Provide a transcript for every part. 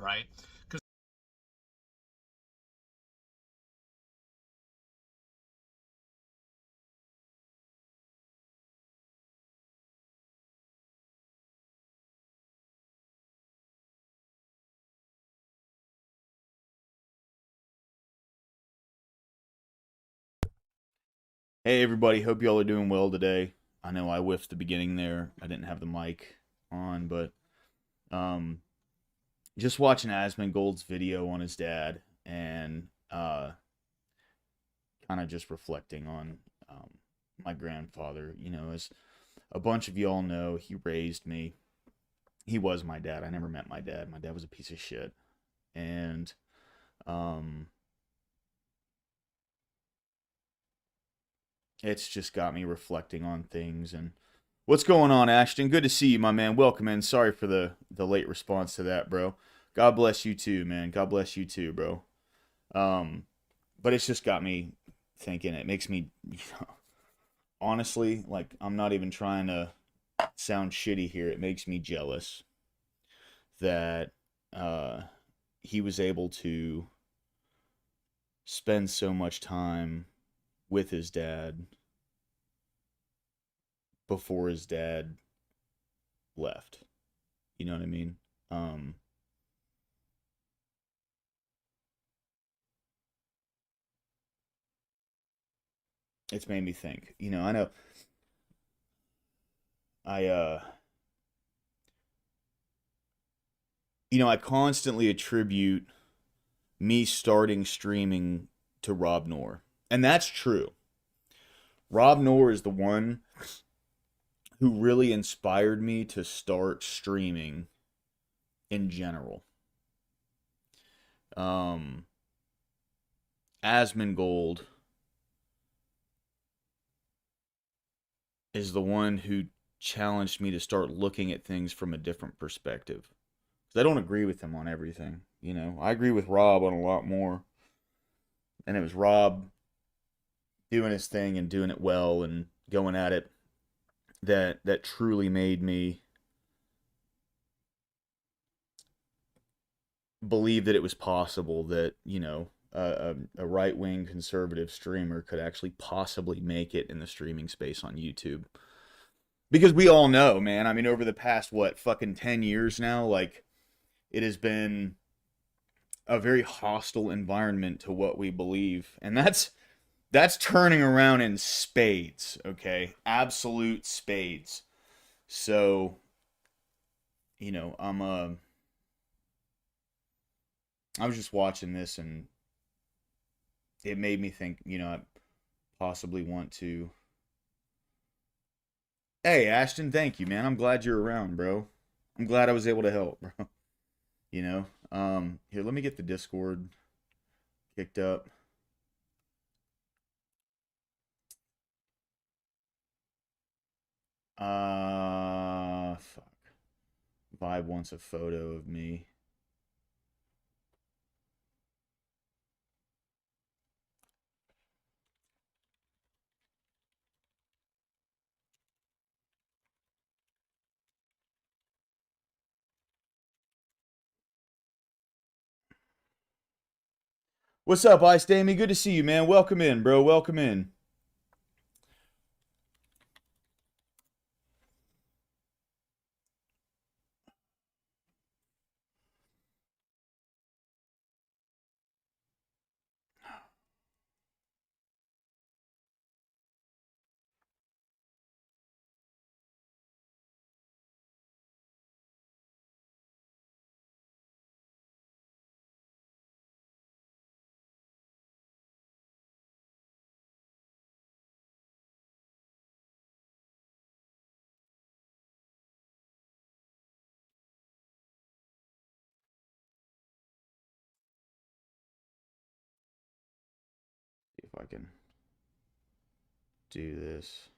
right? Because Hey everybody, hope y'all are doing well today. I know I whiffed the beginning there. I didn't have the mic on, but um just watching Asmongold's video on his dad and kind of just reflecting on um my grandfather. As a bunch of y'all know, he raised me. He was my dad. I never met my dad. My dad was a piece of shit. And um it's just got me reflecting on things. And what's going on, Ashton? Good to see you, my man. Welcome in. Sorry for the late response to that, bro. God bless you too, man. God bless you too, bro. Um, but it's just got me thinking. It makes me, honestly, like I'm not even trying to sound shitty here. It makes me jealous that uh, he was able to spend so much time with his dad before his dad left. You know what I mean? Um, it's made me think. I know I I constantly attribute me starting streaming to Rob Noor. And that's true. Rob Noor is the one who really inspired me to start streaming in general. Um Asmongold is the one who challenged me to start looking at things from a different perspective. 'Cause I don't agree with him on everything. I agree with Rob on a lot more. And it was Rob doing his thing and doing it well and going at it that truly made me believe that it was possible that a right wing conservative streamer could actually possibly make it in the streaming space on YouTube. Because we all know, man. I mean, over the past what fucking 10 years now, like it has been a very hostile environment to what we believe, and that's turning around in spades. Okay, absolute spades. So I was just watching this and it made me think, I possibly want to. Hey, Ashton, thank you, man. I'm glad you're around, bro. I'm glad I was able to help, bro. Here, let me get the Discord kicked up. Fuck. Vibe wants a photo of me. What's up, Ice Damie? Good to see you, man. Welcome in, bro. Welcome in. See if I can do this.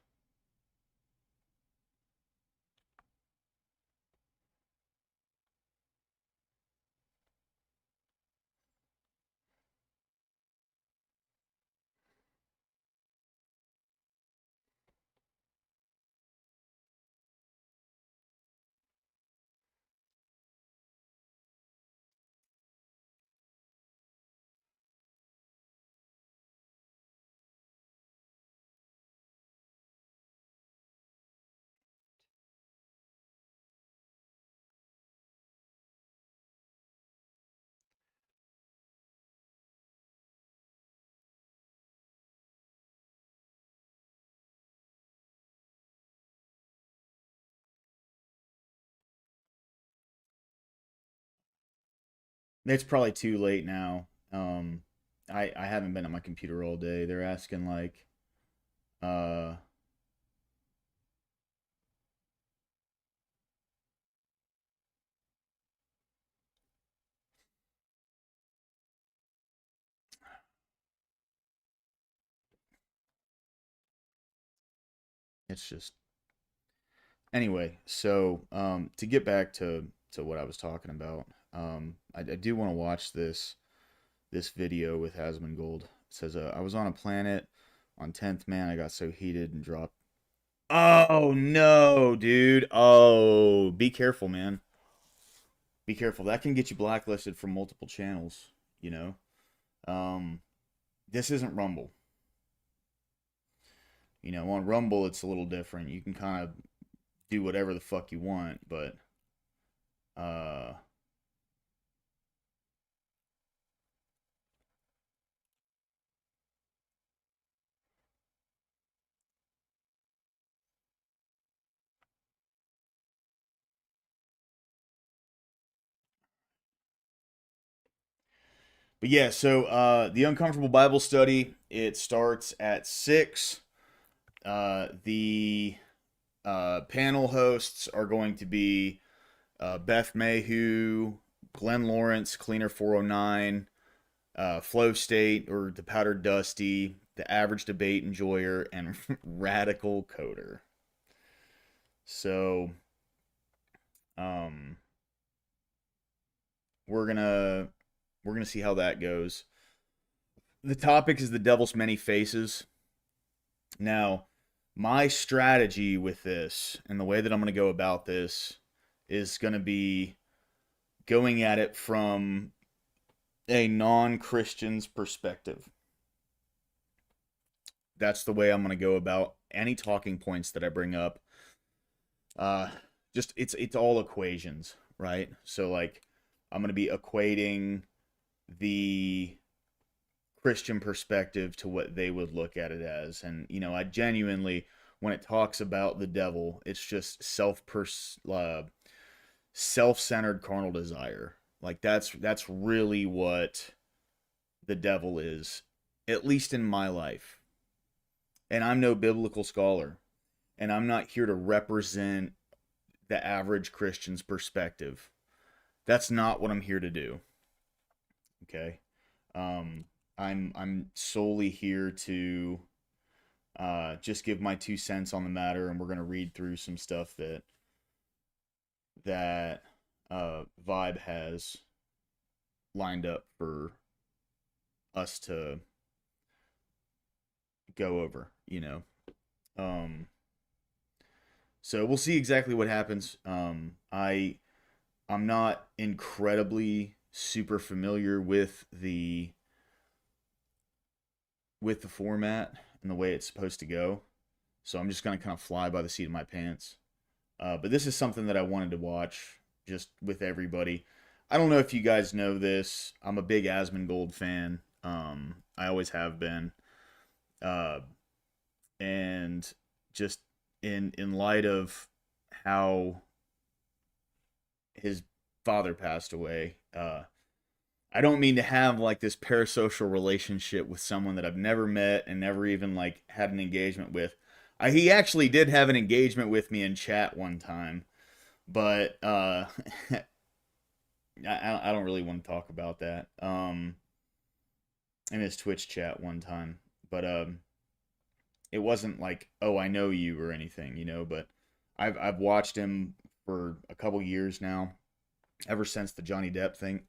It's probably too late now. I haven't been at my computer all day. They're asking like, uh, it's just anyway. So to get back to what I was talking about, I do want to watch this video with Asmongold. It says, I was on a planet on 10th man. I got so heated and dropped. Oh no, dude. Oh, be careful, man. Be careful. That can get you blacklisted from multiple channels, you know. Um, this isn't Rumble. You know, on Rumble it's a little different. You can kind of do whatever the fuck you want, but uh but yeah, so the uncomfortable Bible study, it starts at 6. The panel hosts are going to be Beth Mayhew, Glenn Lawrence, Cleaner 409, Flow State or the Powdered Dusty, the Average Debate Enjoyer, and Radical Coder. So, um, we're gonna we're gonna see how that goes. The topic is the devil's many faces. Now, my strategy with this and the way that I'm gonna go about this is gonna be going at it from a non-Christian's perspective. That's the way I'm going to go about any talking points that I bring up. Uh, just it's all equations, right? So like I'm going to be equating the Christian perspective to what they would look at it as, and you know, I genuinely, when it talks about the devil, it's just self-centered carnal desire. Like that's really what the devil is, at least in my life. And I'm no biblical scholar, and I'm not here to represent the average Christian's perspective. That's not what I'm here to do. Okay, um, I'm solely here to just give my 2 cents on the matter, and we're gonna read through some stuff that Vibe has lined up for us to go over. You know, um, so we'll see exactly what happens. I'm not incredibly super familiar with the format and the way it's supposed to go, so I'm just gonna kind of fly by the seat of my pants. But this is something that I wanted to watch just with everybody. I don't know if you guys know this. I'm a big Asmongold fan. I always have been. Uh, and just in light of how his father passed away, I don't mean to have like this parasocial relationship with someone that I've never met and never even like had an engagement with. He actually did have an engagement with me in chat one time, but I don't really want to talk about that. In his Twitch chat one time, but it wasn't like, oh, I know you or anything, you know. But I've watched him for a couple years now, ever since the Johnny Depp thing.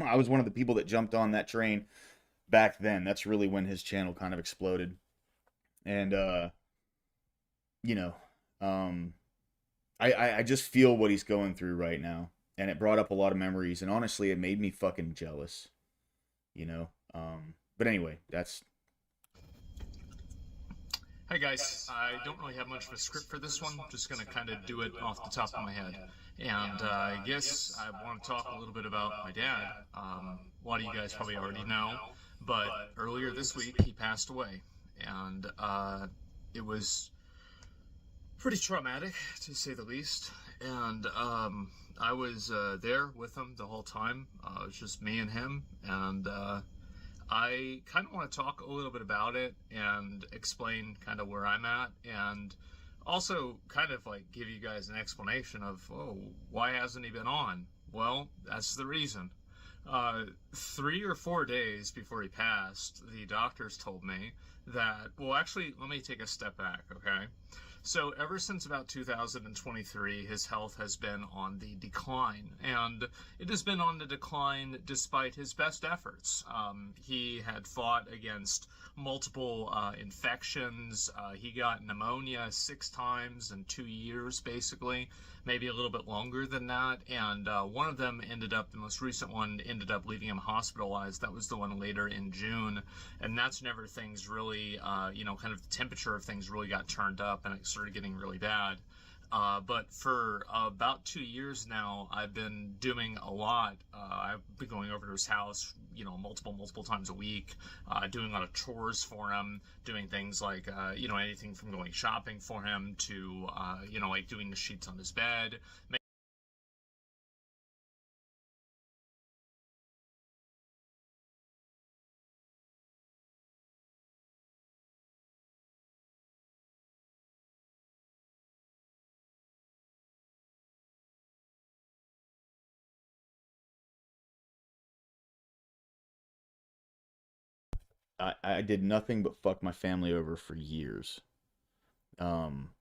I was one of the people that jumped on that train back then. That's really when his channel kind of exploded. And you know, um I just feel what he's going through right now. And it brought up a lot of memories, and honestly it made me fucking jealous, you know. But anyway, that's Hey guys, I don't really have much of a script for this one. Just going to kind of do it off the top of my head. And I guess I want to talk a little bit about my dad. A lot of you guys probably already know, but earlier this week he passed away. And it was pretty traumatic, to say the least. And I was there with him the whole time. It was just me and him, and I kind of want to talk a little bit about it and explain kind of where I'm at, and also kind of like give you guys an explanation of, oh, why hasn't he been on? Well, that's the reason. 3 or 4 days before he passed, the doctors told me that, well, actually, let me take a step back, okay? So, ever since about 2023, his health has been on the decline, and it has been on the decline despite his best efforts. He had fought against multiple infections. He got pneumonia 6 times in 2 years, basically, maybe a little bit longer than that. And one of them ended up, the most recent one, ended up leaving him hospitalized. That was the one later in June. And that's whenever things really, kind of the temperature of things really got turned up and it started getting really bad. But for about 2 years now, I've been doing a lot. I've been going over to his house, multiple times a week, doing a lot of chores for him, doing things like, anything from going shopping for him to, like doing the sheets on his bed. I did nothing but fuck my family over for years. Um,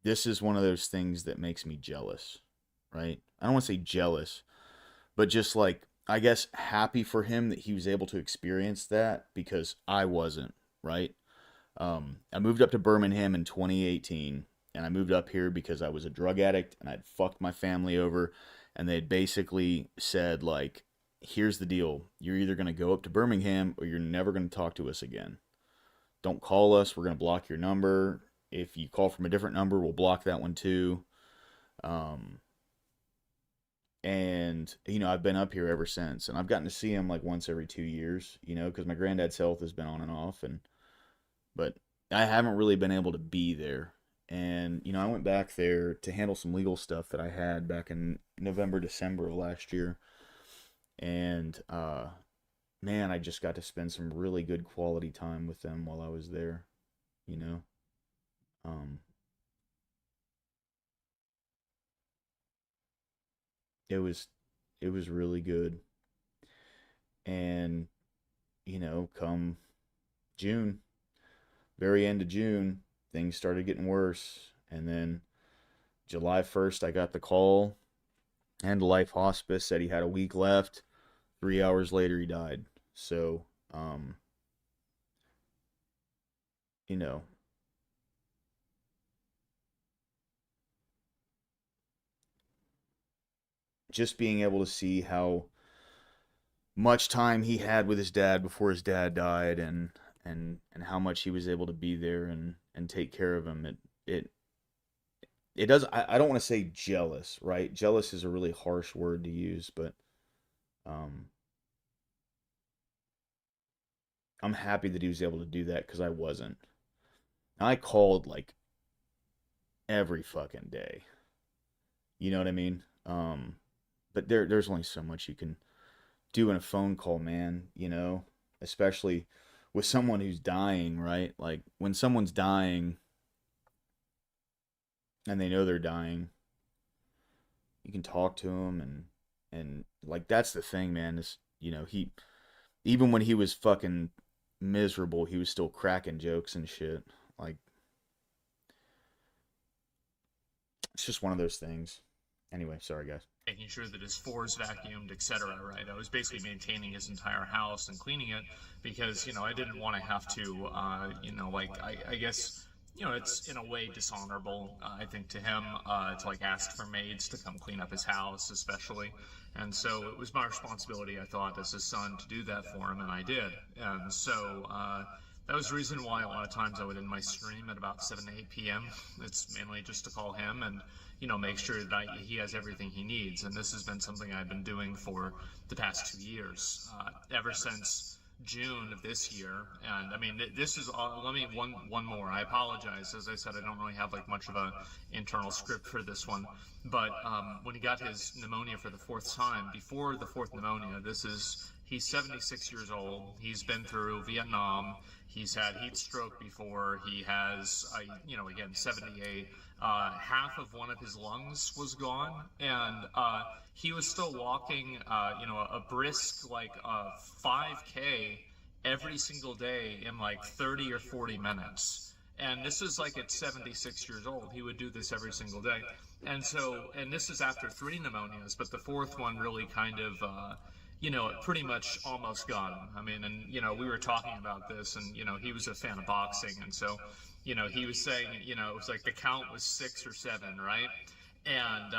this is one of those things that makes me jealous, right? I don't want to say jealous, but just like, I guess, happy for him that he was able to experience that because I wasn't, right? I moved up to Birmingham in 2018, and I moved up here because I was a drug addict and I'd fucked my family over, and they'd basically said, like, here's the deal. You're either going to go up to Birmingham or you're never going to talk to us again. Don't call us. We're going to block your number. If you call from a different number, we'll block that one too. Um, and I've been up here ever since, and I've gotten to see him like once every 2 years, because my granddad's health has been on and off, and but I haven't really been able to be there. And I went back there to handle some legal stuff that I had back in November, December of last year, and man, I just got to spend some really good quality time with them while I was there. You know, um, it was it was really good, and come June, very end of June, things started getting worse, and then July 1st, I got the call, and Life Hospice said he had a week left. 3 hours later, he died. So, um, you know, just being able to see how much time he had with his dad before his dad died, and how much he was able to be there and take care of him. It does. I don't want to say jealous, right? Jealous is a really harsh word to use, but um, I'm happy that he was able to do that because I wasn't. I called like every fucking day. You know what I mean? But there's only so much you can do in a phone call, man. Especially with someone who's dying, right? Like when someone's dying and they know they're dying, you can talk to them, and like that's the thing, man. Is he, even when he was fucking miserable, he was still cracking jokes and shit. Like it's just one of those things. Anyway, sorry guys. Making sure that his floors vacuumed, etc. Right? I was basically maintaining his entire house and cleaning it because I didn't want to have to, I guess. It's in a way dishonorable, I think, to him to like ask for maids to come clean up his house, especially. And so it was my responsibility, I thought, as his son, to do that for him, and I did. And so that was the reason why a lot of times I would end my stream at about 7 to 8 p.m. It's mainly just to call him and, make sure that he has everything he needs. And this has been something I've been doing for the past 2 years. Ever since June of this year, and I mean, this is let me one more. I apologize. As I said, I don't really have like much of a internal script for this one, but when he got his pneumonia for the fourth time, before the fourth pneumonia, he's 76 years old. He's been through Vietnam. He's had heat stroke before. He has, again, 78. Half of one of his lungs was gone, and he was still walking, a brisk, 5K every single day in like 30 or 40 minutes. And this is like at 76 years old. He would do this every single day. And this is after 3 pneumonias, but the fourth one really kind of, it pretty much almost got him. I mean, and, we were talking about this, and, he was a fan of boxing. And so, he was saying, it was like the count was 6 or 7, right? And,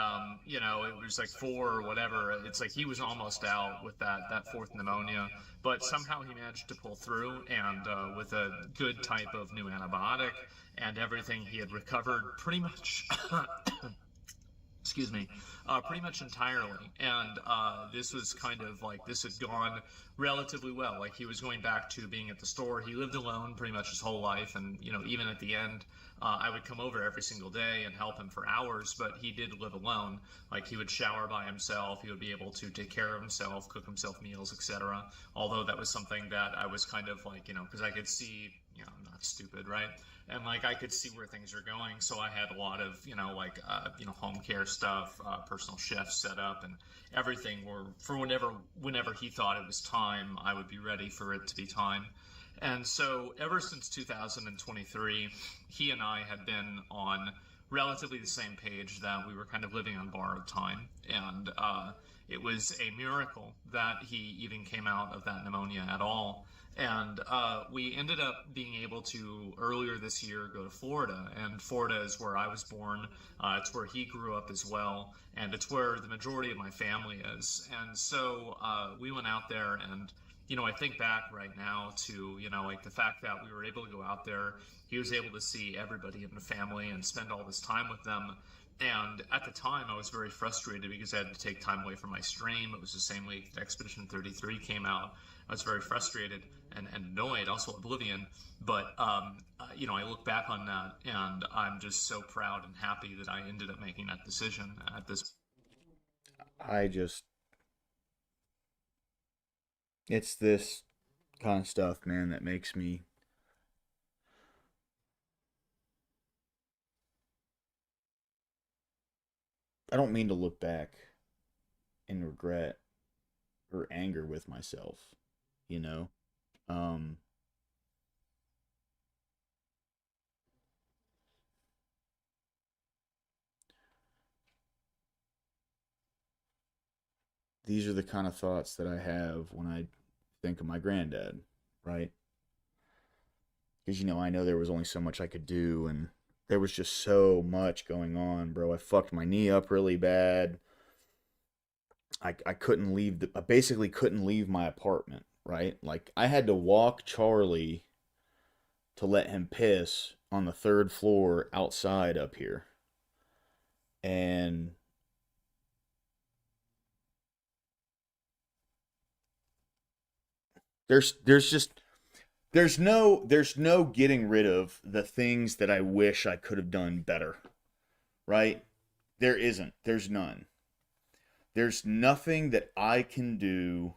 it was like 4 or whatever. It's like he was almost out with that fourth pneumonia. But somehow he managed to pull through, and with a good type of new antibiotic and everything, he had recovered pretty much, excuse me, pretty much entirely. And this was kind of like, this had gone relatively well. Like, he was going back to being at the store. He lived alone pretty much his whole life. And, even at the end, I would come over every single day and help him for hours, but he did live alone. Like, he would shower by himself. He would be able to take care of himself, cook himself meals, etc. Although that was something that I was kind of like, because I could see, I'm not stupid, right? And like, I could see where things are going. So I had a lot of, home care stuff, personal chefs set up and everything, or for whenever he thought it was time, I would be ready for it to be time. And so ever since 2023, he and I had been on relatively the same page, that we were kind of living on borrowed time. And it was a miracle that he even came out of that pneumonia at all. And we ended up being able to, earlier this year, go to Florida. And Florida is where I was born. It's where he grew up as well. And it's where the majority of my family is. And so we went out there, and I think back right now to, the fact that we were able to go out there. He was able to see everybody in the family and spend all this time with them. And at the time, I was very frustrated because I had to take time away from my stream. It was the same week that Expedition 33 came out. I was very frustrated and annoyed, also oblivion. But, I look back on that, and I'm just so proud and happy that I ended up making that decision at this. It's this kind of stuff, man, that makes me I don't mean to look back in regret or anger with myself, you know? These are the kind of thoughts that I have when I think of my granddad, right? Because, I know there was only so much I could do, and there was just so much going on, bro. I fucked my knee up really bad. I couldn't leave I basically couldn't leave my apartment, right? Like, I had to walk Charlie to let him piss on the 3rd floor outside up here. And there's no getting rid of the things that I wish I could have done better, right? There isn't. There's none. There's nothing that I can do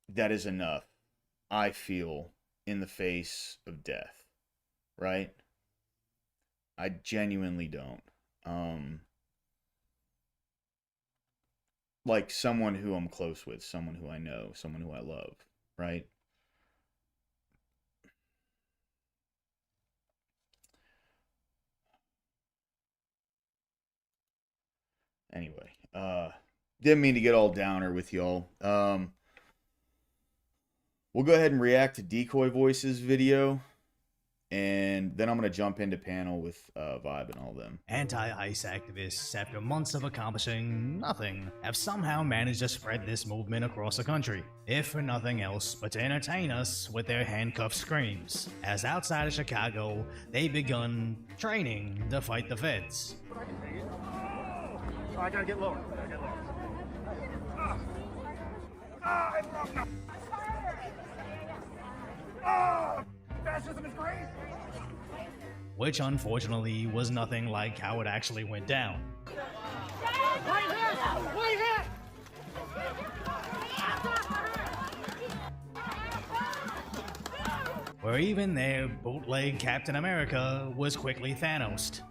that is enough, I feel, in the face of death, right? I genuinely don't. Like someone who I'm close with, someone who I know, someone who I love, right? Anyway, didn't mean to get all downer with y'all. We'll go ahead and react to Decoy Voice's video, and then I'm going to jump into panel with Vibe and all them. Anti-ICE activists, after months of accomplishing nothing, have somehow managed to spread this movement across the country, if for nothing else but to entertain us with their handcuffed screams, as outside of Chicago, they've begun training to fight the feds. I gotta get lower. Fascism is great. Which unfortunately was nothing like how it actually went down. Where even their bootleg Captain America was quickly Thanos'd.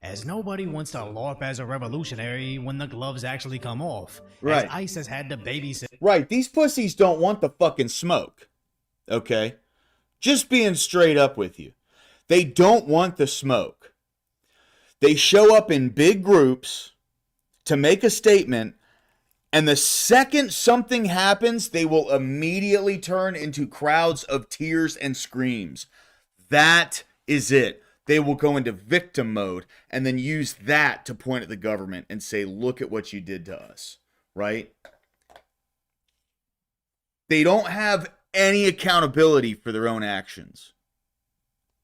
As nobody wants to LARP as a revolutionary when the gloves actually come off. Right. As ICE has had to babysit. Right, these pussies don't want the fucking smoke. Okay? Just being straight up with you. They don't want the smoke. They show up in big groups to make a statement, and the second something happens, they will immediately turn into crowds of tears and screams. That is it. They will go into victim mode and then use that to point at the government and say, look at what you did to us, right? They don't have any accountability for their own actions.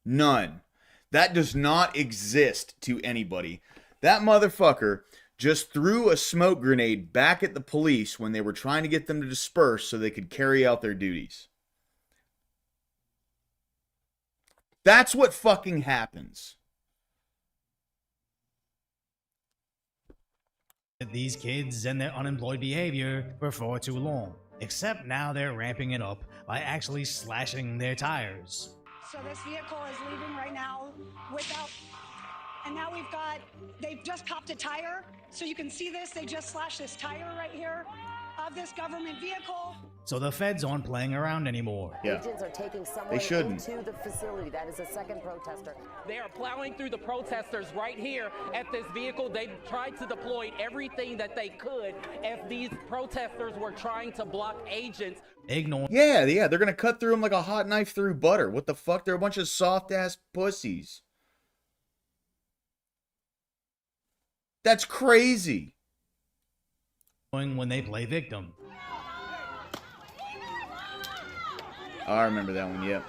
None. That does not exist to anybody. That motherfucker just threw a smoke grenade back at the police when they were trying to get them to disperse so they could carry out their duties. That's what fucking happens. These kids and their unemployed behavior for far too long. Except now they're ramping it up by actually slashing their tires. So this vehicle is leaving right now without, and now they've just popped a tire. So you can see this, they just slashed this tire right here of this government vehicle. So the feds aren't playing around anymore. Yeah. Agents are taking someone They shouldn't. into the facility. That is a second protester. They are plowing through the protesters right here at this vehicle. They've tried to deploy everything that they could as these protesters were trying to block agents. Yeah, they're gonna cut through them like a hot knife through butter. What the fuck? They're a bunch of soft-ass pussies. That's crazy. When they play victim. Oh, I remember that one, yep.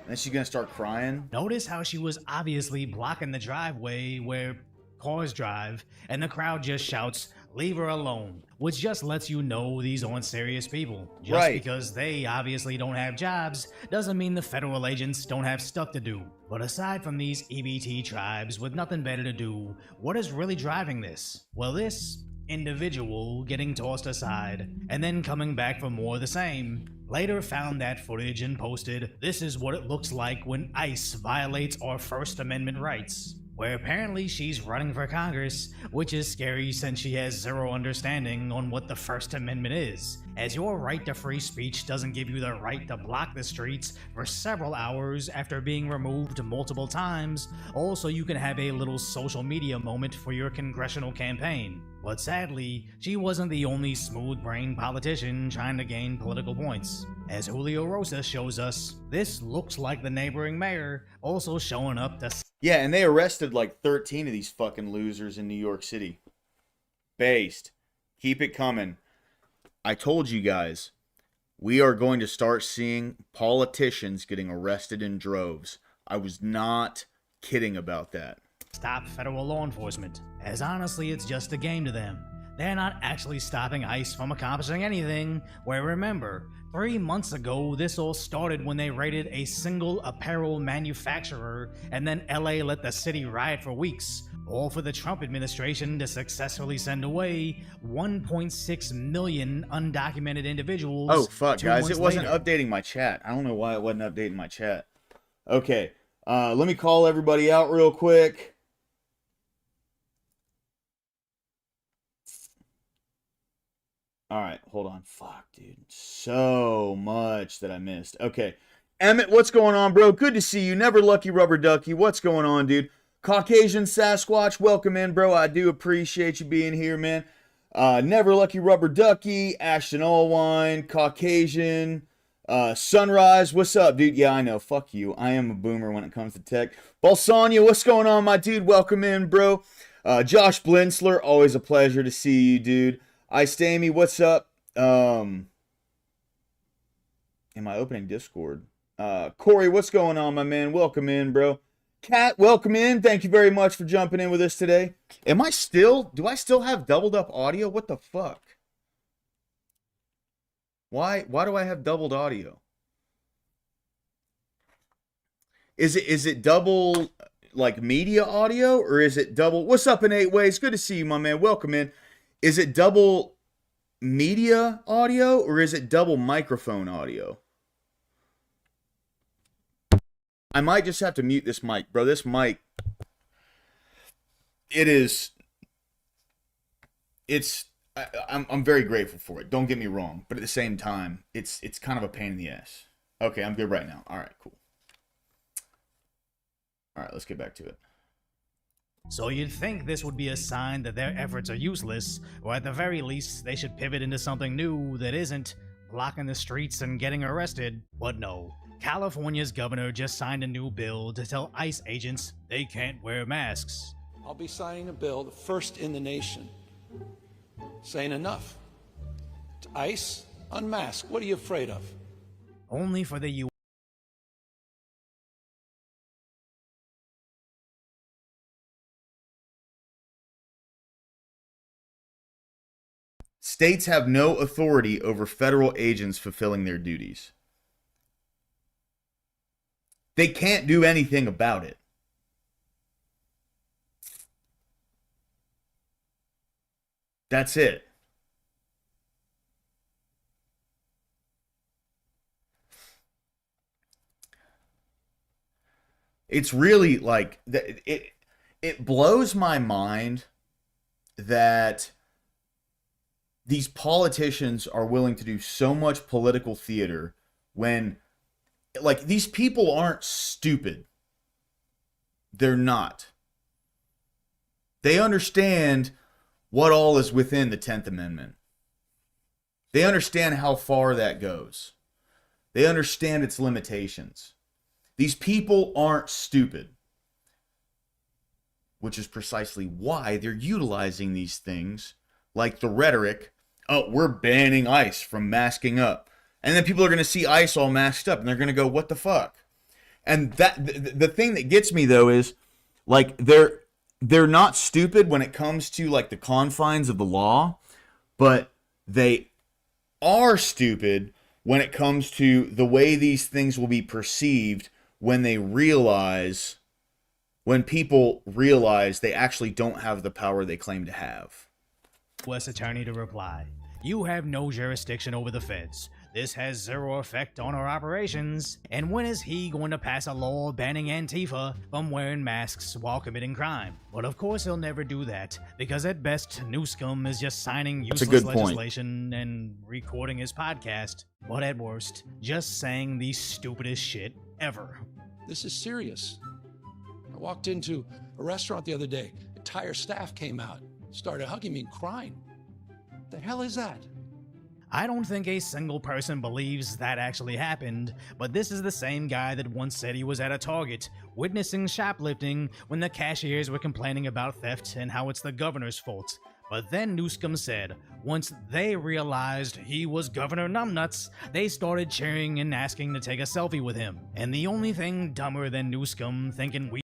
Then she's gonna start crying. Notice how she was obviously blocking the driveway where cars drive, and the crowd just shouts, "Leave her alone," which just lets you know these aren't serious people. Just Right. because they obviously don't have jobs doesn't mean the federal agents don't have stuff to do. But aside from these EBT tribes with nothing better to do, what is really driving this? Well, this individual getting tossed aside and then coming back for more of the same, later found that footage and posted, "This is what it looks like when ICE violates our First Amendment rights." Where apparently she's running for Congress, which is scary since she has zero understanding on what the First Amendment is, as your right to free speech doesn't give you the right to block the streets for several hours after being removed multiple times, also you can have a little social media moment for your congressional campaign. But sadly, she wasn't the only smooth-brained politician trying to gain political points. As Julio Rosas shows us, this looks like the neighboring mayor also showing up to... Yeah, and they arrested like 13 of these fucking losers in New York City. Based. Keep it coming. I told you guys, we are going to start seeing politicians getting arrested in droves. I was not kidding about that. Stop federal law enforcement, as honestly it's just a game to them. They're not actually stopping ICE from accomplishing anything, where remember, 3 months ago this all started when they raided a single apparel manufacturer and then LA let the city riot for weeks, all for the Trump administration to successfully send away 1.6 million undocumented individuals. Oh fuck 2 guys, months it wasn't later. updating my chat. I don't know why it wasn't updating my chat. Okay, let me call everybody out real quick. All right, hold on. Fuck, dude. So much that I missed. Okay. Emmett, what's going on, bro? Good to see you. Never Lucky Rubber Ducky. What's going on, dude? Caucasian Sasquatch, welcome in, bro. I do appreciate you being here, man. Never Lucky Rubber Ducky, Ashton Allwine, Caucasian, Sunrise, what's up, dude? Yeah, I know. Fuck you. I am a boomer when it comes to tech. Balsania, what's going on, my dude? Welcome in, bro. Josh Blinsler, always a pleasure to see you, dude. Ice Amy, what's up? Am I opening Discord? Corey, what's going on, my man? Welcome in, bro. Kat, welcome in. Thank you very much for jumping in with us today. Do I still have doubled up audio? What the fuck? Why do I have doubled audio? Is it double like media audio, or is it double? What's up in 8 ways? Good to see you, my man. Welcome in. Is it double media audio, or is it double microphone audio? I might just have to mute this mic, bro. This mic, I'm very grateful for it. Don't get me wrong, but at the same time, it's kind of a pain in the ass. Okay, I'm good right now. All right, cool. All right, let's get back to it. So you'd think this would be a sign that their efforts are useless, or at the very least, they should pivot into something new that isn't blocking the streets and getting arrested. But no. California's governor just signed a new bill to tell ICE agents they can't wear masks. I'll be signing a bill, the first in the nation, saying enough. To ICE, unmask. What are you afraid of? Only for the U.S. States have no authority over federal agents fulfilling their duties. They can't do anything about it. That's it. It's really like it blows my mind that these politicians are willing to do so much political theater when, like, these people aren't stupid. They're not. They understand what all is within the 10th Amendment. They understand how far that goes. They understand its limitations. These people aren't stupid, which is precisely why they're utilizing these things, like the rhetoric, oh, we're banning ICE from masking up. And then people are going to see ICE all masked up, and they're going to go, what the fuck? And the thing that gets me, though, is, like, they're not stupid when it comes to, like, the confines of the law, but they are stupid when it comes to the way these things will be perceived when people realize they actually don't have the power they claim to have. U.S. attorney to reply, "You have no jurisdiction over the feds. This has zero effect on our operations. And when is he going to pass a law banning Antifa from wearing masks while committing crime?" But of course he'll never do that, because at best, Newscomb is just signing useless legislation and recording his podcast. But at worst, just saying the stupidest shit ever. This is serious. I walked into a restaurant the other day. Entire staff came out, started hugging me and crying. The hell is that? I don't think a single person believes that actually happened, but this is the same guy that once said he was at a Target, witnessing shoplifting when the cashiers were complaining about theft and how it's the governor's fault. But then Newscomb said, once they realized he was Governor Numbnuts, they started cheering and asking to take a selfie with him. And the only thing dumber than Newscomb thinking we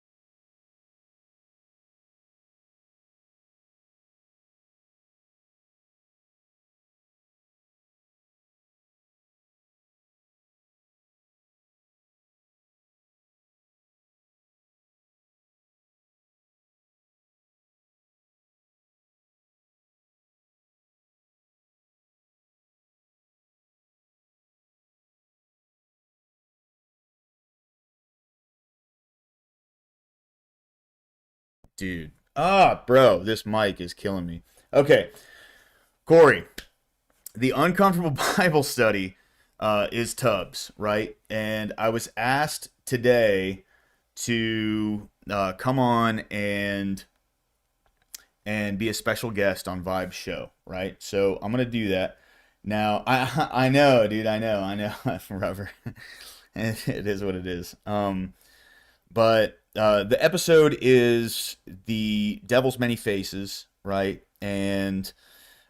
Dude. Bro, this mic is killing me. Okay. Corey, the uncomfortable Bible study is T.U.B.S, right? And I was asked today to come on and be a special guest on Vibe's show, right? So I'm going to do that. Now, I know, dude. I know, Rubber. It is what it is. But the episode is the Devil's Many Faces, right? And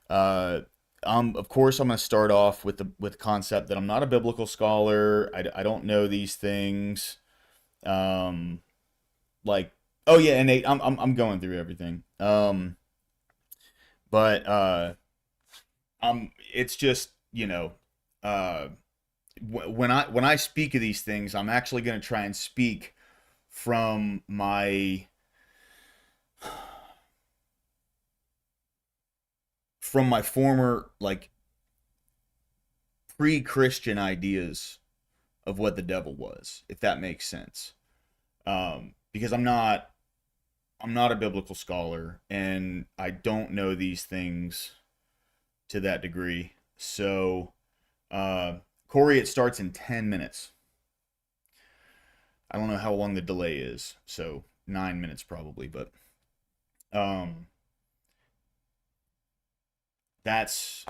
of course, I'm going to start off with the concept that I'm not a biblical scholar. I don't know these things. Like, oh yeah, and Nate, I'm going through everything. But it's just, uh, when I speak of these things, I'm actually going to try and speak from my former, like, pre-Christian ideas of what the devil was, if that makes sense. Because I'm not a biblical scholar and I don't know these things to that degree. So, Corey, it starts in 10 minutes. I don't know how long the delay is, so 9 minutes probably, but that's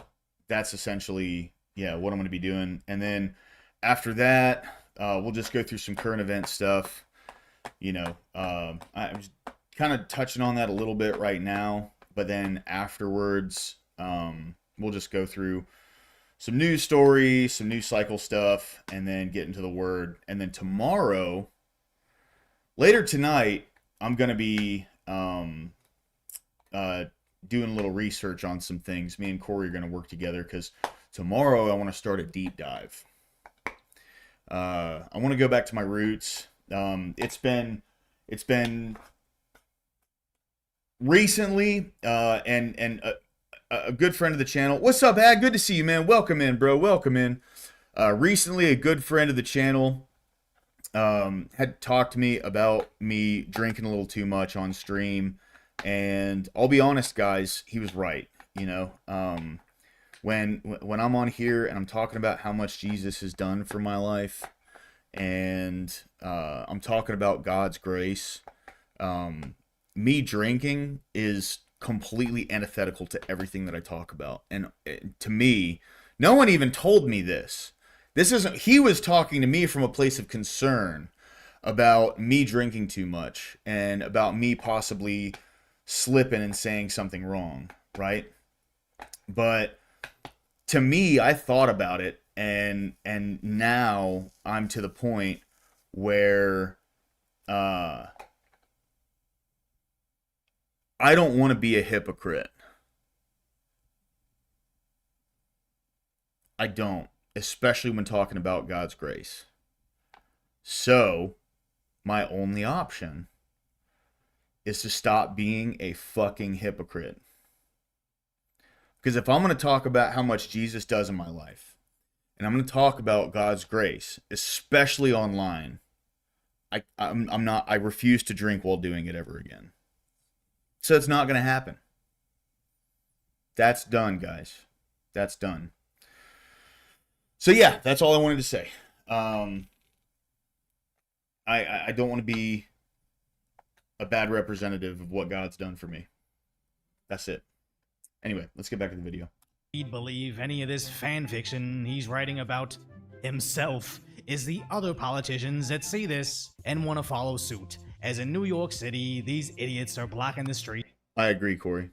essentially, yeah, what I'm going to be doing. And then after that, we'll just go through some current event stuff. I'm kind of touching on that a little bit right now, but then afterwards, we'll just go through some news stories, some news cycle stuff, and then get into the word. And then tomorrow, later tonight, I'm going to be doing a little research on some things. Me and Corey are going to work together because tomorrow I want to start a deep dive. I want to go back to my roots. It's been recently, and a good friend of the channel. What's up, Ag? Good to see you, man. Welcome in, bro. Welcome in. Recently, a good friend of the channel had talked to me about me drinking a little too much on stream, and I'll be honest, guys, he was right. When I'm on here and I'm talking about how much Jesus has done for my life, and I'm talking about God's grace, me drinking is completely antithetical to everything that I talk about. And to me, no one even told me this. He was talking to me from a place of concern about me drinking too much and about me possibly slipping and saying something wrong, right? But to me, I thought about it, and now I'm to the point where I don't want to be a hypocrite. I don't, especially when talking about God's grace. So, my only option is to stop being a fucking hypocrite. Because if I'm going to talk about how much Jesus does in my life, and I'm going to talk about God's grace, especially online, I refuse to drink while doing it ever again. So it's not going to happen. That's done, guys. That's done. So yeah, that's all I wanted to say. I don't want to be a bad representative of what God's done for me. That's it. Anyway, let's get back to the video. He'd believe any of this fan fiction he's writing about himself is the other politicians that see this and want to follow suit. As in New York City, these idiots are blocking the streets. I agree, Corey.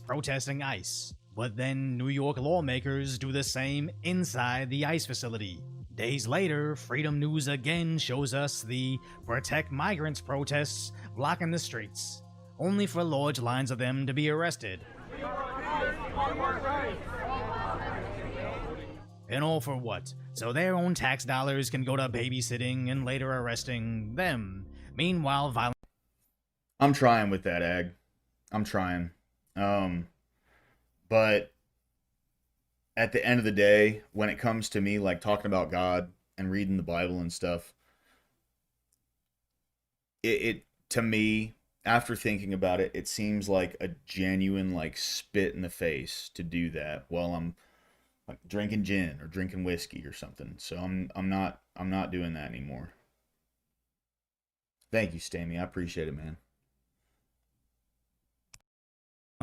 Protesting ICE. But then New York lawmakers do the same inside the ICE facility. Days later, Freedom News again shows us the Protect Migrants protests blocking the streets, only for large lines of them to be arrested. And all for what? So their own tax dollars can go to babysitting and later arresting them. Meanwhile, violent... I'm trying with that, Ag. I'm trying. But at the end of the day, when it comes to me, like, talking about God and reading the Bible and stuff, it to me, after thinking about it, it seems like a genuine, like, spit in the face to do that while I'm, like, drinking gin or drinking whiskey or something. So I'm not doing that anymore. Thank you, Stammy. I appreciate it, man.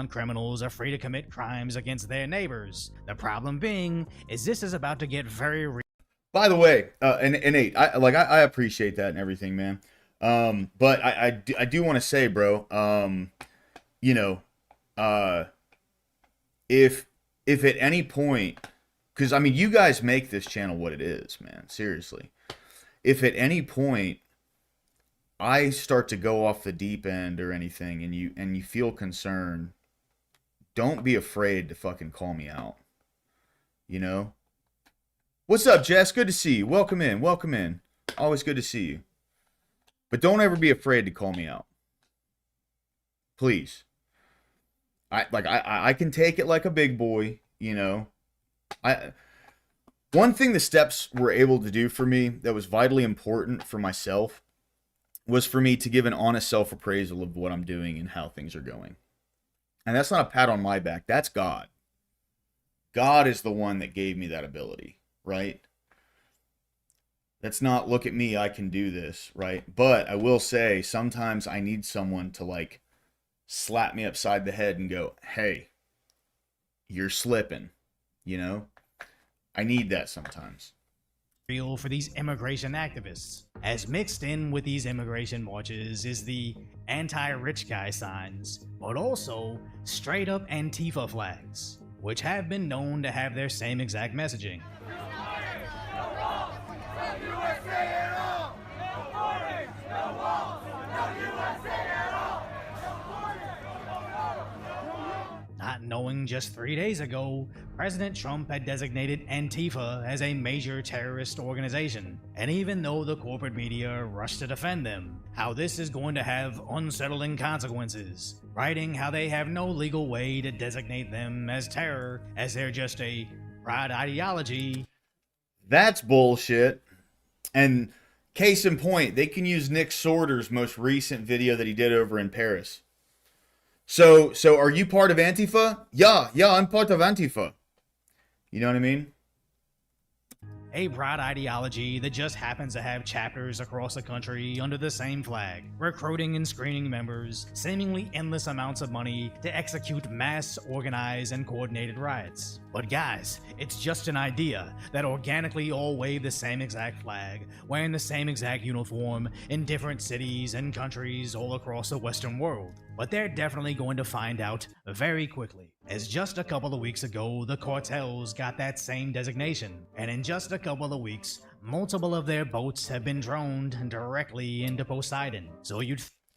criminals are free to commit crimes against their neighbors. The problem being is this is about to get very real. By the way, and Nate, I appreciate that and everything, man. But I do want to say, bro, you know, if at any point, because I mean, you guys make this channel what it is, man. Seriously, if at any point I start to go off the deep end or anything, and you feel concerned, don't be afraid to fucking call me out. You know? What's up, Jess? Good to see you. Welcome in. Welcome in. Always good to see you. But don't ever be afraid to call me out. Please. I can take it like a big boy, you know. One thing the steps were able to do for me that was vitally important for myself was for me to give an honest self-appraisal of what I'm doing and how things are going. And that's not a pat on my back. That's God. God is the one that gave me that ability, right? That's not, look at me, I can do this, right? But I will say, sometimes I need someone to, like, slap me upside the head and go, hey, you're slipping, you know? I need that sometimes. Real for these immigration activists. As mixed in with these immigration marches is the anti-rich guy signs, but also straight up Antifa flags, which have been known to have their same exact messaging. Not knowing just 3 days ago, President Trump had designated Antifa as a major terrorist organization, and even though the corporate media rushed to defend them, how this is going to have unsettling consequences, writing how they have no legal way to designate them as terror, as they're just a pride ideology. That's bullshit. And case in point, they can use Nick Sorter's most recent video that he did over in Paris. So are you part of Antifa? Yeah, I'm part of Antifa. You know what I mean? A pride ideology that just happens to have chapters across the country under the same flag, recruiting and screening members, seemingly endless amounts of money to execute mass, organized, and coordinated riots. But guys, it's just an idea that organically all wave the same exact flag, wearing the same exact uniform in different cities and countries all across the Western world. But they're definitely going to find out very quickly, as just a couple of weeks ago, the cartels got that same designation, and in just a couple of weeks, multiple of their boats have been droned directly into Poseidon. So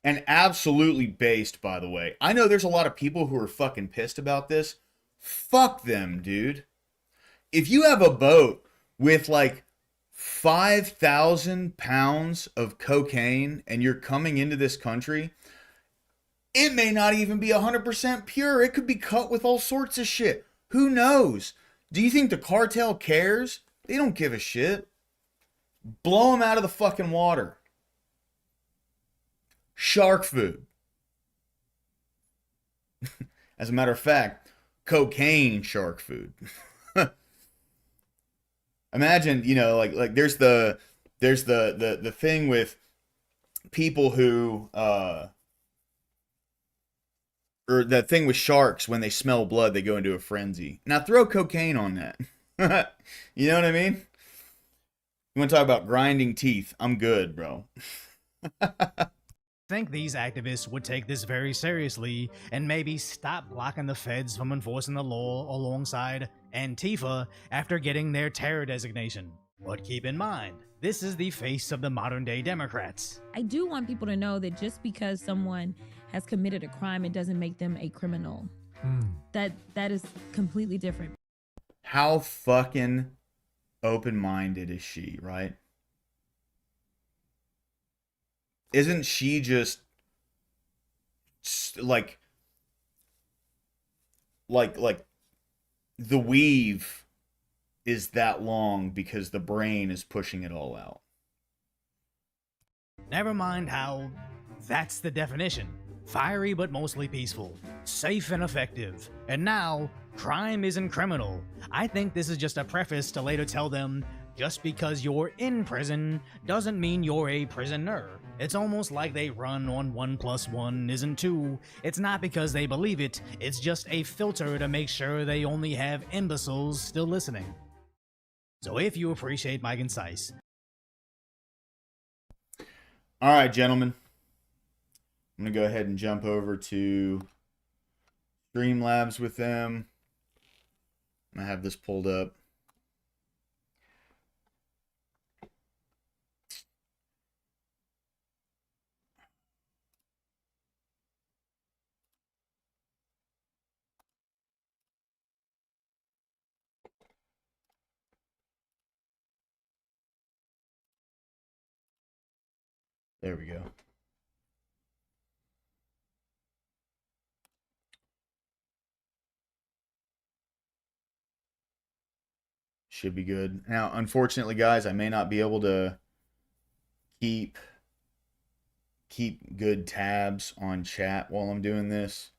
and absolutely based, by the way. I know there's a lot of people who are fucking pissed about this. Fuck them, dude. If you have a boat with like 5,000 pounds of cocaine and you're coming into this country, it may not even be 100% pure. It could be cut with all sorts of shit. Who knows? Do you think the cartel cares? They don't give a shit. Blow them out of the fucking water. Shark food. As a matter of fact, cocaine shark food. Imagine, you know, like there's the thing with people who or that thing with sharks, when they smell blood, they go into a frenzy. Now throw cocaine on that. You know what I mean? You want to talk about grinding teeth? I'm good, bro. think these activists would take this very seriously and maybe stop blocking the feds from enforcing the law alongside Antifa after getting their terror designation. But keep in mind, this is the face of the modern day Democrats. I do want people to know that just because someone has committed a crime, it doesn't make them a criminal. That is completely different. How fucking open-minded is she, right? Isn't she just like the weave is that long because the brain is pushing it all out? Never mind how that's the definition. Fiery but mostly peaceful, safe and effective, and now crime isn't criminal. I think this is just a preface to later tell them, Just because you're in prison doesn't mean you're a prisoner. It's almost like they run on 1 + 1 isn't 2. It's not because they believe it, it's just a filter to make sure they only have imbeciles still listening. So if you appreciate my concise. All right, gentlemen. I'm going to go ahead and jump over to Streamlabs with them. I have this pulled up. There we go. Should be good. Now, unfortunately, guys, I may not be able to keep good tabs on chat while I'm doing this.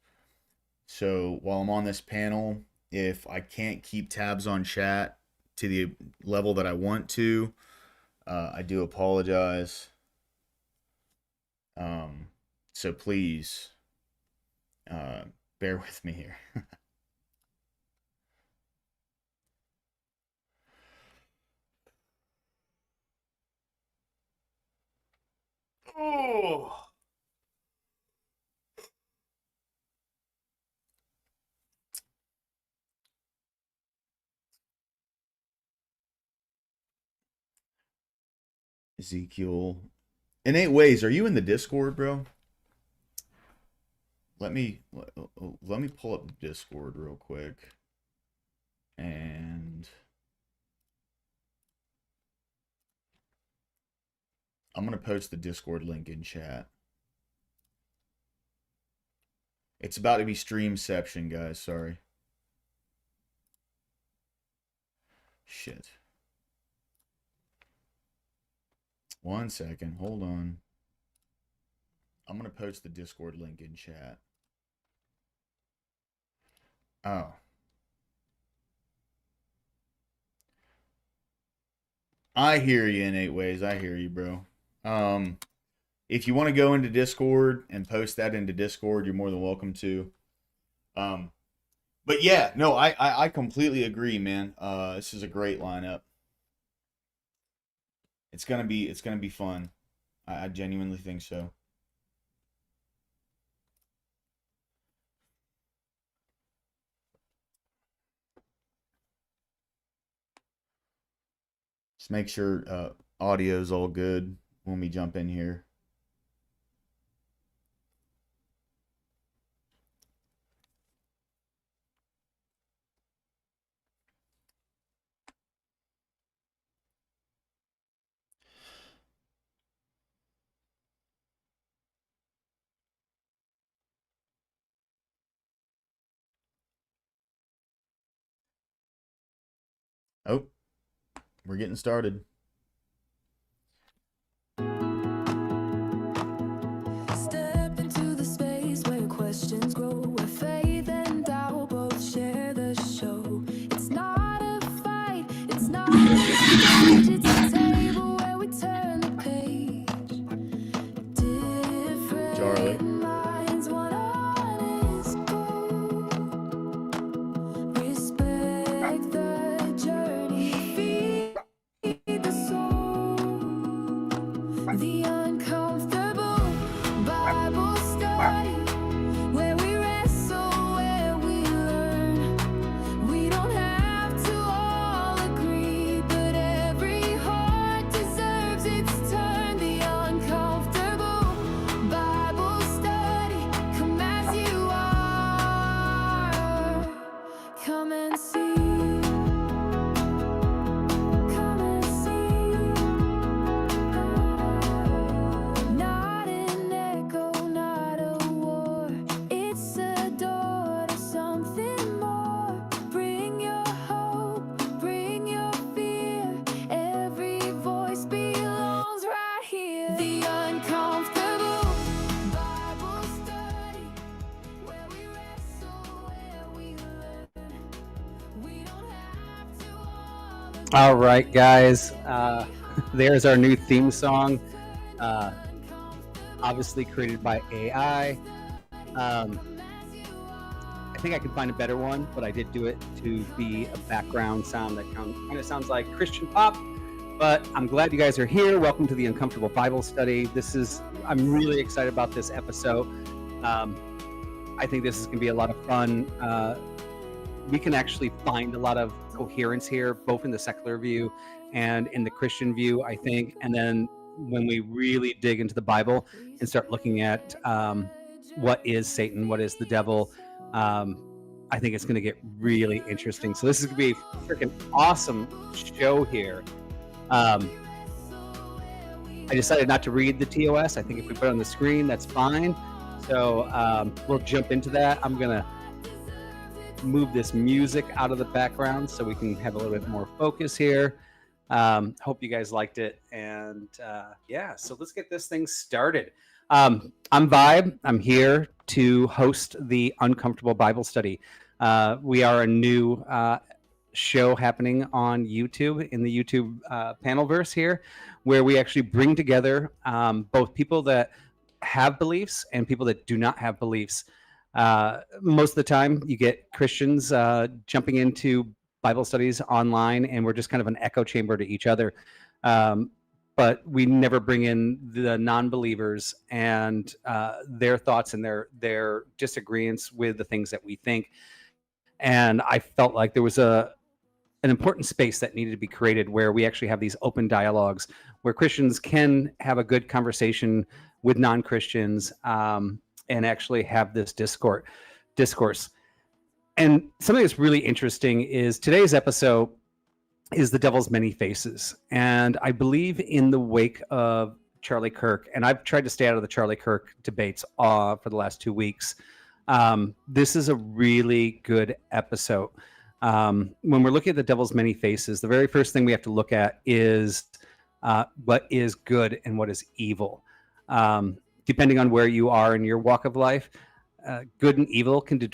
So while I'm on this panel, if I can't keep tabs on chat to the level that I want to, I do apologize. So please bear with me here. Oh. Ezekiel. In 8 ways, are you in the Discord, bro? Let me pull up the Discord real quick. And I'm going to post the Discord link in chat. It's about to be streamception, guys. Sorry. Shit. 1 second. Hold on. I'm going to post the Discord link in chat. Oh. I hear you in 8 ways. I hear you, bro. If you want to go into Discord and post that into Discord, you're more than welcome to. But yeah, no, I completely agree, man. This is a great lineup. It's gonna be fun. I genuinely think so. Just make sure audio's all good when we jump in here. Oh, we're getting started. Step into the space where questions grow, where faith and doubt both share the show. It's not a fight, it's not a stage, it's a table where we turn the page. Different minds, one honest goal. Respect the journey, feed the soul. The uncomfortable Bible study, where we wrestle, where we learn. We don't have to all agree, but every heart deserves its turn. The uncomfortable Bible study, come as you are. Come and see. Come and see. Not an echo, not a war. It's a door to something more. Bring your hope, bring your fear. Every voice belongs right here. The uncomfortable Bible study, where we wrestle, where we learn. We don't have to all All right, guys. There's our new theme song. Obviously created by AI. I think I could find a better one, but I did do it to be a background sound that kind of sounds like Christian pop. But I'm glad you guys are here. Welcome to the Uncomfortable Bible Study. I'm really excited about this episode. I think this is going to be a lot of fun. We can actually find a lot of coherence here, both in the secular view and in the Christian view, I think. And then when we really dig into the Bible and start looking at what is Satan, what is the devil, I think it's going to get really interesting. So this is going to be a freaking awesome show here. I decided not to read the TOS. I think if we put it on the screen, that's fine. So we'll jump into that. I'm going to move this music out of the background so we can have a little bit more focus here. Hope you guys liked it. And yeah, so let's get this thing started. I'm Vibe. I'm here to host the Uncomfortable Bible Study. We are a new show happening on YouTube, in the YouTube panelverse here, where we actually bring together both people that have beliefs and people that do not have beliefs. Most of the time you get Christians jumping into Bible studies online, and we're just kind of an echo chamber to each other. But we never bring in the non-believers and their thoughts and their disagreements with the things that we think. And I felt like there was an important space that needed to be created where we actually have these open dialogues where Christians can have a good conversation with non-Christians and actually have this discourse. And something that's really interesting is today's episode is the devil's many faces. And I believe in the wake of Charlie Kirk, and I've tried to stay out of the Charlie Kirk debates for the last 2 weeks. This is a really good episode. When we're looking at the devil's many faces, the very first thing we have to look at is what is good and what is evil. Depending on where you are in your walk of life, good and evil can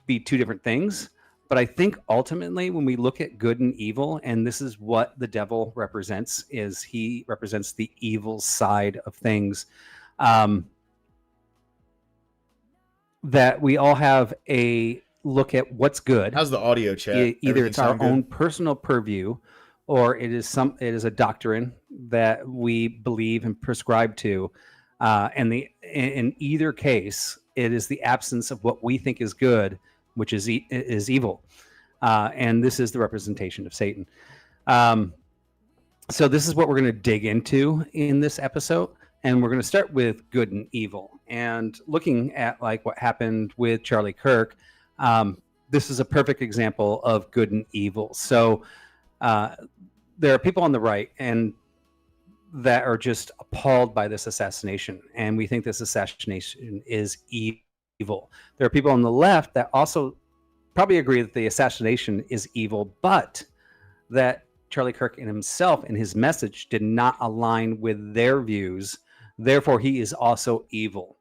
be two different things. But I think ultimately when we look at good and evil, and this is what the devil represents, is he represents the evil side of things. That we all have a look at what's good. How's the audio chat? Either it's our own personal purview, or it is a doctrine that we believe and prescribe to. And in either case, it is the absence of what we think is good, which is evil. And this is the representation of Satan. So this is what we're going to dig into in this episode. And we're going to start with good and evil. And looking at like what happened with Charlie Kirk, this is a perfect example of good and evil. So there are people on the right and that are just appalled by this assassination. And we think this assassination is evil. There are people on the left that also probably agree that the assassination is evil, but that Charlie Kirk in himself and his message did not align with their views. Therefore, he is also evil,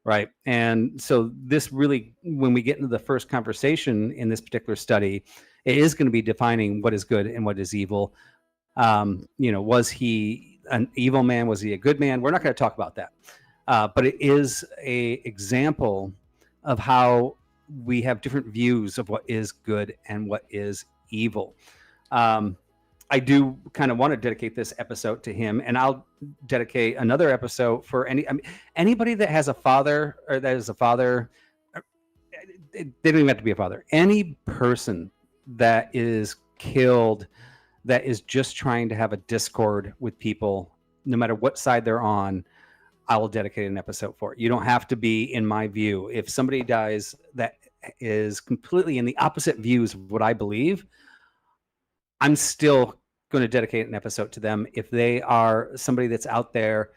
right? And so this really, when we get into the first conversation in this particular study, it is going to be defining what is good and what is evil. Was he an evil man? Was he a good man? We're not going to talk about that. But it is a example of how we have different views of what is good and what is evil. I do kind of want to dedicate this episode to him, and I'll dedicate another episode for anybody that has a father or that is a father. They don't even have to be a father. Any person that is killed, that is just trying to have a discord with people, no matter what side they're on, I will dedicate an episode for it. You don't have to be in my view. If somebody dies that is completely in the opposite views of what I believe, I'm still going to dedicate an episode to them if they are somebody that's out there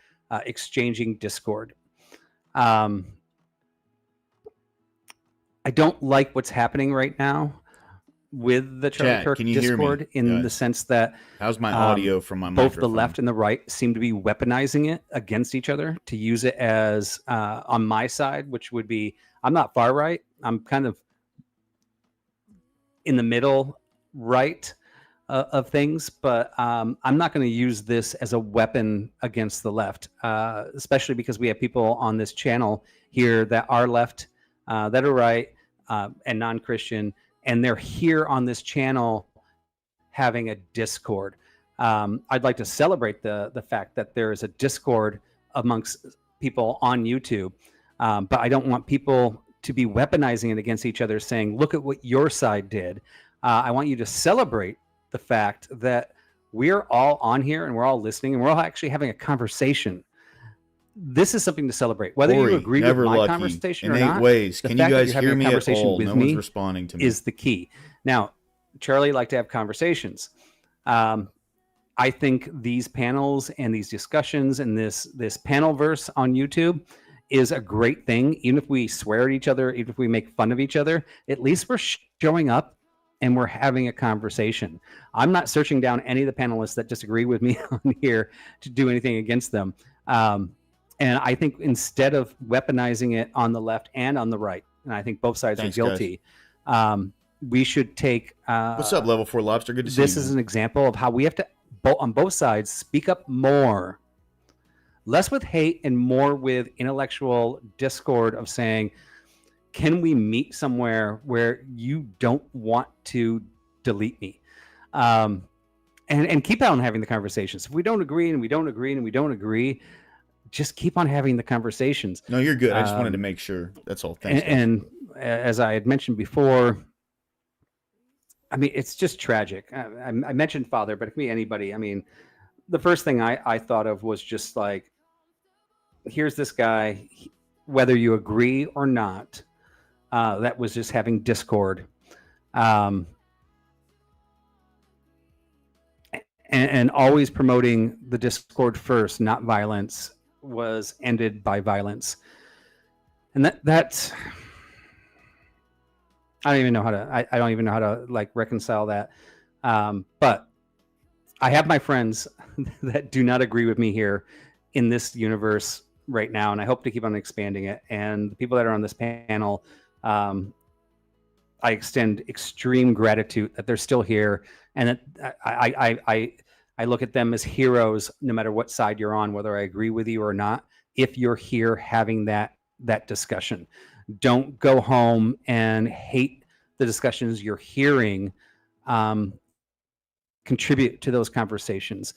exchanging discord. I don't like what's happening right now with the Charlie Kirk discord in the sense that how's my audio from my both microphone? The left and the right seem to be weaponizing it against each other to use it as on my side, which would be, I'm not far right. I'm kind of in the middle right of things, but I'm not going to use this as a weapon against the left, especially because we have people on this channel here that are left, that are right, and non-Christian, and they're here on this channel having a discord. I'd like to celebrate the fact that there is a discord amongst people on YouTube, but I don't want people to be weaponizing it against each other, saying, look at what your side did. I want you to celebrate the fact that we're all on here and we're all listening and we're all actually having a conversation. This is something to celebrate. Whether Corey, you agree with my lucky. conversation in or 8 not, ways. the Can fact you that guys you're having hear a me at conversation all? with No me one's responding to me. is the key. Now, Charlie liked to have conversations. I think these panels and these discussions and this panel verse on YouTube is a great thing. Even if we swear at each other, even if we make fun of each other, at least we're showing up and we're having a conversation. I'm not searching down any of the panelists that disagree with me on here to do anything against them. And I think instead of weaponizing it on the left and on the right, and I think both sides Thanks, are guilty, we should take... What's up, Level 4 Lobster? Good to see you. This is an example of how we have to, on both sides, speak up more. Less with hate and more with intellectual discord of saying, can we meet somewhere where you don't want to delete me? And keep on having the conversations. If we don't agree and we don't agree and we don't agree, just keep on having the conversations. No, you're good. I just wanted to make sure. That's all. Thanks. And as I had mentioned before, I mean, it's just tragic. I mentioned father, but it can be anybody. I mean, the first thing I thought of was just like, here's this guy, whether you agree or not, that was just having discord. And always promoting the discord first, not violence, was ended by violence. And that's... I don't even know how to like reconcile that. But I have my friends that do not agree with me here in this universe right now, and I hope to keep on expanding it. And the people that are on this panel, I extend extreme gratitude that they're still here, and that I look at them as heroes, no matter what side you're on, whether I agree with you or not. If you're here having that discussion, don't go home and hate the discussions you're hearing. Contribute to those conversations.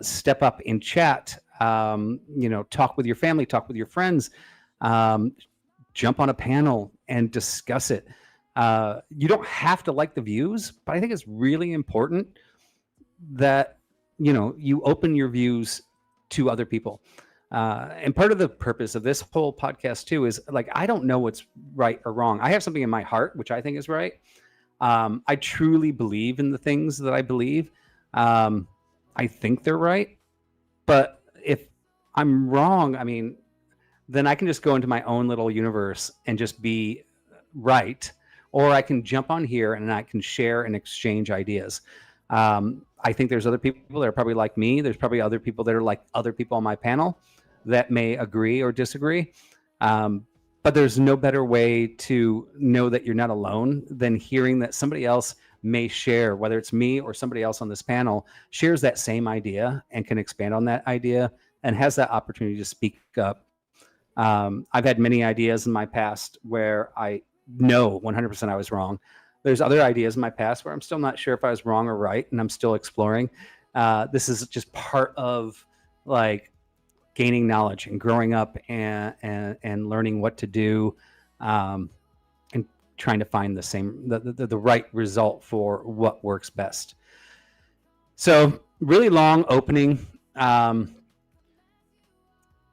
Step up in chat. Talk with your family, talk with your friends. Jump on a panel and discuss it. You don't have to like the views, but I think it's really important that you open your views to other people. And part of the purpose of this whole podcast too is, like, I don't know what's right or wrong. I have something in my heart which I think is right. I truly believe in the things that I believe. I think they're right, but if I'm wrong, I mean, then I can just go into my own little universe and just be right, or I can jump on here and I can share and exchange ideas. I think there's other people that are probably like me. There's probably other people that are like other people on my panel that may agree or disagree. But there's no better way to know that you're not alone than hearing that somebody else may share, whether it's me or somebody else on this panel, shares that same idea and can expand on that idea and has that opportunity to speak up. I've had many ideas in my past where I know 100% I was wrong. There's other ideas in my past where I'm still not sure if I was wrong or right, and I'm still exploring. This is just part of, like, gaining knowledge and growing up and learning what to do, and trying to find the right result for what works best. So really long opening.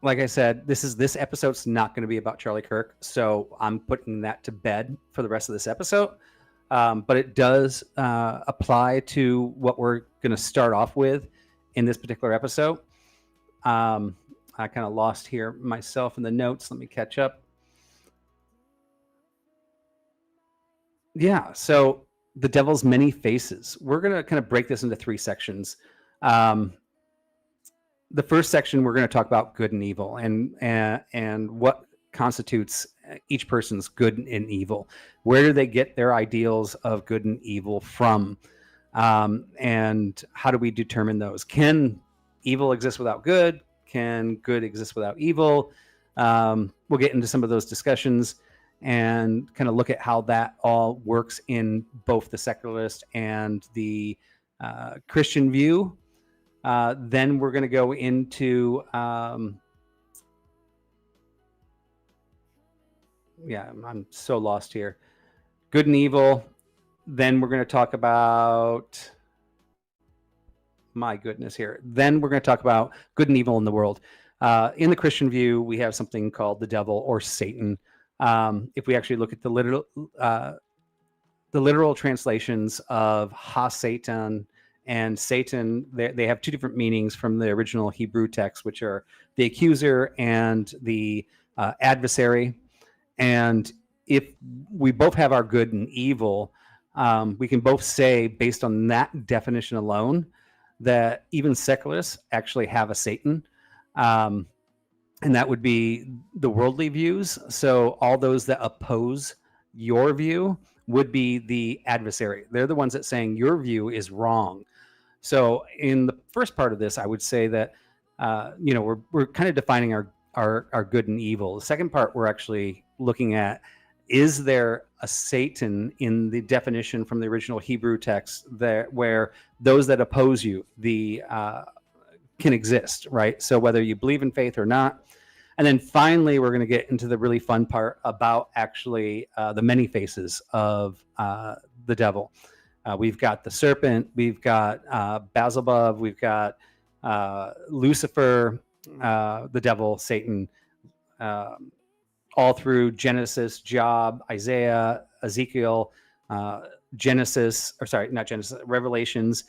Like I said, this episode's not going to be about Charlie Kirk, so I'm putting that to bed for the rest of this episode. But it does apply to what we're going to start off with in this particular episode. I kind of lost here myself in the notes. Let me catch up. Yeah, so the devil's many faces. We're going to kind of break this into 3 sections. The first section, we're going to talk about good and evil and what constitutes each person's good and evil. Where do they get their ideals of good and evil from? And how do we determine those? Can evil exist without good? Can good exist without evil? We'll get into some of those discussions and kind of look at how that all works in both the secularist and the Christian view. Then we're going to go into I'm so lost here. Good and evil. Then we're going to talk about, my goodness here. Then we're going to talk about good and evil in the world. In the Christian view, we have something called the devil or Satan. If we actually look at the literal translations of ha-Satan and Satan, they have two different meanings from the original Hebrew text, which are the accuser and the adversary. And if we both have our good and evil, we can both say, based on that definition alone, that even secularists actually have a Satan. And that would be the worldly views. So all those that oppose your view would be the adversary. They're the ones that saying your view is wrong. So in the first part of this, I would say that we're kind of defining our good and evil. The second part, we're actually looking at, is there a Satan in the definition from the original Hebrew text there, where those that oppose you can exist, right? So whether you believe in faith or not. And then finally, we're going to get into the really fun part about actually the many faces of the devil. We've got the serpent, we've got Beelzebub, we've got Lucifer, the devil, Satan, all through Genesis, Job, Isaiah, Ezekiel, Revelations,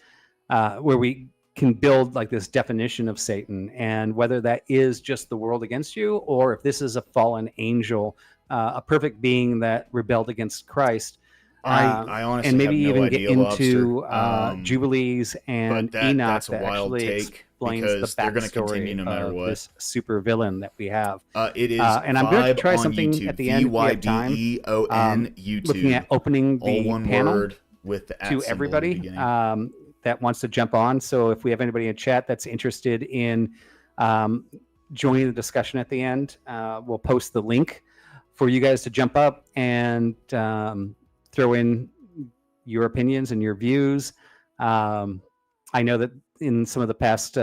where we can build like this definition of Satan, and whether that is just the world against you, or if this is a fallen angel, a perfect being that rebelled against Christ. I honestly and maybe have no even get idea, into Lobster. Jubilees and Enoch, that's a that wild actually take, explains because the they're going to continue backstory no matter of what. this super villain that we have. It is and I'm going to try on something YouTube, at the end if we have time. VYBEON YouTube, looking at opening all the one panel word with the @ to symbol at the everybody beginning. that wants to jump on. So if we have anybody in chat that's interested in joining the discussion at the end, we'll post the link for you guys to jump up and throw in your opinions and your views. I know that in some of the past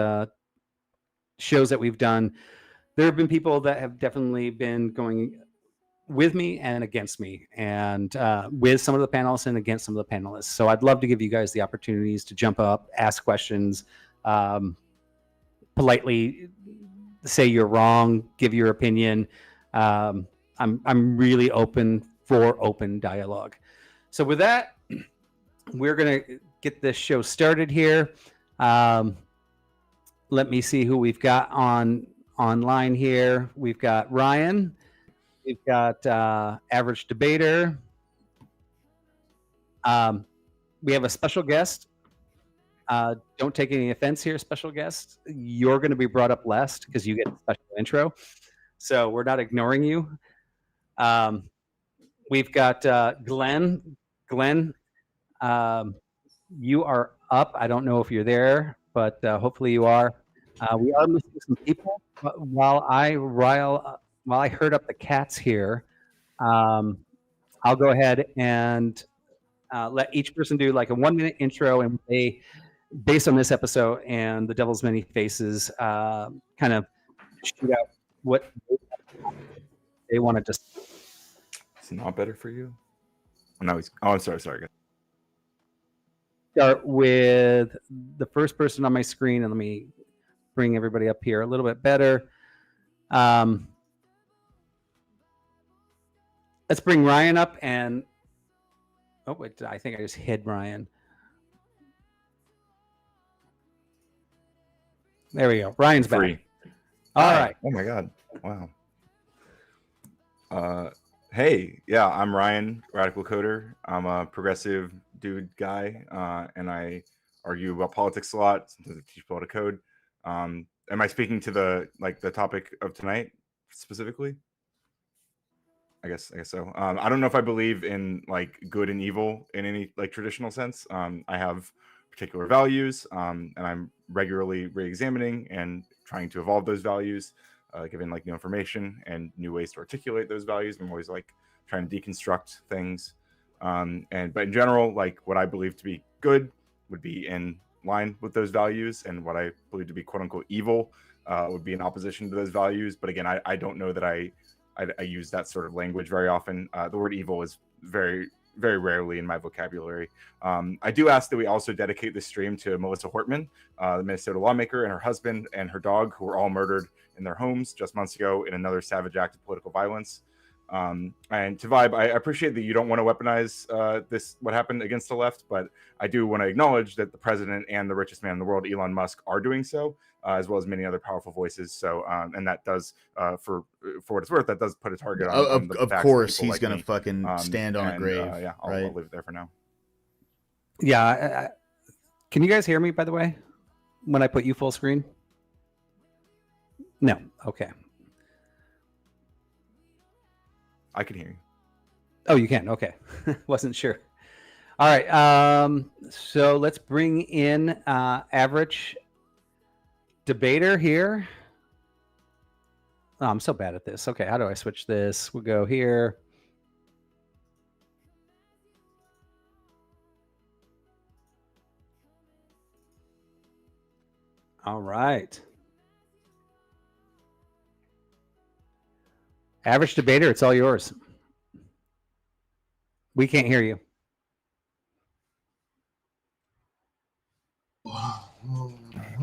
shows that we've done, there have been people that have definitely been going with me and against me, and with some of the panelists and against some of the panelists. So I'd love to give you guys the opportunities to jump up, ask questions, politely say you're wrong, give your opinion. I'm really open for open dialogue. So with that, we're going to get this show started here. Let me see who we've got online here. We've got Ryan. We've got Average Debater. We have a special guest. Don't take any offense here, special guest. You're going to be brought up last because you get a special intro. So we're not ignoring you. We've got Glenn. Glenn, you are up. I don't know if you're there, but hopefully you are. We are missing some people. But while I herd up the cats here, I'll go ahead and let each person do like a 1-minute intro, and they, based on this episode and the Devil's Many Faces, kind of shoot out what they wanted to. It's not better for you. No, I'm sorry. Start with the first person on my screen, and let me bring everybody up here a little bit better. Let's bring Ryan up, and I think I just hid Ryan. There we go. Ryan's Free. back. All right. Oh my God. Wow. Hey, yeah, I'm Ryan, Radical Coder. I'm a progressive dude guy, and I argue about politics a lot. Sometimes I teach people how to code. Am I speaking to the topic of tonight specifically? I guess so. I don't know if I believe in like good and evil in any like traditional sense. I have particular values, and I'm regularly re-examining and trying to evolve those values, given like new information and new ways to articulate those values. I'm always like trying to deconstruct things, but in general, like what I believe to be good would be in line with those values, and what I believe to be quote unquote evil would be in opposition to those values. But again, I don't know that I use that sort of language very often. The word evil is very, very rarely in my vocabulary. I do ask that we also dedicate this stream to Melissa Hortman, the Minnesota lawmaker, and her husband and her dog, who were all murdered in their homes just months ago in another savage act of political violence. And to Vibe, I appreciate that you don't want to weaponize what happened against the left, but I do want to acknowledge that the president and the richest man in the world, Elon Musk, are doing so, as well as many other powerful voices. So, and that does, for what it's worth, that does put a target on the of backs course, people he's like gonna me. fucking stand on a grave. Yeah, I'll leave it there for now. Yeah. Can you guys hear me, by the way, when I put you full screen? No. Okay. I can hear you. Oh, you can. Okay. Wasn't sure. All right. So let's bring in average debater here. Oh, I'm so bad at this. Okay. How do I switch this? We'll go here. All right. Average debater, it's all yours. We can't hear you.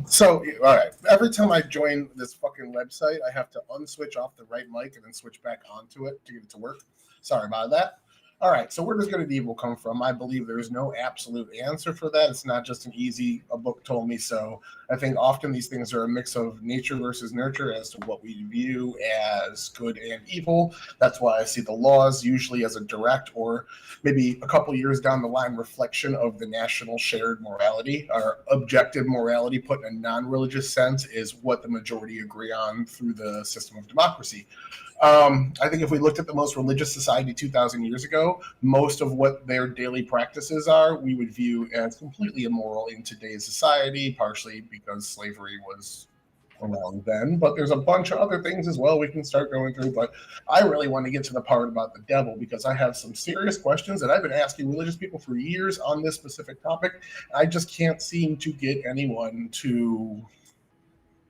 So, all right. Every time I join this fucking website, I have to unswitch off the right mic and then switch back onto it to get it to work. Sorry about that. All right. So, where does good and evil come from? I believe there is no absolute answer for that. It's not just an easy, a book told me so. I think often these things are a mix of nature versus nurture as to what we view as good and evil. That's why I see the laws usually as a direct or maybe a couple years down the line reflection of the national shared morality. Our objective morality, put in a non-religious sense, is what the majority agree on through the system of democracy. I think if we looked at the most religious society 2,000 years ago, most of what their daily practices are, we would view as completely immoral in today's society, partially because slavery was around then. But there's a bunch of other things as well we can start going through. But I really want to get to the part about the devil because I have some serious questions that I've been asking religious people for years on this specific topic. I just can't seem to get anyone to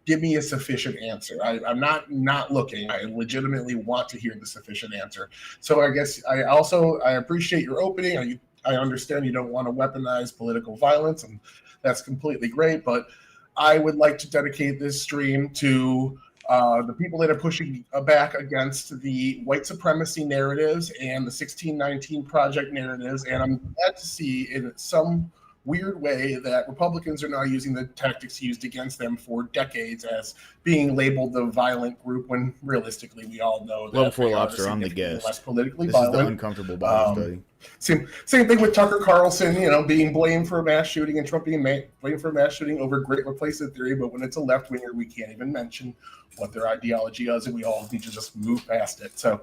give me a sufficient answer. I'm not looking. I legitimately want to hear the sufficient answer. So I guess I appreciate your opening. I understand you don't want to weaponize political violence, and that's completely great. But I would like to dedicate this stream to the people that are pushing back against the white supremacy narratives and the 1619 Project narratives. And I'm glad to see in some weird way that Republicans are now using the tactics used against them for decades as being labeled the violent group when realistically we all know that Well, before Lobster, I'm the guest. less politically This violent. is the uncomfortable Bible study. Same thing with Tucker Carlson, being blamed for a mass shooting and Trump being blamed for a mass shooting over great replacement theory. But when it's a left winger, we can't even mention what their ideology is, and we all need to just move past it. So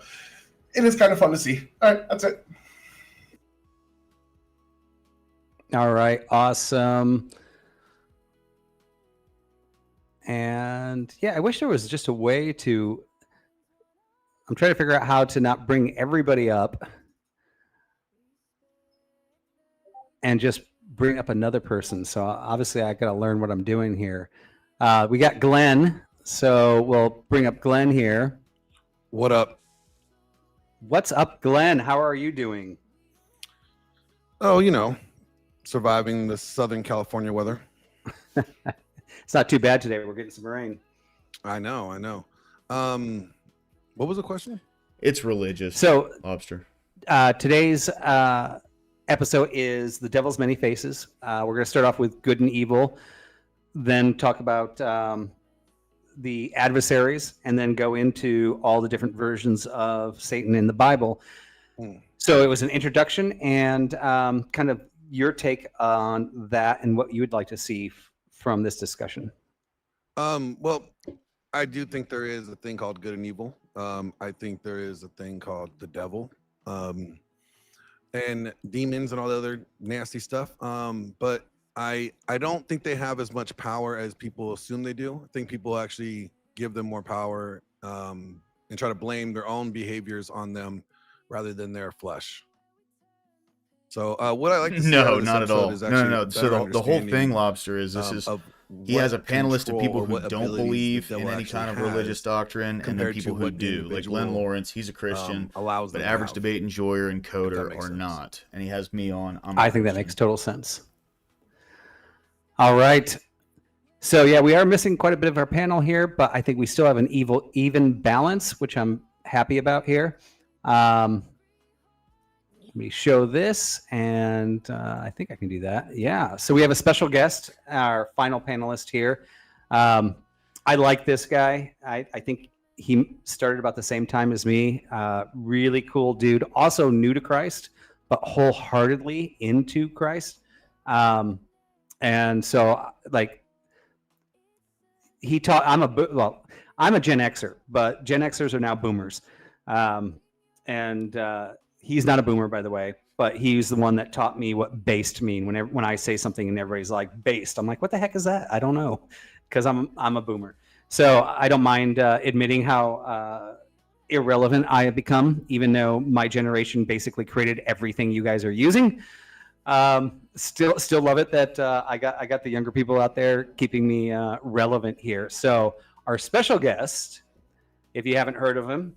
it is kind of fun to see. All right, that's it. All right, awesome. And yeah, I wish there was just a way to, I'm trying to figure out how to not bring everybody up and just bring up another person. So obviously I got to learn what I'm doing here. We got Glenn. So we'll bring up Glenn here. What up? What's up, Glenn? How are you doing? Oh, surviving the Southern California weather. It's not too bad today. We're getting some rain. I know. What was the question? It's religious. So, Lobster. Today's episode is The Devil's Many Faces. We're going to start off with good and evil, then talk about the adversaries, and then go into all the different versions of Satan in the Bible. So it was an introduction and kind of your take on that and what you would like to see from this discussion. Well, I do think there is a thing called good and evil. I think there is a thing called the devil, and demons and all the other nasty stuff. But I don't think they have as much power as people assume they do. I think people actually give them more power and try to blame their own behaviors on them rather than their flesh. So what I like to see out No, of this not at episode all. is No, actually no, a no. So better the whole thing, understanding, Lobster, is this is of he has a what panelist of control people or who what don't abilities the believe in devil any actually kind of religious has doctrine, and then compared to people who what the do. Like Glenn individual, Lawrence, he's a Christian, allows but them to average have, debate enjoyer and if that coder makes are sense. not. And he has me on. I'm a I think that Christian. makes total sense. All right. So yeah, we are missing quite a bit of our panel here, but I think we still have an even balance, which I'm happy about here. Let me show this, and I think I can do that. Yeah. So we have a special guest, our final panelist here. I like this guy. I think he started about the same time as me. Really cool dude. Also new to Christ, but wholeheartedly into Christ. And so, like, he taught. I'm a Gen Xer, but Gen Xers are now boomers. He's not a boomer, by the way, but he's the one that taught me what based mean. When I say something and everybody's like based, I'm like, what the heck is that? I don't know, because I'm a boomer. So I don't mind admitting how irrelevant I have become, even though my generation basically created everything you guys are using. Still love it that I got the younger people out there keeping me relevant here. So our special guest, if you haven't heard of him,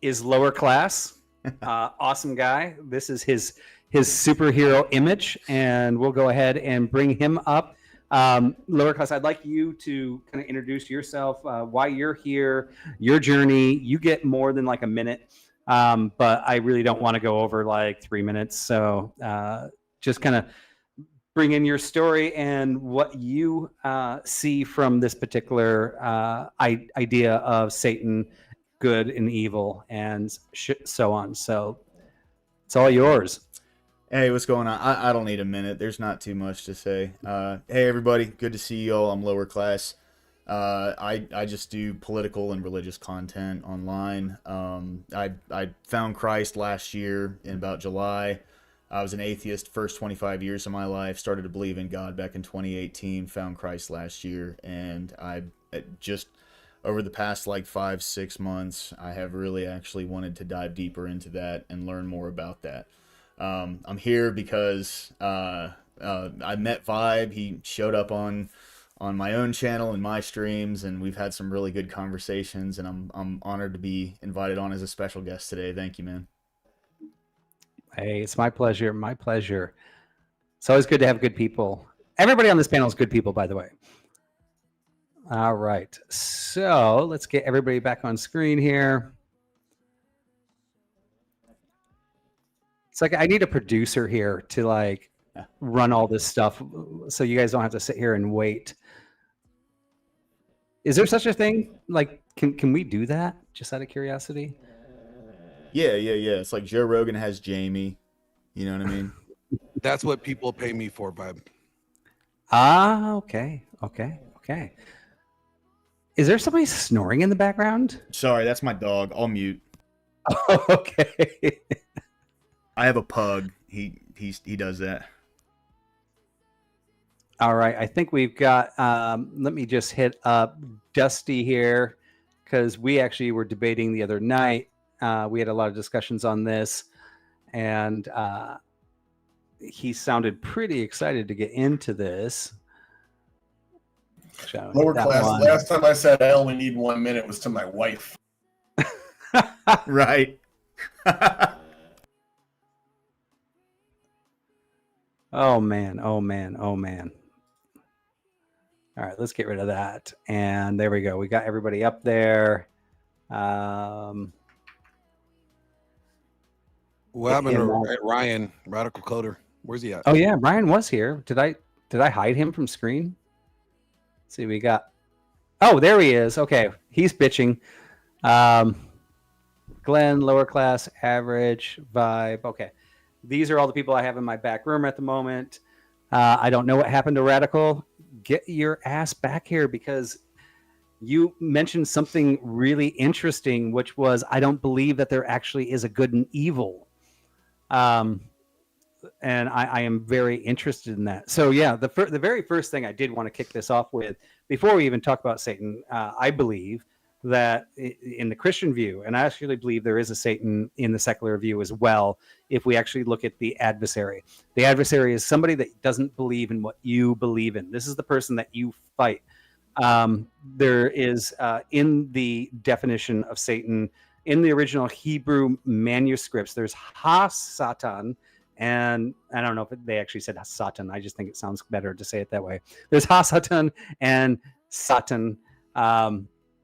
is Lower Class. Awesome guy. This is his superhero image, and we'll go ahead and bring him up. Lower Class, I'd like you to kind of introduce yourself, why you're here, your journey. You get more than like a minute, but I really don't want to go over like 3 minutes. So just kind of bring in your story and what you see from this particular idea of Satan, good and evil, and so on. So it's all yours. Hey, what's going on? I don't need a minute. There's not too much to say. Hey, everybody. Good to see you all. I'm Lower Class. I just do political and religious content online. I found Christ last year in about July. I was an atheist first 25 years of my life. Started to believe in God back in 2018. Found Christ last year. And I just... over the past like 5-6 months, I have really actually wanted to dive deeper into that and learn more about that. I'm here because I met Vibe. He showed up on my own channel and my streams, and we've had some really good conversations, and I'm honored to be invited on as a special guest today. Thank you, man. Hey, it's my pleasure. My pleasure. It's always good to have good people. Everybody on this panel is good people, by the way. All right, so let's get everybody back on screen here. It's like I need a producer here to like run all this stuff so you guys don't have to sit here and wait. Is there such a thing? Like, can we do that? Just out of curiosity. Yeah. It's like Joe Rogan has Jamie. You know what I mean? That's what people pay me for, Vibe. Ah, okay. Is there somebody snoring in the background? Sorry, that's my dog. I'll mute. Oh, okay. I have a pug. He does that. All right. I think we've got, let me just hit up Dusty here, because we actually were debating the other night. We had a lot of discussions on this, and he sounded pretty excited to get into this. Lower Class. One. Last time I said I only need 1 minute was to my wife. Right. Oh man. All right, let's get rid of that. And there we go. We got everybody up there. What happened to Ryan, Radical Coder? Where's he at? Oh yeah, Ryan was here. Did I hide him from screen? Let's see, we got. Oh, there he is. Okay, he's bitching. Glenn, Lower Class, Average, Vibe. Okay, these are all the people I have in my back room at the moment. I don't know what happened to Radical. Get your ass back here, because you mentioned something really interesting, which was I don't believe that there actually is a good and evil. and I am very interested in that. So yeah, the very first thing I did want to kick this off with, before we even talk about Satan, I believe that in the Christian view, and I actually believe there is a Satan in the secular view as well, if we actually look at the adversary. The adversary is somebody that doesn't believe in what you believe in. This is the person that you fight. There is, in the definition of Satan, in the original Hebrew manuscripts, there's Ha-Satan, and I don't know if they actually said Satan. I just think it sounds better to say it that way. There's Ha-Satan and Satan,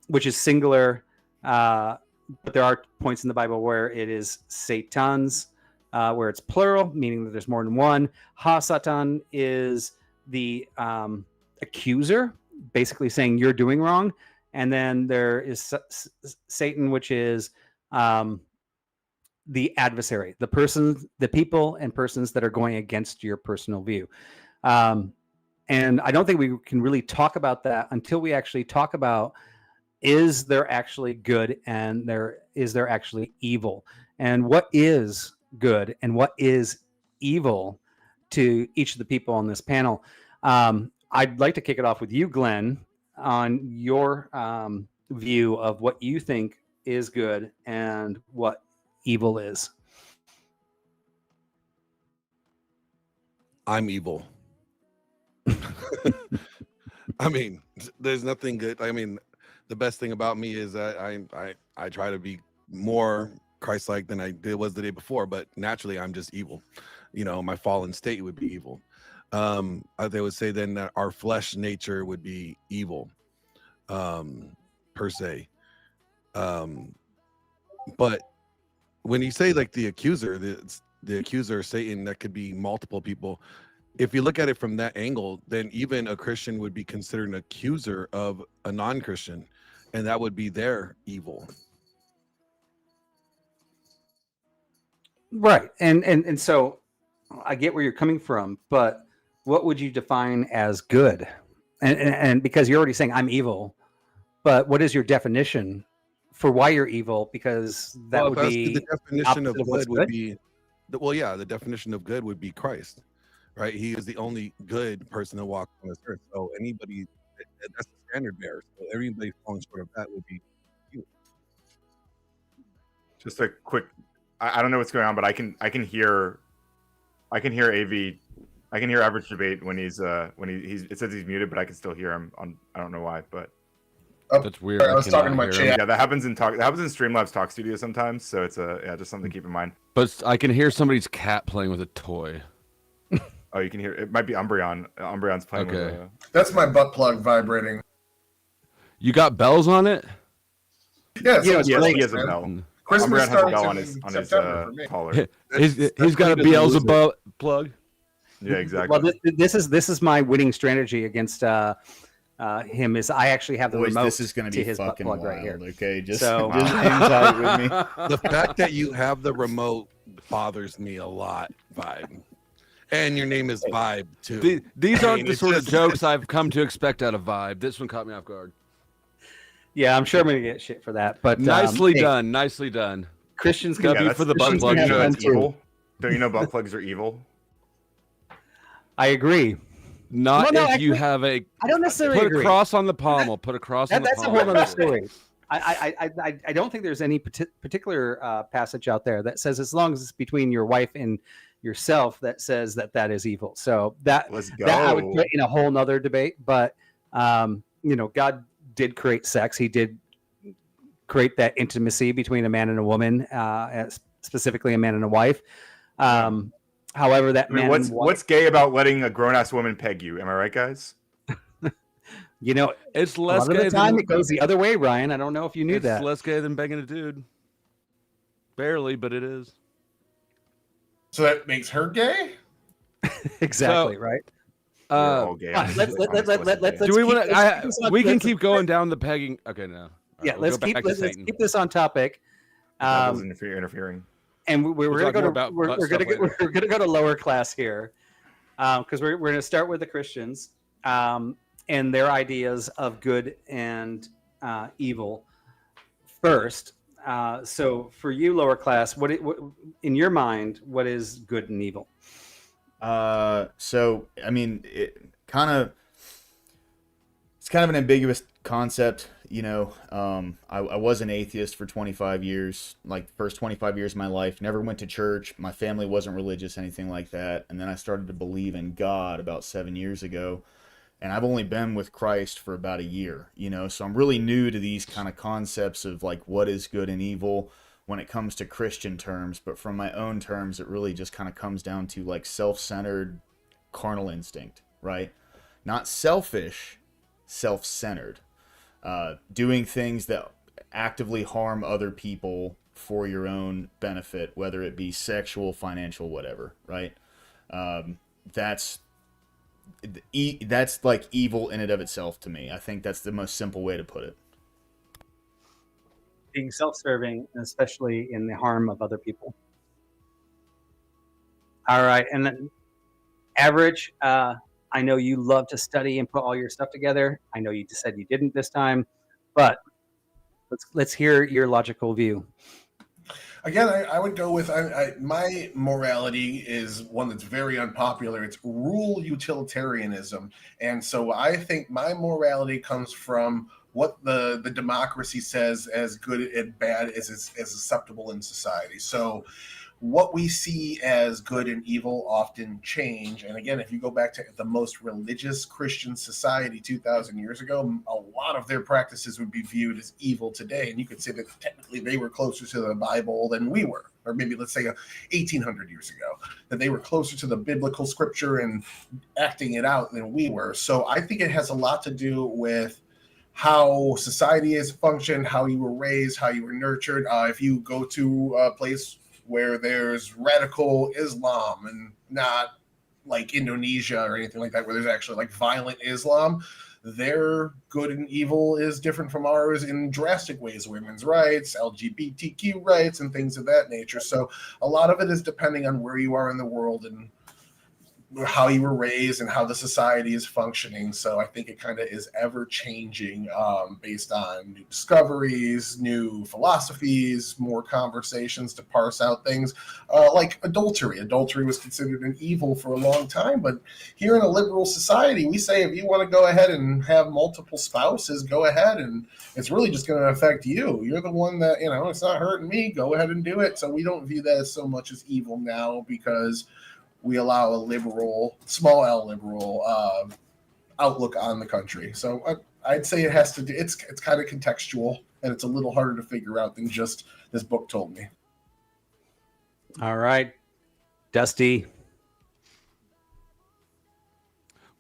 which is singular, but there are points in the Bible where it is Satans, where it's plural, meaning that there's more than one. Ha-Satan is the accuser, basically saying you're doing wrong. And then there is Satan, which is the adversary, the person, the people and persons that are going against your personal view. And I don't think we can really talk about that until we actually talk about, is there actually good and is there actually evil? And what is good and what is evil to each of the people on this panel? I'd like to kick it off with you, Glenn, on your view of what you think is good and what evil is. I'm evil. I mean, there's nothing good. I mean, the best thing about me is that I try to be more Christ-like than I was the day before, but naturally I'm just evil. You know, my fallen state would be evil. They would say then that our flesh nature would be evil, per se. But when you say like the accuser, the accuser, Satan, that could be multiple people. If you look at it from that angle, then even a Christian would be considered an accuser of a non-Christian, and that would be their evil. Right. And so I get where you're coming from, but what would you define as good? And because you're already saying I'm evil, but what is your definition for why you're evil? Because that would be the definition of what's good would be, well, yeah, the definition of good would be Christ, right? He is the only good person to walk on this earth. So anybody, that's the standard bearer. So everybody falling short of that would be you. Just a quick, I don't know what's going on, but I can hear AV. I can hear Average Debate when he's it says he's muted, but I can still hear him on. I don't know why, but that's weird. I was talking to my chat. Yeah, that happens in Streamlabs Talk Studio sometimes, so it's just something to keep in mind. But I can hear somebody's cat playing with a toy. Oh, you can hear it. Might be Umbreon. Umbreon's playing with That's my butt plug vibrating. You got bells on it? Yes, he has a bell. Christmas Umbreon has a bell starts on in his September for me. collar. He's got a Beelzebub plug. Yeah, exactly. Well, this is my winning strategy against him. Is I actually have the remote. This is going to be his fucking butt plug wild. right here. Okay, just So hang tight with me. The fact that you have the remote bothers me a lot, Vibe. And your name is Vibe too. These aren't the sort of jokes I've come to expect out of Vibe. This one caught me off guard. Yeah, I'm sure I'm gonna get shit for that. But nicely done, nicely done. Christians can be for the butt plug. Evil. Don't you know butt plugs are evil? I agree. Not if you have a. I don't necessarily put agree. a cross on the pommel. Put a cross on the That's a pommel. whole other story. I don't think there's any particular passage out there that says as long as it's between your wife and yourself that says that is evil. So that I would put in a whole nother debate. But God did create sex. He did create that intimacy between a man and a woman, specifically a man and a wife. However, that man. What's gay about letting a grown ass woman peg you? Am I right, guys? It's less a lot gay of the time than it goes the other way, Ryan. I don't know if you knew that. It's less gay than begging a dude. Barely, but it is. So that makes her gay? Exactly, right? Let's do we want to? We can keep going down the pegging. Okay, no. Yeah, let's keep this on topic. Interfering. And we're going to go to lower class here, because we're going to start with the Christians and their ideas of good and evil first. So for you, lower class, what in your mind, what is good and evil? So I mean, it's kind of an ambiguous concept, you know. I was an atheist for 25 years, like the first 25 years of my life. Never went to church. My family wasn't religious, anything like that. And then I started to believe in God about 7 years ago. And I've only been with Christ for about a year, you know. So I'm really new to these kind of concepts of like what is good and evil when it comes to Christian terms. But from my own terms, it really just kind of comes down to like self-centered carnal instinct, right? Not selfish, self-centered, doing things that actively harm other people for your own benefit, whether it be sexual, financial, whatever, right? That's that's like evil in and of itself to me. I think that's the most simple way to put it. Being self-serving, especially in the harm of other people. All right, and then Average, I know you love to study and put all your stuff together. I know you just said you didn't this time, but let's hear your logical view. Again, I would go with my morality is one that's very unpopular. It's rule utilitarianism, and so I think my morality comes from what the democracy says as good and bad as acceptable in society. So what we see as good and evil often change. And again, if you go back to the most religious Christian society 2,000 years ago, a lot of their practices would be viewed as evil today. And you could say that technically they were closer to the Bible than we were, or maybe let's say 1,800 years ago, that they were closer to the biblical scripture and acting it out than we were. So I think it has a lot to do with how society is functioned, how you were raised, how you were nurtured. If you go to a place where there's radical Islam and not like Indonesia or anything like that, where there's actually like violent Islam, their good and evil is different from ours in drastic ways. Women's rights, LGBTQ rights, and things of that nature. So a lot of it is depending on where you are in the world and how you were raised and how the society is functioning. So I think it kind of is ever changing based on new discoveries, new philosophies, more conversations to parse out things like adultery. Adultery was considered an evil for a long time, but here in a liberal society, we say if you want to go ahead and have multiple spouses, go ahead, and it's really just going to affect you. You're the one that, you know, it's not hurting me. Go ahead and do it. So we don't view that as so much as evil now because we allow a liberal, small L liberal outlook on the country. So I'd say it has to do, it's kind of contextual, and it's a little harder to figure out than just this book told me. All right, Dusty.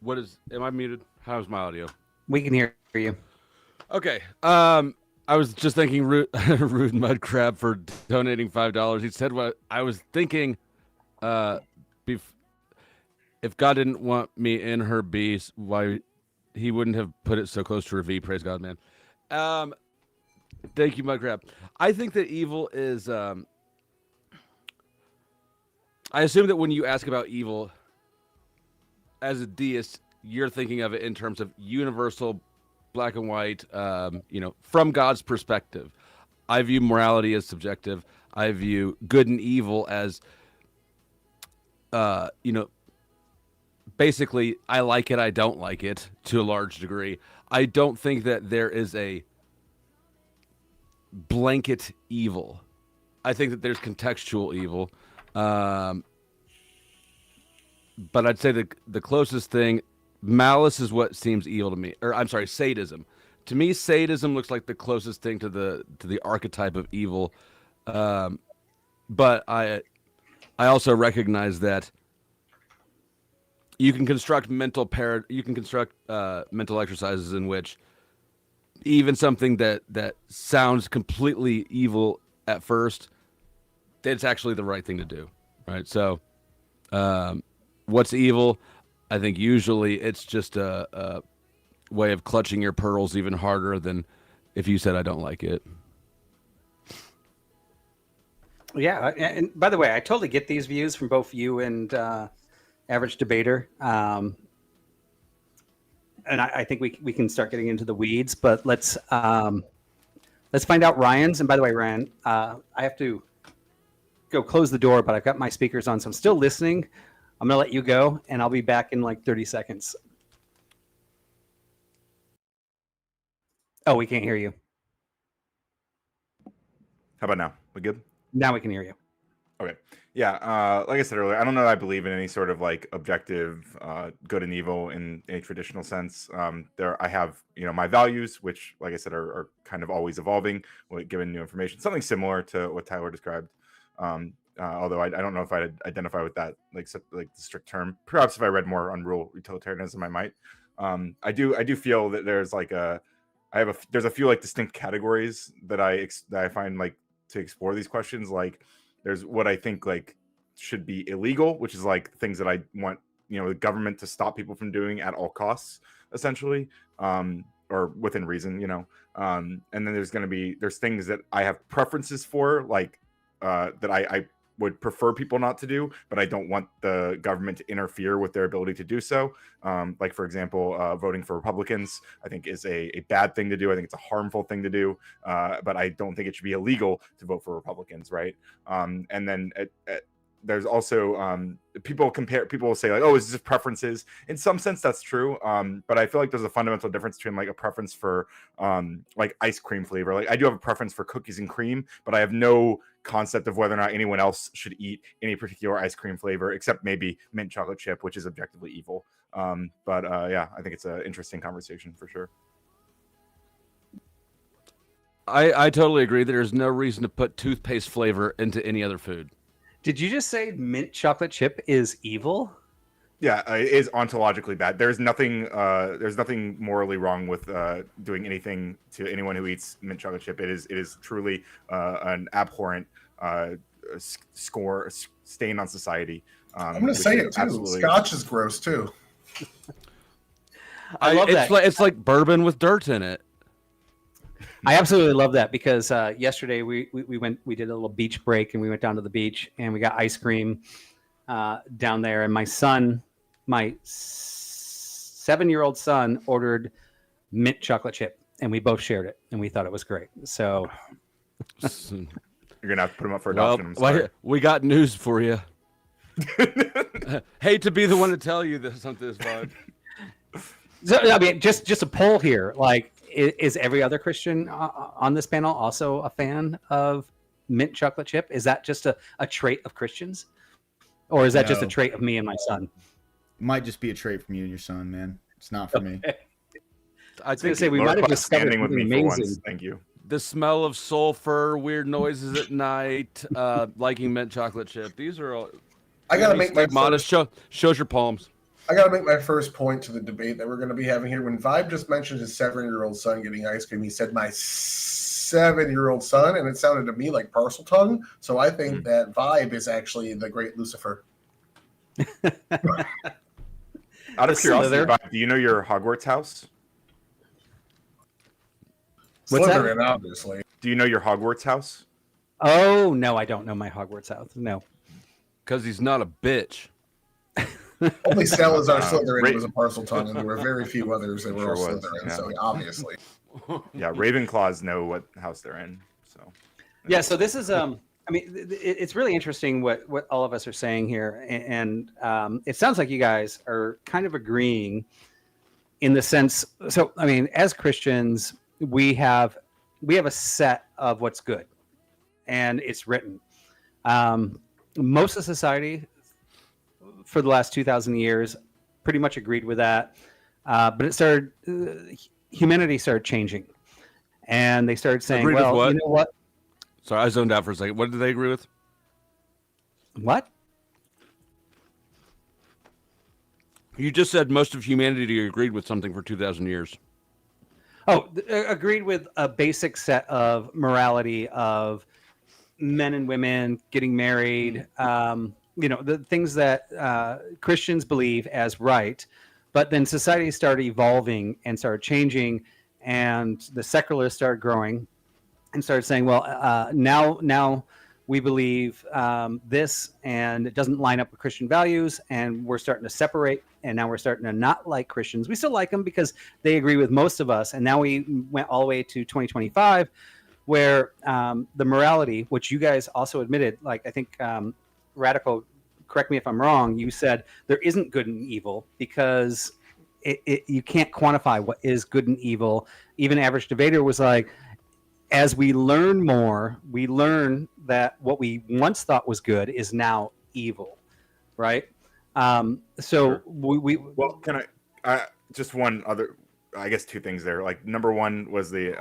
Am I muted? How's my audio? We can hear you. Okay. I was just thanking Rude Mudcrab for donating $5. He said what I was thinking. If God didn't want me in her beast, why he wouldn't have put it so close to her V? Praise God, man. Thank you, Mudcrab. I think that evil is. I assume that when you ask about evil, as a deist, you're thinking of it in terms of universal, black and white. From God's perspective. I view morality as subjective. I view good and evil as. Basically, I like it, I don't like it, to a large degree. I don't think that there is a blanket evil. I think that there's contextual evil. But I'd say the closest thing, malice is what seems evil to me. Or, I'm sorry, sadism. To me, sadism looks like the closest thing to the archetype of evil. But I also recognize that you can construct mental exercises in which even something that sounds completely evil at first, it's actually the right thing to do, right? So, what's evil? I think usually it's just a way of clutching your pearls even harder than if you said I don't like it. Yeah, and by the way, I totally get these views from both you and Average Debater, and I think we can start getting into the weeds. But let's find out Ryan's. And by the way, Ryan, I have to go close the door, but I've got my speakers on, so I'm still listening. I'm going to let you go, and I'll be back in like 30 seconds. Oh, we can't hear you. How about now? We good? Now we can hear you. Okay. Yeah. Like I said earlier, I don't know that I believe in any sort of like objective good and evil in a traditional sense. I have, my values, which, like I said, are kind of always evolving, given new information. Something similar to what Tyler described. Although I don't know if I'd identify with that like the strict term. Perhaps if I read more on rural utilitarianism, I might. I do feel that there's like there's a few like distinct categories that I find like to explore these questions. Like there's what I think like should be illegal, which is like things that I want the government to stop people from doing at all costs, essentially, or within reason, and then there's things that I have preferences for, like that I would prefer people not to do, but I don't want the government to interfere with their ability to do so. Like, for example, voting for Republicans, I think is a bad thing to do. I think it's a harmful thing to do, but I don't think it should be illegal to vote for Republicans, right? And then there's also people will say like, oh, it's just preferences. In some sense, that's true. But I feel like there's a fundamental difference between like a preference for like ice cream flavor. Like I do have a preference for cookies and cream, but I have no concept of whether or not anyone else should eat any particular ice cream flavor, except maybe mint chocolate chip, which is objectively evil. Yeah, I think it's an interesting conversation for sure. I totally agree that there's no reason to put toothpaste flavor into any other food. Did you just say mint chocolate chip is evil? Yeah, it is ontologically bad. There's nothing morally wrong with doing anything to anyone who eats mint chocolate chip. It is truly an abhorrent stain on society. I'm going to say it too. Absolutely... Scotch is gross too. I love that. It's like bourbon with dirt in it. I absolutely love that because yesterday we did a little beach break and we went down to the beach and we got ice cream down there, and my 7-year-old son ordered mint chocolate chip and we both shared it and we thought it was great. So you're gonna have to put him up for adoption. Well, we got news for you. Hate to be the one to tell you this bud. So I mean, just a poll here, like. Is every other Christian on this panel also a fan of mint chocolate chip? Is that just a trait of Christians? Or is that just a trait of me and my son? Might just be a trait from you and your son, man. It's not for me. I was going to say, we might have discovered with me amazing. For once. Thank you. The smell of sulfur, weird noises at night, liking mint chocolate chip. These are all... I got to make my modest. Shows your palms. I got to make my first point to the debate that we're going to be having here. When Vibe just mentioned his 7-year-old son getting ice cream, he said, my 7-year-old son, and it sounded to me like parcel tongue. So I think that Vibe is actually the great Lucifer. Out of curiosity, Vibe, do you know your Hogwarts house? What's Slytherin, that? obviously. Do you know your Hogwarts house? Oh, no, I don't know my Hogwarts house. No. Because he's not a bitch. Only Salazar Slytherin was a parcel tongue, and there were very few others that were all Slytherin, yeah. so obviously. Yeah, Ravenclaws know what house they're in. So yeah, so this is I mean, it's really interesting what all of us are saying here, and it sounds like you guys are kind of agreeing in the sense. So I mean, as Christians, we have a set of what's good, and it's written. Most of society for the last 2,000 years pretty much agreed with that, but it started. Humanity started changing, and they started saying, Agreed "Well, with you know what?" Sorry, I zoned out for a second. What did they agree with? What? You just said most of humanity agreed with something for 2,000 years. Oh, agreed with a basic set of morality of men and women getting married. The things that Christians believe as right. But then society started evolving and started changing, and the secularists started growing and started saying, well, now we believe this, and it doesn't line up with Christian values, and we're starting to separate, and now we're starting to not like Christians. We still like them because they agree with most of us, and now we went all the way to 2025, where the morality, which you guys also admitted, like I think Radical correct me if I'm wrong, you said there isn't good and evil because you can't quantify what is good and evil. Even Average Debater was like, as we learn more, we learn that what we once thought was good is now evil, right? So well, can I just one other, I guess two things there. Like number one was the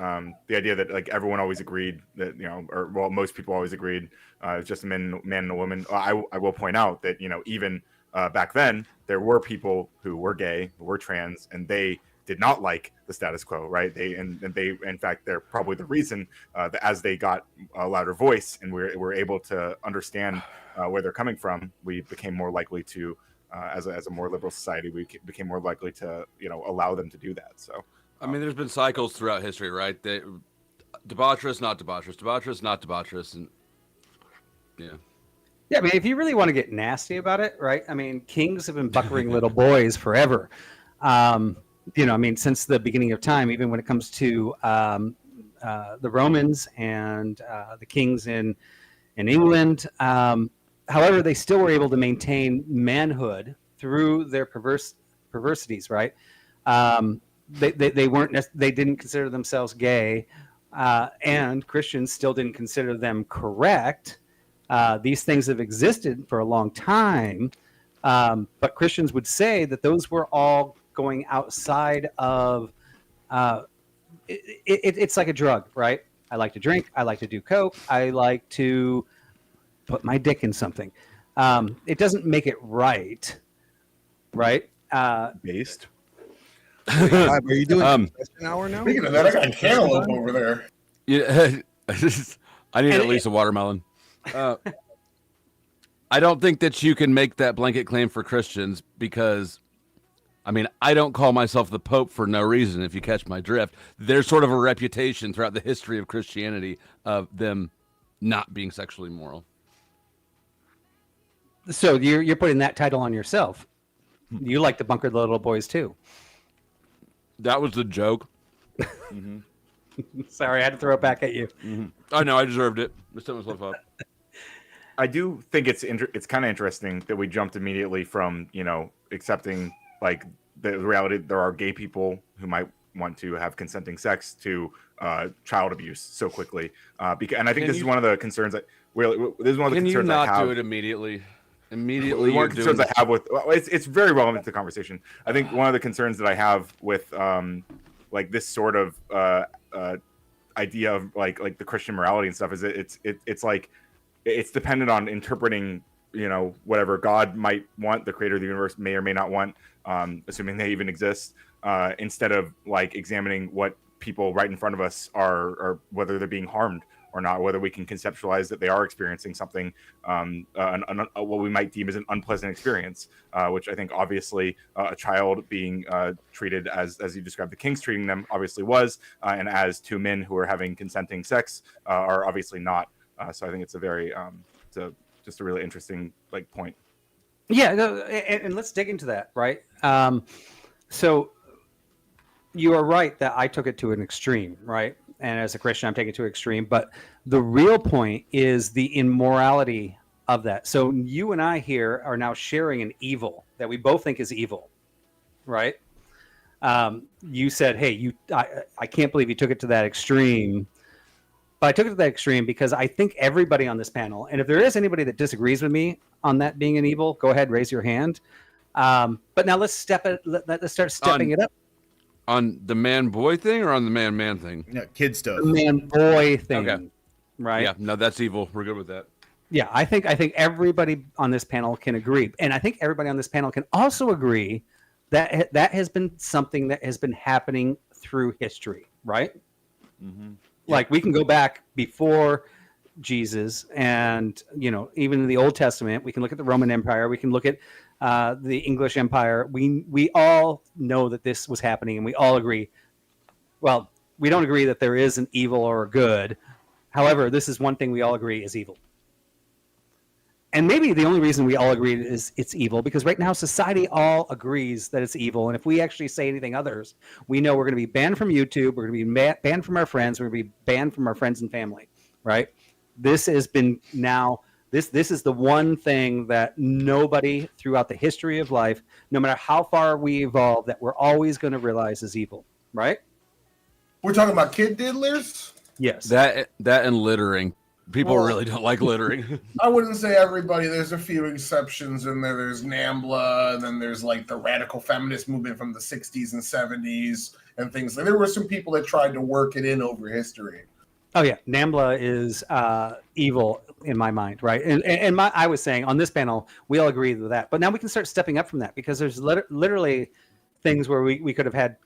idea that like everyone always agreed that, you know, or well, most people always agreed it's just a man and a woman. I will point out that, you know, even back then there were people who were gay, who were trans, and they did not like the status quo, right? They in fact they're probably the reason that as they got a louder voice and we're able to understand where they're coming from, we became more likely to as a more liberal society, we became more likely to, you know, allow them to do that. So I mean, there's been cycles throughout history, right? They debaucherous, not debaucherous, debaucherous, not debaucherous, and yeah. Yeah, I mean, if you really want to get nasty about it, right? I mean, kings have been buckering little boys forever. You know, I mean, since the beginning of time, even when it comes to the Romans and the kings in England. However, they still were able to maintain manhood through their perversities, right? They weren't. They didn't consider themselves gay, and Christians still didn't consider them correct. These things have existed for a long time, but Christians would say that those were all going outside of. It's like a drug, right? I like to drink. I like to do coke. I like to put my dick in something. It doesn't make it right, right? Based. Are you doing an hour now? Speaking of that, I got a cantaloupe over there. Yeah, I need at least a watermelon. I don't think that you can make that blanket claim for Christians because, I mean, I don't call myself the Pope for no reason, if you catch my drift. There's sort of a reputation throughout the history of Christianity of them not being sexually moral. So you're putting that title on yourself. You like to bunker the little boys too. That was the joke. Mm-hmm. Sorry, I had to throw it back at you. Mm-hmm. I know, I deserved it. This time was left up. I do think it's kind of interesting that we jumped immediately from, you know, accepting like the reality there are gay people who might want to have consenting sex to child abuse so quickly. And I think this is one of the concerns that this is one of the concerns I have. Can you not do it immediately? Immediately, one of the concerns I have with it's very relevant to the conversation. I think one of the concerns that I have with like this sort of idea of like the Christian morality and stuff is it's like it's dependent on interpreting, you know, whatever God might want, the creator of the universe may or may not want, assuming they even exist, instead of like examining what people right in front of us are, or whether they're being harmed or not, whether we can conceptualize that they are experiencing something, what we might deem as an unpleasant experience, which I think obviously a child being treated as you described the kings treating them obviously was, and as two men who are having consenting sex are obviously not. So I think it's a very, just a really interesting like point. Yeah, and let's dig into that, right? So you are right that I took it to an extreme, right? And as a Christian, I'm taking it to an extreme. But the real point is the immorality of that. So you and I here are now sharing an evil that we both think is evil, right? You said, hey, I can't believe you took it to that extreme. But I took it to that extreme because I think everybody on this panel, and if there is anybody that disagrees with me on that being an evil, go ahead, raise your hand. But now let's let's start stepping it up. On the man-boy thing or on the man-man thing? Yeah, kid stuff. The man-boy thing. Okay. Right? Yeah, no, that's evil. We're good with that. Yeah, I think everybody on this panel can agree. And I think everybody on this panel can also agree that that has been something that has been happening through history, right? Mm-hmm. Like we can go back before Jesus and, you know, even in the Old Testament, we can look at the Roman Empire, we can look at the English Empire. We all know that this was happening and we all agree. Well, we don't agree that there is an evil or a good. However, this is one thing we all agree is evil. And maybe the only reason we all agree is it's evil because right now society all agrees that it's evil. And if we actually say anything others, we know we're going to be banned from YouTube. We're going to be banned from our friends. We're going to be banned from our friends and family, right? This has been now This is the one thing that nobody throughout the history of life, no matter how far we evolve, that we're always going to realize is evil, right? We're talking about kid diddlers? Yes. That and littering. People Well, really don't like littering. I wouldn't say everybody. There's a few exceptions in there. There's NAMBLA, and then there's like the radical feminist movement from the 60s and 70s and things. There were some people that tried to work it in over history. Oh yeah, NAMBLA is evil in my mind, right? And I was saying on this panel, we all agree with that. But now we can start stepping up from that, because there's literally things where we could have had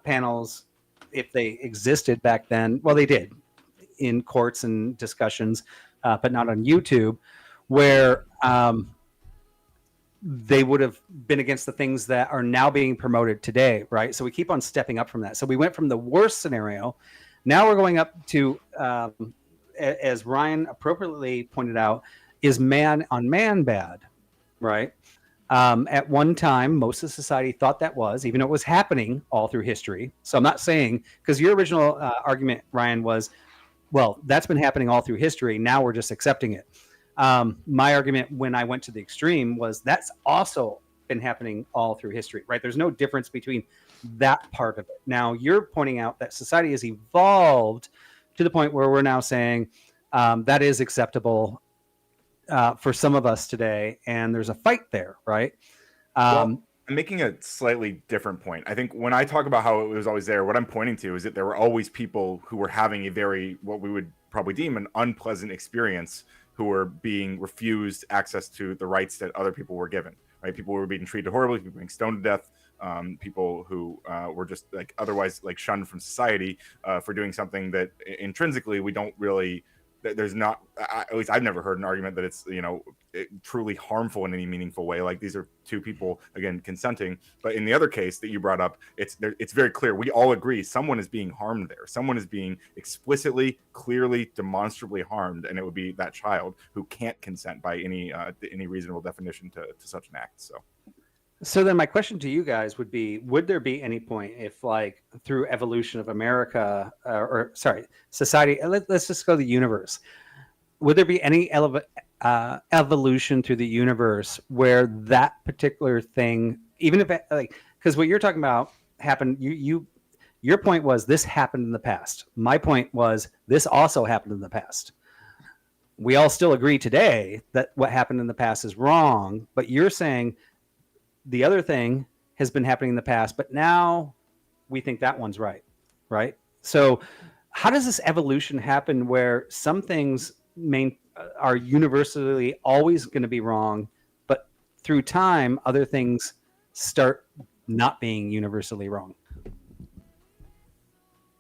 panels if they existed back then. Well, they did in courts and discussions, but not on YouTube, where they would have been against the things that are now being promoted today, right? So we keep on stepping up from that. So we went from the worst scenario. Now we're going up to, as Ryan appropriately pointed out, is man on man bad, right? At one time, most of society thought that was, even though it was happening all through history. So I'm not saying, because your original argument, Ryan, was, well, that's been happening all through history. Now we're just accepting it. My argument when I went to the extreme was that's also been happening all through history, right? There's no difference between that part of it. Now you're pointing out that society has evolved to the point where we're now saying that is acceptable for some of us today, and there's a fight there, right? Well, I'm making a slightly different point. I think when I talk about how it was always there, what I'm pointing to is that there were always people who were having a very, what we would probably deem an unpleasant experience, who were being refused access to the rights that other people were given, right? People were being treated horribly, people being stoned to death, people who were just like otherwise like shunned from society for doing something that intrinsically we don't really, there's not, at least I've never heard an argument that it's, you know, truly harmful in any meaningful way. Like these are two people, again, consenting. But in the other case that you brought up, it's very clear. We all agree someone is being harmed there. Someone is being explicitly, clearly, demonstrably harmed. And it would be that child who can't consent by any reasonable definition to such an act. So then my question to you guys would be, would there be any point if, like, through evolution of America, society, let's just go the universe, would there be any evolution through the universe where that particular thing, even if, like, because what you're talking about happened, your point was this happened in the past. My point was this also happened in the past. We all still agree today that what happened in the past is wrong, but you're saying the other thing has been happening in the past, but now we think that one's right, right? So how does this evolution happen where some things are universally always going to be wrong, but through time, other things start not being universally wrong?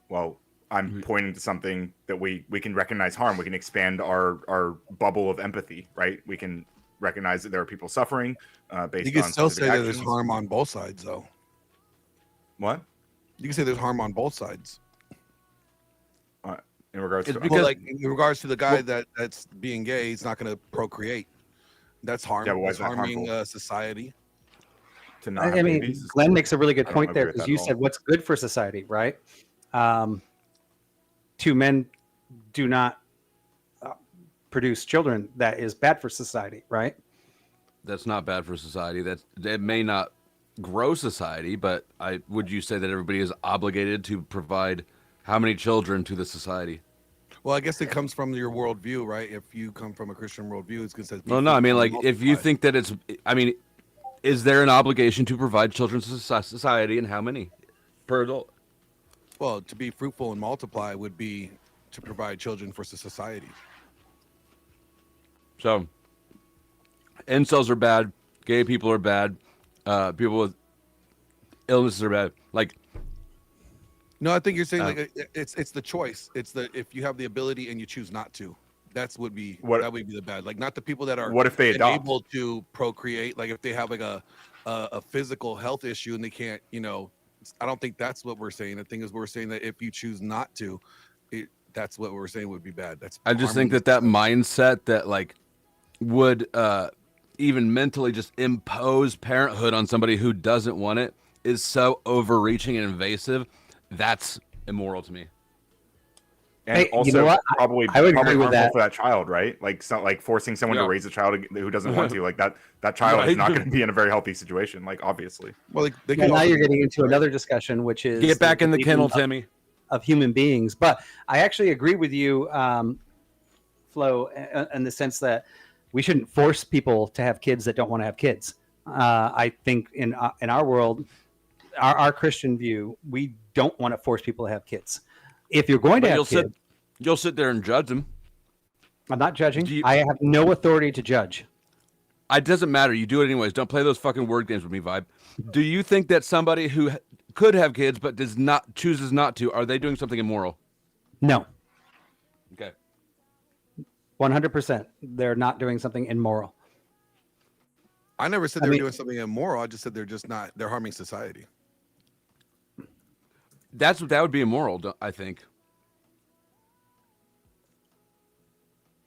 Well, I'm pointing to something that we can recognize harm. We can expand our bubble of empathy, right? We can recognize that there are people suffering based on. You can still say that there's actions. harm on both sides, though. What? You can say there's harm on both sides. In regards to, well, like in regards to the guy that's being gay, he's not going to procreate. That's harm. Yeah, but why That's is that harming harmful? Society. To not I have mean, babies? Glenn makes a really good I don't point there, agree with because that you at all. said what's good for society, right? Two men do not produce children. That is bad for society, right? That's not bad for society. It may not grow society, but would you say that everybody is obligated to provide how many children to the society? Well, I guess it comes from your worldview, right? If you come from a Christian worldview, it's going to say. Well, no, I mean, like, if you think that it's, I mean, is there an obligation to provide children to society, and how many per adult? Well, to be fruitful and multiply would be to provide children for society. So, incels are bad. Gay people are bad. People with illnesses are bad. Like, No, I think you're saying like it's the choice. It's the if you have the ability and you choose not to. That would be the bad. Like not the people that are What if they adopt? able to procreate. Like if they have like a physical health issue and they can't, I don't think that's what we're saying. The thing is we're saying that if you choose not to, that's what we're saying would be bad. I just think that mindset that like would even mentally just impose parenthood on somebody who doesn't want it is so overreaching and invasive. That's immoral to me. And Hey, also you know what? probably I would probably agree with harmful that. for that child, right? Like like forcing someone to Yeah. raise a child who doesn't want to, like that child is not Right. going to be in a very healthy situation, like obviously. Well, they Well, could now also you're do getting that, into right? another discussion, which is Get back in the behavior kennel, of- Timmy. of human beings. But I actually agree with you, Flo, in the sense that we shouldn't force people to have kids that don't want to have kids. I think in our world, our Christian view, we don't want to force people to have kids. If you're going to have kids, You'll sit there and judge them. I'm not judging. Do you- I have no authority to judge. It doesn't matter. You do it anyways. Don't play those fucking word games with me, Vibe. Do you think that somebody who could have kids but chooses not to, are they doing something immoral? No. Okay. 100%. They're not doing something immoral. I never said they were doing something immoral. I just said they're harming society. That would be immoral, I think.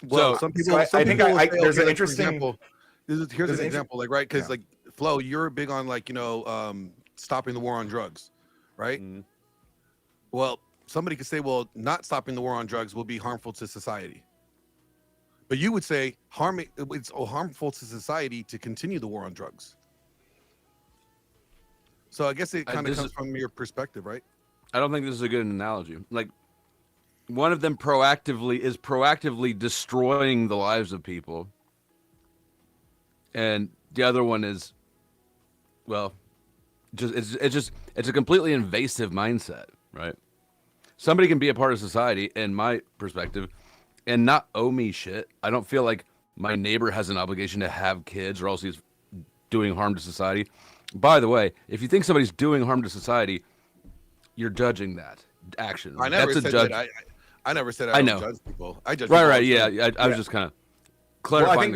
Well, So- some people. So some I think people will say, there's okay, an like, for interesting. example, here's there's an an example, like right, because yeah. like Flo, you're big on like stopping the war on drugs, right? Mm-hmm. Well, somebody could say, well, not stopping the war on drugs will be harmful to society. But you would say it's harmful to society to continue the war on drugs. So I guess it kind of this comes is- from your perspective, right? I don't think this is a good analogy. Like, one of them proactively destroying the lives of people, and the other one is, well, it's a completely invasive mindset, right? Somebody can be a part of society, in my perspective, and not owe me shit. I don't feel like my neighbor has an obligation to have kids, or else he's doing harm to society. By the way, if you think somebody's doing harm to society, you're judging that action. I never That's said a judge. that. I never said I I know. don't judge people. I judge Right, people all right, the yeah. time. I was just kind of Well, clarifying. I think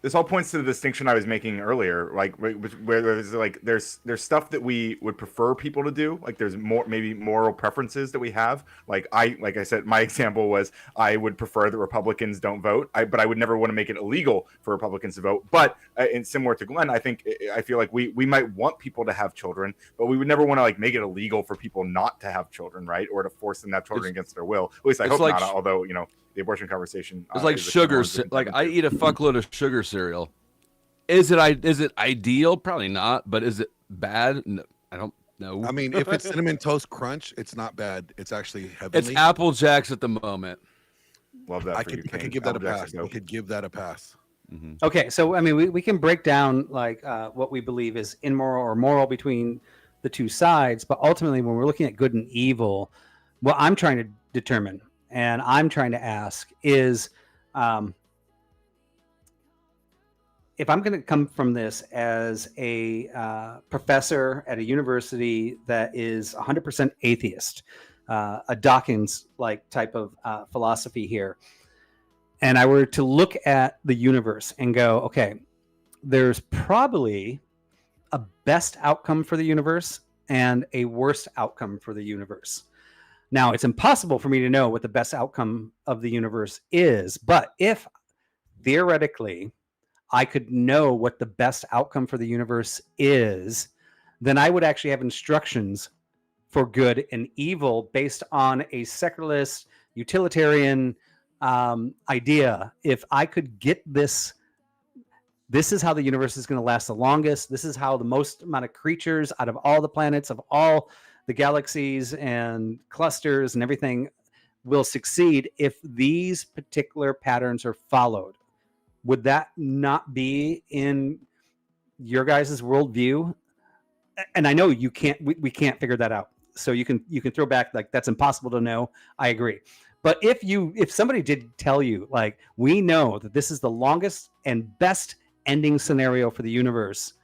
this all points to the distinction I was making earlier, like where there's stuff that we would prefer people to do, like there's maybe moral preferences that we have. Like I said, my example was I would prefer that Republicans don't vote, but I would never want to make it illegal for Republicans to vote. But and similar to Glenn, I feel like we might want people to have children, but we would never want to like make it illegal for people not to have children, right? Or to force them to have children against their will. At least I hope not. Although the abortion conversation. It's like sugar. Like I eat a fuckload of sugar cereal. Is it ideal? Probably not. But is it bad? No, I don't know. I mean, if it's cinnamon toast crunch, it's not bad. It's actually heavenly. It's Apple Jacks at the moment. Love that. I could give that a pass. I could give that a pass. Mm-hmm. Okay, so I mean, we can break down like what we believe is immoral or moral between the two sides, but ultimately, when we're looking at good and evil, what I'm trying to determine and I'm trying to ask is, if I'm going to come from this as a professor at a university that is 100% atheist, a Dawkins-like type of philosophy here, and I were to look at the universe and go, okay, there's probably a best outcome for the universe and a worst outcome for the universe. Now, it's impossible for me to know what the best outcome of the universe is, but if theoretically I could know what the best outcome for the universe is, then I would actually have instructions for good and evil based on a secularist, utilitarian idea. If I could get this is how the universe is going to last the longest. This is how the most amount of creatures out of all the planets, of all the galaxies and clusters and everything will succeed if these particular patterns are followed. Would that not be in your guys' worldview? And I know you can't, we can't figure that out. So you can throw back like that's impossible to know. I agree. But if somebody did tell you like, we know that this is the longest and best ending scenario for the universe,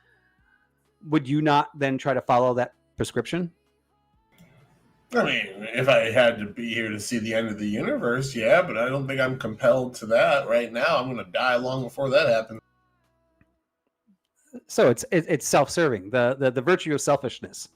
would you not then try to follow that prescription? I mean, if I had to be here to see the end of the universe, yeah, but I don't think I'm compelled to that right now. I'm going to die long before that happens. So it's self-serving, the virtue of selfishness.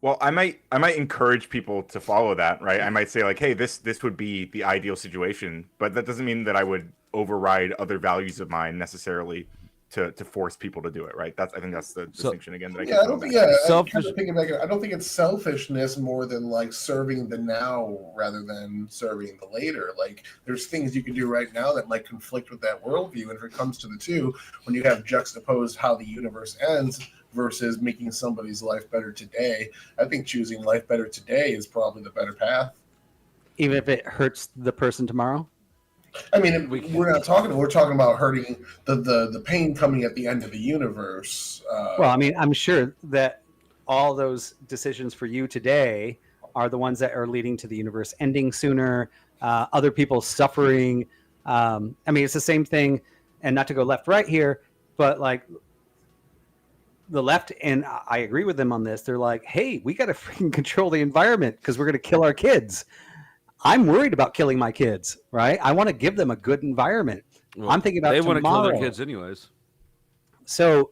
Well, I might encourage people to follow that, right? I might say like, hey, this would be the ideal situation, but that doesn't mean that I would override other values of mine necessarily to force people to do it, right? I think that's the distinction again that I I don't think I don't think it's selfishness more than like serving the now rather than serving the later. Like there's things you can do right now that might conflict with that worldview, and if it comes to the two, when you have juxtaposed how the universe ends versus making somebody's life better today, I think choosing life better today is probably the better path. Even if it hurts the person tomorrow? I mean, we're talking about hurting the pain coming at the end of the universe. Well, I mean, I'm sure that all those decisions for you today are the ones that are leading to the universe ending sooner, other people suffering. I mean, it's the same thing, and not to go left, right here, but like the left, and I agree with them on this. They're like, hey, we got to freaking control the environment because we're going to kill our kids. I'm worried about killing my kids, right? I want to give them a good environment. Well, I'm thinking about they tomorrow. want to kill their kids anyways. So,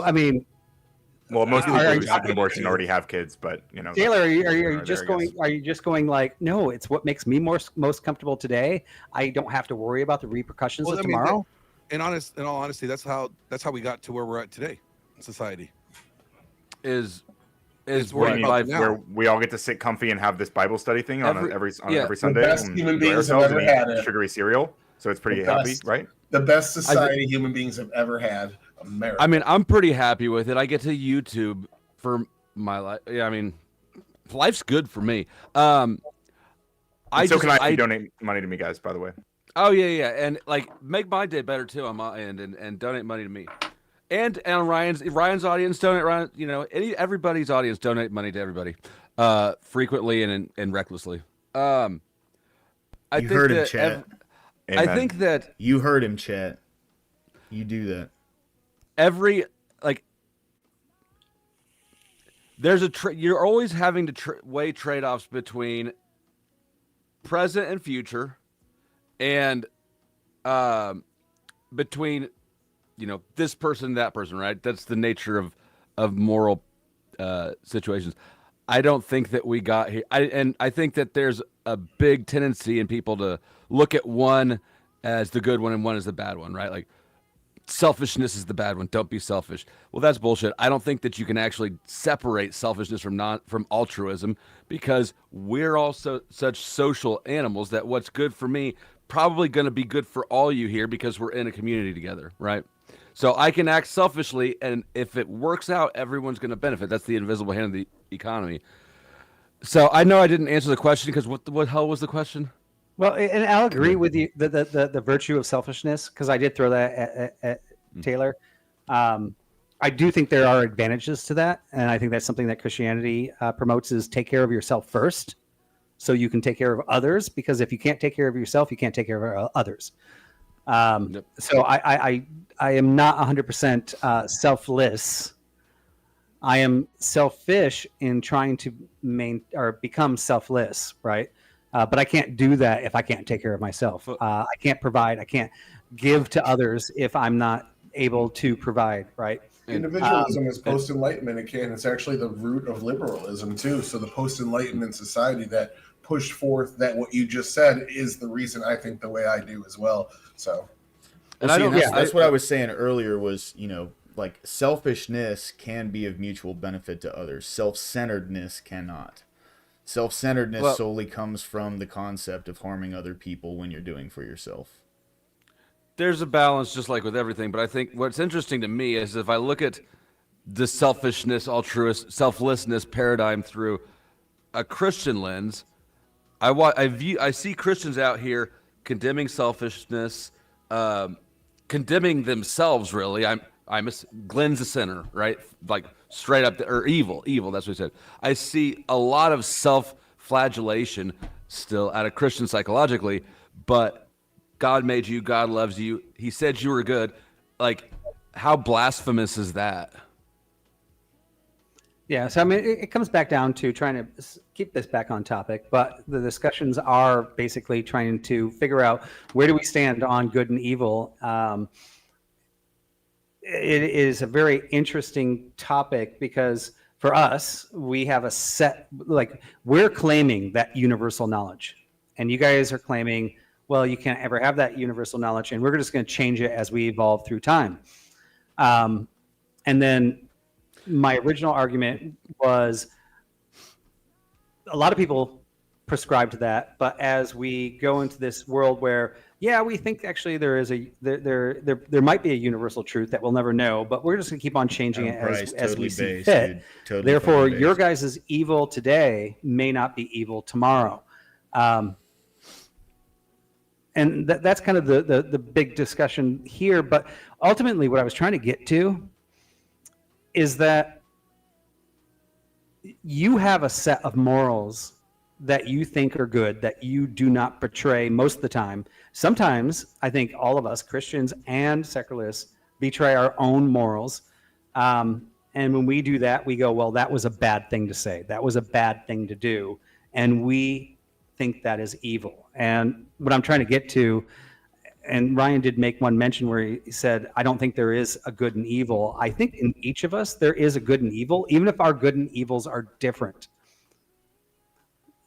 I mean, well, most people who have an abortion already have kids, but you know, Taylor, are you just going? Are you just going like, no? It's what makes me most comfortable today. I don't have to worry about the repercussions of tomorrow. In all honesty, that's how we got to where we're at today in society. Is where we all get to sit comfy and have this Bible study thing on every Sunday. The best human beings have ever had it. Sugary cereal, so it's pretty happy, right? The best society human beings have ever had. America. I mean, I'm pretty happy with it. I get to YouTube for my life. Yeah, I mean, life's good for me. Can I donate money to me, guys? By the way. Oh yeah, and like make my day better too on my end, and donate money to me. And Ryan's audience donate. Everybody's audience donate money to everybody, frequently and recklessly. I heard him, chat. I think that you heard him, chat. You do that. There's you're always having to weigh trade-offs between present and future, and between this person, that person, right? That's the nature of moral situations. I don't think that we got here. I think that there's a big tendency in people to look at one as the good one and one as the bad one, right? Like selfishness is the bad one. Don't be selfish. Well, that's bullshit. I don't think that you can actually separate selfishness from altruism, because we're also such social animals that what's good for me probably going to be good for all you here because we're in a community together, right? So I can act selfishly, and if it works out, everyone's going to benefit. That's the invisible hand of the economy. So I know I didn't answer the question, because what the hell was the question? Well, and I'll agree with you, the virtue of selfishness, because I did throw that at Taylor. I do think there are advantages to that, and I think that's something that Christianity promotes, is take care of yourself first so you can take care of others, because if you can't take care of yourself, you can't take care of others. So I am not 100% selfless. I am selfish in trying to become selfless, right? But I can't do that if I can't take care of myself. I can't provide. I can't give to others if I'm not able to provide, right? Individualism is post-enlightenment. It's actually the root of liberalism too. So the post-enlightenment society that pushed forth that what you just said is the reason I think the way I do as well. So, that's what I was saying earlier was, like selfishness can be of mutual benefit to others. Self-centeredness cannot. Self-centeredness solely comes from the concept of harming other people when you're doing for yourself. There's a balance, just like with everything. But I think what's interesting to me is if I look at the selfishness, selflessness paradigm through a Christian lens, I see Christians out here condemning selfishness, condemning themselves. Really, Glenn's a sinner, right? Like straight up, or evil. That's what he said. I see a lot of self-flagellation still out of Christian psychologically, but God made you. God loves you. He said you were good. Like, how blasphemous is that? Yeah, so I mean, it comes back down to trying to keep this back on topic, but the discussions are basically trying to figure out where do we stand on good and evil. It is a very interesting topic because for us, we have a set, we're claiming that universal knowledge, and you guys are claiming, well, you can't ever have that universal knowledge, and we're just going to change it as we evolve through time. And then my original argument was a lot of people prescribe to that, but as we go into this world where, yeah, we think actually there is there might be a universal truth that we'll never know, but we're just going to keep on changing it as we see fit. Totally Therefore, based. your guys' evil today may not be evil tomorrow. And that's kind of the big discussion here. But ultimately, what I was trying to get to is that you have a set of morals that you think are good, that you do not betray most of the time. Sometimes, I think all of us, Christians and secularists, betray our own morals. And when we do that, we go, well, that was a bad thing to say. That was a bad thing to do. And we think that is evil. And what I'm trying to get to, and Ryan did make one mention where he said, I don't think there is a good and evil. I think in each of us, there is a good and evil, even if our good and evils are different.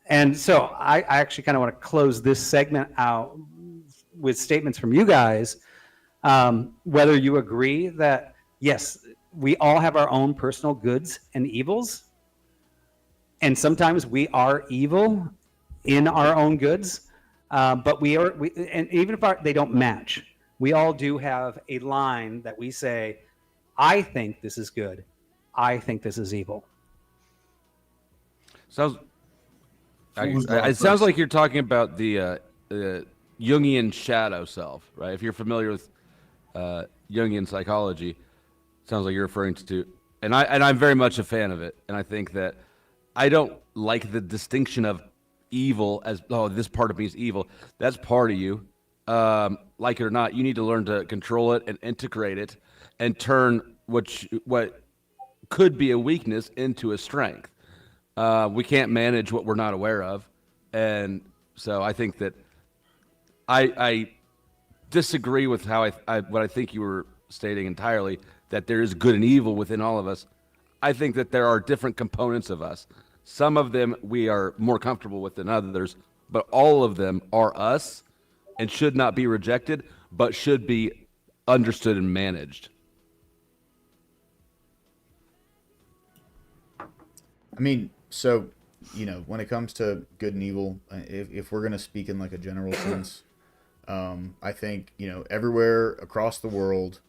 And so I actually kind of want to close this segment out with statements from you guys, whether you agree that, yes, we all have our own personal goods and evils, and sometimes we are evil in our own goods, but and even if they don't match, we all do have a line that we say, I think this is good, I think this is evil. It sounds like you're talking about the Jungian shadow self, right? If you're familiar with Jungian psychology, it sounds like you're referring to, and I'm very much a fan of it. And I think that I don't like the distinction of evil as, oh, this part of me is evil. That's part of you. Like it or not, you need to learn to control it and integrate it and turn what could be a weakness into a strength. We can't manage what we're not aware of. And so I think that I disagree with how what I think you were stating entirely, that there is good and evil within all of us. I think that there are different components of us. Some of them we are more comfortable with than others, but all of them are us and should not be rejected, but should be understood and managed. I mean, so, when it comes to good and evil, if we're going to speak in like a general sense, I think, everywhere across the world,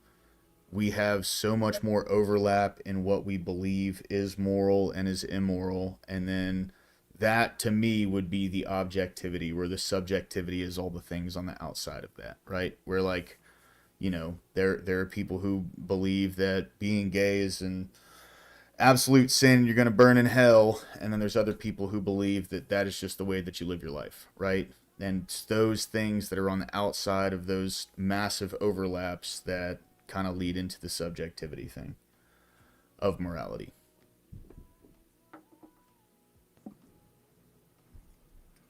we have so much more overlap in what we believe is moral and is immoral. And then that, to me, would be the objectivity, where the subjectivity is all the things on the outside of that, right? Where, like, there are people who believe that being gay is an absolute sin, you're going to burn in hell, and then there's other people who believe that that is just the way that you live your life, right? And it's those things that are on the outside of those massive overlaps that kind of lead into the subjectivity thing of morality.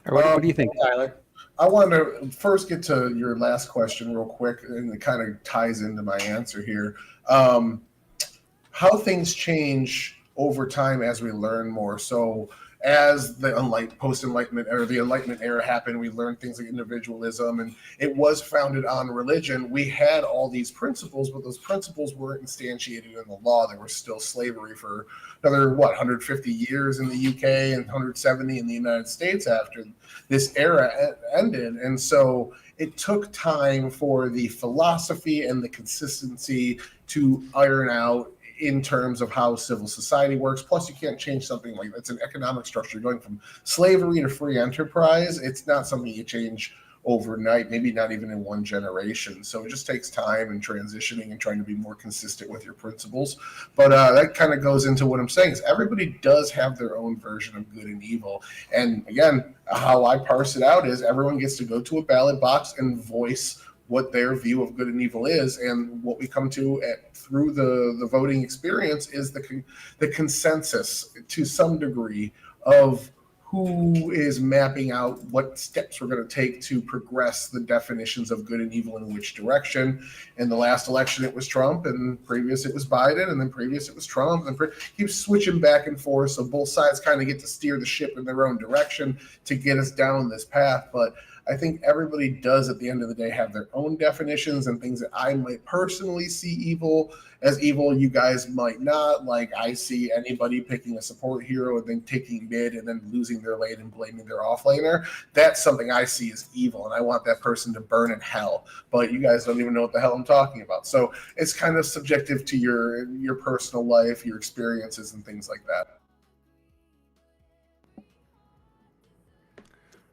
What do you think, Tyler? I want to first get to your last question real quick, and it kind of ties into my answer here. How things change over time as we learn more. So as the post-enlightenment or the Enlightenment era happened, we learned things like individualism, and it was founded on religion. We had all these principles, but those principles weren't instantiated in the law. There was still slavery for another, 150 years in the UK and 170 in the United States after this era ended. And so it took time for the philosophy and the consistency to iron out in terms of how civil society works. Plus, you can't change something like that's an economic structure. Going from slavery to free enterprise, it's not something you change overnight, maybe not even in one generation. So it just takes time and transitioning and trying to be more consistent with your principles. But that kind of goes into what I'm saying is everybody does have their own version of good and evil. And again, how I parse it out is everyone gets to go to a ballot box and voice what their view of good and evil is, and what we come to through the voting experience is the consensus to some degree of who is mapping out what steps we're going to take to progress the definitions of good and evil in which direction. In the last election, it was Trump, and previous it was Biden, and then previous it was Trump, and keeps switching back and forth. So both sides kind of get to steer the ship in their own direction to get us down this path. But I think everybody does at the end of the day have their own definitions and things that I might personally see evil as evil. You guys might not. Like, I see anybody picking a support hero and then taking mid and then losing their lane and blaming their offlaner. That's something I see as evil, and I want that person to burn in hell. But you guys don't even know what the hell I'm talking about. So it's kind of subjective to your personal life, your experiences, and things like that.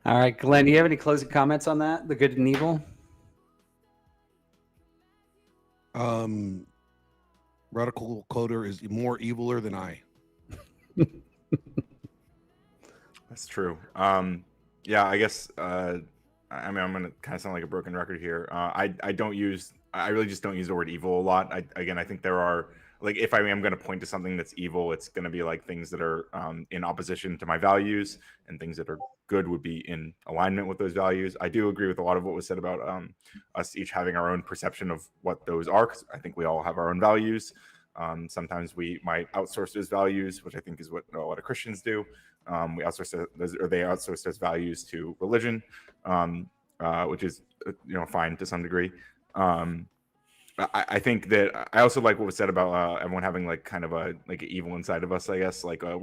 All right, Glenn, do you have any closing comments on that? The good and evil? Radical Coder is more eviler than I. That's true. Yeah, I guess. I mean, I'm gonna kind of sound like a broken record here. I really just don't use the word evil a lot. I think there are, like, if I am going to point to something that's evil, it's going to be like things that are in opposition to my values, and things that are good would be in alignment with those values. I do agree with a lot of what was said about us each having our own perception of what those are, because I think we all have our own values. Sometimes we might outsource those values, which I think is what a lot of Christians do. We outsource those, or they outsource those values to religion, which is fine to some degree. I think that I also like what was said about everyone having like kind of a like evil inside of us. I guess like I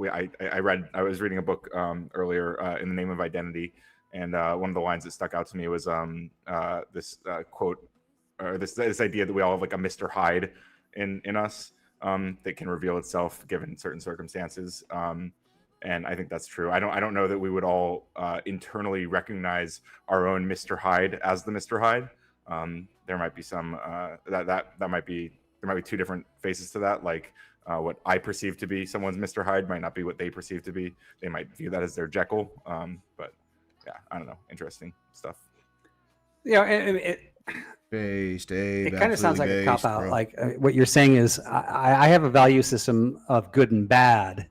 was reading a book earlier, In the Name of Identity, and one of the lines that stuck out to me was this quote, or this idea that we all have like a Mr. Hyde in us that can reveal itself given certain circumstances. And I think that's true. I don't know that we would all internally recognize our own Mr. Hyde as the Mr. Hyde. There might be some there might be two different faces to that. Like what I perceive to be someone's Mr. Hyde might not be what they perceive to be. They might view that as their Jekyll. But yeah, I don't know. Interesting stuff. Yeah, it kind of sounds like a cop out. Like what you're saying is, I have a value system of good and bad.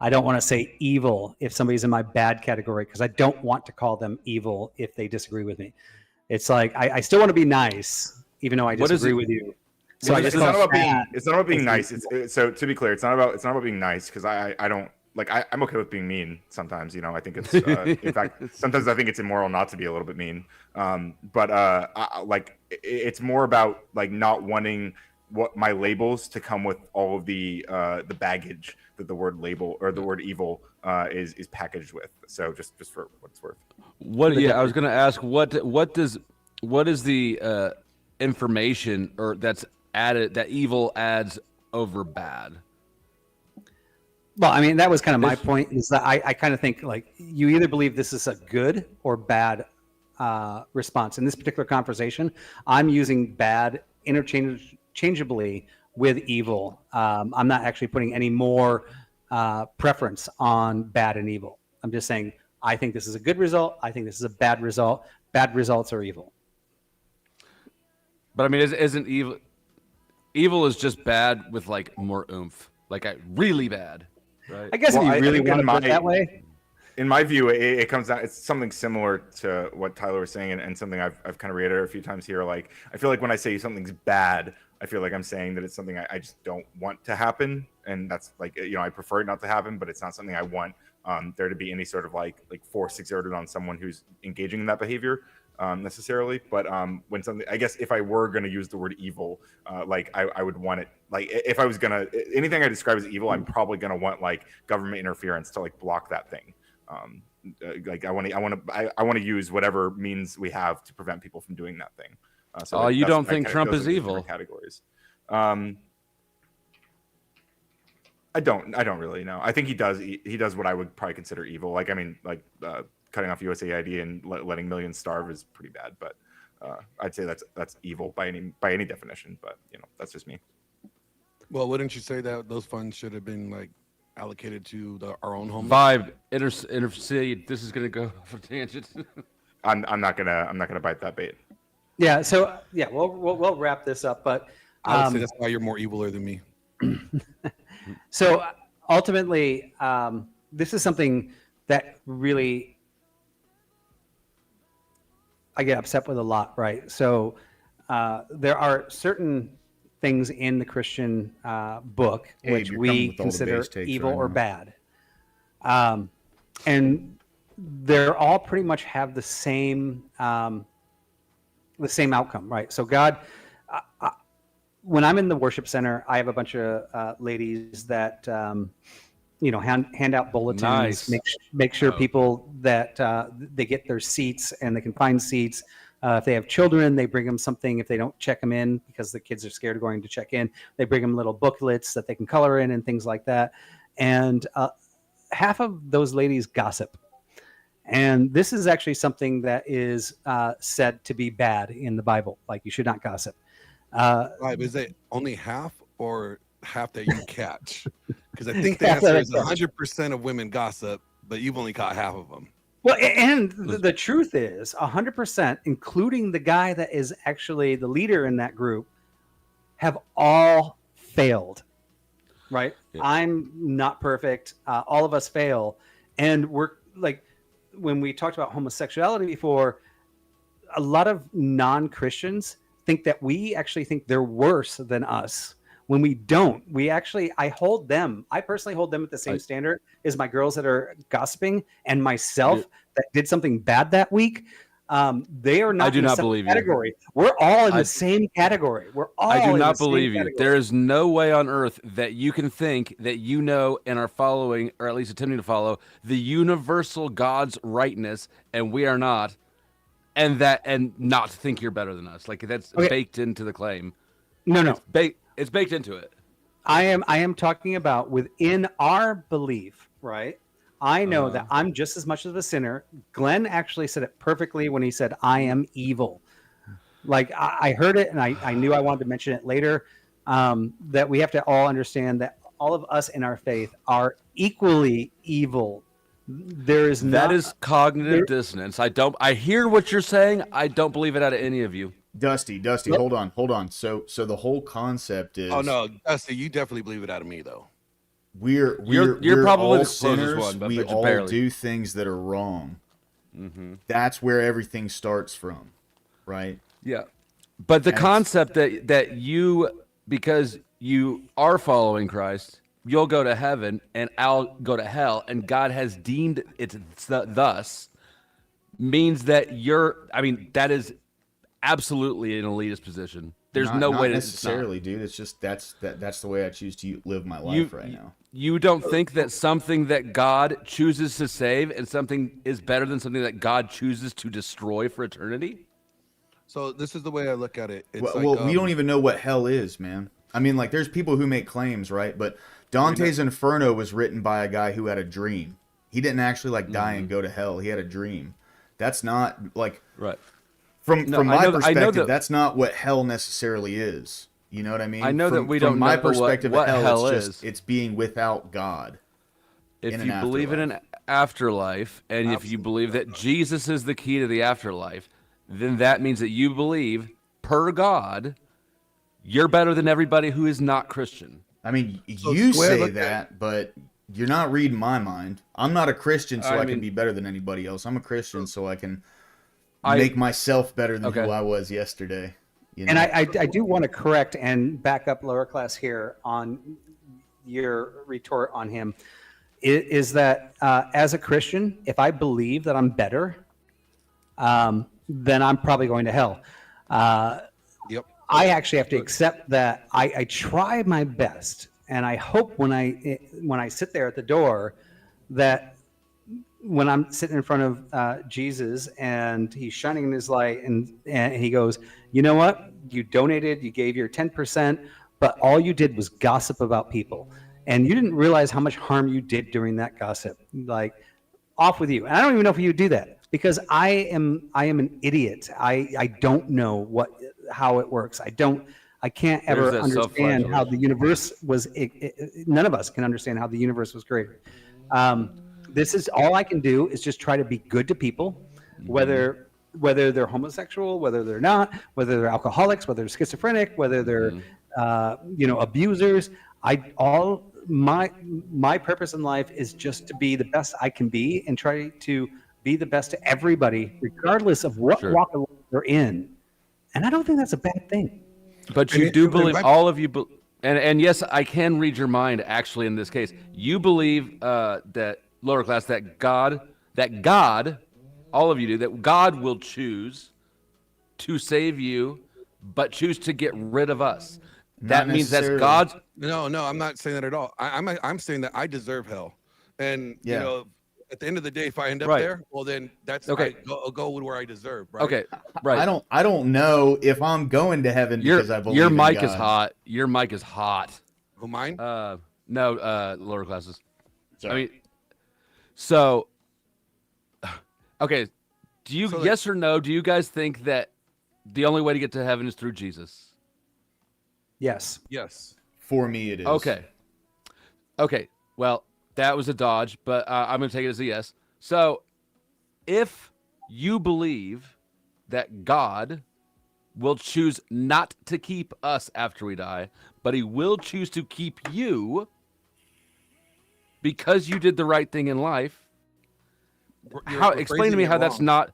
I don't want to say evil if somebody's in my bad category, because I don't want to call them evil if they disagree with me. It's like I still want to be nice, even though I disagree with you. So it's not about being nice. So to be clear, it's not about being nice, because I don't like I'm okay with being mean sometimes. I think it's in fact sometimes I think it's immoral not to be a little bit mean. But it's more about like not wanting what my labels to come with all of the baggage that the word label or the word evil is packaged with. So just for what it's worth. I was going to ask what is the information or that's added that evil adds over bad? Well, I mean, that was kind of my point, is that I kind of think like you either believe this is a good or bad response. In this particular conversation, I'm using bad interchangeably with evil. I'm not actually putting any more preference on bad and evil. I'm just saying, I think this is a good result. I think this is a bad result. Bad results are evil. But I mean, isn't evil? Evil is just bad with like more oomph, like really bad, right? I guess if you really want to put it that way. In my view, it comes down. It's something similar to what Tyler was saying, and something I've kind of reiterated a few times here. Like, I feel like when I say something's bad, I feel like I'm saying that it's something I just don't want to happen, and that's like I prefer it not to happen, but it's not something I want there to be any sort of like force exerted on someone who's engaging in that behavior necessarily. But when something, I guess if I were going to use the word evil, like I would want it, like if I was gonna anything I describe as evil, I'm probably gonna want like government interference to like block that thing. Like I want to use whatever means we have to prevent people from doing that thing. So you don't think Trump is evil? Categories. I don't really know. I think he does what I would probably consider evil. Like, I mean, like cutting off USAID and letting millions starve is pretty bad. But I'd say that's evil by any definition. But that's just me. Well, wouldn't you say that those funds should have been like allocated to our own homeless? Vibe intercede. This is gonna go for tangent. I'm not gonna bite that bait. Yeah. So yeah, we'll wrap this up. But I would say that's why you're more eviler than me. So ultimately, this is something that really I get upset with a lot, right? So there are certain things in the Christian book which we consider evil or bad. And they're all pretty much have the same outcome, right? So God, when I'm in the worship center, I have a bunch of ladies that hand out bulletins, Nice. make sure people that they get their seats and they can find seats. If they have children, they bring them something. If they don't check them in because the kids are scared of going to check in, they bring them little booklets that they can color in and things like that. And half of those ladies gossip. And this is actually something that is said to be bad in the Bible. Like, you should not gossip. Right, is it only half or half that you catch? Because I think the answer is 100% of women gossip, but you've only caught half of them. Well, and the truth is 100%, including the guy that is actually the leader in that group, have all failed, right? Yeah. I'm not perfect. All of us fail. And we're like, when we talked about homosexuality before, a lot of non-Christians think that we actually think they're worse than us when we don't. I personally hold them at the same standard as my girls that are gossiping and myself that did something bad that week. They are not. I do not believe category. You. We're all in the same category. We're all. I do in not the believe same you. category. There is no way on earth that you can think that you know and are following, or at least attempting to follow, the universal God's rightness, and we are not, and not think you're better than us. Like, that's baked into the claim. No. It's baked into it. I am talking about within our belief, right? I know that I'm just as much of a sinner. Glenn actually said it perfectly when he said, I am evil. Like, I heard it and I knew I wanted to mention it later, that we have to all understand that all of us in our faith are equally evil. That is cognitive dissonance. I hear what you're saying. I don't believe it out of any of you. Dusty, hold on. So the whole concept is. Oh no, Dusty, you definitely believe it out of me though. We're probably all the sinners. one, but we all barely do things that are wrong. Mm-hmm. That's where everything starts from, right? Yeah, but the concept that you, because you are following Christ, you'll go to heaven and I'll go to hell, and God has deemed it thus, means that that is absolutely an elitist position. There's no way to necessarily, dude. It's just that's the way I choose to live my life right now. You don't think that something that God chooses to save and something is better than something that God chooses to destroy for eternity? So this is the way I look at it. It's we don't even know what hell is, man. I mean, like, there's people who make claims, right? But Dante's Inferno was written by a guy who had a dream. He didn't actually die and go to hell. He had a dream. That's not like right. From my perspective, that's not what hell necessarily is. You know what I mean? I know that we don't know my perspective what hell is. It's being without God. If you believe in an afterlife, and if you believe that Jesus is the key to the afterlife, then that means that you believe, per God, you're better than everybody who is not Christian. I mean, you say that, but you're not reading my mind. I'm not a Christian, so I can be better than anybody else. I'm a Christian, so I can make myself better than who I was yesterday. You know? And I do want to correct and back up lower class here on your retort on him. Is that as a Christian, if I believe that I'm better, then I'm probably going to hell. Yep. I actually have to accept that I try my best, and I hope when I sit there at the door that when I'm sitting in front of Jesus and he's shining his light and he goes, you know what? You donated, you gave your 10%, but all you did was gossip about people. And you didn't realize how much harm you did during that gossip. Like, off with you. And I don't even know if you do that because I am an idiot. I don't know how it works. I can't ever understand how the universe was. None of us can understand how the universe was created. This is all I can do is just try to be good to people, whether they're homosexual, whether they're not, whether they're alcoholics, whether they're schizophrenic, whether they're abusers. My purpose in life is just to be the best I can be and try to be the best to everybody, regardless of what walk of life they're in. And I don't think that's a bad thing. But you do believe, all of you, and yes, I can read your mind actually in this case. You believe that lower class, that God, that God, all of you do, that God will choose to save you, but choose to get rid of us. That means that's God's. No, I'm not saying that at all. I'm saying that I deserve hell, and you know, at the end of the day, if I end up there, well, then that's okay. I'll go with where I deserve. Right? Okay, right. I don't know if I'm going to heaven because I believe your in mic God. is hot. Your mic is hot. Who, mine? No, lower classes. Sorry. I mean, so okay. Do you yes or no? Do you guys think that the only way to get to heaven is through Jesus? Yes. Yes. For me, it is. Okay. Okay. Well, that was a dodge, but I'm going to take it as a yes. So, if you believe that God will choose not to keep us after we die, but he will choose to keep you because you did the right thing in life, explain to me how that's not.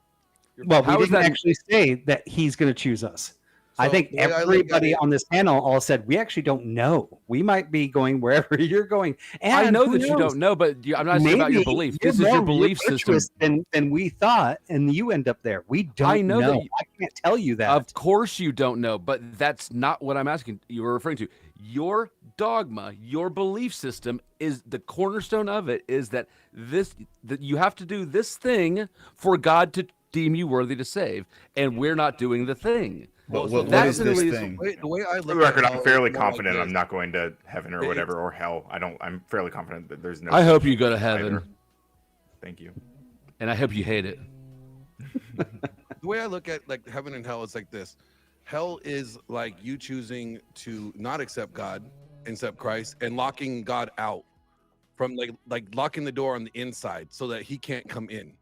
Well, we didn't that actually say that he's going to choose us. I think everybody on this panel all said we actually don't know. We might be going wherever you're going. And I know who that you knows? don't know, but I'm not saying about your Maybe belief. you're This is your more belief system. virtuous than we thought, and you end up there. We don't I know that I can't tell you that. Of course you don't know, but that's not what I'm asking. You were referring to your dogma, your belief system is the cornerstone of it. Is that you have to do this thing for God to deem you worthy to save, and we're not doing the thing. What is this thing? The way I For look the record, at I'm fairly more confident like I'm not going to heaven or whatever, or hell. I'm fairly confident that there's no. I hope you go to heaven. Either. Thank you. And I hope you hate it. The way I look at like heaven and hell is like this. Hell is like you choosing to not accept God, accept Christ, and locking God out from like locking the door on the inside so that he can't come in.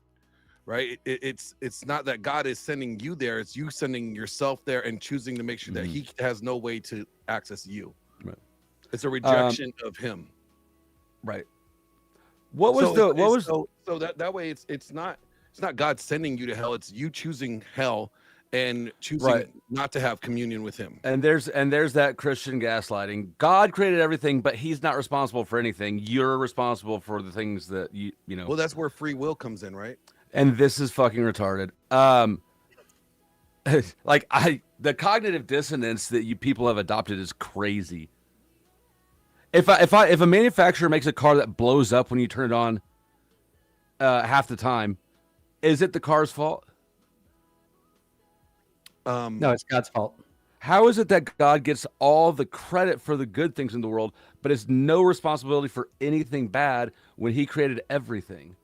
Right? It's not that God is sending you there, it's you sending yourself there and choosing to make sure that he has no way to access you. Right. It's a rejection of him. Right. So that way it's not God sending you to hell, it's you choosing hell and choosing not to have communion with him. And there's that Christian gaslighting. God created everything, but he's not responsible for anything. You're responsible for the things that you know. Well, that's where free will comes in, right? And this is fucking retarded. The cognitive dissonance that you people have adopted is crazy. If a manufacturer makes a car that blows up when you turn it on half the time, is it the car's fault? No, it's God's fault. How is it that God gets all the credit for the good things in the world, but has no responsibility for anything bad when he created everything?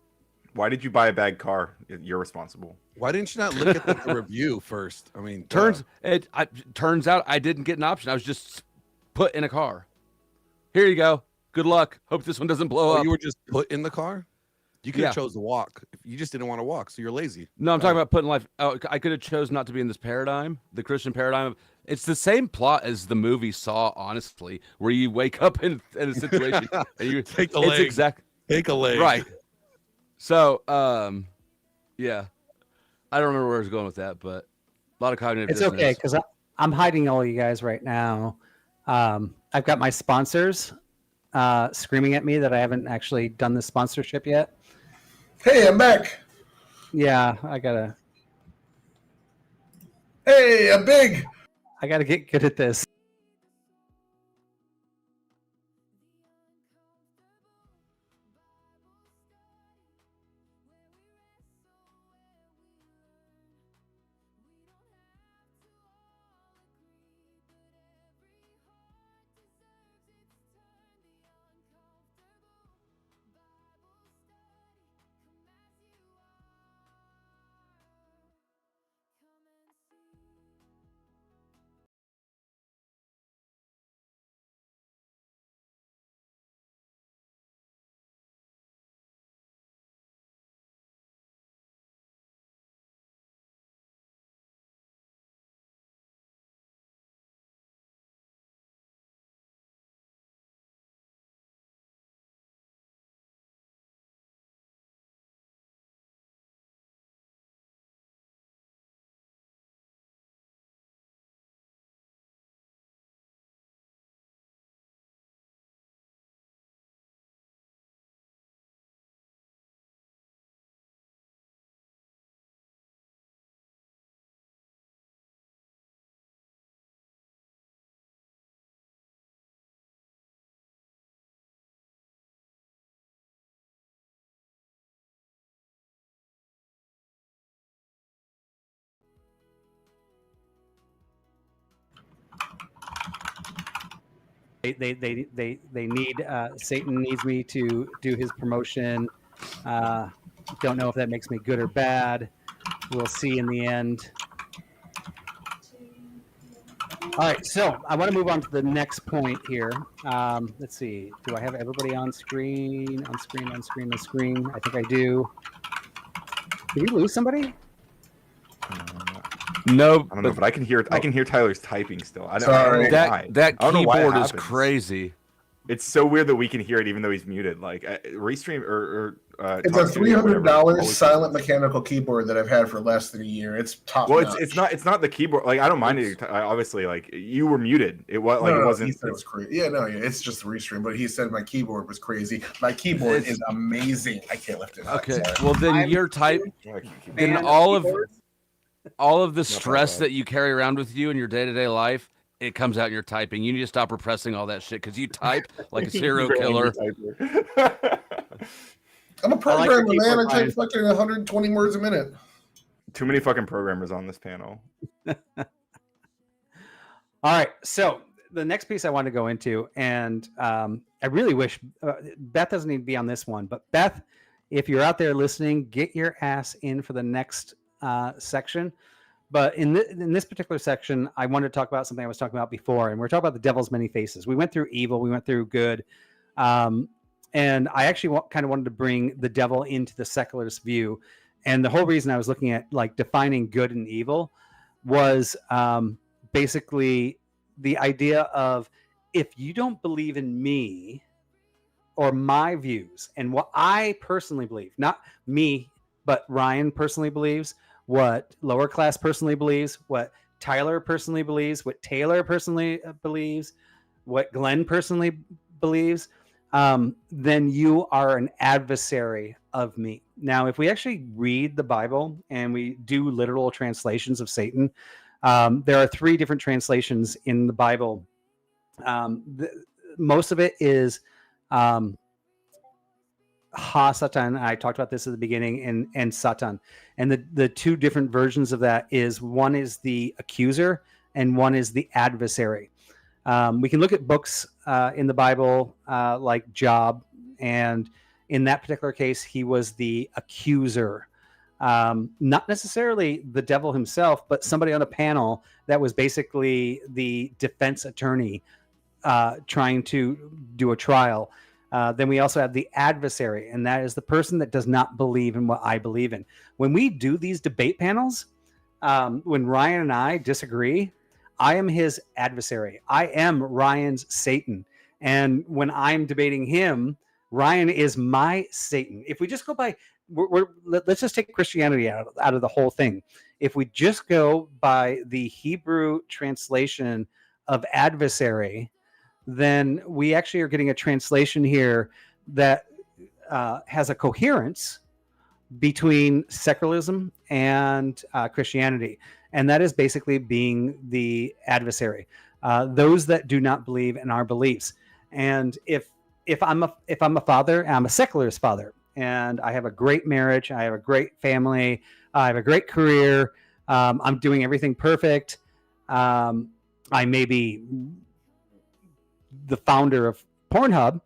Why did you buy a bad car? You're responsible. Why didn't you not look at the review first? I mean, turns out I didn't get an option. I was just put in a car. Here you go. Good luck. Hope this one doesn't blow up. You were just put in the car? You could have chose to walk. You just didn't want to walk, so you're lazy. No, I'm talking about putting life. Oh, I could have chose not to be in this paradigm, the Christian paradigm. It's the same plot as the movie Saw, honestly, where you wake up in a situation and you take the leg. Take a leg. Right. So, yeah, I don't remember where I was going with that, but a lot of cognitive It's dissonance. okay because I'm hiding all you guys right now. I've got my sponsors screaming at me that I haven't actually done the sponsorship yet. Hey, I'm back. Yeah, I gotta. Hey, I'm big. I gotta get good at this. They need Satan needs me to do his promotion. Don't know if that makes me good or bad. We'll see in the end. All right, so I want to move on to the next point here. Let's see. Do I have everybody on screen? On screen? I think I do. Did we lose somebody? No, I don't know, but I can hear Tyler's typing still. I don't know that why. that I don't know why it keyboard is happens. crazy. It's so weird that we can hear it even though he's muted. Like Restream or it's a $300 silent mechanical keyboard that I've had for less than a year. It's top. Well, notch. it's not the keyboard. Like I don't mind it. Obviously, like you were muted. It was like No, it wasn't. He said it was crazy. Yeah, no, it's just the Restream. But he said my keyboard was crazy. My keyboard is amazing. I can't lift it. Okay, well then your type, then all of the stress that you carry around with you in your day-to-day life, it comes out in your typing. You need to stop repressing all that shit because you type like a serial killer. I'm a programmer, man. I type fucking 120 words a minute. Too many fucking programmers on this panel. All right, so the next piece I want to go into, and I really wish Beth doesn't need to be on this one, but Beth, if you're out there listening, get your ass in for the next section. But in this particular section, I wanted to talk about something I was talking about before, and we're talking about the devil's many faces. We went through evil, we went through good, and I actually kind of wanted to bring the devil into the secularist view. And the whole reason I was looking at like defining good and evil was basically the idea of if you don't believe in me or my views and what I personally believe, not me, but Ryan personally believes, what lower class personally believes, what Tyler personally believes, what Taylor personally believes, what Glenn personally believes, then you are an adversary of me. Now, if we actually read the Bible and we do literal translations of Satan, there are 3 different translations in the Bible. Most of it is Ha-Satan. I talked about this at the beginning, and Satan. And the 2 different versions of that is one is the accuser and one is the adversary. We can look at books in the Bible like Job, and in that particular case, he was the accuser. Not necessarily the devil himself, but somebody on a panel that was basically the defense attorney trying to do a trial. Then we also have the adversary, and that is the person that does not believe in what I believe in. When we do these debate panels, when Ryan and I disagree, I am his adversary. I am Ryan's Satan. And when I'm debating him, Ryan is my Satan. If we just go by, let's just take Christianity out of the whole thing. If we just go by the Hebrew translation of adversary, then we actually are getting a translation here that has a coherence between secularism and Christianity. And that is basically being the adversary, those that do not believe in our beliefs. And if I'm a father, I'm a secularist father, and I have a great marriage, I have a great family, I have a great career, I'm doing everything perfect. I may be the founder of Pornhub,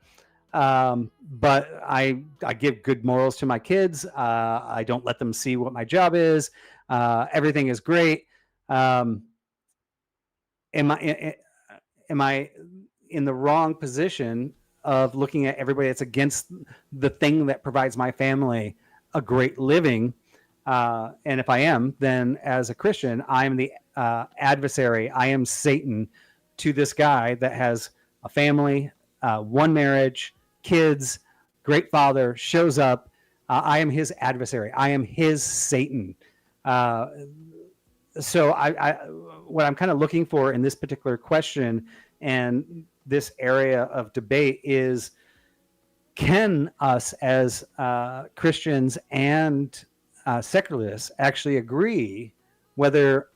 but I give good morals to my kids. I don't let them see what my job is. Everything is great. Am I in the wrong position of looking at everybody that's against the thing that provides my family a great living? And if I am, then as a Christian, I'm the adversary. I am Satan to this guy that has a family, one marriage, kids, great father, shows up. I am his adversary. I am his Satan. So what I'm kind of looking for in this particular question and this area of debate is, can us as Christians and secularists actually agree whether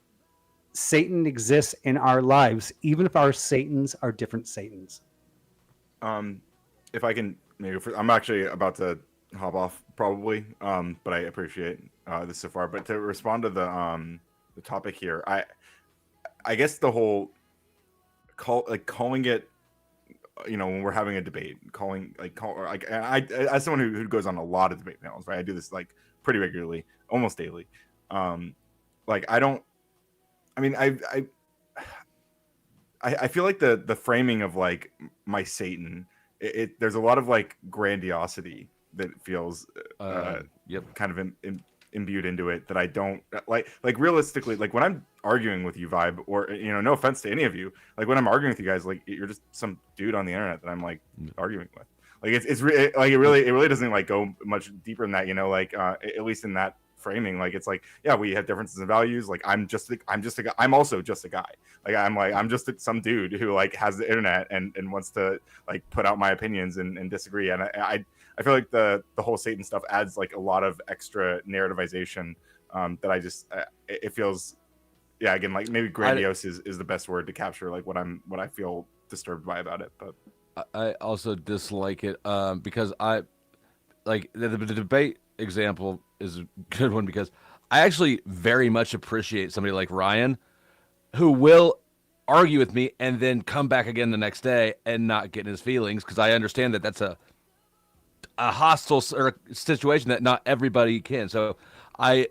Satan exists in our lives, even if our Satans are different Satans? If I can, maybe I'm actually about to hop off probably, but I appreciate this so far. But to respond to the topic here, I guess the whole calling it when we're having a debate, I as someone who goes on a lot of debate panels, right? I do this like pretty regularly, almost daily. I feel like the framing of like my Satan, there's a lot of like grandiosity that feels kind of imbued into it that I don't like realistically, like when I'm arguing with you, Vibe, or no offense to any of you, like when I'm arguing with you guys, like you're just some dude on the internet that I'm like arguing with. Like it really doesn't like go much deeper than that, at least in that framing. Like it's like, yeah, we have differences in values. Like I'm a guy. I'm also just a guy. I'm just some dude who like has the internet and wants to like put out my opinions and disagree. And I feel like the whole Satan stuff adds like a lot of extra narrativization that it feels, yeah, again, like maybe grandiose is the best word to capture like what I feel disturbed by about it. But I also dislike it because I like the debate example is a good one, because I actually very much appreciate somebody like Ryan who will argue with me and then come back again the next day and not get in his feelings, because I understand that that's a hostile situation that not everybody can. So I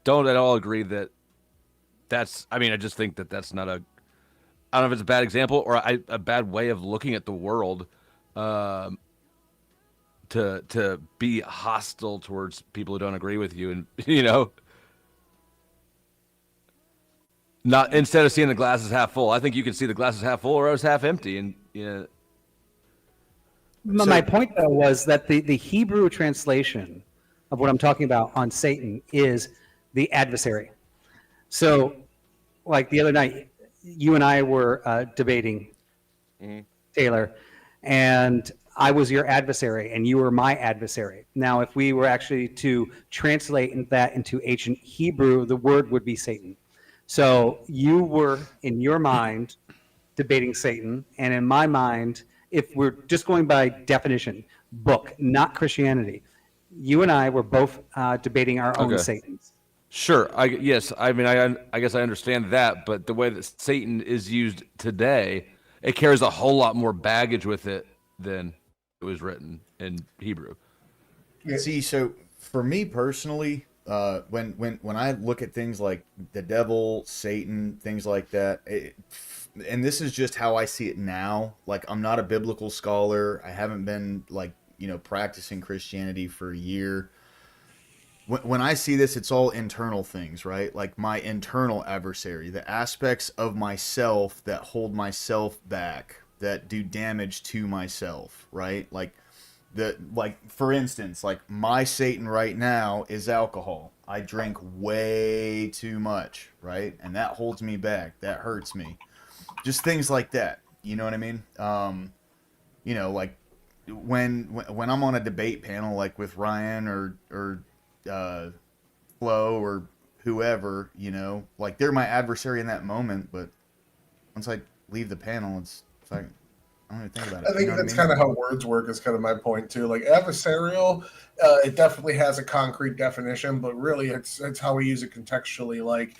don't at all agree that's I just think that's not a, I don't know if it's a bad example or a bad way of looking at the world, to be hostile towards people who don't agree with you, and not, instead of seeing the glass is half full, I think you can see the glass is half full or it's half empty, and My point though was that the Hebrew translation of what I'm talking about on Satan is the adversary. So, like the other night, you and I were debating, Taylor, and I was your adversary and you were my adversary. Now, if we were actually to translate that into ancient Hebrew, the word would be Satan. So you were, in your mind, debating Satan, and in my mind, if we're just going by definition, book, not Christianity, you and I were both debating our own Satans. Sure. I guess I understand that, but the way that Satan is used today, it carries a whole lot more baggage with it than it was written in Hebrew. See, so for me personally, when I look at things like the devil, Satan, things like that, and this is just how I see it now. Like, I'm not a biblical scholar. I haven't been practicing Christianity for a year. When I see this, it's all internal things, right? Like my internal adversary, the aspects of myself that hold myself back, that do damage to myself, right? Like for instance, like my Satan right now is alcohol. I drink way too much, right? And that holds me back. That hurts me. Just things like that. You know what I mean? Like when I'm on a debate panel, like with Ryan or Flo or whoever, like they're my adversary in that moment, but once I leave the panel, it's like I don't even think about it. I think that's kind of how words work, is kind of my point too. Like adversarial, it definitely has a concrete definition, but really it's how we use it contextually. Like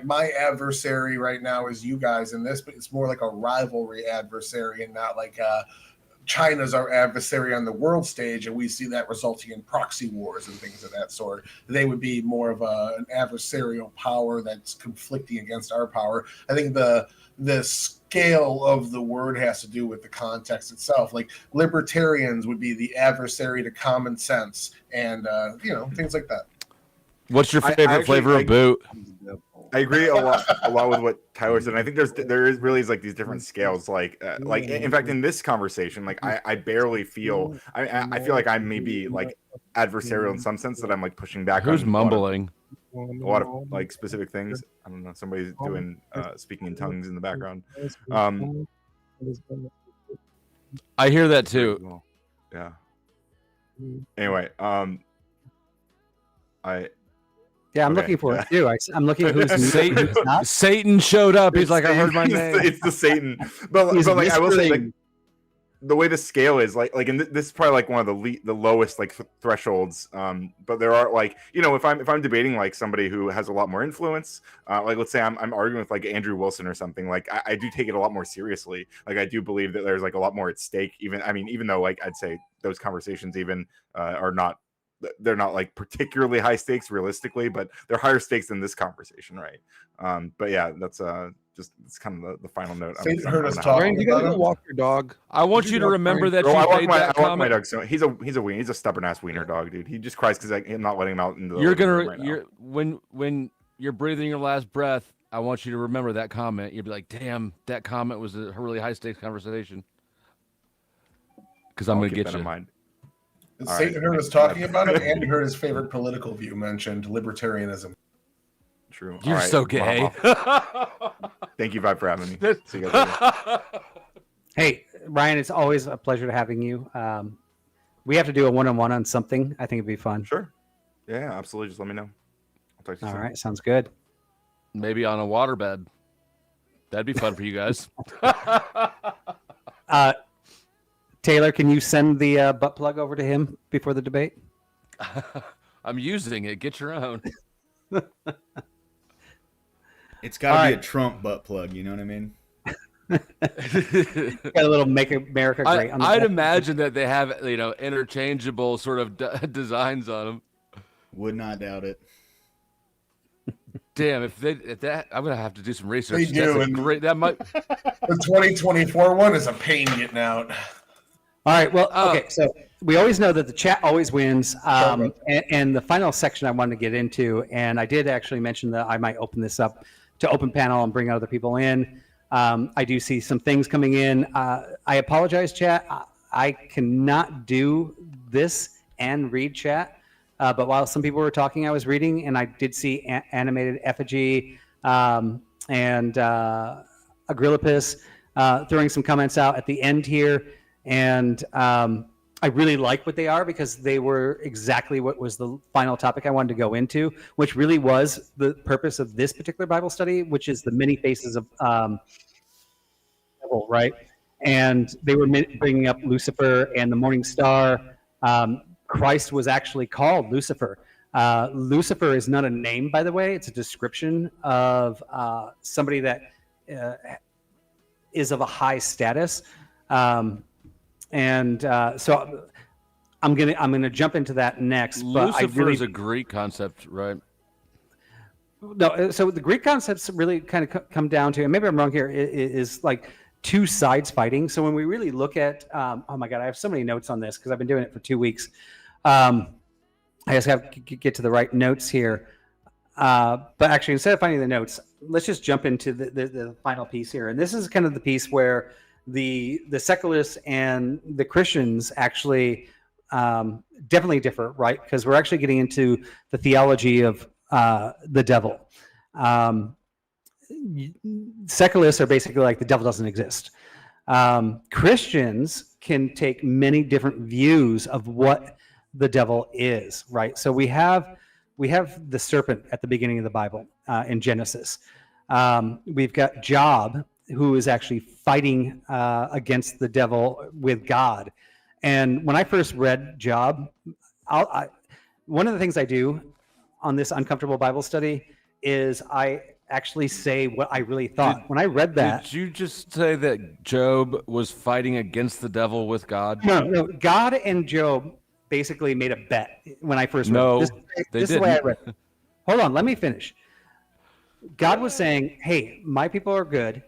my adversary right now is you guys in this, but it's more like a rivalry adversary and not like China's our adversary on the world stage, and we see that resulting in proxy wars and things of that sort. They would be more of an adversarial power that's conflicting against our power. I think the scale of the word has to do with the context itself. Like libertarians would be the adversary to common sense, and things like that. What's your favorite flavor of boot? I agree a lot with what Tyler said. And I think there is really like these different scales. Like in fact, in this conversation, like I barely feel. I feel like I'm maybe like adversarial in some sense, that I'm like pushing back. Who's mumbling? A lot of like specific things. I don't know. Somebody's doing speaking in tongues in the background. I hear that too. Yeah. Anyway, I'm looking for it too. I'm looking at who's Satan. Who's not. Satan showed up. He's like, I heard my name. It's the Satan. But like I will say, like, the way the scale is and this is probably like one of the lowest like thresholds. But there are like, you know, if I'm debating like somebody who has a lot more influence, like let's say I'm arguing with like Andrew Wilson or something, like I do take it a lot more seriously. Like I do believe that there's like a lot more at stake. Even though like I'd say those conversations even are not. They're not like particularly high stakes realistically, but they're higher stakes than this conversation, right? But yeah, that's it's kind of the final note. Satan heard us talking. You gotta go walk your dog. I want you to remember that you made that I walk my comment. dog. So he's a stubborn ass wiener dog, dude. He just cries because I'm not letting him out into the. When you're breathing your last breath, I want you to remember that comment. You'll be like, damn, that comment was a really high stakes conversation. Because I'm gonna get you. In mind. Satan heard us talking about it, and he heard his favorite political view mentioned, libertarianism. True. You're so gay. Thank you, Vibe, for having me. See you guys later. Hey, Ryan, it's always a pleasure having you. We have to do a one-on-one on something. I think it'd be fun. Sure. Yeah, absolutely. Just let me know. I'll talk to you soon. All right, sounds good. Maybe on a waterbed. That'd be fun for you guys. Taylor, can you send the butt plug over to him before the debate? I'm using it. Get your own. It's got to be a Trump butt plug. You know what I mean? Got a little Make America Great. I'd imagine that they have, you know, interchangeable sort of designs on them. Would not doubt it. Damn, if that, I'm gonna have to do some research. They do. Great. That might. The 2024 one is a pain getting out. All right. Well, okay. So we always know that the chat always wins. And the final section I wanted to get into, and I did actually mention that I might open this up to open panel and bring other people in. I do see some things coming in. I apologize, chat. I cannot do this and read chat. But while some people were talking, I was reading, and I did see animated effigy and Agrillipus throwing some comments out at the end here. And I really like what they are because they were exactly what was the final topic I wanted to go into, which really was the purpose of this particular Bible study, which is the many faces of devil, right? And they were bringing up Lucifer and the morning star. Christ was actually called Lucifer. Lucifer is not a name, by the way. It's a description of somebody that is of a high status. So I'm gonna jump into that next. Lucifer is a Greek concept, right? No, so the Greek concepts really kind of come down to, and maybe I'm wrong here, is like two sides fighting. So when we really look at, oh my God, I have so many notes on this because I've been doing it for 2 weeks. I just have to get to the right notes here. But actually, instead of finding the notes, let's just jump into the final piece here. And this is kind of the piece where the secularists and the Christians actually definitely differ, right? Because we're actually getting into the theology of the devil. Secularists are basically like the devil doesn't exist. Christians can take many different views of what the devil is, right? So we have the serpent at the beginning of the Bible in Genesis. We've got Job, who is actually fighting against the devil with God. And when I first read Job, one of the things I do on this uncomfortable Bible study is I actually say what I really thought. When I read that... Did you just say that Job was fighting against the devil with God? No. God and Job basically made a bet when I first read it. This is the way I read it. Hold on, let me finish. God was saying, hey, my people are good,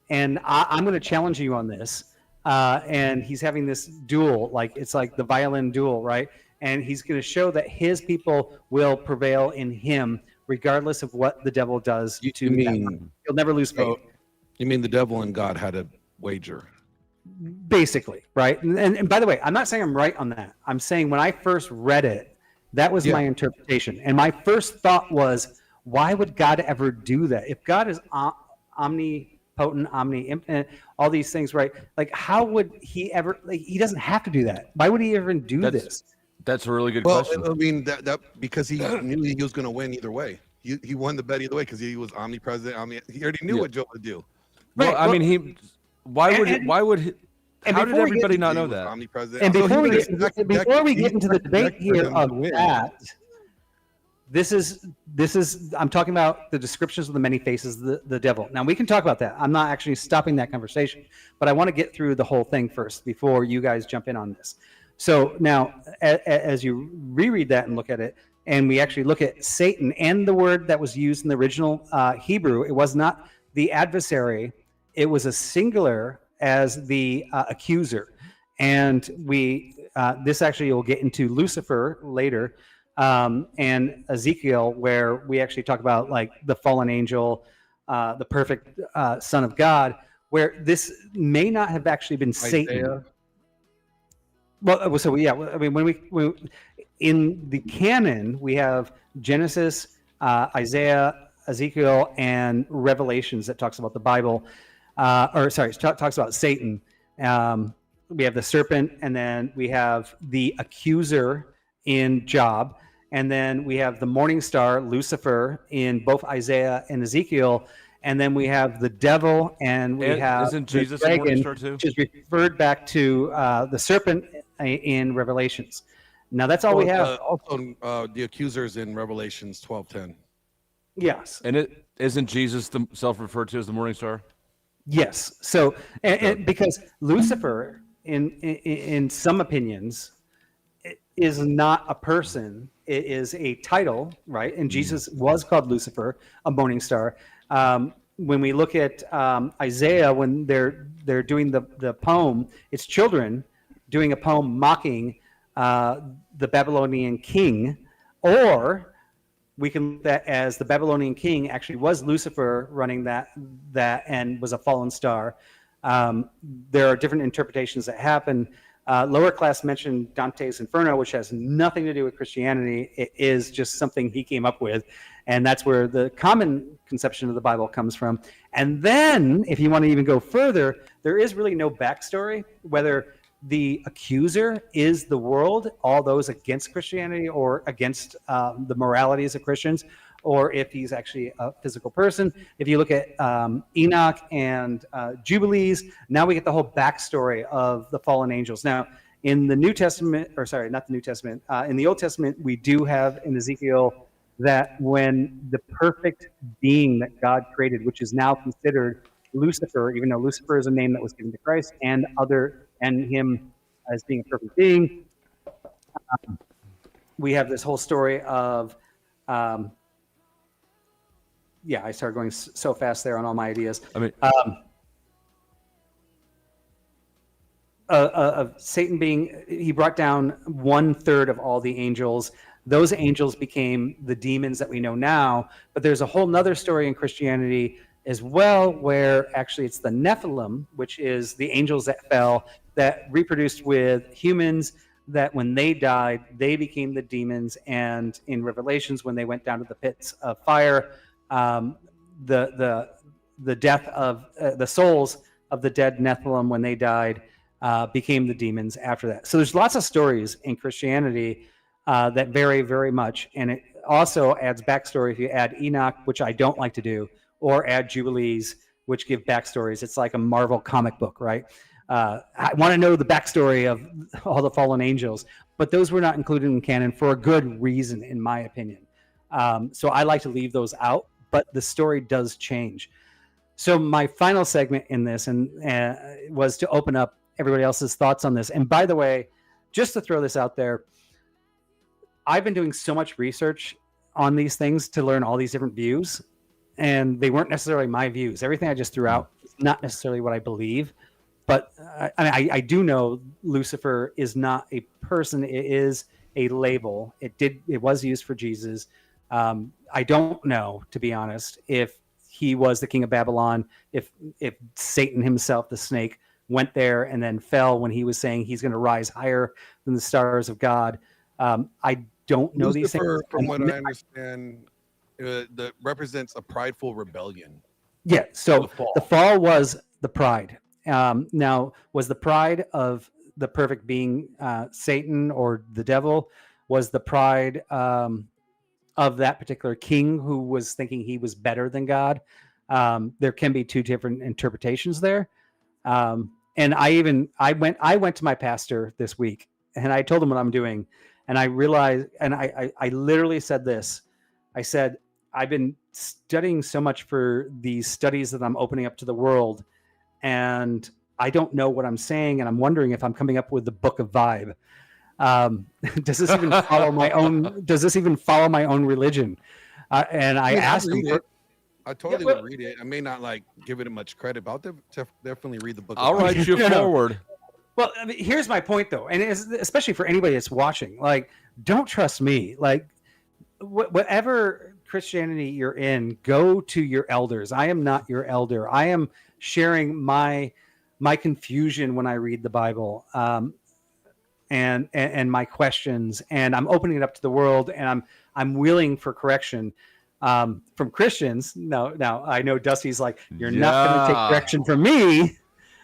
and I'm going to challenge you on this. And he's having this duel, like it's like the violin duel, right? And he's going to show that his people will prevail in him, regardless of what the devil does to them. He'll never lose faith. You mean the devil and God had a wager? Basically, right? And by the way, I'm not saying I'm right on that. I'm saying when I first read it, that was my interpretation. And my first thought was, why would God ever do that? If God is omnipotent, omni-infinite, all these things, right? Like, how would he ever, like, he doesn't have to do that. Why would he even do this? That's a really good question. I mean, that because he knew he was going to win either way. He won the bet either way because he was omnipresent. He already knew what Job would do. Well, I mean, why would And How did before we everybody get- not know He was that? omnipresent. And So before he we was get expecting before we he get into the debate expected here them to of win. that, this is I'm talking about the descriptions of the many faces of the devil. Now we can talk about that. I'm not actually stopping that conversation, but I want to get through the whole thing first before you guys jump in on this. So now, as you reread that and look at it, and we actually look at Satan and the word that was used in the original Hebrew, it was not the adversary; it was a singular as the accuser. And we this actually will get into Lucifer later. And Ezekiel, where we actually talk about like the fallen angel, the perfect son of God, where this may not have actually been Satan. Isaiah. Well, so yeah, I mean, when we in the canon, we have Genesis, Isaiah, Ezekiel, and Revelations that talks about the Bible, talks about Satan. We have the serpent, and then we have the accuser in Job. And then we have the morning star, Lucifer, in both Isaiah and Ezekiel. And then we have the devil, and we have isn't the Jesus the morning dragon, star too? which is referred back to the serpent in Revelations. Now that's all we have. Also, the accusers in Revelations 12:10. Yes. And it isn't Jesus self-referred to as the morning star? Yes. So, and because Lucifer, in some opinions, is not a person. It is a title, right? And Jesus was called Lucifer, a morning star. When we look at Isaiah, when they're doing the poem, it's children doing a poem mocking the Babylonian king, or we can look at that as the Babylonian king actually was Lucifer running that and was a fallen star. There are different interpretations that happen. Lower class mentioned Dante's Inferno, which has nothing to do with Christianity. It is just something he came up with, and that's where the common conception of the Bible comes from. And then, if you want to even go further, there is really no backstory, whether the accuser is the world, all those against Christianity or against the moralities of Christians, or if he's actually a physical person. If you look at Enoch and Jubilees, now we get the whole backstory of the fallen angels. Now, in the New Testament, or sorry, not the New Testament, in the Old Testament, we do have in Ezekiel that when the perfect being that God created, which is now considered Lucifer, even though Lucifer is a name that was given to Christ and him as being a perfect being, we have this whole story of I started going so fast there on all my ideas. I mean, of Satan he brought down 1/3 of all the angels. Those angels became the demons that we know now. But there's a whole nother story in Christianity as well, where actually it's the Nephilim, which is the angels that fell, that reproduced with humans, that when they died, they became the demons. And in Revelations, when they went down to the pits of fire, the death of the souls of the dead Nephilim when they died became the demons after that. So there's lots of stories in Christianity that vary very much, and it also adds backstory if you add Enoch, which I don't like to do, or add Jubilees, which give backstories. It's like a Marvel comic book, right? I want to know the backstory of all the fallen angels, but those were not included in canon for a good reason, in my opinion. So I like to leave those out, but the story does change. So my final segment in this was to open up everybody else's thoughts on this. And by the way, just to throw this out there, I've been doing so much research on these things to learn all these different views, and they weren't necessarily my views. Everything I just threw out is not necessarily what I believe, but I do know Lucifer is not a person. It is a label. It was used for Jesus. I don't know, to be honest, if he was the king of Babylon, if Satan himself, the snake, went there and then fell when he was saying he's going to rise higher than the stars of God. I don't know these things. From what I understand, that represents a prideful rebellion. Yeah, so the fall was the pride. Now, was the pride of the perfect being Satan or the devil? Was the pride of that particular king who was thinking he was better than God? There can be two different interpretations there. And And I went to my pastor this week and I told him what I'm doing. And I realized, and I literally said this. I said, I've been studying so much for these studies that I'm opening up to the world, and I don't know what I'm saying, and I'm wondering if I'm coming up with the Book of Vibe. Does this even follow my own? Does this even follow my own religion? And I asked him. I totally would read it. I may not like give it much credit, but I'll definitely read the book. I'll write you forward. Well, I mean, here's my point, though, and especially for anybody that's watching, like, don't trust me. Like, whatever Christianity you're in, go to your elders. I am not your elder. I am sharing my confusion when I read the Bible, and my questions, and I'm opening it up to the world, and I'm willing for correction from Christians. Now I know Dusty's like, you're not going to take correction from me.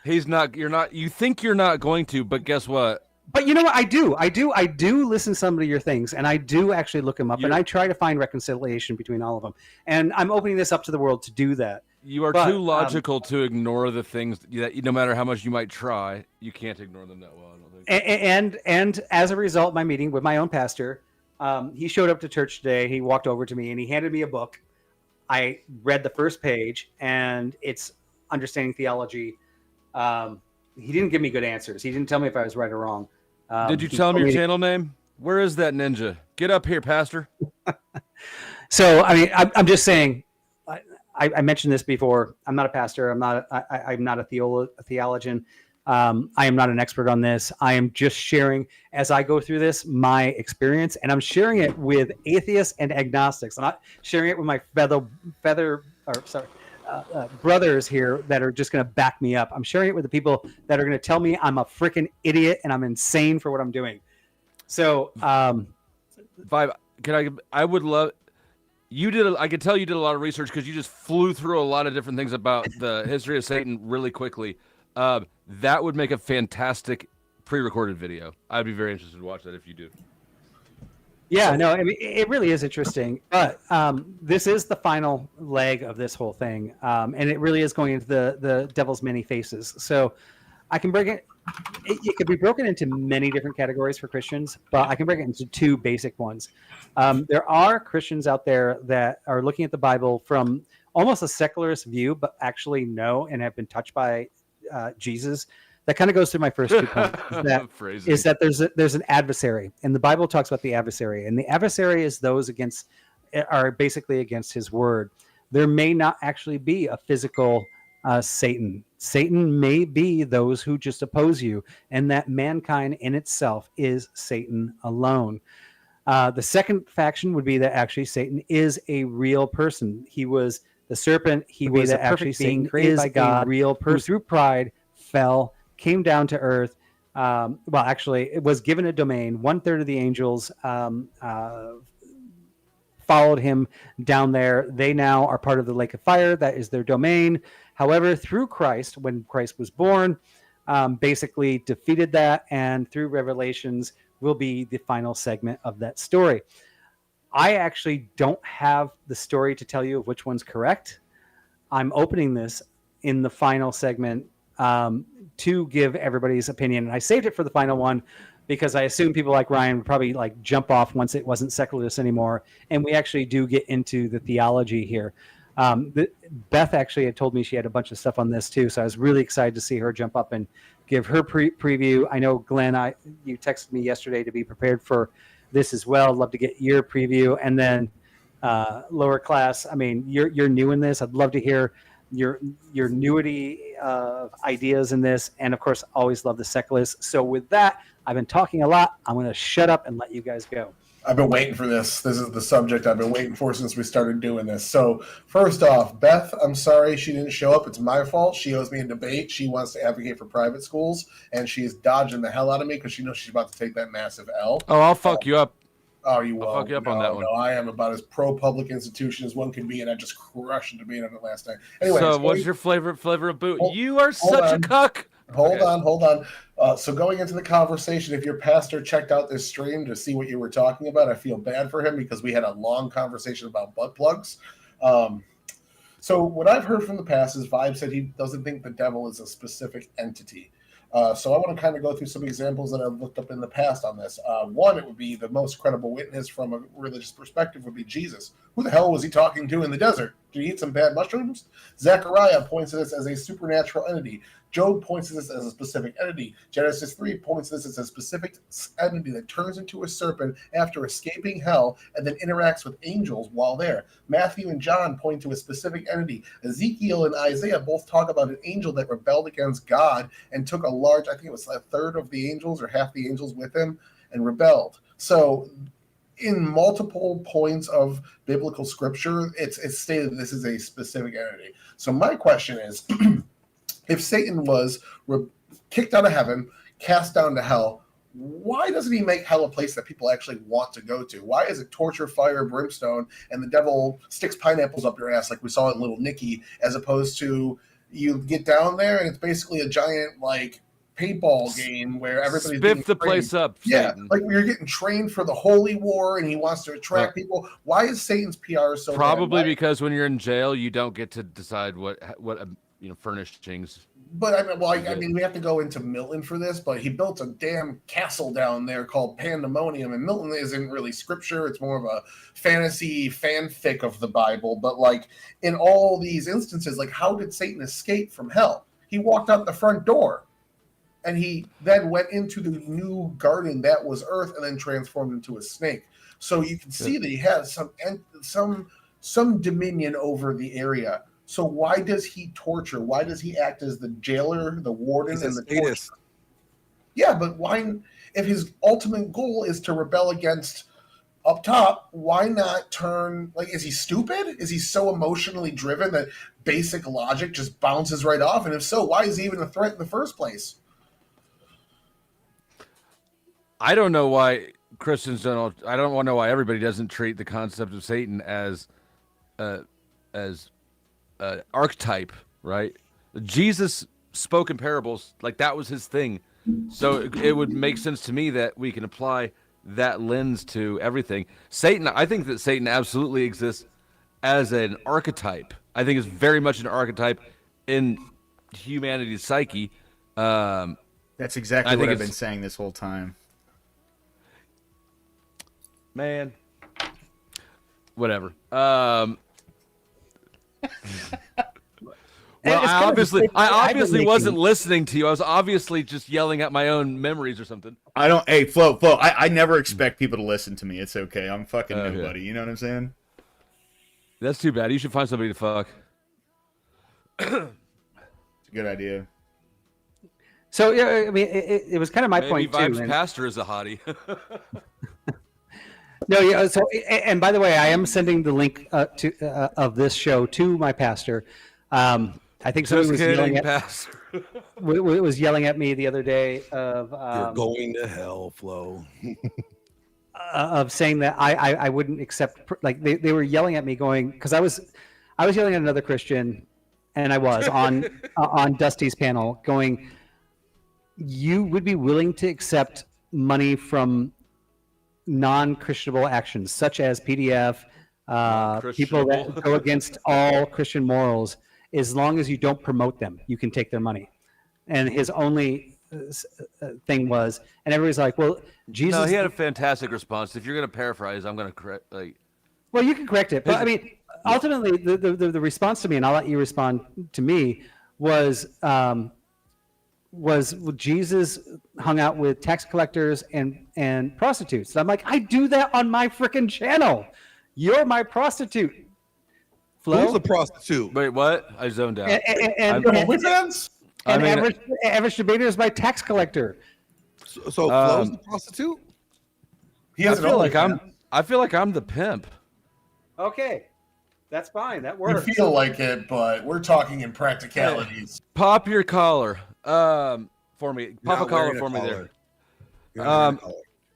He's not. You're not. You think you're not going to, but guess what? But you know what? I do listen to some of your things, and I do actually look them up, and I try to find reconciliation between all of them. And I'm opening this up to the world to do that. You are too logical to ignore the things that no matter how much you might try, you can't ignore them that well. I don't think. And as a result, my meeting with my own pastor, he showed up to church today. He walked over to me and he handed me a book. I read the first page, and it's Understanding Theology. He didn't give me good answers. He didn't tell me if I was right or wrong. Did you tell him your channel name? Where is that ninja? Get up here, Pastor. So, I mean, I'm just saying, I mentioned this before. I'm not a pastor. I'm not a theologian. I am not an expert on this. I am just sharing, as I go through this, my experience, and I'm sharing it with atheists and agnostics. I'm not sharing it with my brothers here that are just going to back me up. I'm sharing it with the people that are going to tell me I'm a freaking idiot and I'm insane for what I'm doing. So, Vibe, I would love you did. I could tell you did a lot of research because you just flew through a lot of different things about the history of Satan really quickly. That would make a fantastic pre-recorded video. I'd be very interested to watch that if you do. Yeah, no, I mean, it really is interesting, but this is the final leg of this whole thing, and it really is going into the devil's many faces. So I can break it. It could be broken into many different categories for Christians, but I can break it into two basic ones. There are Christians out there that are looking at the Bible from almost a secularist view, but actually know and have been touched by Jesus. That kind of goes through my first 2 points. Is that there's an adversary, and the Bible talks about the adversary, and the adversary is those are basically against His word. There may not actually be a physical Satan. Satan may be those who just oppose you, and that mankind in itself is Satan alone. The second faction would be that actually Satan is a real person. He was the serpent. He was that actually Satan created by God, a real person who through pride fell, came down to earth. Well, actually, it was given a domain. 1/3 of the angels followed him down there. They now are part of the lake of fire. That is their domain. However, through Christ, when Christ was born, basically defeated that, and through Revelations will be the final segment of that story. I actually don't have the story to tell you of which one's correct. I'm opening this in the final segment to give everybody's opinion. And I saved it for the final one because I assume people like Ryan would probably like jump off once it wasn't secularist anymore. And we actually do get into the theology here. Beth actually had told me she had a bunch of stuff on this too. So I was really excited to see her jump up and give her preview. I know, Glenn, you texted me yesterday to be prepared for this as well. I'd love to get your preview. And then lower class, I mean, you're new in this. I'd love to hear your newity of ideas in this, and of course always love the secularists. So with that, I've been talking a lot. I'm going to shut up and let you guys go. I've been waiting for this. This is the subject I've been waiting for since we started doing this. So first off, Beth, I'm sorry she didn't show up. It's my fault. She owes me a debate. She wants to advocate for private schools, and she is dodging the hell out of me because she knows she's about to take that massive L. Oh, I'll fuck you up. Oh, you will. I'll fuck you up on that one. No, I am about as pro-public institution as one can be, and I just crushed a debate on it last night. Anyway, so what's your flavor of boot? You are such a cuck. Hold on. So going into the conversation, if your pastor checked out this stream to see what you were talking about, I feel bad for him because we had a long conversation about butt plugs. So what I've heard from the past is Vibe said he doesn't think the devil is a specific entity. So I want to kind of go through some examples that I've looked up in the past on this. One, it would be the most credible witness from a religious perspective would be Jesus. Who the hell was he talking to in the desert? Did he eat some bad mushrooms? Zechariah points to this as a supernatural entity. Job points to this as a specific entity. Genesis 3 points to this as a specific entity that turns into a serpent after escaping hell and then interacts with angels while there. Matthew and John point to a specific entity. Ezekiel and Isaiah both talk about an angel that rebelled against God and took a large, I think it was a third of the angels or half the angels with him and rebelled. So in multiple points of biblical scripture, it's stated this is a specific entity. So my question is, if Satan was kicked out of heaven, cast down to hell, why doesn't he make hell a place that people actually want to go to? Why is it torture, fire, brimstone, and the devil sticks pineapples up your ass like we saw in Little Nicky, as opposed to you get down there and it's basically a giant like paintball game where everybody's spiff the place up. Yeah, Satan. like you're getting trained for the holy war and he wants to attract people. Why is Satan's PR so Probably bad? because when you're in jail, you don't get to decide what furnishings. But I mean, we have to go into Milton for this, but he built a damn castle down there called Pandemonium, and Milton isn't really scripture. It's more of a fantasy fanfic of the Bible. But like in all these instances, like how did Satan escape from hell? He walked out the front door and he then went into the new garden that was earth and then transformed into a snake. So you can see that he has some dominion over the area. So why does he torture? Why does he act as the jailer, the warden, and the torturer? Yeah, but why? If his ultimate goal is to rebel against up top, why not turn? Like, is he stupid? Is he so emotionally driven that basic logic just bounces right off? And if so, why is he even a threat in the first place? I don't know why Christians don't. I don't want to know why everybody doesn't treat the concept of Satan as archetype, right? Jesus spoke in parables, like that was his thing. So it would make sense to me that we can apply that lens to everything. Satan, I think that Satan absolutely exists as an archetype. I think it's very much an archetype in humanity's psyche. That's exactly what I've been saying this whole time. Man, whatever. Well, I obviously wasn't listening to you. I was obviously just yelling at my own memories or something. Hey, Flo, I never expect people to listen to me. It's okay. I'm fucking nobody. You know what I'm saying? That's too bad. You should find somebody to fuck. It's a good idea. So, yeah, I mean, it was kind of my point, too. Maybe Vibes Pastor is a hottie. No, yeah. So, and by the way, I am sending the link of this show to my pastor. I think somebody was yelling at me the other day of you're going to hell, Flo. Of saying that I wouldn't accept, like they were yelling at me, going, because I was yelling at another Christian, and I was on Dusty's panel, going, you would be willing to accept money from non-Christianable actions such as PDF, people that go against all Christian morals, as long as you don't promote them, you can take their money. And his only thing was, and everybody's like, well, Jesus. No, he had a fantastic response. If you're going to paraphrase, I'm going to correct. Well, you can correct it, but I mean, ultimately, the response to me, and I'll let you respond to me, was Jesus hung out with tax collectors and prostitutes. And I'm like, I do that on my freaking channel. You're my prostitute. Flo? Who's a prostitute? Wait, what? I zoned out. Average debater is my tax collector. So Flo's the prostitute? I feel like I'm the pimp. Okay. That's fine. That works. You feel like it, but we're talking in practicalities. Pop your collar. For me. Pop a collar for me there.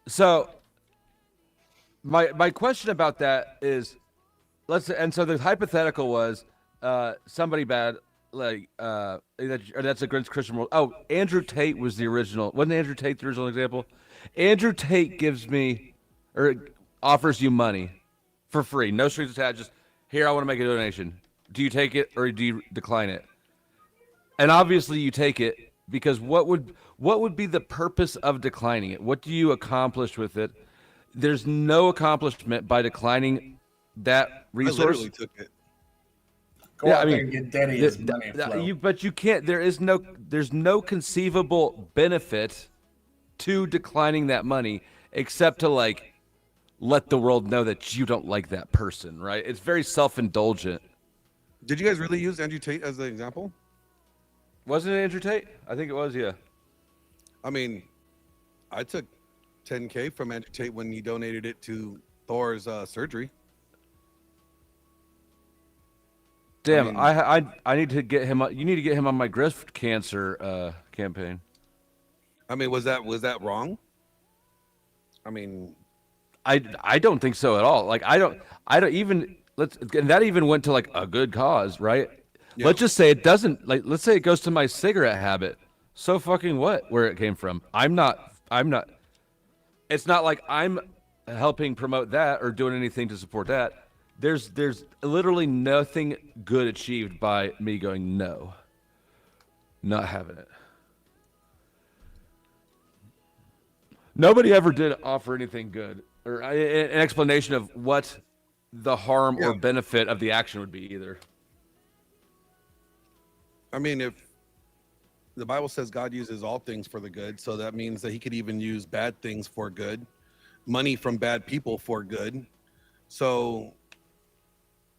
So my question about that is, so the hypothetical was somebody bad, like that's against Christian morals. Oh, Andrew Tate was the original. Wasn't Andrew Tate the original example? Andrew Tate gives me or offers you money for free, no strings attached. Just here, I want to make a donation. Do you take it or do you decline it? And obviously you take it because what would be the purpose of declining it? What do you accomplish with it? There's no accomplishment by declining that resource. I literally took it. Go out there and get Denny his money flow. But you can't. There's no conceivable benefit to declining that money except to like let the world know that you don't like that person, right? It's very self-indulgent. Did you guys really use Andrew Tate as the example? Wasn't it Andrew Tate? I think it was, yeah. I mean, I took $10K from Andrew Tate when he donated it to Thor's surgery. Damn, I need to get him. You need to get him on my grift cancer campaign. I mean, was that wrong? I mean, I don't think so at all. Like I don't even and that even went to like a good cause, right? Yeah. Let's just say it doesn't. Like, let's say it goes to my cigarette habit. So fucking what? Where it came from? I'm not. It's not like I'm helping promote that or doing anything to support that. There's literally nothing good achieved by me going no. Not having it. Nobody ever did offer anything good or an explanation of what the harm or benefit of the action would be either. I mean, if the Bible says God uses all things for the good, so that means that he could even use bad things for good, money from bad people for good. So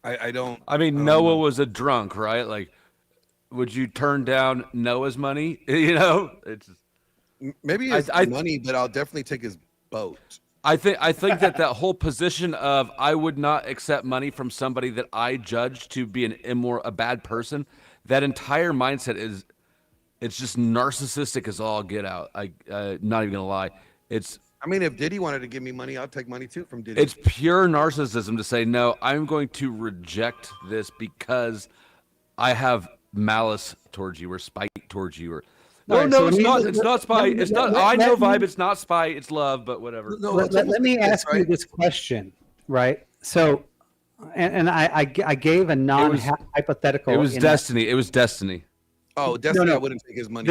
I don't. I mean, Noah was a drunk, right? Like, would you turn down Noah's money? You know, it's maybe it's money, but I'll definitely take his boat. I think that whole position of I would not accept money from somebody that I judge to be a bad person. That entire mindset it's just narcissistic as all get out. Not even gonna lie. I mean, if Diddy wanted to give me money, I'd take money too from Diddy. It's pure narcissism to say, no, I'm going to reject this because I have malice towards you or spite towards you. Or it's not spite. It's not. I know vibe. It's not spite. It's love, but whatever. Let me ask you this question, right? So, and I gave a non-hypothetical. It was destiny. It was destiny. Oh, Destiny! No. I wouldn't take his money.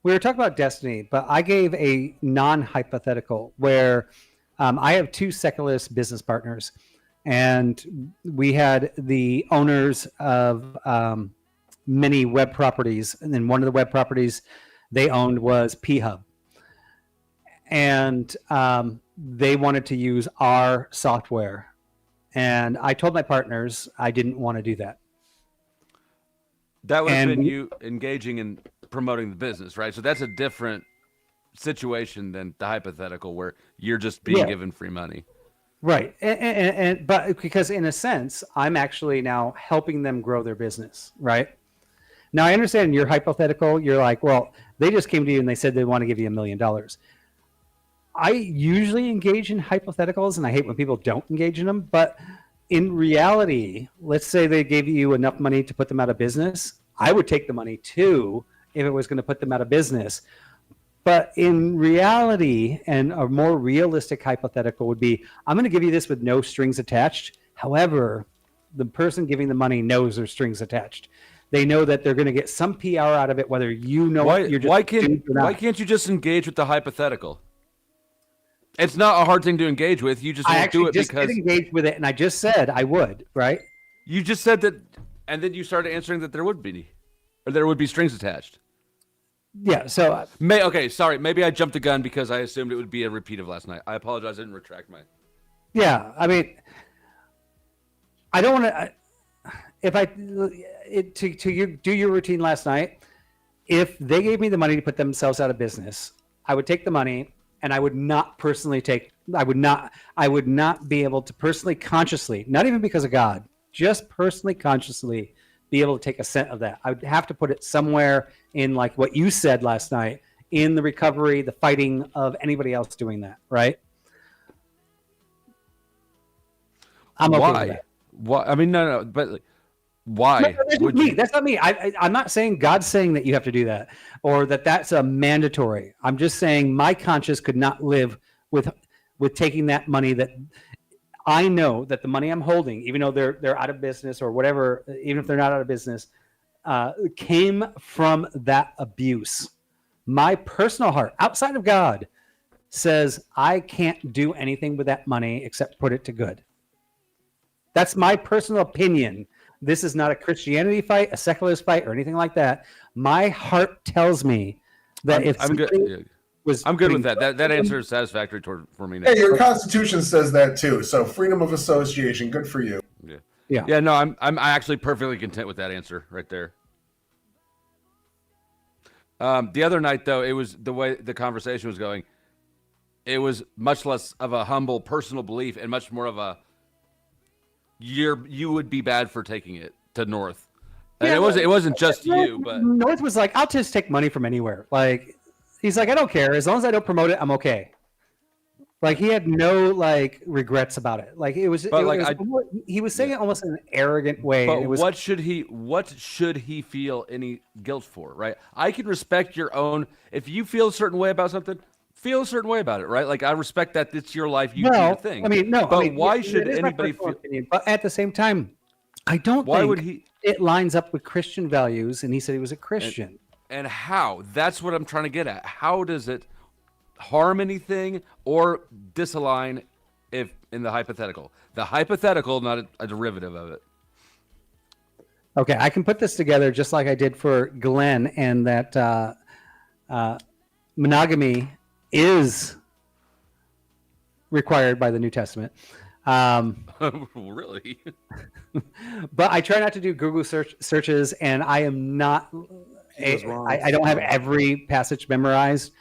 We were talking about Destiny, but I gave a non-hypothetical where I have two secularist business partners, and we had the owners of many web properties, and then one of the web properties they owned was T.U.B.S, and they wanted to use our software, and I told my partners I didn't want to do that. That would have been you engaging in promoting the business, right? So that's a different situation than the hypothetical where you're just being given free money. Right. But because in a sense, I'm actually now helping them grow their business, right? Now, I understand your hypothetical. You're like, well, they just came to you and they said they want to give you $1 million. I usually engage in hypotheticals, and I hate when people don't engage in them, but in reality, let's say they gave you enough money to put them out of business. I would take the money too if it was going to put them out of business. But in reality, and a more realistic hypothetical would be, I'm going to give you this with no strings attached. However, the person giving the money knows there's strings attached. They know that they're going to get some PR out of it, whether you know you're just why can't you just engage with the hypothetical? It's not a hard thing to engage with. You just won't do it because I did engage with it, and I just said I would, right? You just said that, and then you started answering that there would be strings attached. Yeah. So okay, sorry. Maybe I jumped the gun because I assumed it would be a repeat of last night. I apologize. I didn't retract my. Yeah, I mean, I don't want to. Do your routine last night. If they gave me the money to put themselves out of business, I would take the money. And I would not personally I would not be able to personally, consciously, not even because of God, just personally, consciously be able to take a cent of that. I would have to put it somewhere in like what you said last night, in the recovery, the fighting of anybody else doing that, right? I'm okay with that. Why? I mean, no, but why? No, that's not me. I'm not saying God's saying that you have to do that or that's a mandatory. I'm just saying my conscience could not live with taking that money that I know that the money I'm holding, even though they're out of business or whatever, even if they're not out of business, came from that abuse. My personal heart, outside of God, says I can't do anything with that money except put it to good. That's my personal opinion. This is not a Christianity fight, a secularist fight, or anything like that. My heart tells me that I'm good. Yeah. I'm good with that. That answer is satisfactory for me now. Hey, your Constitution says that too. So freedom of association, good for you. Yeah. No, I'm actually perfectly content with that answer right there. The other night, though, it was the way the conversation was going. It was much less of a humble personal belief and much more of a you would be bad for taking it to North. And it wasn't just you, but North was like, I'll just take money from anywhere. Like, he's like, I don't care. As long as I don't promote it, I'm okay. Like, he had no like regrets about it. Like, it was, he was saying it almost in an arrogant way. But it was, what should he feel any guilt for, right? I can respect your own, if you feel a certain way about something, feel a certain way about it, right? Like, I respect that it's your life, you do your thing. But why should anybody feel? Opinion, but at the same time, I don't think it lines up with Christian values. And he said he was a Christian. And how? That's what I'm trying to get at. How does it harm anything or disalign if in the hypothetical? The hypothetical, not a derivative of it. Okay, I can put this together just like I did for Glenn, and that monogamy is required by the New Testament. Really? But I try not to do Google searches, and I am not. I don't have every passage memorized,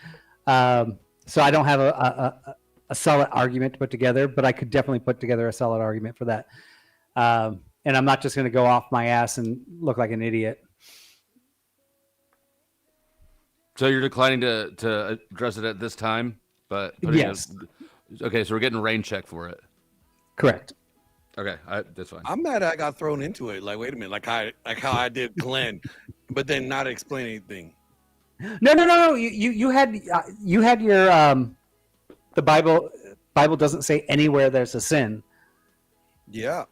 so I don't have a solid argument to put together. But I could definitely put together a solid argument for that. And I'm not just going to go off my ass and look like an idiot. So you're declining to address it at this time, but yes. Okay, so we're getting a rain check for it. Correct. Okay, that's fine. I'm mad I got thrown into it. Like, wait a minute, like how I did Glenn, but then not explain anything. No. You had your the Bible doesn't say anywhere there's a sin. Yeah.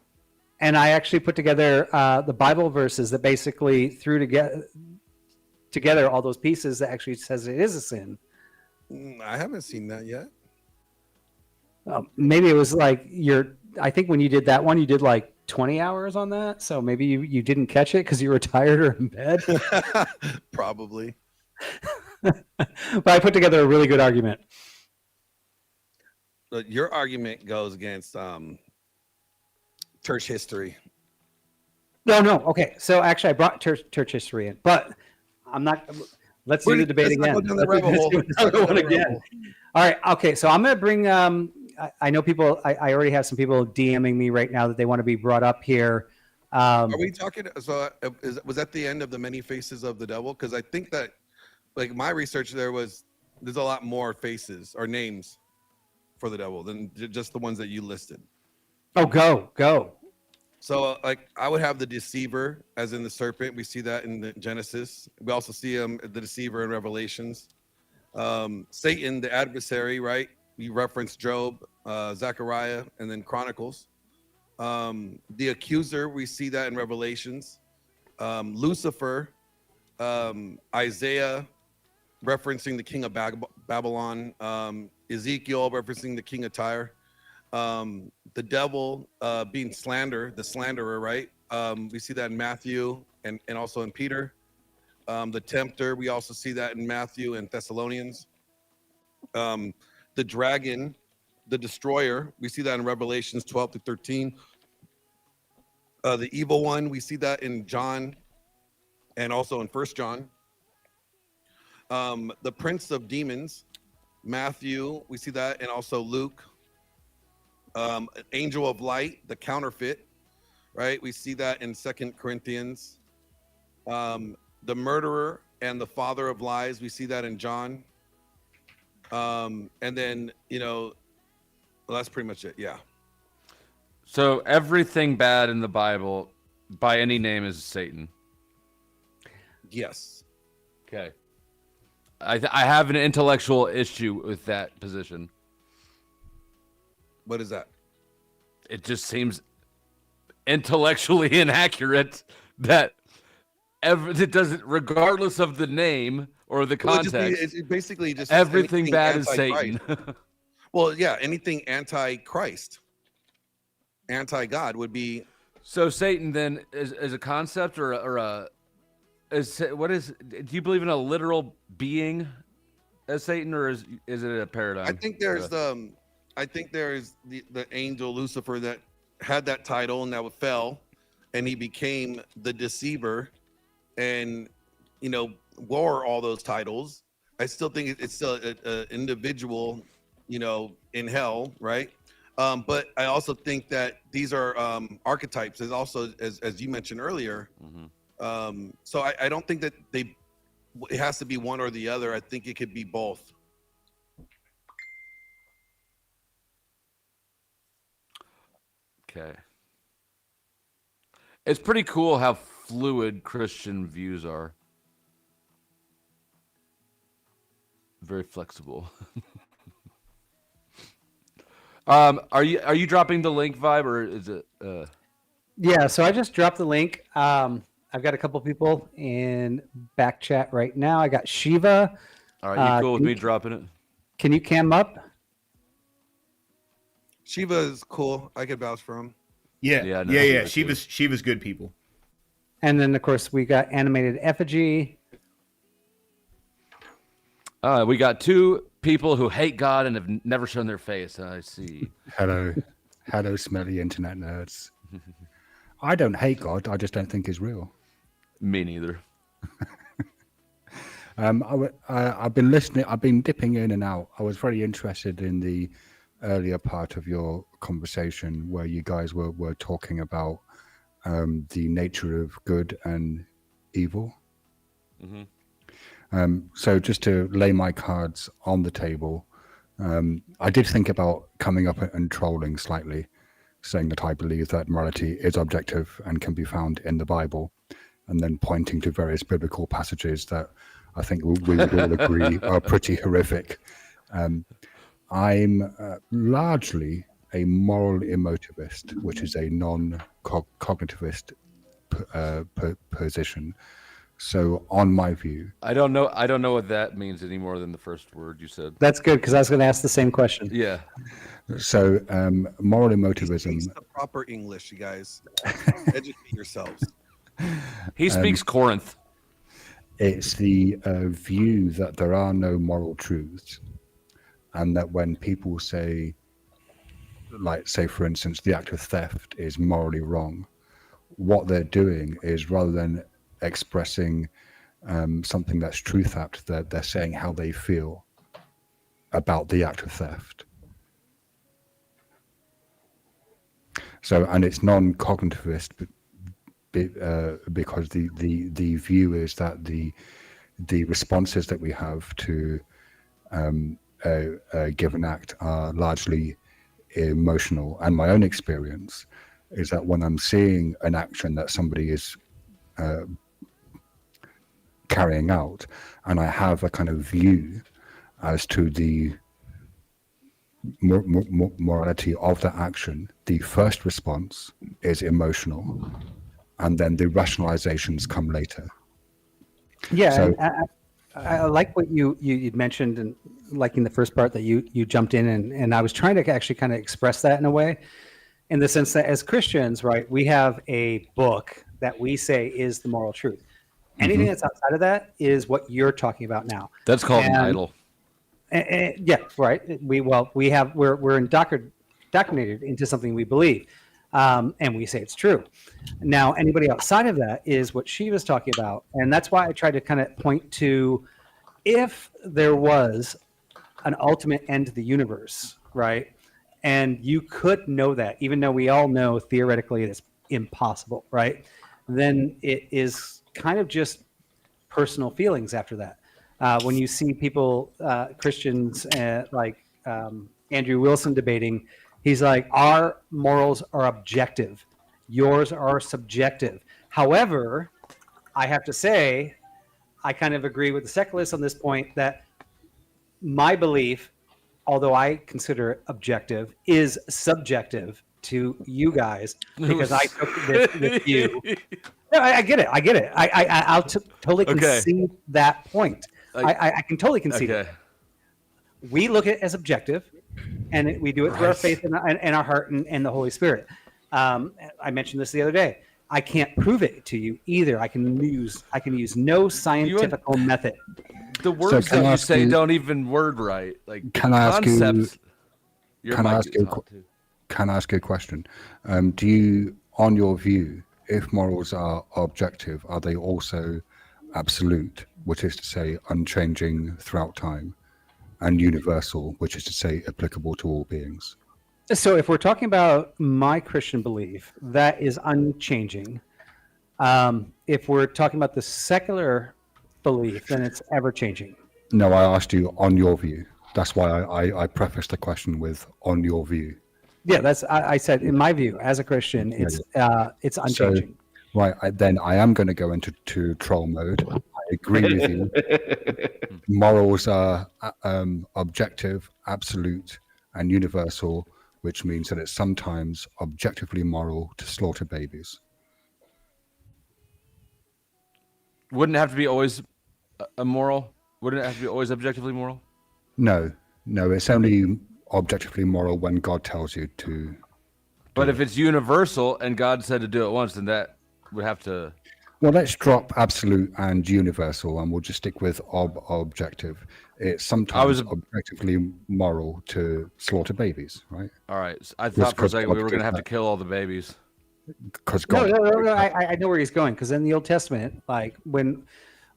And I actually put together the Bible verses that basically threw together all those pieces that actually says it is a sin. I haven't seen that yet. Maybe it was like I think when you did that one, you did like 20 hours on that. So maybe you didn't catch it because you were tired or in bed. Probably. But I put together a really good argument. Your argument goes against church history. No. Okay. So actually I brought church history in, but I'm not. Let's do the debate again. All right. Okay. So I'm going to bring, I know people, I already have some people DMing me right now that they want to be brought up here. Are we talking? So was that the end of the many faces of the devil? Because I think that, like, my research there's a lot more faces or names for the devil than just the ones that you listed. Oh, go. So, like, I would have the deceiver, as in the serpent. We see that in the Genesis. We also see the deceiver in Revelations. Satan, the adversary, right? You reference Job, Zechariah, and then Chronicles. The accuser, we see that in Revelations. Lucifer, Isaiah, referencing the king of Babylon. Ezekiel, referencing the king of Tyre. The devil being the slanderer, right? We see that in Matthew and also in Peter. The tempter, we also see that in Matthew and Thessalonians. The dragon, the destroyer, we see that in Revelations 12 to 13. The evil one, we see that in John and also in 1 John. The prince of demons, Matthew, we see that, and also Luke. Angel of light, the counterfeit, right? We see that in 2 Corinthians. The murderer and the father of lies, we see that in John. And then, well, that's pretty much it. Yeah. So everything bad in the Bible by any name is Satan. Yes. Okay. I have an intellectual issue with that position. What is that? It just seems intellectually inaccurate that it doesn't, regardless of the name or the Well, it'd just context. it's basically just everything anything bad is anti-Christ. Satan. Well, yeah, anything anti-Christ, anti-God would be. So Satan then is a concept or a what is? Do you believe in a literal being as Satan, or is it a paradigm? I think there's the angel Lucifer that had that title and that fell, and he became the deceiver, and wore all those titles. I still think it's still an individual, in hell, right? But I also think that these are archetypes, as also as you mentioned earlier. So I don't think that it has to be one or the other. I think it could be both. Okay. It's pretty cool how fluid Christian views are. Very flexible. Are you dropping the link, Vibe, or is it? Yeah, so I just dropped the link. I've got a couple people in back chat right now. I got Shiva. All right, you cool with me dropping it? Can you cam up? Shiva is cool. I could vouch for him. Yeah. Shiva's good people. And then, of course, we got Animated Effigy. We got two people who hate God and have never shown their face. I see. Hello, smelly internet nerds. I don't hate God. I just don't think he's real. Me neither. I've been listening. I've been dipping in and out. I was very interested in the earlier part of your conversation where you guys were talking about the nature of good and evil. Mm-hmm. So just to lay my cards on the table, I did think about coming up and trolling slightly, saying that I believe that morality is objective and can be found in the Bible, and then pointing to various biblical passages that I think we would all agree are pretty horrific. I'm largely a moral emotivist, which is a non-cognitivist position. So, on my view, I don't know what that means any more than the first word you said. That's good, because I was going to ask the same question. Yeah. So, moral emotivism. He speaks the proper English, you guys. Educate yourselves. He speaks Corinth. It's the view that there are no moral truths, and that when people say, for instance, the act of theft is morally wrong, what they're doing is, rather than expressing something that's truth apt, they're saying how they feel about the act of theft. So, and it's non-cognitivist because the view is that the responses that we have to a given act are largely emotional. And my own experience is that when I'm seeing an action that somebody is carrying out, and I have a kind of view as to the morality of that action, the first response is emotional, and then the rationalizations come later. Yeah, So, and I like what you mentioned, and like in the first part that you jumped in, and I was trying to actually kind of express that in a way, in the sense that as Christians, right, we have a book that we say is the moral truth. Anything that's outside of that is what you're talking about now. That's called an idol. Yeah, right. We're indoctrinated into something we believe, and we say it's true. Now, anybody outside of that is what she was talking about, and that's why I tried to kind of point to, if there was an ultimate end to the universe, right, and you could know that, even though we all know theoretically it's impossible, right, then it is kind of just personal feelings after that. When you see people, Christians like Andrew Wilson debating, he's like, our morals are objective, yours are subjective. However, I have to say, I kind of agree with the secularists on this point that my belief, although I consider it objective, is subjective to you guys, because I took this view. No, I get it. I'll totally concede that point. I can totally concede it. We look at it as objective, and we do it through our faith and our heart and the Holy Spirit. I mentioned this the other day. I can't prove it to you either. I can use no scientific method. The words that you say don't even word right. Like can I ask concepts. Can I ask you a question? Do you, on your view, if morals are objective, are they also absolute, which is to say unchanging throughout time, and universal, which is to say applicable to all beings? So if we're talking about my Christian belief, that is unchanging. If we're talking about the secular belief, then it's ever changing. No, I asked you on your view. That's why I prefaced the question with on your view. Yeah, I said in my view as a Christian, it's unchanging. So, right, then I am going to go into troll mode. I agree with you. Morals are objective, absolute, and universal, which means that it's sometimes objectively moral to slaughter babies. Wouldn't it have to be always immoral? Wouldn't it have to be always objectively moral? No, it's only objectively moral when God tells you to. But if it's universal and God said to do it once, then that would have to. Well, let's drop absolute and universal, and we'll just stick with objective. It's sometimes objectively moral to slaughter babies, right? All right. I thought for a second we were going to have to kill all the babies. Because God. No. I know where he's going. Because in the Old Testament, like when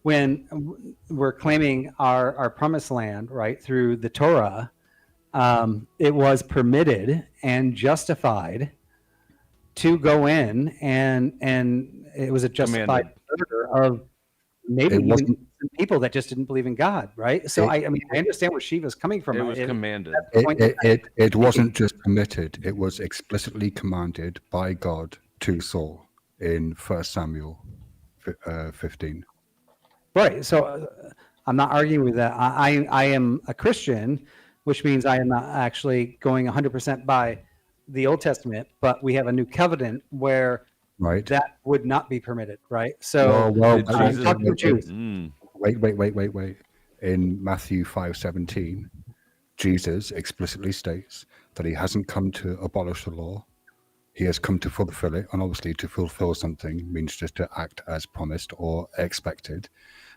we're claiming our promised land, right, through the Torah, it was permitted and justified to go in and it was a justified murder of maybe even people that just didn't believe in God, right? So I mean, I understand where Shiva's coming from. It was commanded. It wasn't just permitted; it was explicitly commanded by God to Saul in 1 Samuel 15. Right. So I'm not arguing with that. I am a Christian, which means I am not actually going 100% by the Old Testament, but we have a new covenant where that would not be permitted, right? So wait. In Matthew 5:17, Jesus explicitly states that he hasn't come to abolish the law. He has come to fulfill it, and obviously to fulfill something means just to act as promised or expected.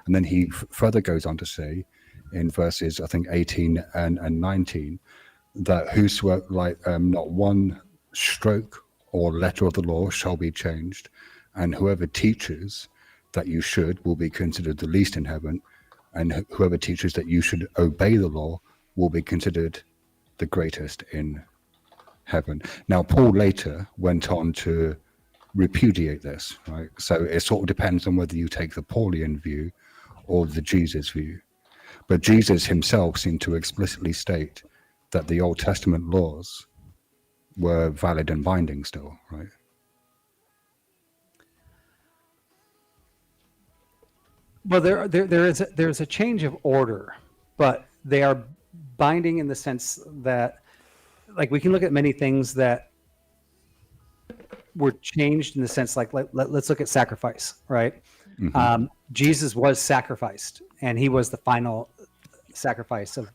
And then he further goes on to say in verses, I think 18 and 19, that whosoever, not one stroke or letter of the law shall be changed, and whoever teaches that you should will be considered the least in heaven, and whoever teaches that you should obey the law will be considered the greatest in heaven. Now, Paul later went on to repudiate this, right? So it sort of depends on whether you take the Paulian view or the Jesus view. But Jesus himself seemed to explicitly state that the Old Testament laws were valid and binding still, right? Well, there's a change of order, but they are binding in the sense that, like, we can look at many things that were changed in the sense, like, let's look at sacrifice, right? Mm-hmm. Jesus was sacrificed, and he was the final sacrifice of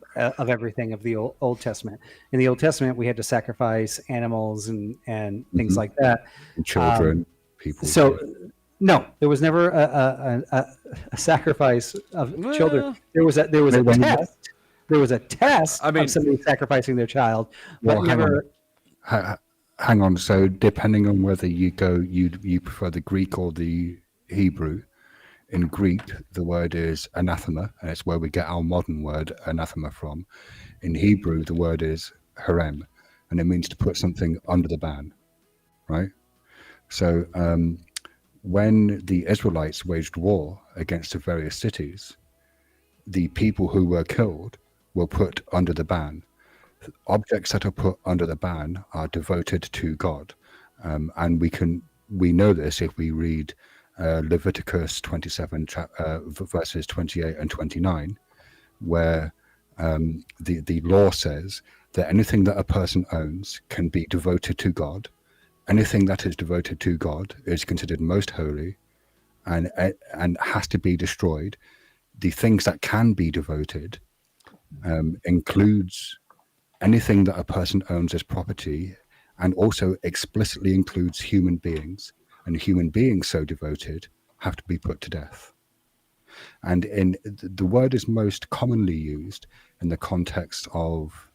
everything of the Old Testament. In the Old Testament, we had to sacrifice animals and things like that. And children, people. So, no, there was never a sacrifice of children. There was a test. There was a test of somebody sacrificing their child, but never. Hang on. So, depending on whether you prefer the Greek or the Hebrew. In Greek, the word is anathema, and it's where we get our modern word anathema from. In Hebrew, the word is harem, and it means to put something under the ban, right? So when the Israelites waged war against the various cities, the people who were killed were put under the ban. Objects that are put under the ban are devoted to God, and we know this if we read Leviticus 27 verses 28 and 29, where the law says that anything that a person owns can be devoted to God. Anything that is devoted to God is considered most holy and has to be destroyed. The things that can be devoted includes anything that a person owns as property, and also explicitly includes human beings. And human beings so devoted have to be put to death. And the word is most commonly used in the context of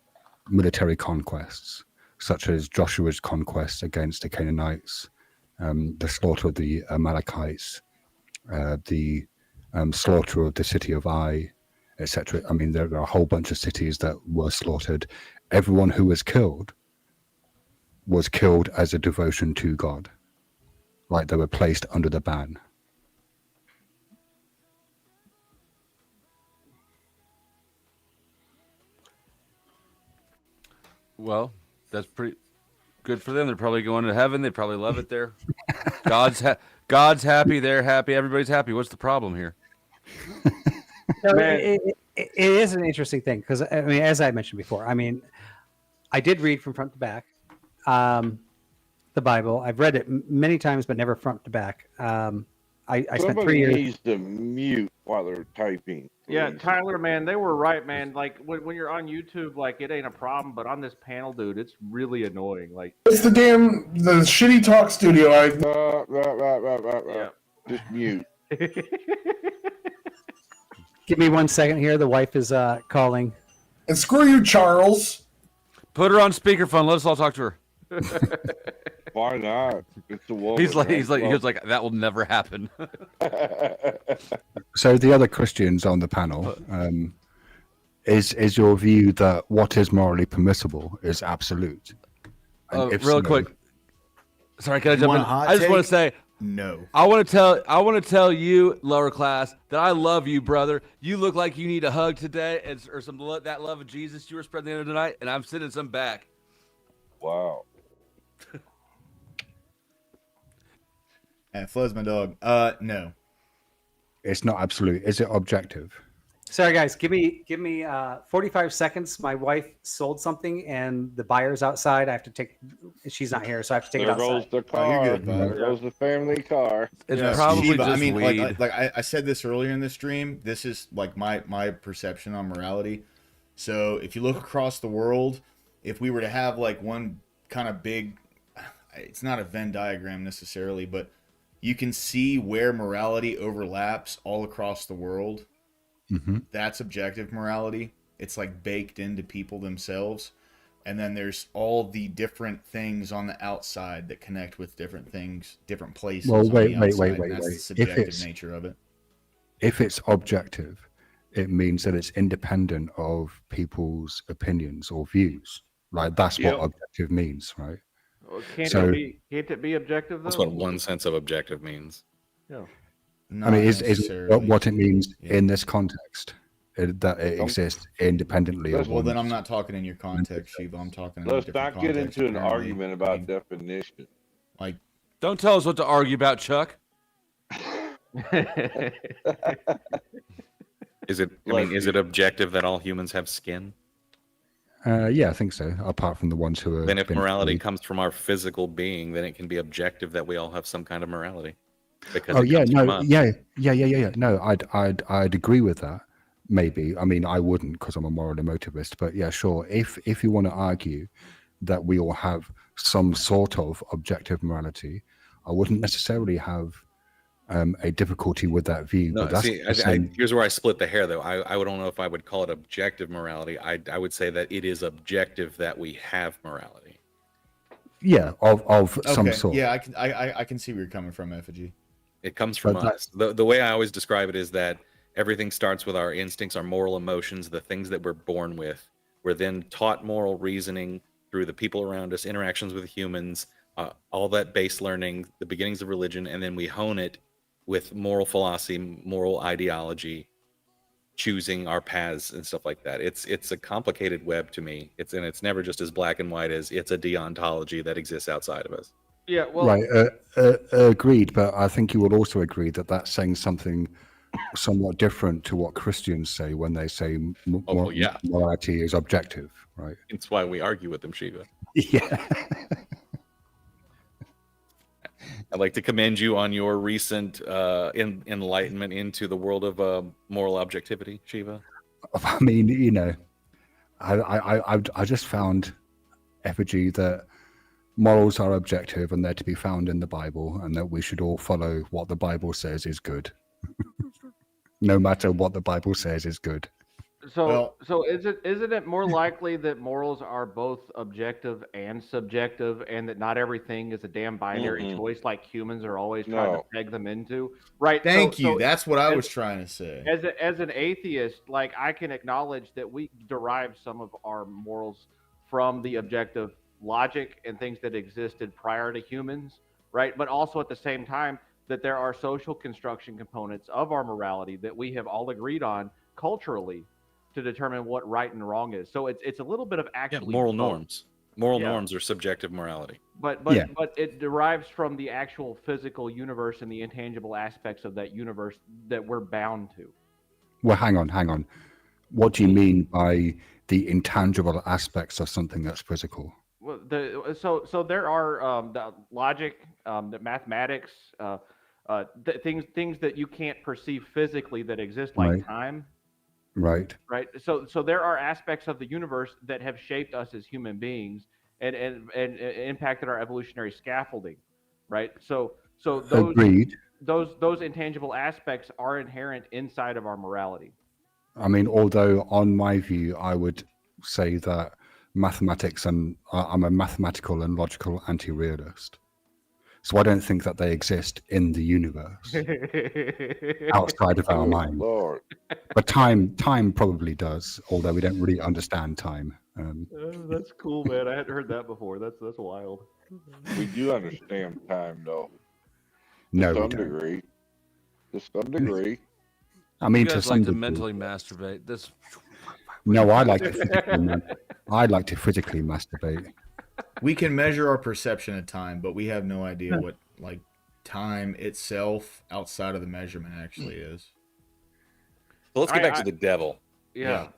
military conquests, such as Joshua's conquests against the Canaanites, the slaughter of the Amalekites, the slaughter of the city of Ai, etc. I mean, there are a whole bunch of cities that were slaughtered. Everyone who was killed as a devotion to God, like they were placed under the ban. Well, that's pretty good for them. They're probably going to heaven. They probably love it there. God's happy. They're happy. Everybody's happy. What's the problem here? No, it is an interesting thing because, I mean, as I mentioned before, I mean, I did read from front to back the Bible. I've read it many times, but never front to back. I spent 3 years. Needs to mute while they're typing. Yeah, Tyler, man, they were right, man. Like when you're on YouTube, like it ain't a problem, but on this panel, dude, it's really annoying. Like it's the shitty talk studio. Yeah. Just mute. Give me 1 second here. The wife is calling. And screw you, Charles. Put her on speakerphone. Let us all talk to her. Why not? It's a woman. He was like, that will never happen. So the other Christians on the panel, is your view that what is morally permissible is absolute? Real quick. Sorry, can I jump in? I just want to say no. I want to tell you, lower class, that I love you, brother. You look like you need a hug today, or that love of Jesus you were spreading the other tonight, and I'm sending some back. Wow. And Flo's my dog. No. It's not absolute. Is it objective? Sorry, guys. Give me 45 seconds. My wife sold something, and the buyer's outside. I have to take. She's not here, so I have to take it outside. There goes the car. You're good, bud. There goes the family car. It's probably Shiva, just I mean, weed. like I said this earlier in the stream. This is like my perception on morality. So if you look across the world, if we were to have like one kind of big, it's not a Venn diagram necessarily, but you can see where morality overlaps all across the world. Mm-hmm. That's objective morality. It's like baked into people themselves. And then there's all the different things on the outside that connect with different things, different places. Well, wait. That's the subjective nature of it. If it's objective, it means that it's independent of people's opinions or views. Like that's what objective means, right? Can't it be objective though? That's what one sense of objective means. Yeah. I mean, is what it means in this context that it exists independently. Well, then I'm not talking in your context, Shiva. I'm talking. Let's not get into an argument about definition. Like, don't tell us what to argue about, Chuck. Is it objective that all humans have skin? Yeah, I think so. Apart from the ones who are. Then if morality comes from our physical being, then it can be objective that we all have some kind of morality. Because No, I'd agree with that. Maybe. I mean, I wouldn't because I'm a moral emotivist. But yeah, sure. If you want to argue that we all have some sort of objective morality, I wouldn't necessarily have a difficulty with that view. No, but here's where I split the hair, though. I don't know if I would call it objective morality. I would say that it is objective that we have morality. Yeah, of some sort. Yeah, I can see where you're coming from, Effigy. It comes from us. The way I always describe it is that everything starts with our instincts, our moral emotions, the things that we're born with. We're then taught moral reasoning through the people around us, interactions with humans, all that base learning, the beginnings of religion, and then we hone it with moral philosophy, moral ideology, choosing our paths and stuff like that. It's a complicated web to me. It's never just as black and white as it's a deontology that exists outside of us. Yeah, well, right. Agreed, but I think you would also agree that that's saying something somewhat different to what Christians say when they say morality is objective, right? It's why we argue with them, Shiva. Yeah. I'd like to commend you on your recent enlightenment into the world of moral objectivity, Shiva. I mean, I just found effigy that morals are objective and they're to be found in the Bible, and that we should all follow what the Bible says is good. No matter what the Bible says is good. So isn't it more likely that morals are both objective and subjective, and that not everything is a damn binary choice like humans are always trying to peg them into? Right. Thank you. That's what I was trying to say. As an atheist, like, I can acknowledge that we derive some of our morals from the objective logic and things that existed prior to humans, right? But also at the same time that there are social construction components of our morality that we have all agreed on culturally to determine what right and wrong is. So it's a little bit of actually moral both. norms. Moral norms are subjective morality. But it derives from the actual physical universe and the intangible aspects of that universe that we're bound to. Well, hang on. What do you mean by the intangible aspects of something that's physical? Well, so there are the logic, the mathematics, things that you can't perceive physically that exist, like time. Right. Right. So there are aspects of the universe that have shaped us as human beings and impacted our evolutionary scaffolding. Right. So those intangible aspects are inherent inside of our morality. I mean, although on my view, I would say that mathematics, and I'm a mathematical and logical anti-realist. So I don't think that they exist in the universe outside of our mind. Lord. But time probably does, although we don't really understand time. That's cool, man. I hadn't heard that before. That's wild. We do understand time, though. No, to we some don't. degree. To some degree. I mean, you to guys some like to degree. mentally masturbate. This. No, I like to physically masturbate. We can measure our perception of time, but we have no idea what like time itself outside of the measurement actually is. So let's get back to the devil. Yeah.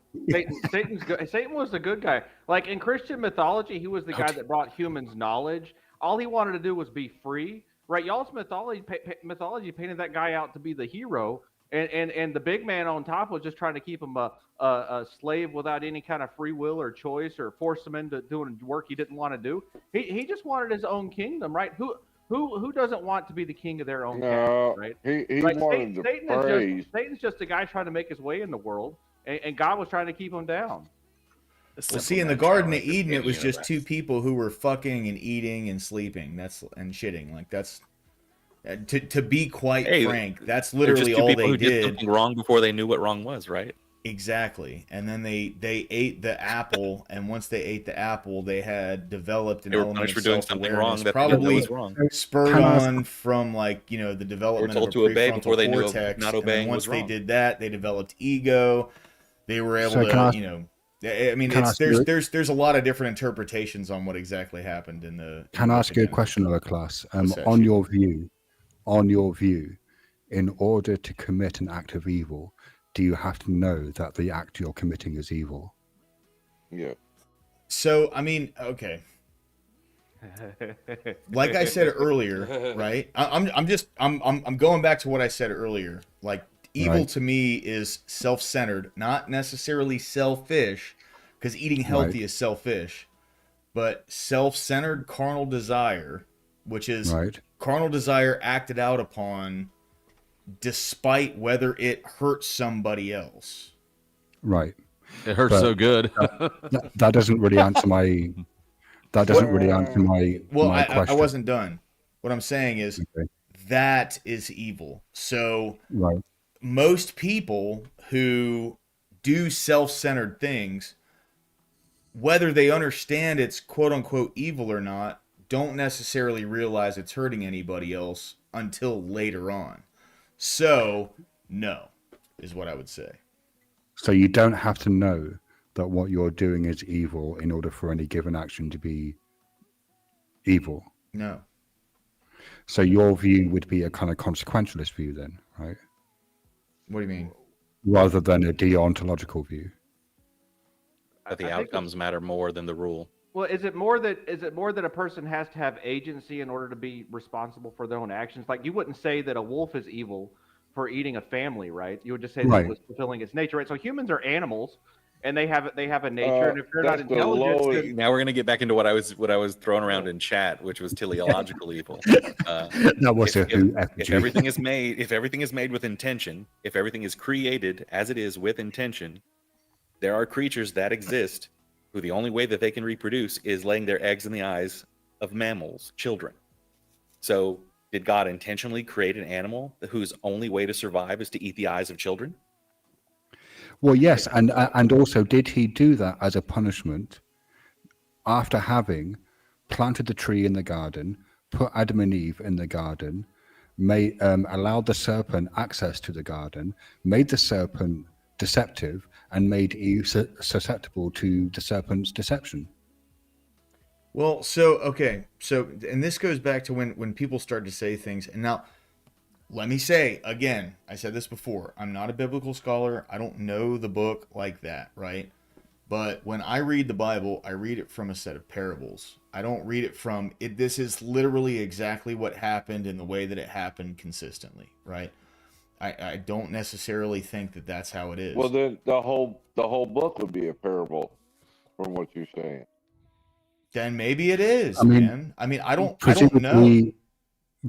Satan was the good guy. Like in Christian mythology, he was the guy that brought humans knowledge. All he wanted to do was be free. Right? Y'all's mythology painted that guy out to be the hero. And the big man on top was just trying to keep him a slave without any kind of free will or choice, or force him into doing work he didn't want to do. He just wanted his own kingdom, right? Who doesn't want to be the king of their own castle, right? He right? wanted Satan's just a guy trying to make his way in the world, and God was trying to keep him down. Well, see, in the Garden of Eden, it was just two people who were fucking and eating and sleeping. And shitting. Like that's. To be quite frank, that's literally all they who did. Something wrong before they knew what wrong was, right? Exactly. And then they ate the apple, and once they ate the apple, they had developed an element of self-awareness, probably spurred on from the development of a prefrontal cortex. And then once they did that, they developed ego. They were able to, I mean, there's a lot of different interpretations on what exactly happened in the. Can I ask you a question, other class? On your view, in order to commit an act of evil, do you have to know that the act you're committing is evil? Yeah. So, I mean, okay. Like I said earlier, right? I'm going back to what I said earlier. Like, evil to me is self-centered, not necessarily selfish, because eating healthy is selfish, but self-centered carnal desire, which is carnal desire acted out upon despite whether it hurts somebody else. Right. It hurts so good. that doesn't really answer my. That doesn't really answer my. Well, my question. I wasn't done. What I'm saying is that is evil. So most people who do self-centered things, whether they understand it's quote unquote evil or not, don't necessarily realize it's hurting anybody else until later on. So, no, is what I would say. So you don't have to know that what you're doing is evil in order for any given action to be evil. No. So your view would be a kind of consequentialist view then, right? What do you mean? Rather than a deontological view. That the outcomes matter more than the rule. Well, is it more that a person has to have agency in order to be responsible for their own actions? Like, you wouldn't say that a wolf is evil for eating a family, right? You would just say that Right. it was fulfilling its nature, right? So humans are animals, and they have a nature, and if they're not That's the intelligent, lowest. then Now we're going to get back into what I was throwing around in chat, which was teleological evil. That was a who If effigy. everything is made with intention, if everything is created as it is with intention, there are creatures that exist who the only way that they can reproduce is laying their eggs in the eyes of mammals, children. So, did God intentionally create an animal whose only way to survive is to eat the eyes of children? Well, yes, and also, did he do that as a punishment after having planted the tree in the garden, put Adam and Eve in the garden, allowed the serpent access to the garden, made the serpent deceptive, and made Eve susceptible to the serpent's deception? Well, so and this goes back to when people start to say things. And now, let me say again, I said this before, I'm not a biblical scholar. I don't know the book like that, right? But when I read the Bible, I read it from a set of parables. I don't read it from it. This is literally exactly what happened in the way that it happened consistently, right? I don't necessarily think that that's how it is. Well, then the whole book would be a parable, from what you're saying. Then maybe it is, I mean, man. I mean, I don't know.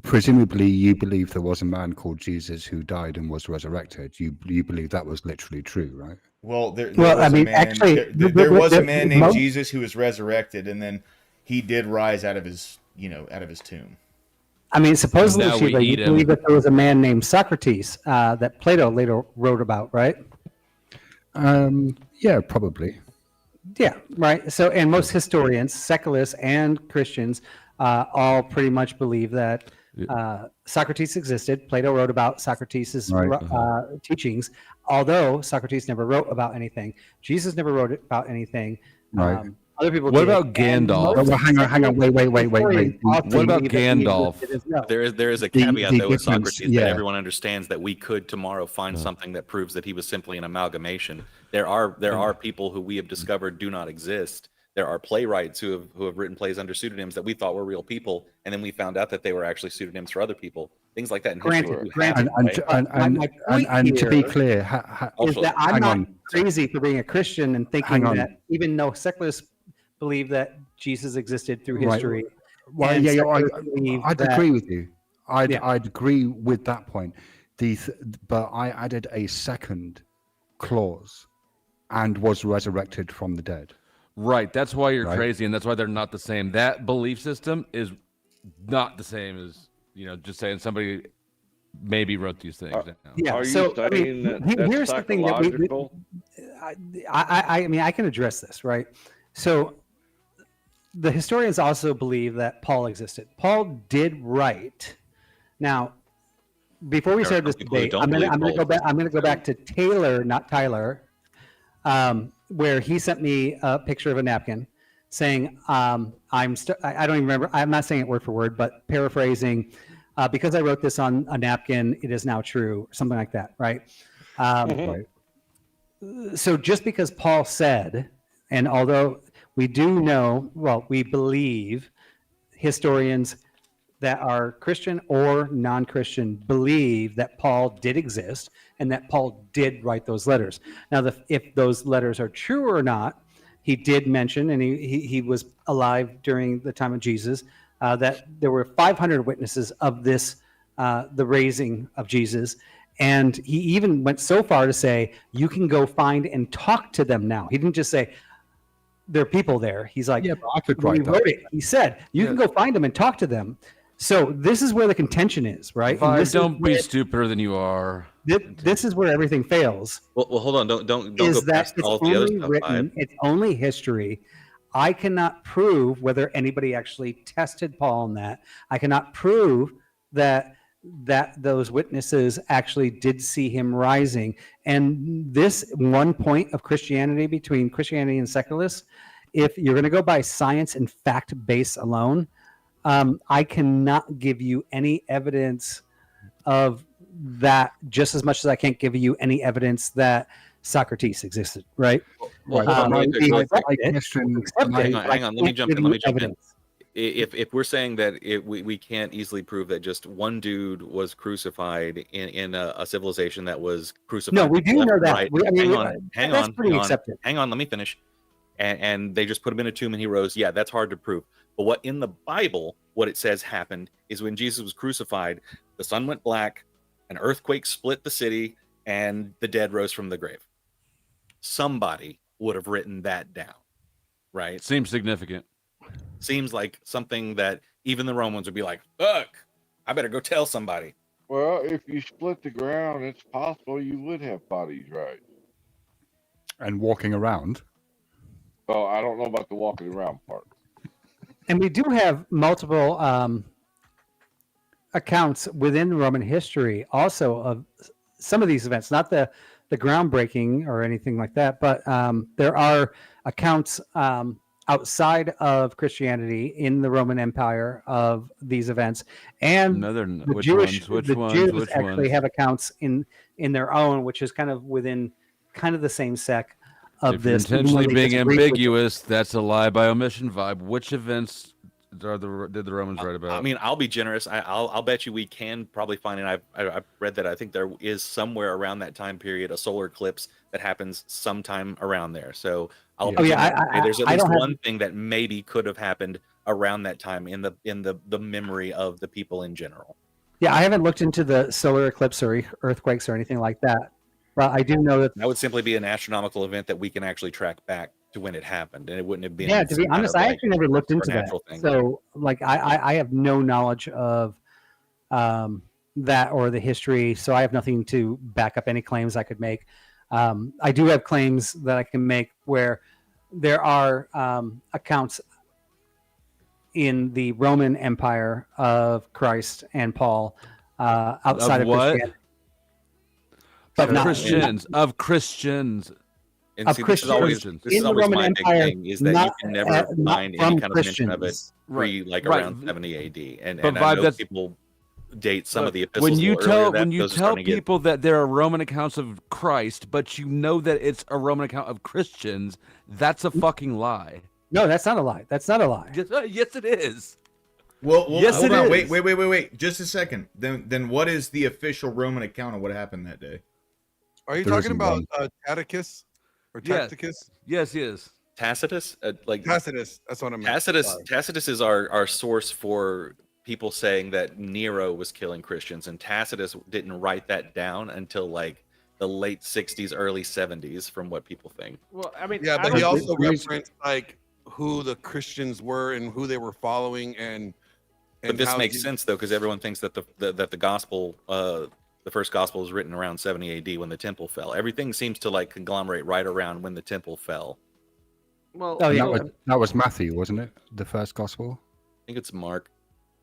Presumably, you believe there was a man called Jesus who died and was resurrected. You believe that was literally true, right? Well, there was a man named Jesus who was resurrected, and then he did rise out of his tomb. I mean, supposedly, Now we Shiva, you eat him. believe that there was a man named Socrates that Plato later wrote about, right? Yeah, probably. Yeah, right. So, and most historians, secularists and Christians, all pretty much believe that Socrates existed. Plato wrote about Socrates' teachings, although Socrates never wrote about anything. Jesus never wrote about anything. Right. Other people What did. about Gandalf? And Well, hang on. Wait. What about Gandalf? There is a The caveat though with difference, Socrates yeah. that everyone understands that we could tomorrow find something that proves that he was simply an amalgamation. There are people who we have discovered do not exist. There are playwrights who have written plays under pseudonyms that we thought were real people, and then we found out that they were actually pseudonyms for other people. Things like that in history. And to be clear, is that I'm hang not on. crazy for being a Christian and thinking Hang on. that even though secularists believe that Jesus existed through Right. history, Well, and yeah, secularists believe I'd that- agree with you. I'd Yeah. agree with that point. But I added a second clause, and was resurrected from the dead. Right. That's why you're Right. crazy, and that's why they're not the same. That belief system is not the same as just saying somebody maybe wrote these things down. Yeah. Are you so I saying mean, that here's that's the thing that we psychological? I mean, I can address this, right? So the historians also believe that Paul existed. Paul did write. Now, before we There are start this some people who debate, don't I'm believe going to Paul go back. I'm going to go back to Taylor, not Tyler, where he sent me a picture of a napkin, saying, I don't even remember. I'm not saying it word for word, but paraphrasing, because I wrote this on a napkin, it is now true, something like that, right? Right. So just because Paul said, and although we do know, well, we believe historians that are Christian or non-Christian believe that Paul did exist and that Paul did write those letters. Now, if those letters are true or not, he did mention, and he was alive during the time of Jesus, that there were 500 witnesses of this, the raising of Jesus. And he even went so far to say, you can go find and talk to them now. He didn't just say, there are people there. He's like, Yeah, but I could when he write that. wrote it, he said, you can go find them and talk to them. So this is where the contention is, right? And this is Don't be where- stupider than you are. This is where everything fails. Well, hold on. Don't Is go that past it's all the other only stuff. written, it's only history. I cannot prove whether anybody actually tested Paul on that. I cannot prove that those witnesses actually did see him rising. And this one point of Christianity between Christianity and secularists, if you're going to go by science and fact base alone, I cannot give you any evidence of that, just as much as I can't give you any evidence that Socrates existed, right? Well, hold on, really quick, really quick. Hang Hang on. Let me jump in. Let me jump in. If we're saying that we can't easily prove that just one dude was crucified in a civilization that was crucified. No, we do left know and that. right. Hang That's on. pretty accepted. Hang on. Let me finish. And they just put him in a tomb and he rose. Yeah, that's hard to prove. But what in the Bible, what it says happened is when Jesus was crucified, the sun went black, an earthquake split the city, and the dead rose from the grave. Somebody would have written that down, right? Seems significant. Seems like something that even the Romans would be like, fuck, I better go tell somebody. Well, if you split the ground, it's possible you would have bodies, right? And walking around. Oh, I don't know about the walking around part. And we do have multiple accounts within Roman history also of some of these events, not the groundbreaking or anything like that, but there are accounts outside of Christianity in the Roman Empire of these events, and the Jews actually have accounts in their own, which is kind of within kind of the same sect of If this. intentionally being ambiguous, that's a lie by omission vibe. Which events did the Romans write about? I mean, I'll be generous. I'll bet you we can probably find it. I've read that. I think there is somewhere around that time period a solar eclipse that happens sometime around there. So there's at least one thing that maybe could have happened around that time in the memory of the people in general. Yeah, I haven't looked into the solar eclipse or earthquakes or anything like that. But I do know that would simply be an astronomical event that we can actually track back to when it happened, and it wouldn't have been. Yeah, to be honest, I actually never looked into that. Thing. So, like, I have no knowledge of that or the history, so I have nothing to back up any claims I could make. I do have claims that I can make where there are accounts in the Roman Empire of Christ and Paul outside of Christianity. But of Christians. And see, this is always my big thing, is that you can never find any kind of mention of it around 70 AD. And I know people date some of the epistles. When you tell people that there are Roman accounts of Christ, but you know that it's a Roman account of Christians, that's a fucking lie. No, that's not a lie. That's not a lie. Yes, it is. Well, yes, hold on. Wait. Just a second. Then what is the official Roman account of what happened that day? Are you talking about Tacitus or Tacitus? Yes, he is. Tacitus? Tacitus. That's what I meant. Tacitus is our source for people saying that Nero was killing Christians, and Tacitus didn't write that down until like the late 60s, early 70s, from what people think. Well, I mean, yeah, but he also referenced like who the Christians were and who they were following, but this makes sense though, because everyone thinks that the gospel, the first gospel was written around 70 AD when the temple fell. Everything seems to like conglomerate right around when the temple fell. Well, that was Matthew, wasn't it? The first gospel. I think it's Mark.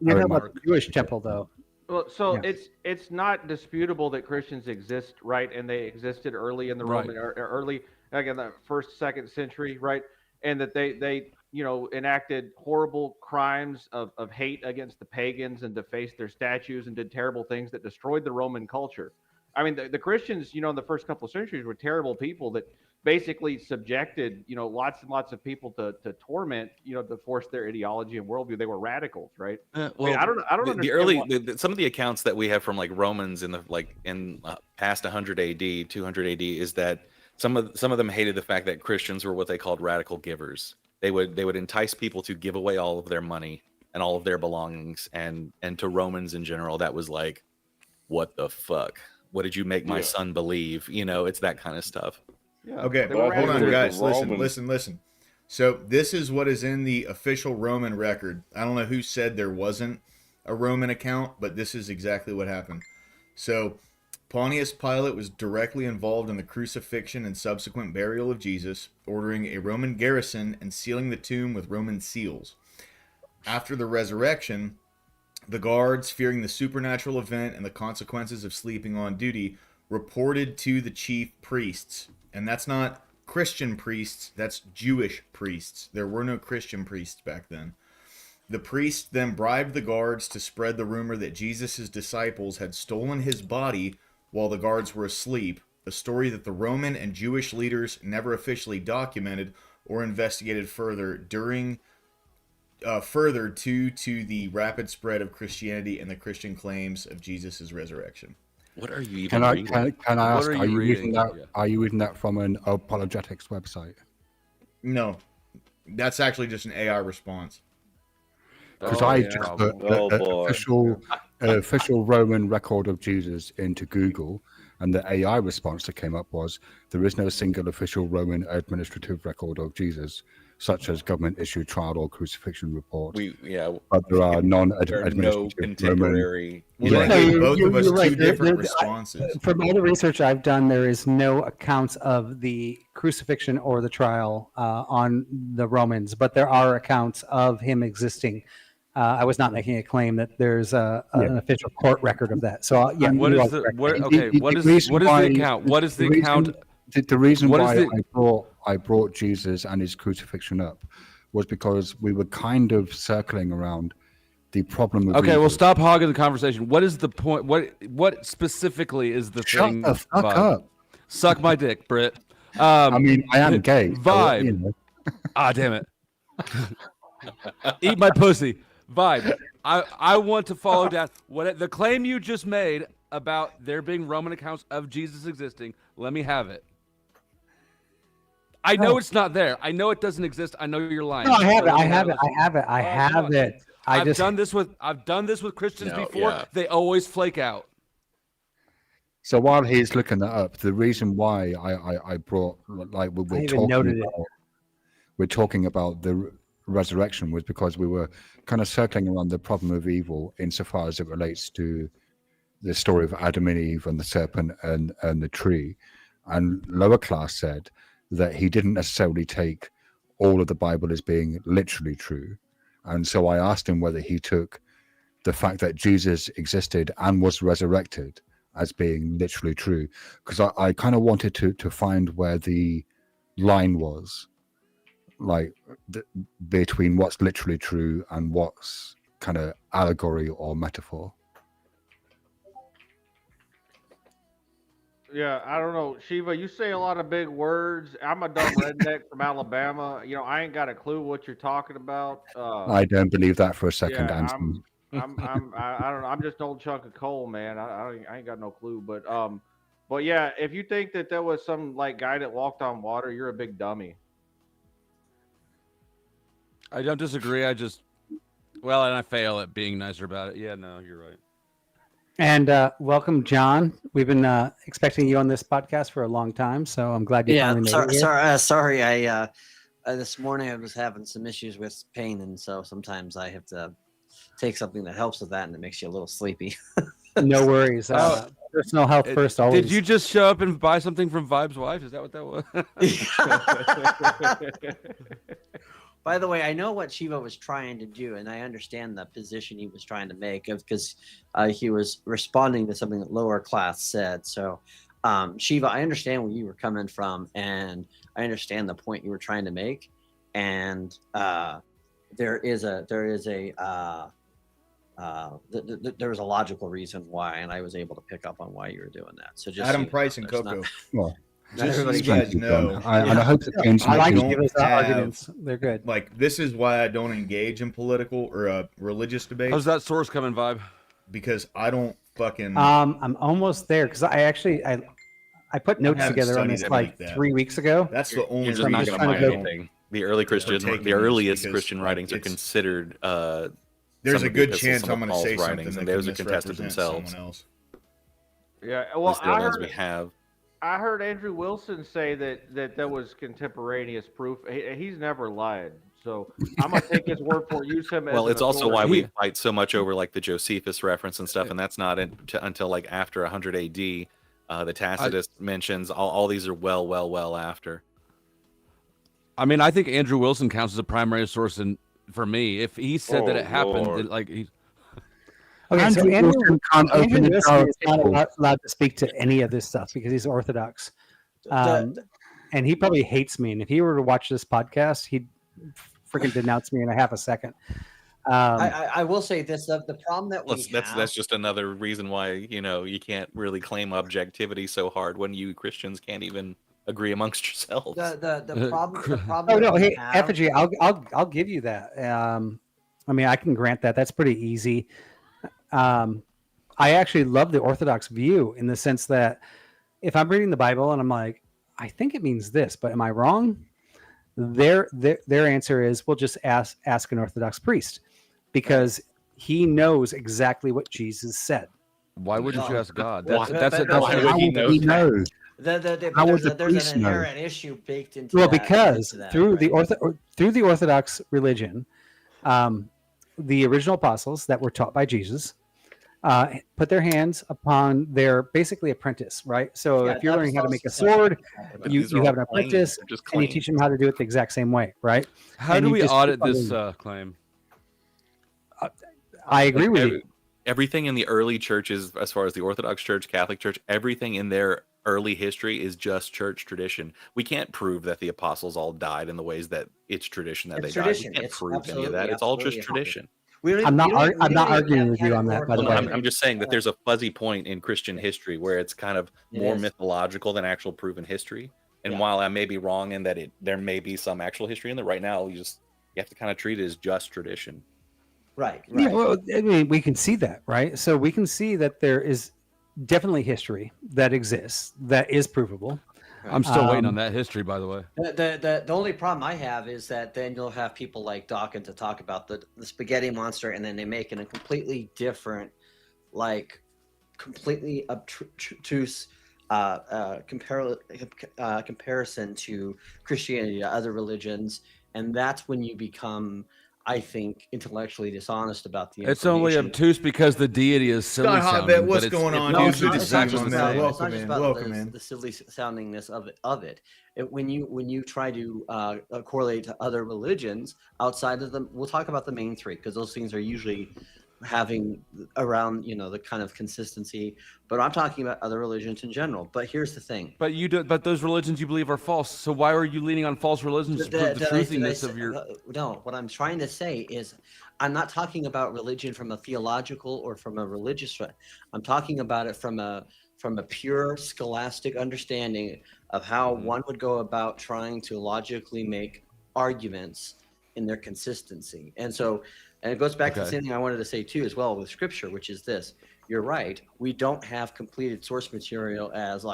You're talking about the Jewish temple, though. Well, so it's not disputable that Christians exist, right? And they existed early in the Roman, early, again, the first, second century, right? And that they enacted horrible crimes of hate against the pagans and defaced their statues and did terrible things that destroyed the Roman culture. I mean, the Christians, in the first couple of centuries were terrible people that basically subjected, lots and lots of people to torment, to force their ideology and worldview. They were radicals, right? Well, I mean, I don't understand. The early, some of the accounts that we have from like Romans in past 100 AD, 200 AD, is that some of them hated the fact that Christians were what they called radical givers. They would entice people to give away all of their money and all of their belongings, and to Romans in general, that was like, what the fuck? What did you make my son believe? It's that kind of stuff. Yeah. Okay, hold on, guys. Listen. So this is what is in the official Roman record. I don't know who said there wasn't a Roman account, but this is exactly what happened. So Pontius Pilate was directly involved in the crucifixion and subsequent burial of Jesus, ordering a Roman garrison and sealing the tomb with Roman seals. After the resurrection, the guards, fearing the supernatural event and the consequences of sleeping on duty, reported to the chief priests. And that's not Christian priests, that's Jewish priests. There were no Christian priests back then. The priests then bribed the guards to spread the rumor that Jesus' disciples had stolen his body while the guards were asleep, a story that the Roman and Jewish leaders never officially documented or investigated further due to the rapid spread of Christianity and the Christian claims of Jesus' resurrection. What are you even Can I reading? ask? What Are you reading reading? that? Yeah. Are you reading that from an apologetics website? No, that's actually just an AI response. Because Oh, I yeah. just Oh, put boy. official Roman record of Jesus into Google, and the AI response that came up was, there is no single official Roman administrative record of Jesus, such as government-issued trial or crucifixion report. But there are there are non-administrative no Roman. contemporary. Well, that Yeah. gave both of us you're right. two different responses. From all the research I've done, there is no accounts of the crucifixion or the trial on the Romans, but there are accounts of him existing. I was not making a claim that there's an official court record of that. So yeah, What you is are the correct. what? Okay, what is the account? What is the account? The reason What is why the- I brought Jesus and his crucifixion up was because we were kind of circling around the problem of Okay, evil. well, stop hogging the conversation. What is the point? What specifically is the Shut thing? the fuck Vibe? up. Suck my dick, Britt. I mean, I am gay. So, Vibe. you know. Ah, damn it. Eat my pussy. Vibe. I want to follow down what the claim you just made about there being Roman accounts of Jesus existing. Let me have it. I know it's not there. I know it doesn't exist. I know you're lying. No, I have it. But let I me have it. it. I have it. I have it. I've done this with Christians No, before. yeah. They always flake out. So while he's looking that up, the reason why I brought, like, we're talking about the resurrection was because we were kind of circling around the problem of evil insofar as it relates to the story of Adam and Eve and the serpent and the tree. And Lower Class said that he didn't necessarily take all of the Bible as being literally true. And so I asked him whether he took the fact that Jesus existed and was resurrected as being literally true, because I kind of wanted to find where the line was, like between what's literally true and what's kind of allegory or metaphor. Yeah, I don't know, Shiva. You say a lot of big words. I'm a dumb redneck from Alabama. You know, I ain't got a clue what you're talking about. I don't believe that for a second, Yeah, Anthony. I don't know. I'm just an old chunk of coal, man. I ain't got no clue. But yeah, if you think that there was some like guy that walked on water, you're a big dummy. I don't disagree. And I fail at being nicer about it. Yeah, no, you're right. And welcome, John. We've been expecting you on this podcast for a long time, so I'm glad you finally made it here. Sorry. I this morning I was having some issues with pain, and so sometimes I have to take something that helps with that, and it makes you a little sleepy. No worries. Personal health first, always. Did you just show up and buy something from Vibe's wife? Is that what that was? By the way, I know what Shiva was trying to do, and I understand the position he was trying to make because he was responding to something that Lower Class said. So, Shiva, I understand where you were coming from, and I understand the point you were trying to make. And there is a logical reason why, and I was able to pick up on why you were doing that. So just Adam Price and Coco. Just so you guys know, and I hope that James I like don't Shiva's have- arguments. They're good. Like, this is why I don't engage in political or religious debates. How's that source coming, Vibe? Because I don't fucking. I'm almost there because I put notes haven't together on studied this it like like that. 3 weeks ago. That's the only You're just reason not going to trying find to go- anything. The earliest because, Christian writings are it's- considered. There's some a of the good epistles, chance some I'm of going to Paul's say something writings, that and can those are contested misrepresent themselves. someone else. Yeah, At well, least the I ones heard, we have. I heard Andrew Wilson say that there was contemporaneous proof. He's never lied, so I'm gonna take his word for it. Use him as Well, an it's also why authority. we fight so much over like the Josephus reference and stuff, and that's not until like after 100 AD. The Tacitus mentions all these are well after. I mean, I think Andrew Wilson counts as a primary source for me. If he said that it happened, Lord. then, like he. Okay, so Andrew Andrew Wilson can't Andrew open the Wilson jar of is not pickles. allowed to speak to any of this stuff because he's Orthodox. And he probably hates me. And if he were to watch this podcast, he'd freaking denounce me in a half a second. I will say this: the problem that we That's just another reason why you can't really claim objectivity so hard when you Christians can't even agree amongst yourselves. the problem. The problem. Oh that no, we hey, have, effigy, I'll give you that. I mean, I can grant that. That's pretty easy. I actually love the Orthodox view in the sense that if I'm reading the Bible and I'm like, I think it means this, but am I wrong? Their answer is, we'll just ask an Orthodox priest, because he knows exactly what Jesus said. Why wouldn't you ask God? Why That's would he know? How would the there's priest an know? inherent issue baked into Well, that. because into that, through right? the Orthodox religion, the original apostles that were taught by Jesus put their hands upon their basically apprentice, right? So Yeah, if you're learning how to make a apostles- sword, But you these are have all an claims. apprentice, They're just and you claims. teach them how to do it the exact same way, right? How And do you we just audit keep on this doing it. claim? I agree with you. Everything in the early churches, as far as the Orthodox Church, Catholic Church, everything in their early history is just church tradition. We can't prove that the apostles all died in the ways that it's tradition that It's they tradition. died. We can't It's prove any of that. absolutely, It's all just absolutely tradition. I'm not arguing with you on that, by the way. I'm just saying that there's a fuzzy point in Christian history where it's kind of It more is. mythological than actual proven history. And Yeah. while I may be wrong in that there may be some actual history in there, right now you have to kind of treat it as just tradition. Right. Yeah, well, I mean, we can see that, right? So we can see that there is definitely history that exists that is provable. I'm still waiting on that history, by the way. The only problem I have is that then you'll have people like Dawkins to talk about the spaghetti monster, and then they make it a completely different, like completely obtuse comparison to Christianity to other religions, and that's when you become, I think, intellectually dishonest about the It's only information. obtuse because the deity is silly Scott Hobbit, sounding. what's but it's, going on, No, dude? it's Good not, to it's see not you, just my about, man. it's not Welcome just in. about Welcome in. the silly soundingness of it. When you try to correlate to other religions outside of them, we'll talk about the main three because those things are usually having around the kind of consistency. But I'm talking about other religions in general. But here's the thing. But but those religions you believe are false. So why are you leaning on false religions to prove the truthiness of your? No, what I'm trying to say is, I'm not talking about religion from a theological or from a religious. I'm talking about it from a pure scholastic understanding of how one would go about trying to logically make arguments in their consistency. And it goes back to the same thing I wanted to say too, as well, with scripture, which is this. You're right. We don't have completed source material as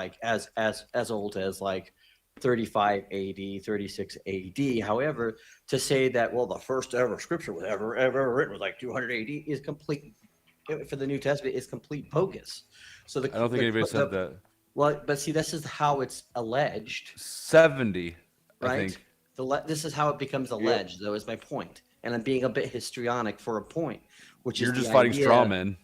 old as like 35 AD, 36 AD. However, to say that, well, the first ever scripture was ever written was like 200 AD is complete, for the New Testament, is complete bogus. So I don't think anybody said that. Well, but see, this is how it's alleged. 70, right? I think. This is how it becomes alleged, though, is my point. And I'm being a bit histrionic for a point, which You're is just the fighting idea- straw men.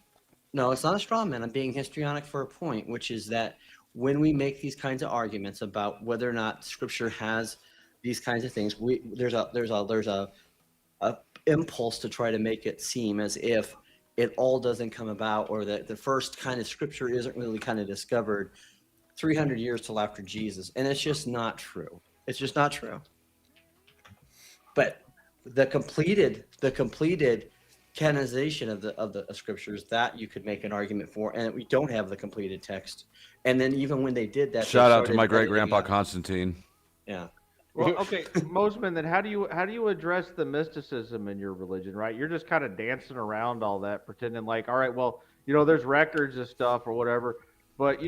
No, it's not a straw man. I'm being histrionic for a point, which is that when we make these kinds of arguments about whether or not Scripture has these kinds of things, there's a impulse to try to make it seem as if it all doesn't come about, or that the first kind of Scripture isn't really kind of discovered 300 years till after Jesus, and it's just not true. It's just not true. But the completed canonization of the scriptures, that you could make an argument for, and we don't have the completed text. And then even when they did that, Shout out to my great grandpa Constantine. Yeah. Well, okay, Mosman, then how do you address the mysticism in your religion, right? You're just kind of dancing around all that, pretending like, all right, well, there's records of stuff or whatever. But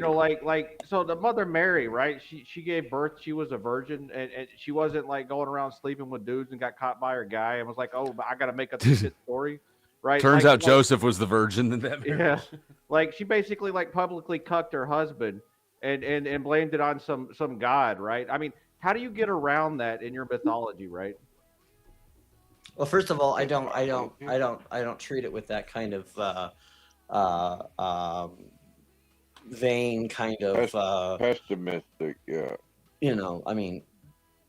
so the Mother Mary, right? She gave birth. She was a virgin, and she wasn't like going around sleeping with dudes and got caught by her guy and was like, "Oh, I got to make up this shit story," right? Turns out Joseph was the virgin. Yeah, like she basically like publicly cucked her husband and blamed it on some god, right? I mean, how do you get around that in your mythology, right? Well, first of all, I don't treat it with that kind of vain kind of pessimistic, yeah. I mean,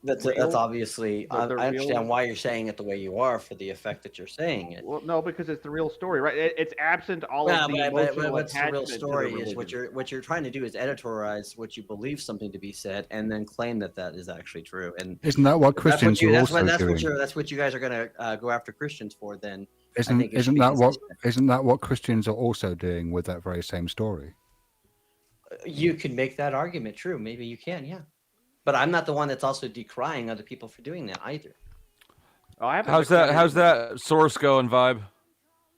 that's Real? obviously. I The understand real- why you're saying it the way you are for the effect that you're saying it. Well, no, because it's the real story, right? It's absent all Yeah, of the but emotional what's the real attachment to the story is religion. what you're trying to do is editorialize what you believe something to be said, and then claim that is actually true. And Isn't that what Christians are also doing? That's what you guys are going to go after Christians for. Then Isn't think it should isn't be that what consistent. isn't that what Christians are also doing with that very same story? You can make that argument true. Maybe you can, yeah. But I'm not the one that's also decrying other people for doing that either. Oh, I haven't How's decided- that source going, Vibe?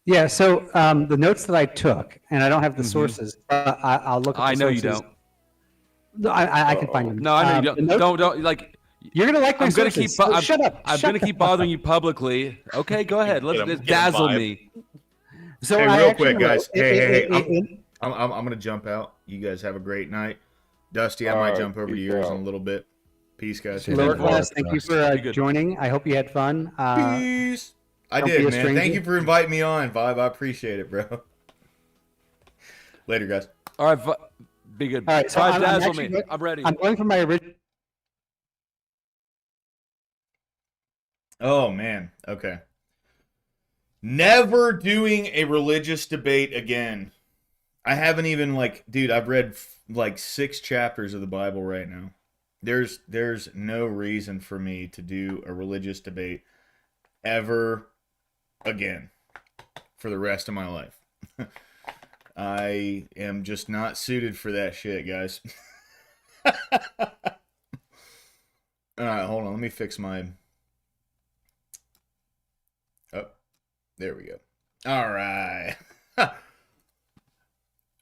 Yeah, so the notes that I took, and I don't have the Mhm. sources, but I'll look at the I know you sources. don't. No, I can find them. No, I know you The notes- don't like. You're gonna like my I'm gonna sources. keep. So shut up. I'm Shut gonna the keep fuck bothering up. you publicly. Okay, go ahead. Let's Get 'em dazzle vibe. me. So Hey, I real actually quick, guys. wrote- Hey, I'm gonna jump out. You guys have a great night. Dusty, I might Alright, jump over to peace yours in out. a little bit. Peace, guys. Lower class, thank you for Be good. joining. I hope you had fun. Peace. I don't did, be a man. Thank stranger. you for inviting me on, Vibe. I appreciate it, bro. Later, guys. All right, be good. All right, so Vibe, I'm dazzle actually me. go- I'm ready. I'm going for my original. Oh man. Okay. Never doing a religious debate again. I haven't even dude, I've read like 6 chapters of the Bible right now. There's no reason for me to do a religious debate ever again for the rest of my life. I am just not suited for that shit, guys. All right, hold on. Let me fix my... Oh, there we go. All right.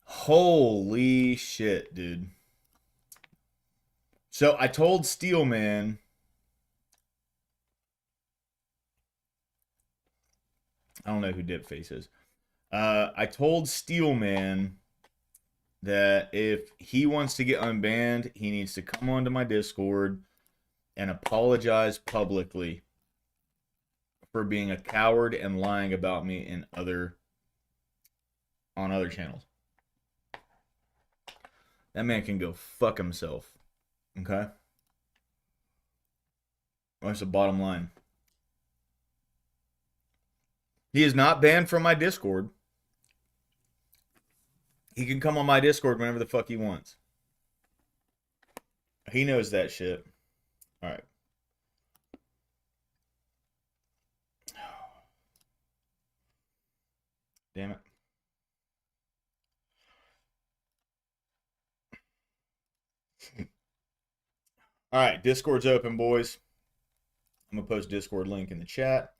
Holy shit, dude. So I told Steelman... I don't know who Dipface is. I told Steelman that if he wants to get unbanned, he needs to come onto my Discord and apologize publicly for being a coward and lying about me on other channels. That man can go fuck himself. Okay? That's the bottom line. He is not banned from my Discord. He can come on my Discord whenever the fuck he wants. He knows that shit. All right. Damn it. All right, Discord's open, boys. I'm going to post Discord link in the chat.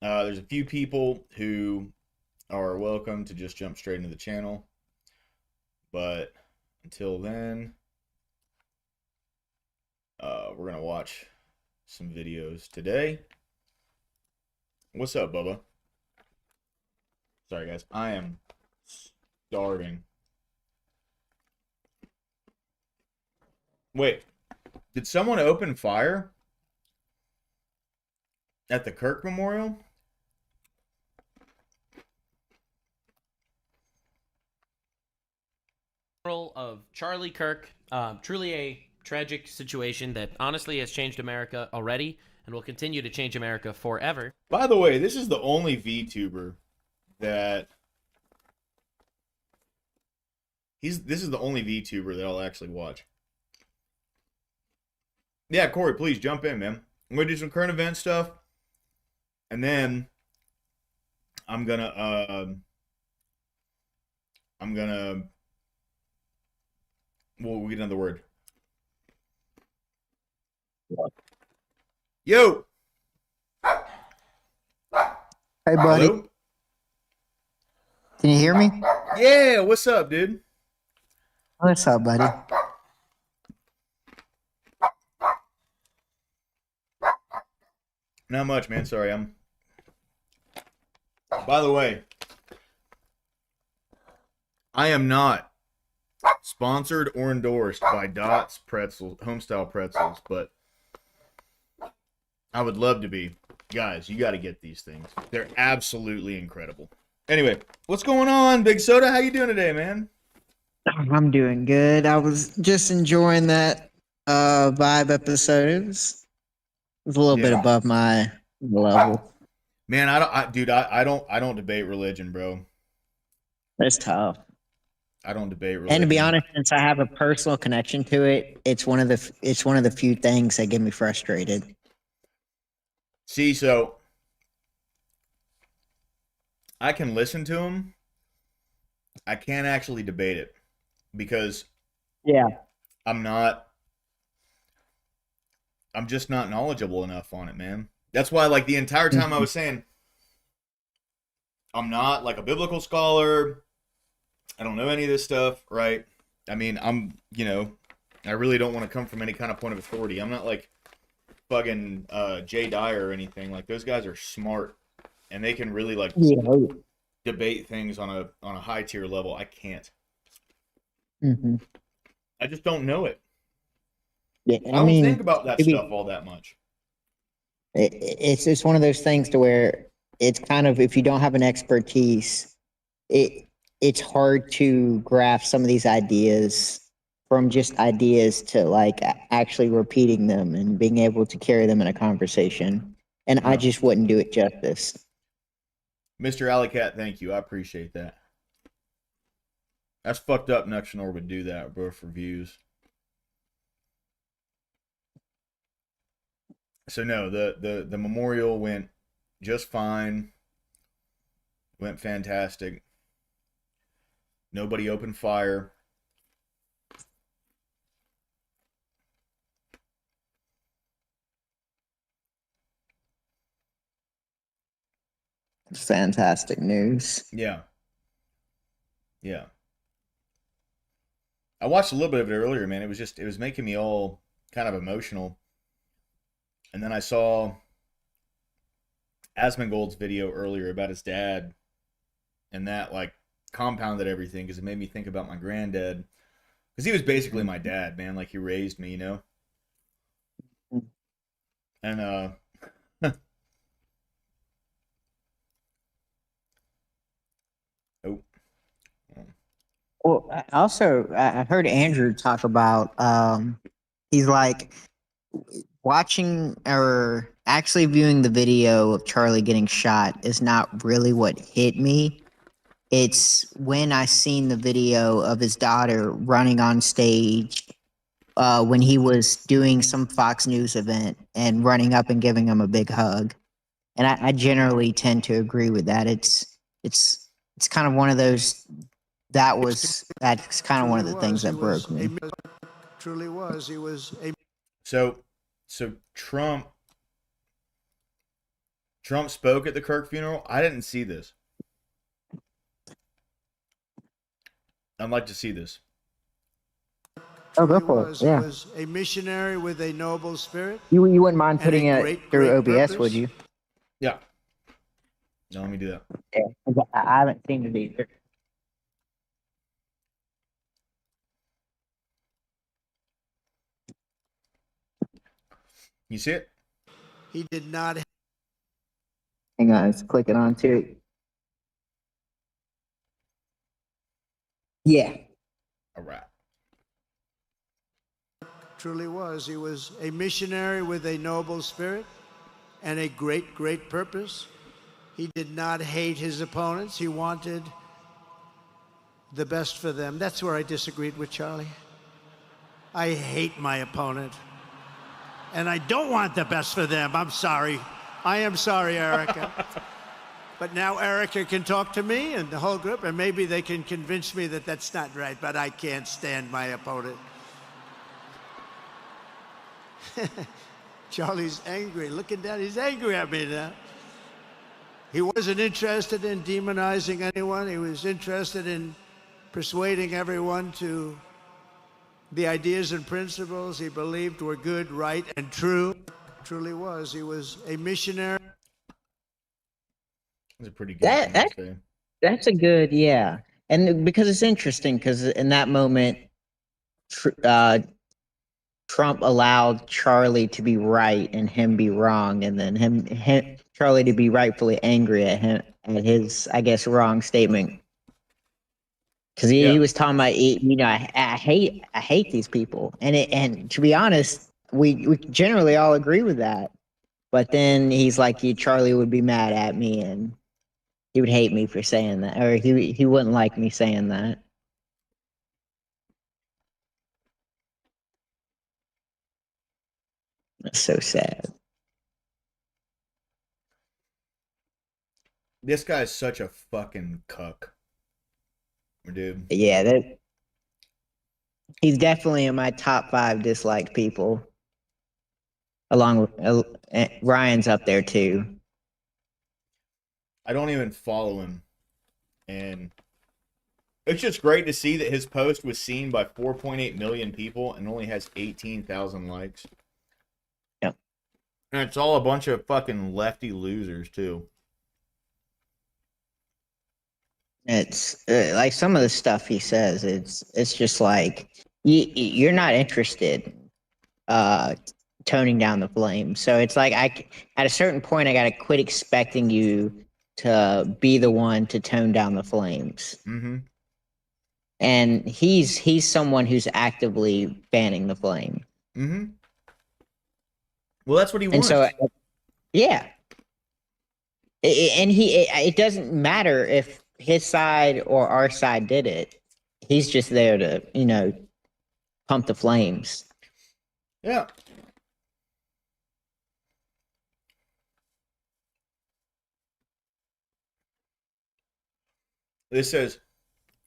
There's a few people who are welcome to just jump straight into the channel. But until then, we're going to watch some videos today. What's up, Bubba? Sorry, guys. I am starving. Wait, did someone open fire at the Kirk Memorial? Of Charlie Kirk, truly a tragic situation that honestly has changed America already and will continue to change America forever. By the way, this is the only VTuber that this is the only VTuber that I'll actually watch. Yeah, Corey, please jump in, man. I'm gonna do some current event stuff, and then I'm gonna well, we get another word. Yo. Hey, buddy. Hello? Can you hear me? Yeah, what's up, dude? What's up, buddy? Not much, man. Sorry, By the way, I am not sponsored or endorsed by Dots Pretzels, Homestyle Pretzels, but I would love to be. Guys, you got to get these things. They're absolutely incredible. Anyway, what's going on, Big Soda? How you doing today, man? I'm doing good. I was just enjoying that vibe episode. It was a little bit above my level. Man, I don't debate religion, bro. It's tough. I don't debate religion. And to be honest, since I have a personal connection to it, it's one of the few things that get me frustrated. See, so I can listen to him. I can't actually debate it because Yeah. I'm just not knowledgeable enough on it, man. That's why, like, the entire time I was saying, I'm not like a biblical scholar. I don't know any of this stuff, right? I mean, I really don't want to come from any kind of point of authority. I'm not like fucking Jay Dyer or anything. Like, those guys are smart and they can really like debate things on a high tier level. I can't. Mm-hmm. I just don't know it. Yeah, I don't think about that stuff all that much. It's one of those things to where it's kind of, if you don't have an expertise, it's hard to grasp some of these ideas from just ideas to like actually repeating them and being able to carry them in a conversation. And I just wouldn't do it justice. Mr. Alleycat, thank you. I appreciate that. That's fucked up. Nexonor would do that, bro, for views. So no, the memorial went just fine. Went fantastic. Nobody opened fire. Fantastic news. Yeah. Yeah. I watched a little bit of it earlier, man. It was making me all kind of emotional. And then I saw Asmongold's video earlier about his dad, and that like compounded everything because it made me think about my granddad, because he was basically my dad, man. Like, he raised me, and oh. Well, I heard Andrew talk about, he's like, watching or actually viewing the video of Charlie getting shot is not really what hit me. It's when I seen the video of his daughter running on stage when he was doing some Fox News event and running up and giving him a big hug. And I generally tend to agree with that. It's kind of one of those, that's kind of one of the things that broke me. Truly was. He was a. So Trump spoke at the Kirk funeral. I didn't see this. I'd like to see this. Oh, go for it. Yeah. He was a missionary with a noble spirit. You wouldn't mind and putting a it great, through great OBS, purpose. would you? Yeah. No, let me do that. Yeah. I haven't seen it either. You see it? He did not. Hang on, it's clicking on too. Yeah. All right. Truly was. He was a missionary with a noble spirit and a great, great purpose. He did not hate his opponents. He wanted the best for them. That's where I disagreed with Charlie. I hate my opponent. And I don't want the best for them. I'm sorry. I am sorry, Erica. But now Erica can talk to me and the whole group, and maybe they can convince me that that's not right, but I can't stand my opponent. Charlie's angry. Looking down, he's angry at me now. He wasn't interested in demonizing anyone. He was interested in persuading everyone to the ideas and principles he believed were good, right, and true. Truly was. He was a missionary. That's a pretty good thing. That's a good, yeah. And because it's interesting, because in that moment, Trump allowed Charlie to be right and him be wrong, and then Charlie to be rightfully angry at him at his, I guess, wrong statement. Because he was talking about, I hate these people, and to be honest, we generally all agree with that. But then he's like, Charlie would be mad at me, and he would hate me for saying that, or he wouldn't like me saying that. That's so sad. This guy's such a fucking cuck, dude. Yeah, he's definitely in my top 5 disliked people. Along with Ryan's up there too. I don't even follow him, and it's just great to see that his post was seen by 4.8 million people and only has 18,000 likes. Yep. And it's all a bunch of fucking lefty losers too. It's like some of the stuff he says. It's just like you're not interested. Toning down the flame. So it's like at a certain point I gotta quit expecting you to be the one to tone down the flames. Mm-hmm. And he's someone who's actively fanning the flame. Mm-hmm. Well, that's what he wants. And so, yeah. And it doesn't matter if his side or our side did it. He's just there to, pump the flames. Yeah. This says,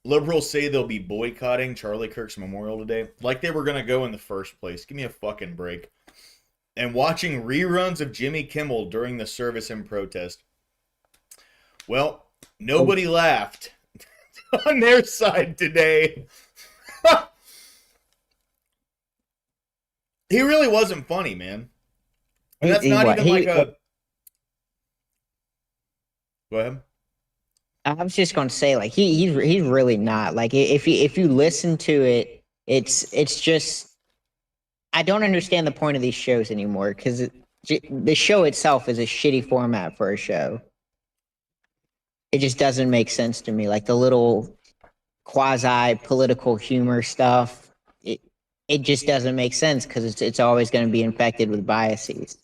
liberals say they'll be boycotting Charlie Kirk's memorial today. Like they were going to go in the first place. Give me a fucking break. And watching reruns of Jimmy Kimmel during the service in protest. Well, nobody laughed on their side today. He really wasn't funny, man. And that's not even like a... Go ahead. I was just going to say, like he's really not. Like if you listen to it, it's just I don't understand the point of these shows anymore because the show itself is a shitty format for a show. It just doesn't make sense to me. Like the little quasi political humor stuff, it just doesn't make sense because it's always going to be infected with biases.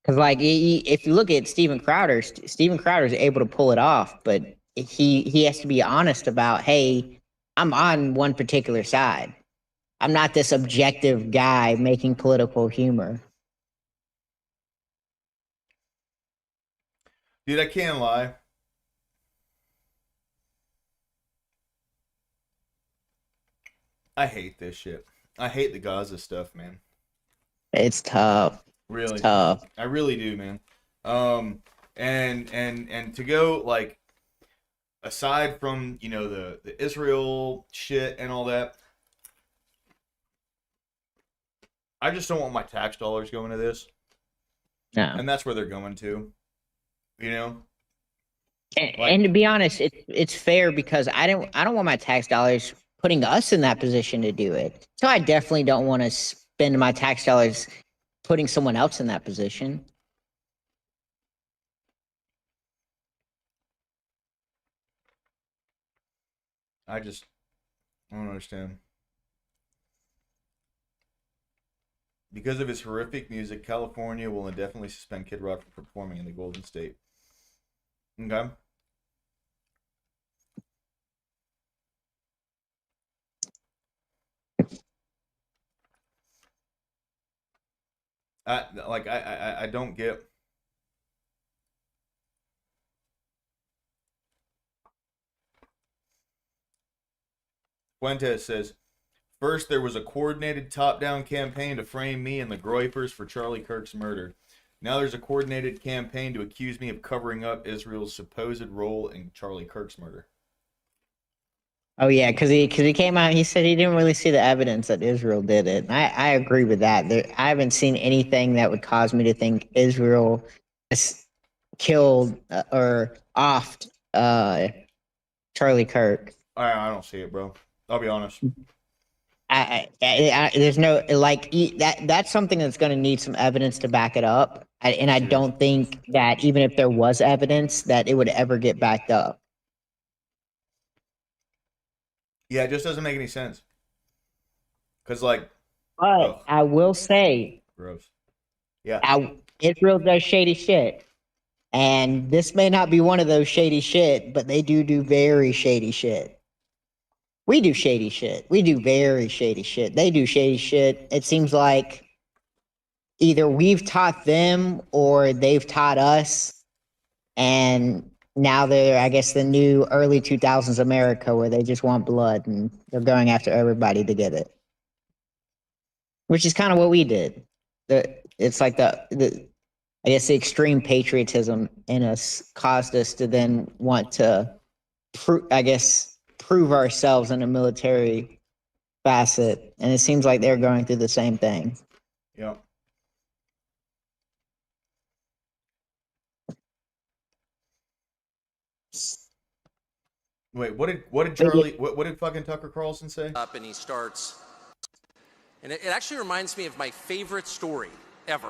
Because, like, if you look at Steven Crowder is able to pull it off, but he has to be honest about, hey, I'm on one particular side. I'm not this objective guy making political humor. Dude, I can't lie. I hate this shit. I hate the Gaza stuff, man. It's tough. Really it's tough. I really do, man. And to go like aside from the Israel shit and all that, I just don't want my tax dollars going to this. No. And that's where they're going to. And to be honest, it's fair because I don't want my tax dollars putting us in that position to do it. So I definitely don't want to spend my tax dollars putting someone else in that position. I don't understand. Because of his horrific music, California will indefinitely suspend Kid Rock from performing in the Golden State. Okay. I don't get. Fuentes says, first there was a coordinated top-down campaign to frame me and the Groypers for Charlie Kirk's murder. Now there's a coordinated campaign to accuse me of covering up Israel's supposed role in Charlie Kirk's murder. Oh yeah, because he came out. He said he didn't really see the evidence that Israel did it. And I agree with that. I haven't seen anything that would cause me to think Israel killed or offed Charlie Kirk. I don't see it, bro. I'll be honest. There's no that's something that's going to need some evidence to back it up. I don't think that even if there was evidence that it would ever get backed up. Yeah, it just doesn't make any sense. Because, like... But I will say... Gross. Yeah. Israel does shady shit. And this may not be one of those shady shit, but they do very shady shit. We do shady shit. We do very shady shit. They do shady shit. It seems like either we've taught them or they've taught us, and now they're, I guess, the new early 2000s America where they just want blood and they're going after everybody to get it, which is kind of what we did. It's like I guess the extreme patriotism in us caused us to then want to, prove ourselves in a military facet, and it seems like they're going through the same thing. Yeah. Wait, what did Charlie? What did fucking Tucker Carlson say? Up and he starts, and it actually reminds me of my favorite story ever.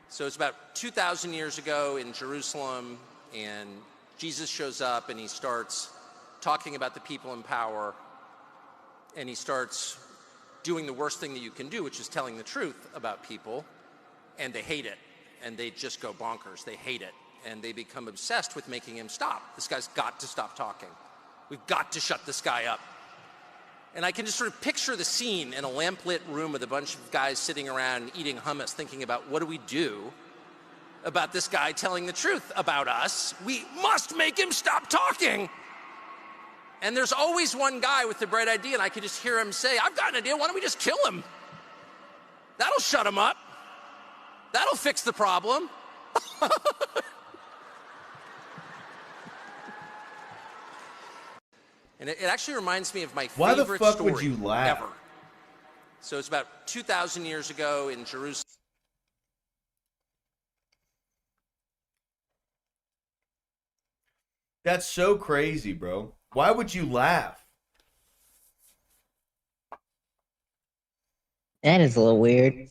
So it's about 2,000 years ago in Jerusalem, and Jesus shows up and he starts talking about the people in power, and he starts doing the worst thing that you can do, which is telling the truth about people, and they hate it, and they just go bonkers. They hate it, and they become obsessed with making him stop. This guy's got to stop talking. We've got to shut this guy up. And I can just sort of picture the scene in a lamplit room with a bunch of guys sitting around eating hummus, thinking about what do we do about this guy telling the truth about us? We must make him stop talking. And there's always one guy with the bright idea, and I could just hear him say, I've got an idea, why don't we just kill him? That'll shut him up. That'll fix the problem. And it actually reminds me of my Why favorite the fuck story would you laugh? ever. So it's about 2,000 years ago in Jerusalem. That's so crazy, bro. Why would you laugh? That is a little weird.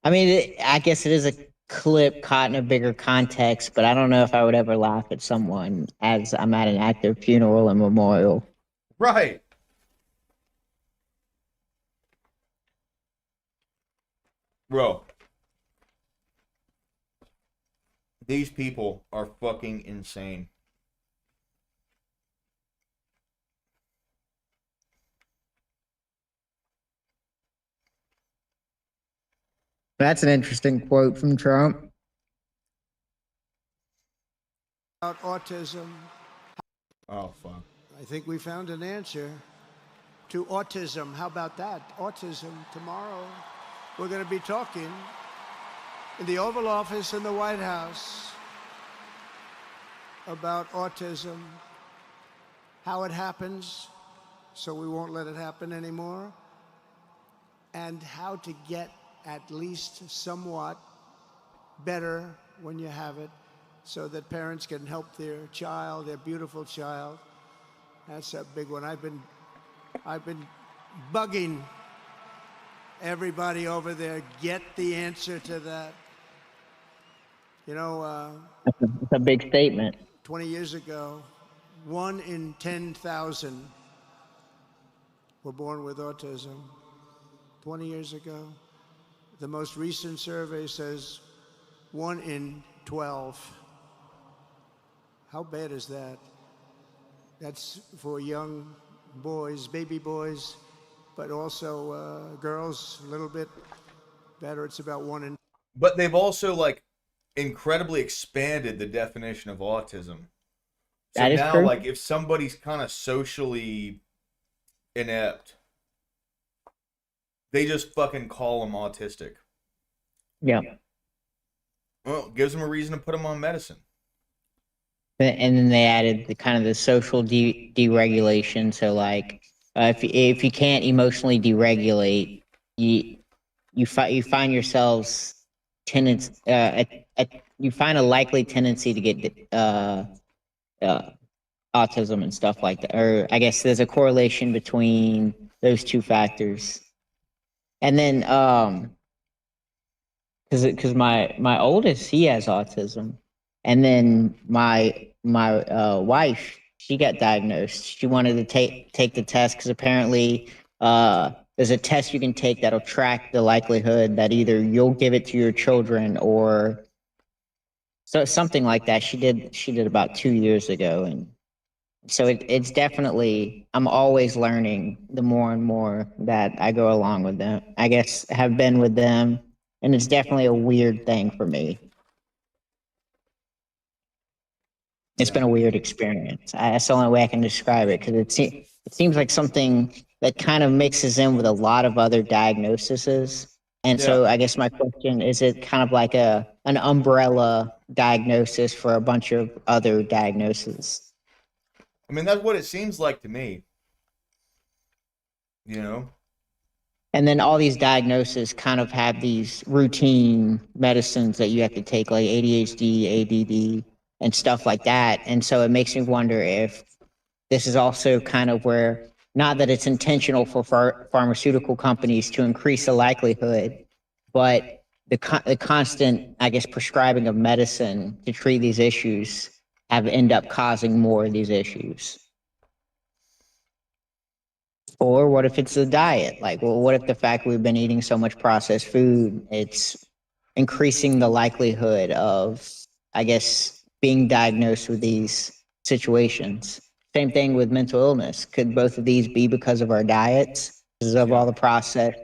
I mean, I guess it is a clip caught in a bigger context, but I don't know if I would ever laugh at someone as I'm at an active funeral and memorial. Right. Bro. These people are fucking insane. That's an interesting quote from Trump. About autism. Oh, fuck. I think we found an answer to autism. How about that? Autism. Tomorrow, we're going to be talking in the Oval Office in the White House about autism, how it happens, so we won't let it happen anymore, and how to get at least somewhat better when you have it, so that parents can help their child, their beautiful child. That's a big one. I've been bugging everybody over there, get the answer to that. You know, It's a big statement. 20 years ago, 1 in 10,000 were born with autism. 20 years ago. The most recent survey says 1 in 12. How bad is that? That's for young boys, baby boys, but also girls a little bit better. It's about 1 in. But they've also, like, incredibly expanded the definition of autism. So That is now, true. like, if somebody's kind of socially inept, they just fucking call them autistic. Yeah. Well, it gives them a reason to put them on medicine. And then they added the kind of the social deregulation. So like, if you can't emotionally deregulate, you find yourselves you find a likely tendency to get autism and stuff like that. Or I guess there's a correlation between those two factors. And then because my oldest, he has autism, and then my wife, she got diagnosed. She wanted to take the test because apparently there's a test you can take that'll track the likelihood that either you'll give it to your children or something like that. She did about 2 years ago, and So it's definitely, I'm always learning the more and more that I go along with them. I guess have been with them, and it's definitely a weird thing for me. It's been a weird experience. That's the only way I can describe it because it seems like something that kind of mixes in with a lot of other diagnoses. And so I guess my question is it kind of like an umbrella diagnosis for a bunch of other diagnoses? I mean, that's what it seems like to me. You know? And then all these diagnoses kind of have these routine medicines that you have to take, like ADHD, ADD, and stuff like that. And so it makes me wonder if this is also kind of where, not that it's intentional for pharmaceutical companies to increase the likelihood, but the constant, I guess, prescribing of medicine to treat these issues have end up causing more of these issues. Or what if it's the diet? Like, well, what if the fact we've been eating so much processed food, it's increasing the likelihood of, I guess, being diagnosed with these situations? Same thing with mental illness. Could both of these be because of our diets, because of all the processed,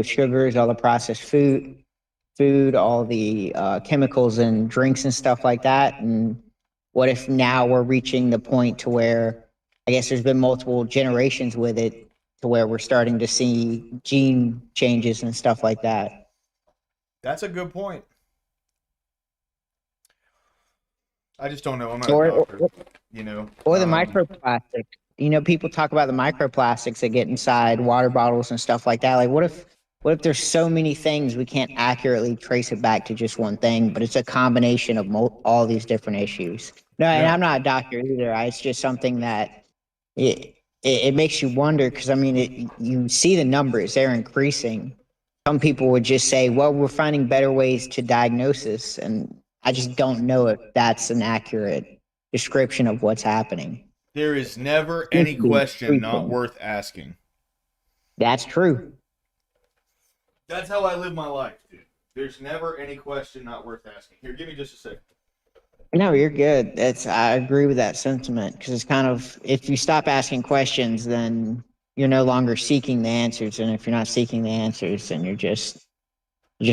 sugars, all the processed food, all the chemicals and drinks and stuff like that? And what if now we're reaching the point to where, I guess there's been multiple generations with it, to where we're starting to see gene changes and stuff like that? That's a good point. I just don't know. I'm not a doctor, Or the microplastic. People talk about the microplastics that get inside water bottles and stuff like that. Like, what if there's so many things we can't accurately trace it back to just one thing, but it's a combination of all these different issues? No, and I'm not a doctor either. It's just something that it makes you wonder, because I mean, you see the numbers; they're increasing. Some people would just say, "Well, we're finding better ways to diagnosis," and I just don't know if that's an accurate description of what's happening. There is never any question not worth asking. That's true. That's how I live my life, dude. There's never any question not worth asking. Here, give me just a second. No, you're good. I agree with that sentiment, because it's kind of, if you stop asking questions, then you're no longer seeking the answers, and if you're not seeking the answers, then you're just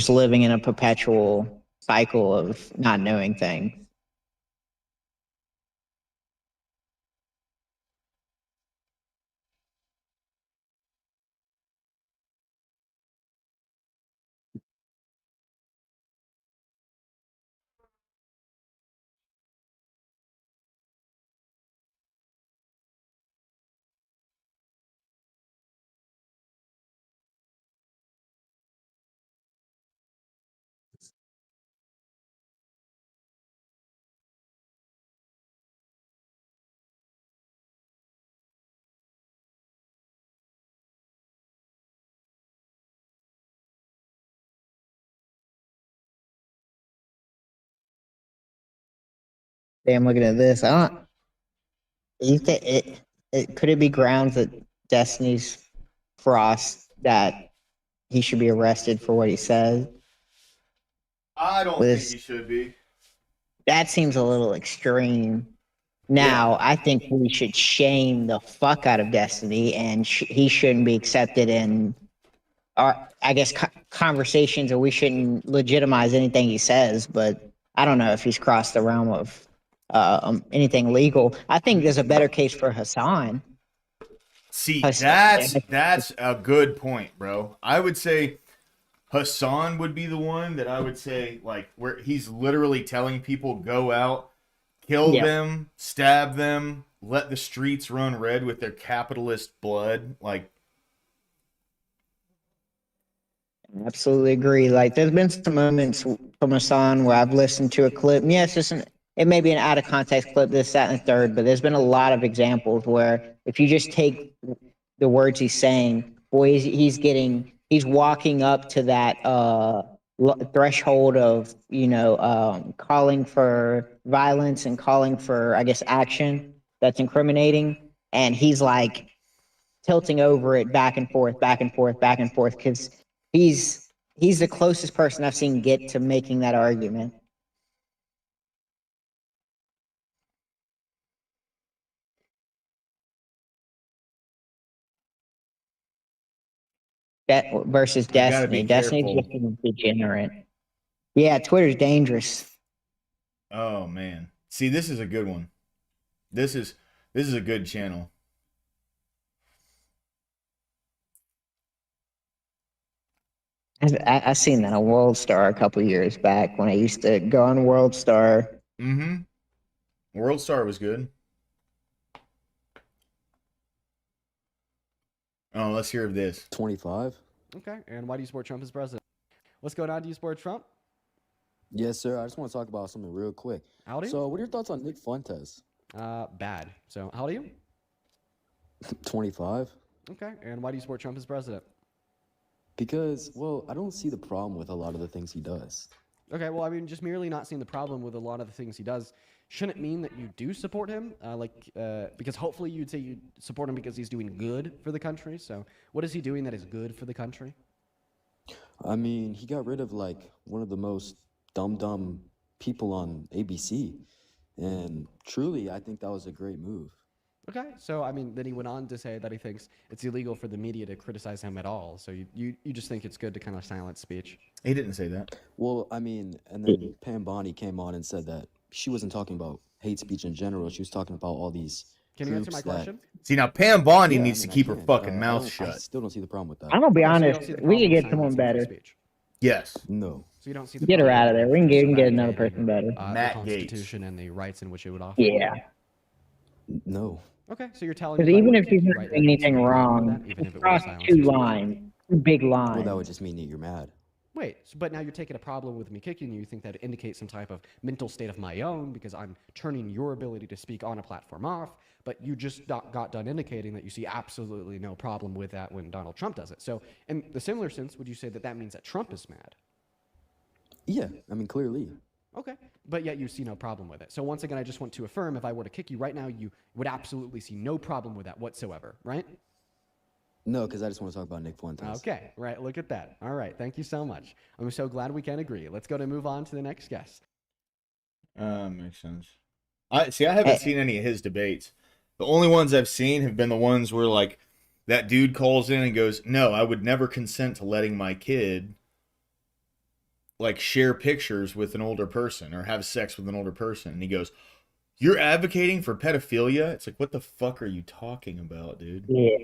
living in a perpetual cycle of not knowing things. I'm looking at this. I don't. You think it could it be grounds that Destiny's Frost that he should be arrested for what he said? I don't think he should be. That seems a little extreme. Now, I think we should shame the fuck out of Destiny, and he shouldn't be accepted in our, I guess, conversations, or we shouldn't legitimize anything he says. But I don't know if he's crossed the realm of anything legal. I think there's a better case for Hassan. See, that's a good point, bro. I would say Hassan would be the one that I would say, like, where he's literally telling people go out, kill them, stab them, let the streets run red with their capitalist blood. Like, Absolutely agree. Like, there's been some moments from Hassan where I've listened to a clip. And yes, it may be an out of context clip, this, that, and the third, but there's been a lot of examples where if you just take the words he's saying, boy, he's walking up to that threshold of, calling for violence and calling for, I guess, action that's incriminating. And he's like tilting over it back and forth, back and forth, back and forth, because he's the closest person I've seen get to making that argument. versus You gotta be Destiny. Destiny's careful. just a degenerate. Yeah, Twitter's dangerous. Oh man. See, this is a good one. This is a good channel. I seen that on World Star a couple years back when I used to go on World Star. Mm-hmm. World Star was good. Oh, let's hear of this. 25. Okay, and why do you support Trump as president? What's going on? Do you support Trump? Yes, sir. I just want to talk about something real quick. Howdy. So, what are your thoughts on Nick Fuentes? Bad. So, how old are you? 25. Okay, and why do you support Trump as president? Because, well, I don't see the problem with a lot of the things he does. Okay, well, I mean, just merely not seeing the problem with a lot of the things he does shouldn't mean that you do support him. Because hopefully you'd say you support him because he's doing good for the country. So, what is he doing that is good for the country? I mean, he got rid of, like, one of the most dumb people on ABC. And truly, I think that was a great move. Okay, so I mean, then he went on to say that he thinks it's illegal for the media to criticize him at all. So you just think it's good to kind of silence speech. He didn't say that. Well, I mean, and then Pam Bondi came on and said that she wasn't talking about hate speech in general. She was talking about all these. Can you answer my question? See, now Pam Bondi Yeah, needs I to mean, keep I her can. fucking I mouth don't- I shut. still don't see the problem with that. I'm gonna be Okay, so you don't honest. see the We problem could with get someone silencing free better. speech. Yes. No. So you don't see the Get her problem out of there. with We can get another eradicating, person better. the Matt Constitution and the rights in which it would offer. Yeah. No. Okay, so you're telling me Because if I even were if to he's kick you not right doing now, you'd see anything no problem with wrong, that, even if he it were to crossed silence two your speech? lines, two big lines. Well, that would just mean that you're mad. Wait, but now you're taking a problem with me kicking you. You think that indicates some type of mental state of my own because I'm turning your ability to speak on a platform off, but you just got done indicating that you see absolutely no problem with that when Donald Trump does it. So, in the similar sense, would you say that that means that Trump is mad? Yeah, I mean, clearly. Okay, but yet you see no problem with it. So once again, I just want to affirm if I were to kick you right now, you would absolutely see no problem with that whatsoever, right? No, because I just want to talk about Nick Fuentes. Okay, right, look at that. All right, thank you so much. I'm so glad we can agree. Let's go to move on to the next guest. Makes sense. I haven't seen any of his debates. The only ones I've seen have been the ones where like that dude calls in and goes, "No, I would never consent to letting my kid like share pictures with an older person or have sex with an older person." And he goes, "You're advocating for pedophilia?" It's like, what the fuck are you talking about, dude? Yeah.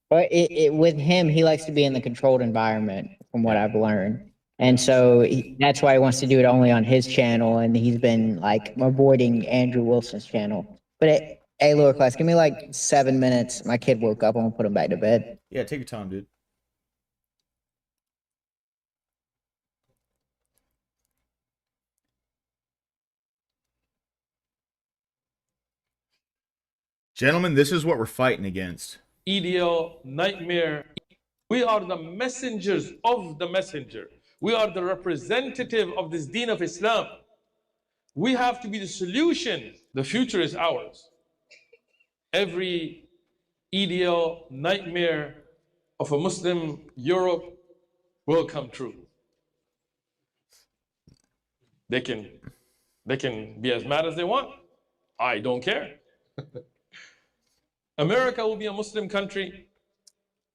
But with him, he likes to be in the controlled environment, from what I've learned. And so that's why he wants to do it only on his channel. And he's been like avoiding Andrew Wilson's channel. But hey, lower class, give me like 7 minutes. My kid woke up. I'm going to put him back to bed. Yeah, take your time, dude. Gentlemen, this is what we're fighting against. Ideal, nightmare. We are the messengers of the messenger. We are the representative of this deen of Islam. We have to be the solution. The future is ours. Every ideal, nightmare of a Muslim Europe will come true. They can be as mad as they want. I don't care. America will be a Muslim country.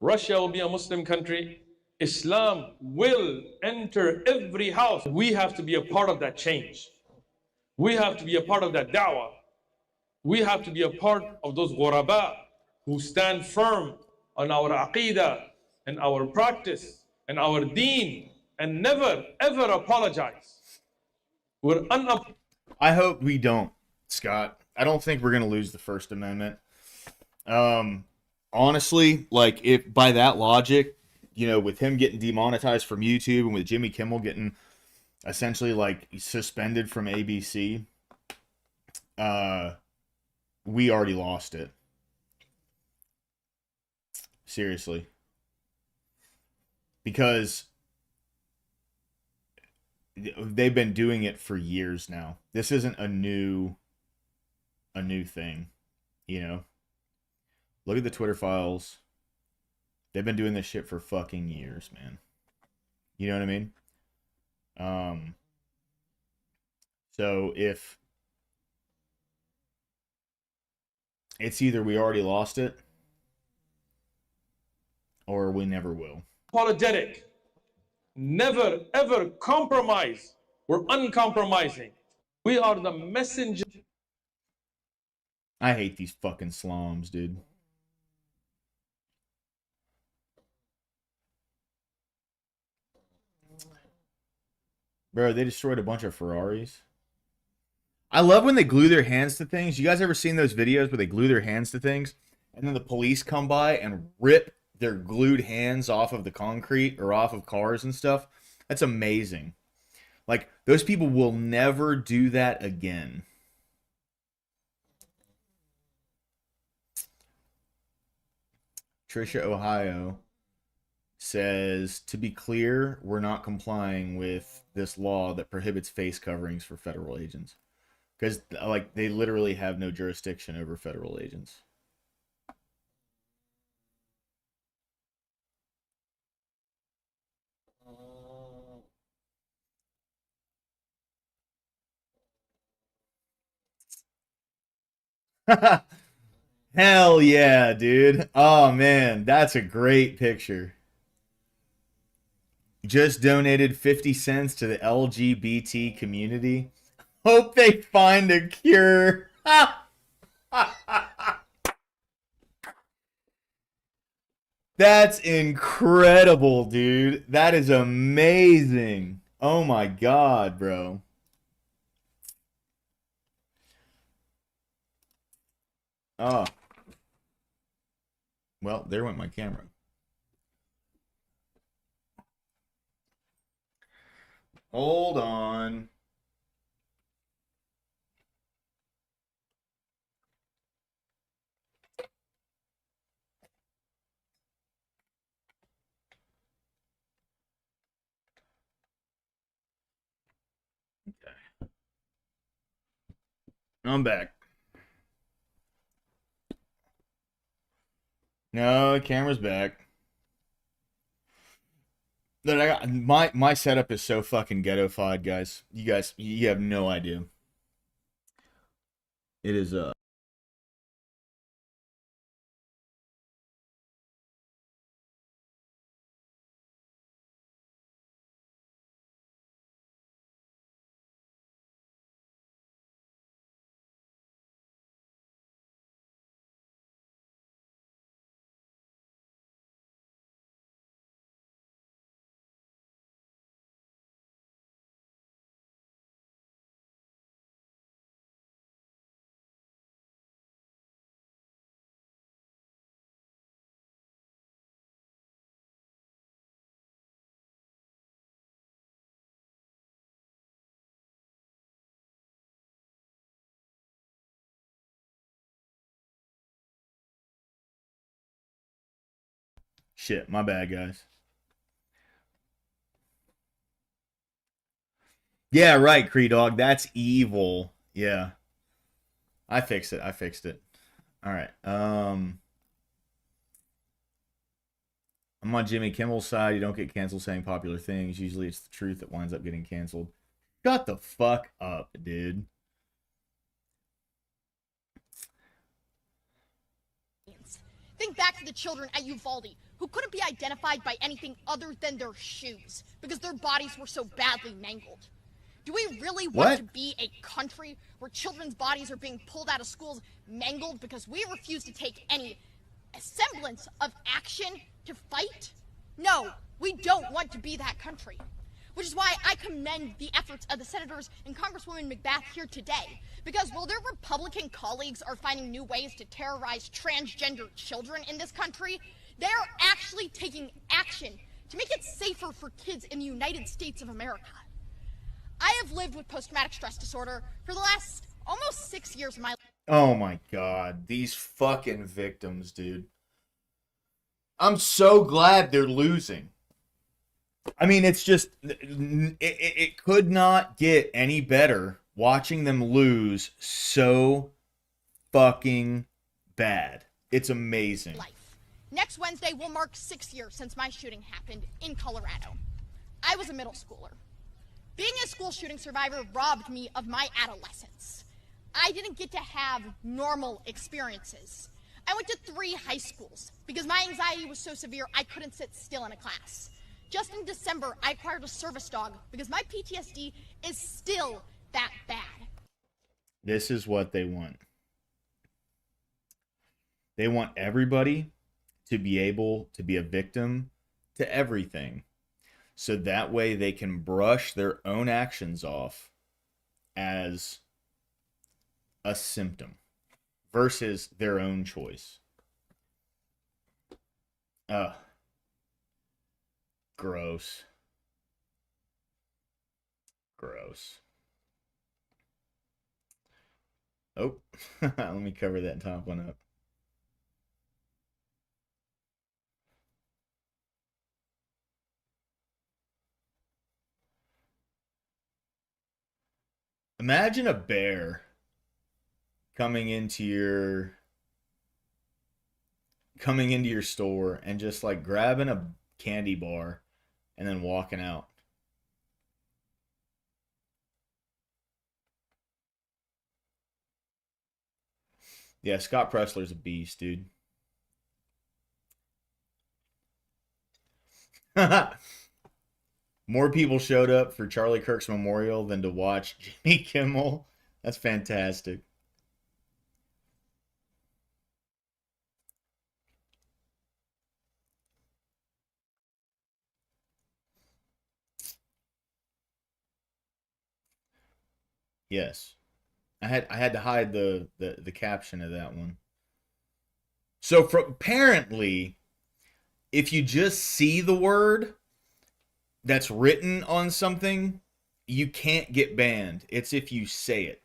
Russia will be a Muslim country. Islam will enter every house. We have to be a part of that change. We have to be a part of that da'wah. We have to be a part of those ghuraba who stand firm on our aqidah and our practice and our deen and never ever apologize. I hope we don't, Scott. I don't think we're going to lose the First Amendment. Honestly, like if by that logic, you know, with him getting demonetized from YouTube and with Jimmy Kimmel getting essentially like suspended from ABC, we already lost it. Seriously. Because they've been doing it for years now. This isn't a new thing, you know? Look at the Twitter files. They've been doing this shit for fucking years, man. You know what I mean? So if it's either we already lost it or we never will. apologetic, never ever compromise. We're uncompromising. We are the messenger. I hate these fucking slums, dude. Bro, they destroyed a bunch of Ferraris. I love when they glue their hands to things. You guys ever seen those videos where they glue their hands to things and then the police come by and rip their glued hands off of the concrete or off of cars and stuff? That's amazing. Like, those people will never do that again. Trisha, Ohio says, to be clear, we're not complying with this law that prohibits face coverings for federal agents. Because, like, they literally have no jurisdiction over federal agents. Hell yeah, dude. Oh, man. That's a great picture. Just donated 50 cents to the LGBT community. Hope they find a cure. That's incredible, dude. That is amazing. Oh my God, bro. Oh. Well, there went my camera. Hold on. Okay. I'm back. No, the camera's back. That I got, my setup is so fucking ghetto-fied, guys. You have no idea. It is shit, my bad, guys. Yeah, right, Cree Dog. That's evil. Yeah. I fixed it. All right. I'm on Jimmy Kimmel's side. You don't get canceled saying popular things. Usually it's the truth that winds up getting canceled. Shut the fuck up, dude. Think back to the children at Uvalde who couldn't be identified by anything other than their shoes because their bodies were so badly mangled. Do we really want to be a country where children's bodies are being pulled out of schools mangled because we refuse to take any semblance of action to fight? No, we don't want to be that country. Which is why I commend the efforts of the senators and Congresswoman McBath here today. Because while their Republican colleagues are finding new ways to terrorize transgender children in this country, they are actually taking action to make it safer for kids in the United States of America. I have lived with post-traumatic stress disorder for the last almost 6 years of my life. Oh my God. These fucking victims, dude. I'm so glad they're losing. I mean, it's just, it could not get any better watching them lose so fucking bad. It's amazing. Next Wednesday will mark 6 years since my shooting happened in Colorado. I was a middle schooler. Being a school shooting survivor robbed me of my adolescence. I didn't get to have normal experiences. I went to 3 high schools because my anxiety was so severe I couldn't sit still in a class. Just in December, I acquired a service dog because my PTSD is still that bad. This is what they want. They want everybody to be able to be a victim to everything. So that way they can brush their own actions off as a symptom versus their own choice. Gross. Gross. Oh, let me cover that top one up. Imagine a bear coming into your store and just like grabbing a candy bar and then walking out. Yeah, Scott Pressler's a beast, dude. More people showed up for Charlie Kirk's memorial than to watch Jimmy Kimmel. That's fantastic. Yes. I had to hide the caption of that one. So apparently, if you just see the word that's written on something, you can't get banned. It's if you say it.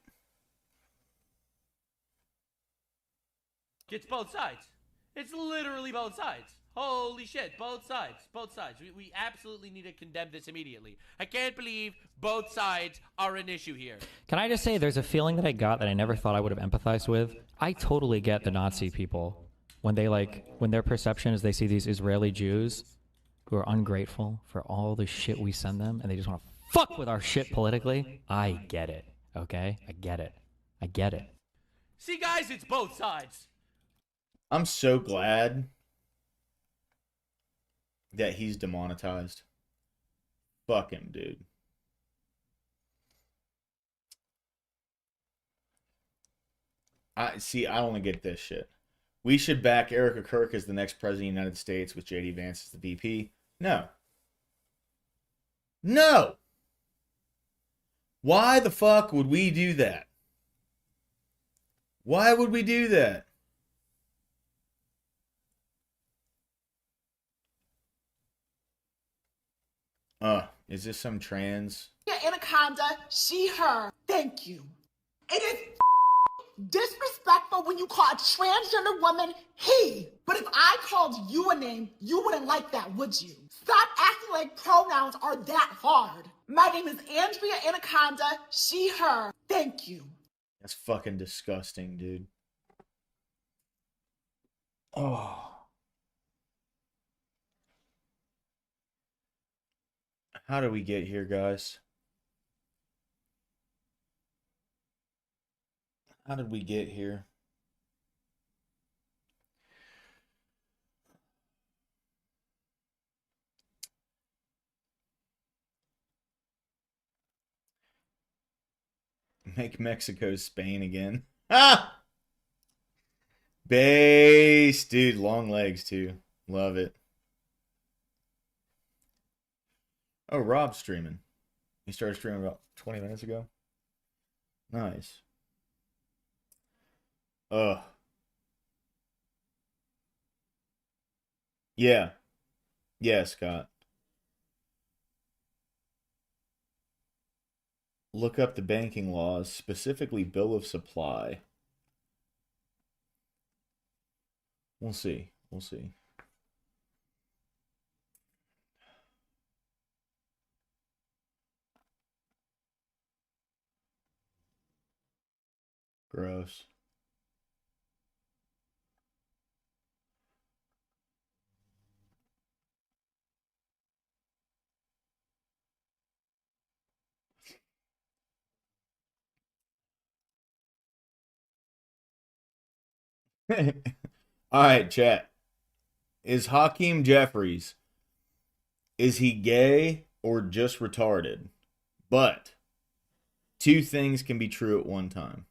It's both sides. It's literally both sides. Holy shit, both sides. Both sides. We absolutely need to condemn this immediately. I can't believe both sides are an issue here. Can I just say there's a feeling that I got that I never thought I would have empathized with? I totally get the Nazi people when their perception is they see these Israeli Jews who are ungrateful for all the shit we send them and they just want to fuck with our shit politically. I get it, okay? I get it. I get it. See, guys, it's both sides. I'm so glad that he's demonetized. Fuck him, dude. I don't get this shit. We should back Erica Kirk as the next president of the United States with J.D. Vance as the VP. No. No. Why the fuck would we do that? Why would we do that? Is this some trans? Anaconda, she, her. Thank you. It is disrespectful when you call a transgender woman he. But if I called you a name, you wouldn't like that, would you? Stop acting like pronouns are that hard. My name is Andrea Anaconda, she, her. Thank you. That's fucking disgusting, dude. Oh. How did we get here, guys? How did we get here? Make Mexico Spain again. Ah! Base, dude. Long legs, too. Love it. Oh, Rob's streaming. He started streaming about 20 minutes ago. Nice. Ugh. Yeah. Yeah, Scott. Look up the banking laws, specifically bill of supply. We'll see. We'll see. Gross. All right, chat. Is Hakeem Jeffries, is he gay or just retarded? But two things can be true at one time.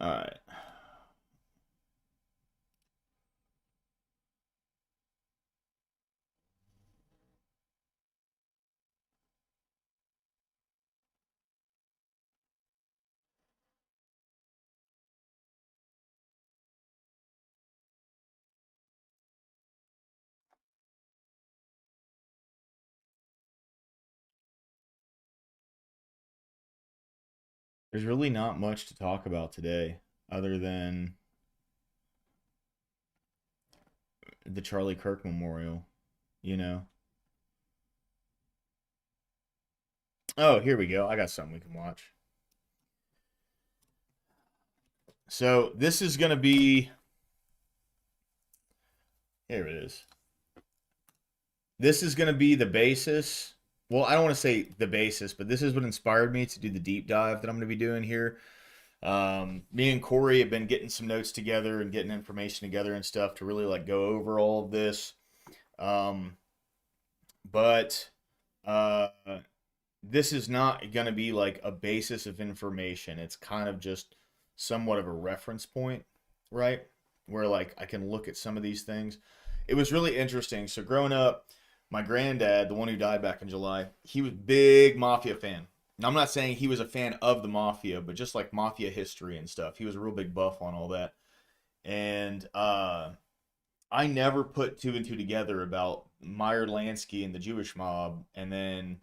All right. There's really not much to talk about today other than the Charlie Kirk Memorial, you know? Oh, here we go. I got something we can watch. So this is going to be... Here it is. This is going to be the basis. Well, I don't want to say the basis, but this is what inspired me to do the deep dive that I'm going to be doing here. Me and Corey have been getting some notes together and getting information together and stuff to really like go over all of this. But this is not going to be like a basis of information. It's kind of just somewhat of a reference point, right? Where like I can look at some of these things. It was really interesting. So growing up, my granddad, the one who died back in July, he was a big Mafia fan. Now, I'm not saying he was a fan of the Mafia, but just like Mafia history and stuff. He was a real big buff on all that. And I never put two and two together about Meyer Lansky and the Jewish mob and then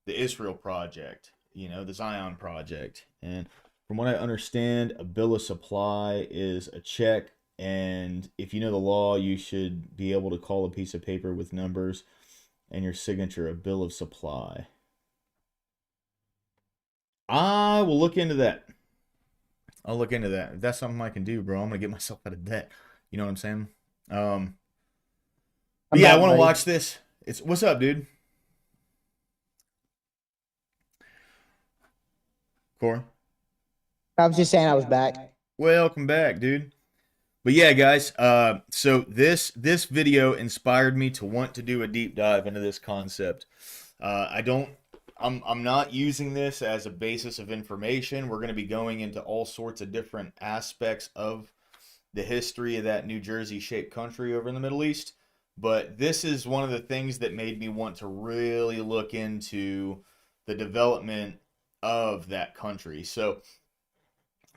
the Israel Project, you know, the Zion Project. And from what I understand, a bill of supply is a check. And if you know the law, you should be able to call a piece of paper with numbers and your signature a bill of supply. I will look into that. I'll look into that. If that's something I can do, bro, I'm going to get myself out of debt. You know what I'm saying? Yeah, I want to watch this. What's up, dude? Corey? I was just saying I was back. Welcome back, dude. But yeah, guys, so this video inspired me to want to do a deep dive into this concept. I'm not using this as a basis of information. We're going to be going into all sorts of different aspects of the history of that New Jersey-shaped country over in the Middle East. But this is one of the things that made me want to really look into the development of that country. So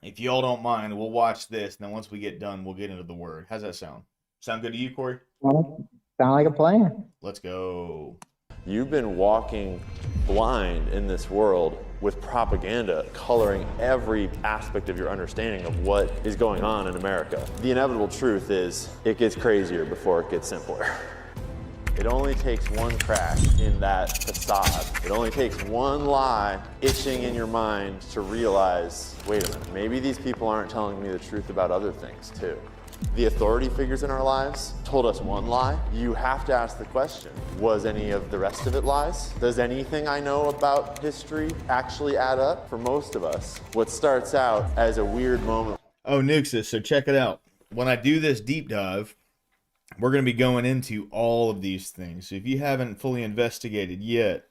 if y'all don't mind, we'll watch this, and then once we get done, we'll get into the word. How's that sound? Sound good to you, Corey? Sound like a plan. Let's go. You've been walking blind in this world with propaganda coloring every aspect of your understanding of what is going on in America. The inevitable truth is it gets crazier before it gets simpler. It only takes one crack in that facade. It only takes one lie itching in your mind to realize, wait a minute, maybe these people aren't telling me the truth about other things too. The authority figures in our lives told us one lie. You have to ask the question, was any of the rest of it lies? Does anything I know about history actually add up? For most of us, what starts out as a weird moment. Oh, Nuxus, so check it out. When I do this deep dive, we're going to be going into all of these things. So if you haven't fully investigated yet,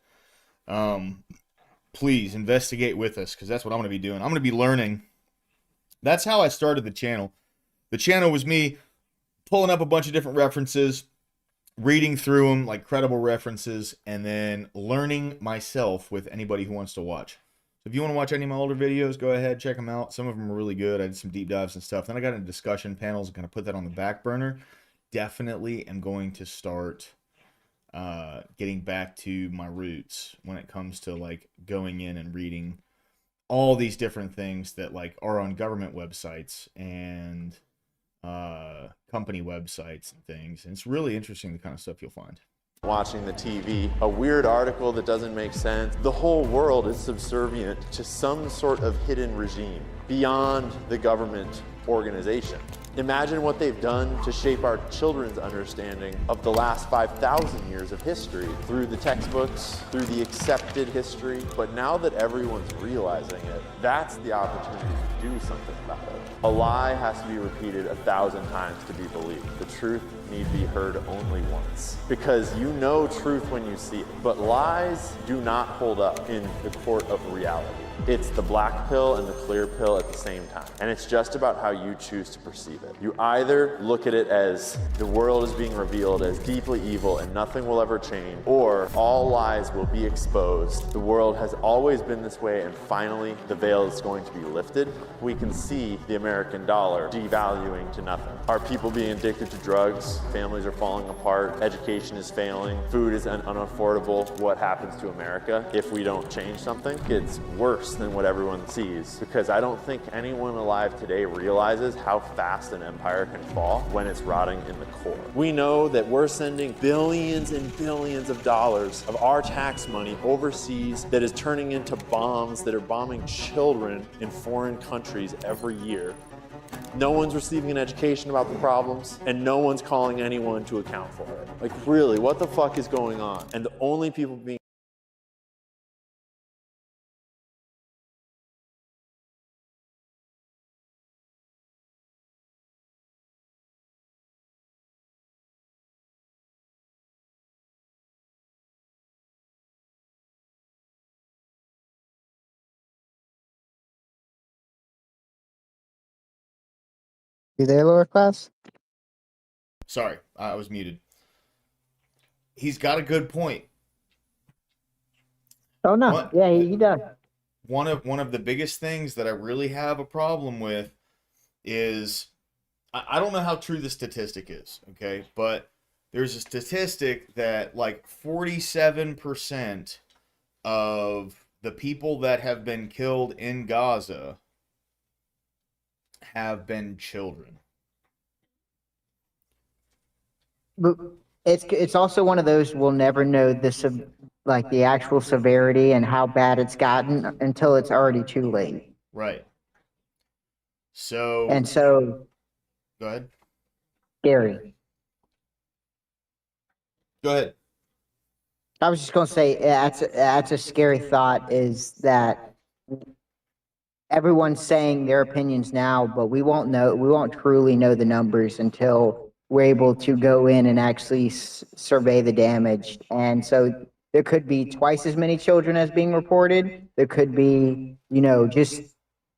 please investigate with us, because that's what I'm going to be doing. I'm going to be learning. That's how I started the channel. The channel was me pulling up a bunch of different references, reading through them, like credible references, and then learning myself with anybody who wants to watch. So if you want to watch any of my older videos, go ahead, check them out. Some of them are really good. I did some deep dives and stuff. Then I got into discussion panels and kind of put that on the back burner. Definitely am going to start getting back to my roots when it comes to like going in and reading all these different things that like are on government websites and company websites and things. And it's really interesting, the kind of stuff you'll find. Watching the TV, a weird article that doesn't make sense. The whole world is subservient to some sort of hidden regime beyond the government organization. Imagine what they've done to shape our children's understanding of the last 5,000 years of history through the textbooks, through the accepted history. But now that everyone's realizing it, that's the opportunity to do something about it. A lie has to be repeated 1,000 times to be believed. The truth need be heard only once. Because you know truth when you see it, but lies do not hold up in the court of reality. It's the black pill and the clear pill at the same time. And it's just about how you choose to perceive it. You either look at it as the world is being revealed as deeply evil and nothing will ever change, or all lies will be exposed. The world has always been this way, and finally the veil is going to be lifted. We can see the American dollar devaluing to nothing. Are people being addicted to drugs? Families are falling apart. Education is failing. Food is unaffordable. What happens to America if we don't change something? It's worse than what everyone sees, because I don't think anyone alive today realizes how fast an empire can fall when it's rotting in the core. We know that we're sending billions and billions of dollars of our tax money overseas that is turning into bombs that are bombing children in foreign countries every year. No one's receiving an education about the problems, and no one's calling anyone to account for it. Like, really, what the fuck is going on? And the only people being You there, lower class? Sorry, I was muted. He's got a good point. Oh no, yeah, he does. One of the biggest things that I really have a problem with is I don't know how true the statistic is, okay? But there's a statistic that like 47% of the people that have been killed in Gaza have been children. But it's also one of those we'll never know like the actual severity and how bad it's gotten until it's already too late. Right. So go ahead. Scary. Go ahead. I was just gonna say that's a scary thought, is that everyone's saying their opinions now, but we won't truly know the numbers until we're able to go in and actually survey the damage. And so there could be twice as many children as being reported. There could be, just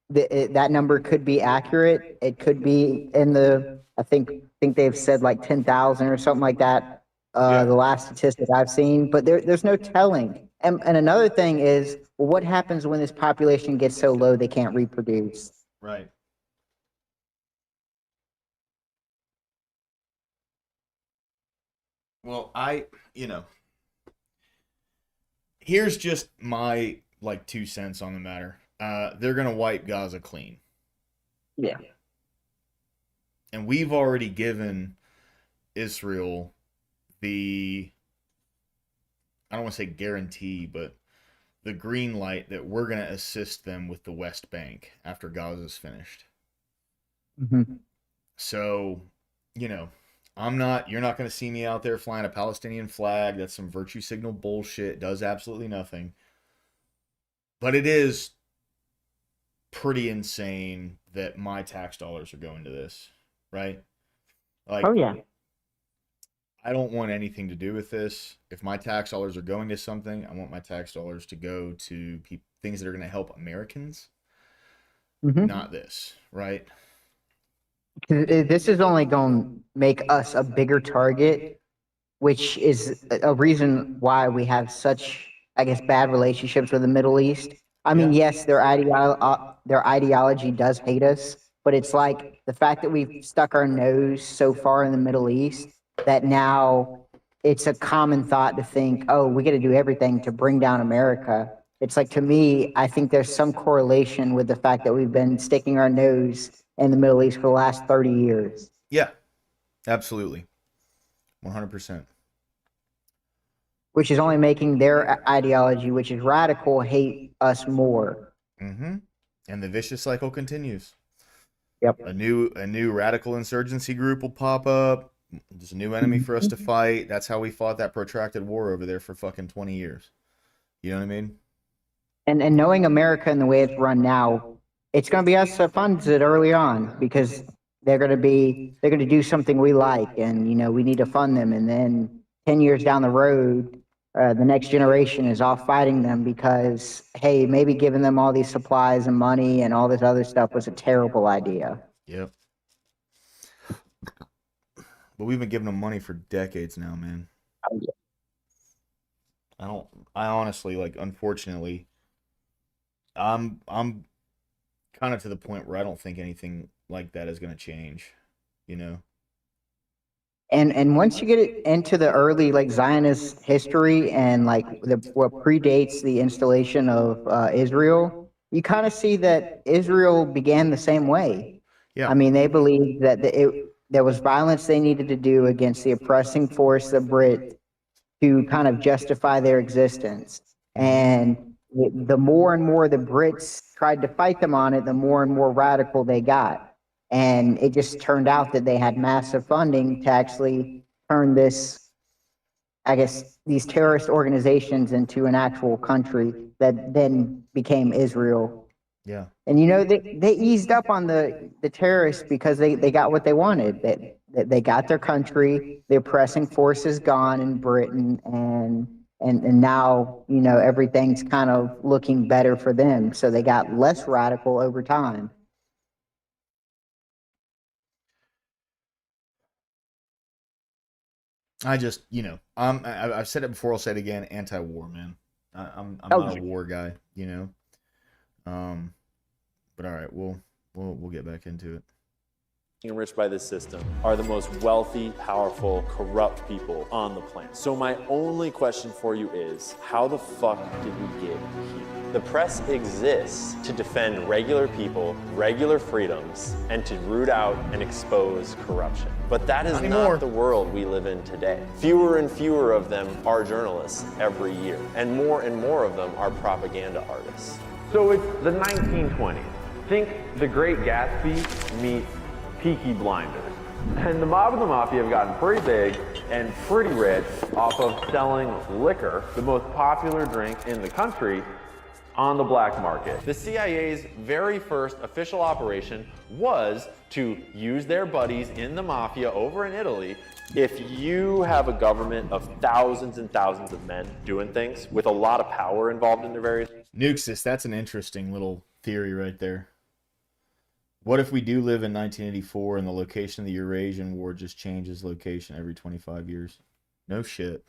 that number could be accurate. It could be in I think they've said like 10,000 or something like that. The last statistic I've seen, but there's no telling. And another thing is, well, what happens when this population gets so low they can't reproduce? Right. Well, here's just my like 2 cents on the matter. They're gonna wipe Gaza clean. Yeah. And we've already given Israel I don't want to say guarantee, but the green light that we're going to assist them with the West Bank after Gaza's finished. Mm-hmm. So, you're not going to see me out there flying a Palestinian flag. That's some virtue signal bullshit. Does absolutely nothing. But it is pretty insane that my tax dollars are going to this, right? Like, oh yeah. I don't want anything to do with this. If my tax dollars are going to something, I want my tax dollars to go to things that are going to help Americans, not this, right? This is only going to make us a bigger target, which is a reason why we have such, I guess, bad relationships with the Middle East. I mean, yes, their ideology does hate us, but it's like the fact that we've stuck our nose so far in the Middle East that now it's a common thought to think, oh, we got to do everything to bring down America. It's like, to me, I think there's some correlation with the fact that we've been sticking our nose in the Middle East for the last 30 years. Yeah, absolutely. 100%. Which is only making their ideology, which is radical, hate us more. Mm-hmm. And the vicious cycle continues. Yep. A new radical insurgency group will pop up. There's a new enemy for us to fight. That's how we fought that protracted war over there for fucking 20 years. You know what I mean? And knowing America and the way it's run now, it's going to be us that funds it early on because they're going to do something we like, and we need to fund them. And then 10 years down the road, the next generation is off fighting them because, hey, maybe giving them all these supplies and money and all this other stuff was a terrible idea. Yep. But we've been giving them money for decades now, man. I honestly, like, unfortunately, I'm kind of to the point where I don't think anything like that is going to change, you know? And once you get it into the early like Zionist history and like what predates the installation of Israel, you kind of see that Israel began the same way. Yeah. I mean, they believed that there was violence they needed to do against the oppressing force, the Brit, to kind of justify their existence. And the more and more the Brits tried to fight them on it, the more and more radical they got. And it just turned out that they had massive funding to actually turn this, I guess, these terrorist organizations into an actual country that then became Israel. Yeah. And they eased up on the terrorists because they got what they wanted. They got their country, the oppressing force is gone in Britain, and now everything's kind of looking better for them. So they got less radical over time. I just, I've said it before, I'll say it again, anti-war, man. I'm not a war guy, But all right, we'll get back into it. Enriched by this system are the most wealthy, powerful, corrupt people on the planet. So my only question for you is, how the fuck did we get here? The press exists to defend regular people, regular freedoms, and to root out and expose corruption. But that is not the world we live in today. Fewer and fewer of them are journalists every year, and more of them are propaganda artists. So it's the 1920s. Think The Great Gatsby meets Peaky Blinders. And the mob and the mafia have gotten pretty big and pretty rich off of selling liquor, the most popular drink in the country, on the black market. The CIA's very first official operation was to use their buddies in the mafia over in Italy. If you have a government of thousands and thousands of men doing things with a lot of power involved in their various... Nuxus, that's an interesting little theory right there. What if we do live in 1984 and the location of the Eurasian War just changes location every 25 years? No shit.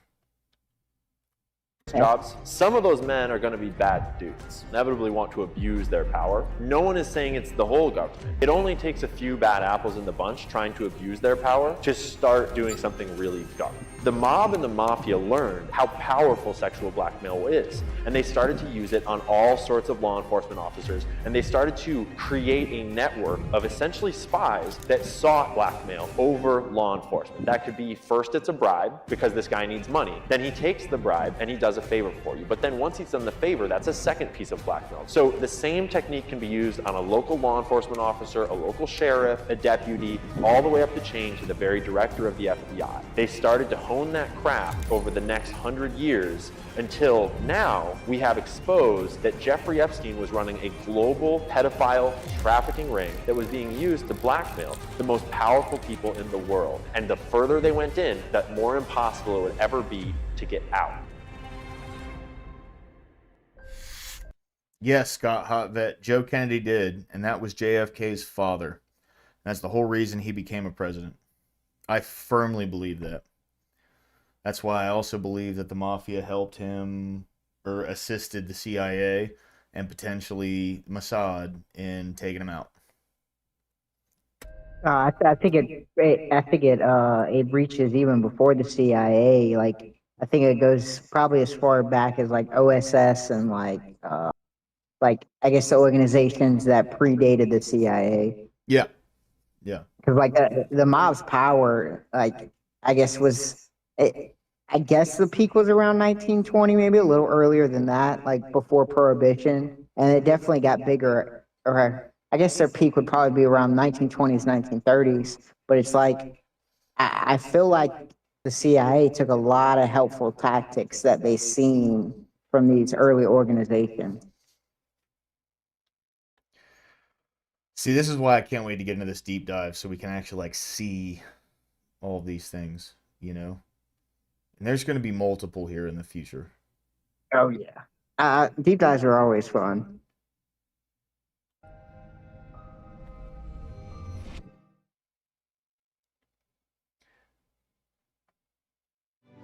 Jobs. Some of those men are going to be bad dudes, inevitably want to abuse their power. No one is saying it's the whole government. It only takes a few bad apples in the bunch trying to abuse their power to start doing something really dark. The mob and the mafia learned how powerful sexual blackmail is, and they started to use it on all sorts of law enforcement officers, and they started to create a network of essentially spies that sought blackmail over law enforcement. That could be, first it's a bribe because this guy needs money, then he takes the bribe and he does a favor for you, but then once he's done the favor, that's a second piece of blackmail. So the same technique can be used on a local law enforcement officer, a local sheriff, a deputy, all the way up the chain to the very director of the FBI. They started to hone that craft over the next 100 years until now we have exposed that Jeffrey Epstein was running a global pedophile trafficking ring that was being used to blackmail the most powerful people in the world. And the further they went in, the more impossible it would ever be to get out. Yes, Scott Hot Vet, Joe Kennedy did, and that was JFK's father. That's the whole reason he became a president. I firmly believe that. That's why I also believe that the mafia helped him or assisted the CIA and potentially Mossad in taking him out. I think it reaches even before the CIA. Like, I think it goes probably as far back as like OSS and like I guess the organizations that predated the CIA. Yeah, yeah. Because like the mob's power, like I guess I guess the peak was around 1920, maybe a little earlier than that, like before Prohibition, and it definitely got bigger. Or I guess their peak would probably be around 1920s, 1930s. But it's like, I feel like the CIA took a lot of helpful tactics that they seen from these early organizations. See, this is why I can't wait to get into this deep dive so we can actually like see all of these things, you know? And there's going to be multiple here in the future. Oh, yeah. Deep dives are always fun.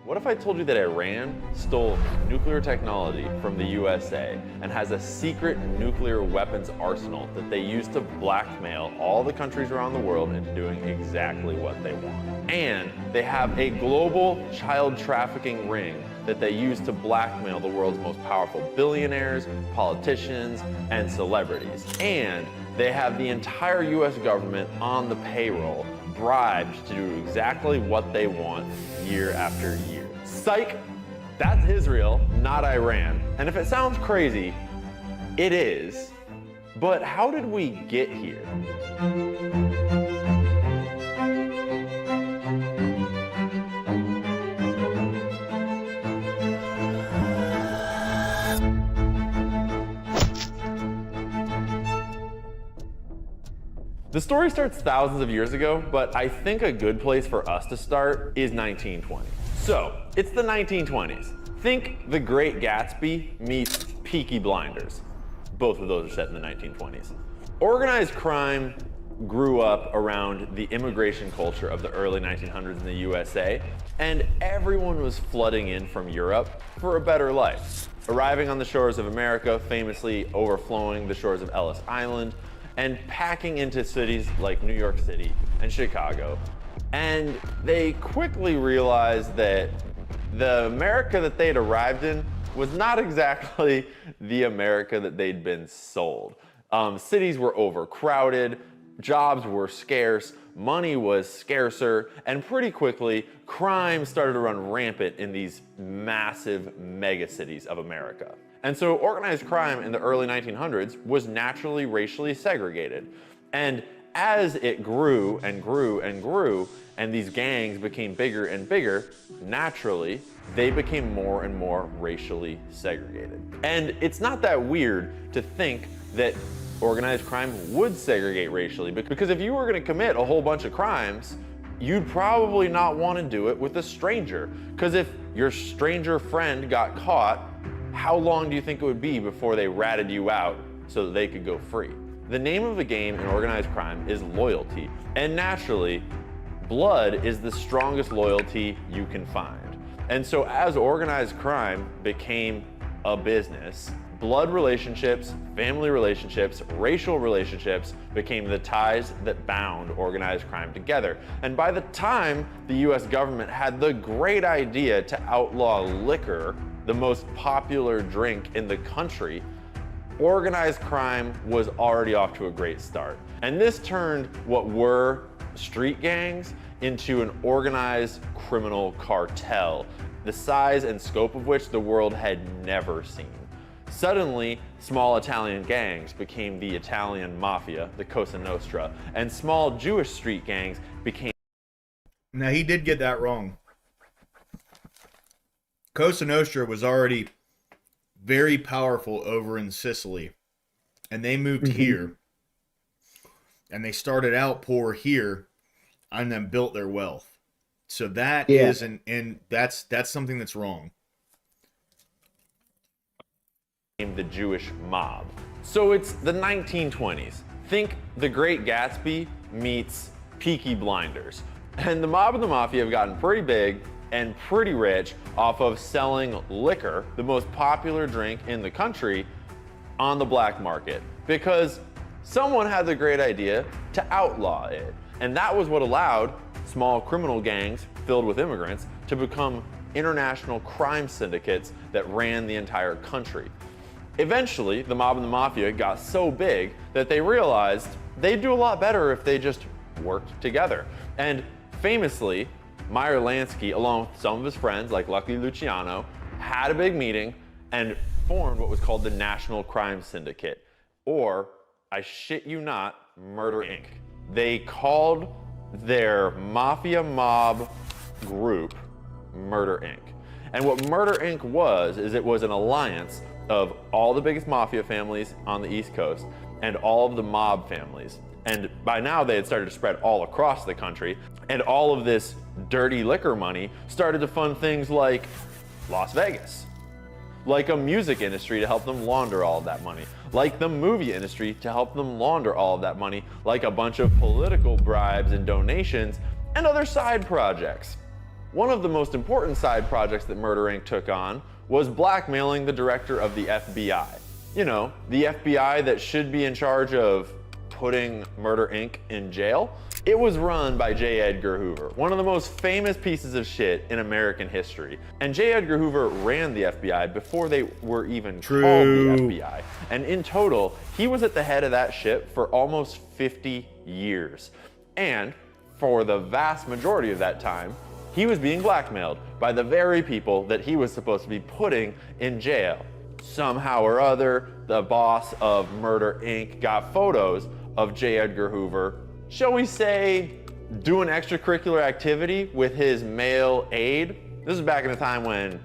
What if I told you that Iran stole nuclear technology from the USA and has a secret nuclear weapons arsenal that they use to blackmail all the countries around the world into doing exactly what they want? And they have a global child trafficking ring that they use to blackmail the world's most powerful billionaires, politicians, and celebrities. And they have the entire US government on the payroll, bribed to do exactly what they want year after year. Psych! That's Israel, not Iran. And if it sounds crazy, it is. But how did we get here? The story starts thousands of years ago, but I think a good place for us to start is 1920. So, it's the 1920s. Think The Great Gatsby meets Peaky Blinders. Both of those are set in the 1920s. Organized crime grew up around the immigration culture of the early 1900s in the USA, and everyone was flooding in from Europe for a better life, arriving on the shores of America, famously overflowing the shores of Ellis Island, and packing into cities like New York City and Chicago. And they quickly realized that the America that they'd arrived in was not exactly the America that they'd been sold. Cities were overcrowded, jobs were scarce, money was scarcer, and pretty quickly, crime started to run rampant in these massive megacities of America. And so organized crime in the early 1900s was naturally racially segregated. And as it grew and grew and grew, and these gangs became bigger and bigger, naturally, they became more and more racially segregated. And it's not that weird to think that organized crime would segregate racially, because if you were going to commit a whole bunch of crimes, you'd probably not want to do it with a stranger. Because if your stranger friend got caught, how long do you think it would be before they ratted you out so that they could go free? The name of the game in organized crime is loyalty. And naturally, blood is the strongest loyalty you can find. And so as organized crime became a business, blood relationships, family relationships, racial relationships became the ties that bound organized crime together. And by the time the US government had the great idea to outlaw liquor, the most popular drink in the country, organized crime was already off to a great start. And this turned what were street gangs into an organized criminal cartel, the size and scope of which the world had never seen. Suddenly, small Italian gangs became the Italian mafia, the Cosa Nostra, and small Jewish street gangs became... Now, he did get that wrong. Cosa Nostra was already very powerful over in Sicily, and they moved here, and they started out poor here, and then built their wealth. So that is, and that's something that's wrong. The Jewish mob. So it's the 1920s. Think The Great Gatsby meets Peaky Blinders. And the mob and the mafia have gotten pretty big and pretty rich off of selling liquor, the most popular drink in the country, on the black market. Because someone had the great idea to outlaw it. And that was what allowed small criminal gangs filled with immigrants to become international crime syndicates that ran the entire country. Eventually, the mob and the mafia got so big that they realized they'd do a lot better if they just worked together. And famously, Meyer Lansky, along with some of his friends like Lucky Luciano, had a big meeting and formed what was called the National Crime Syndicate, or I shit you not, Murder Inc. They called their mafia mob group Murder Inc. And what Murder Inc. is it was an alliance of all the biggest mafia families on the East Coast and all of the mob families. And by now they had started to spread all across the country, and all of this dirty liquor money started to fund things like Las Vegas, like a music industry to help them launder all of that money, like the movie industry to help them launder all of that money, like a bunch of political bribes and donations and other side projects. One of the most important side projects that Murder Inc. took on was blackmailing the director of the FBI. You know, the FBI that should be in charge of putting Murder Inc. in jail. It was run by J. Edgar Hoover, one of the most famous pieces of shit in American history. And J. Edgar Hoover ran the FBI before they were even called the FBI. And in total, he was at the head of that ship for almost 50 years. And for the vast majority of that time, he was being blackmailed by the very people that he was supposed to be putting in jail. Somehow or other, the boss of Murder Inc. got photos of J. Edgar Hoover, shall we say, doing extracurricular activity with his male aide. This is back in a time when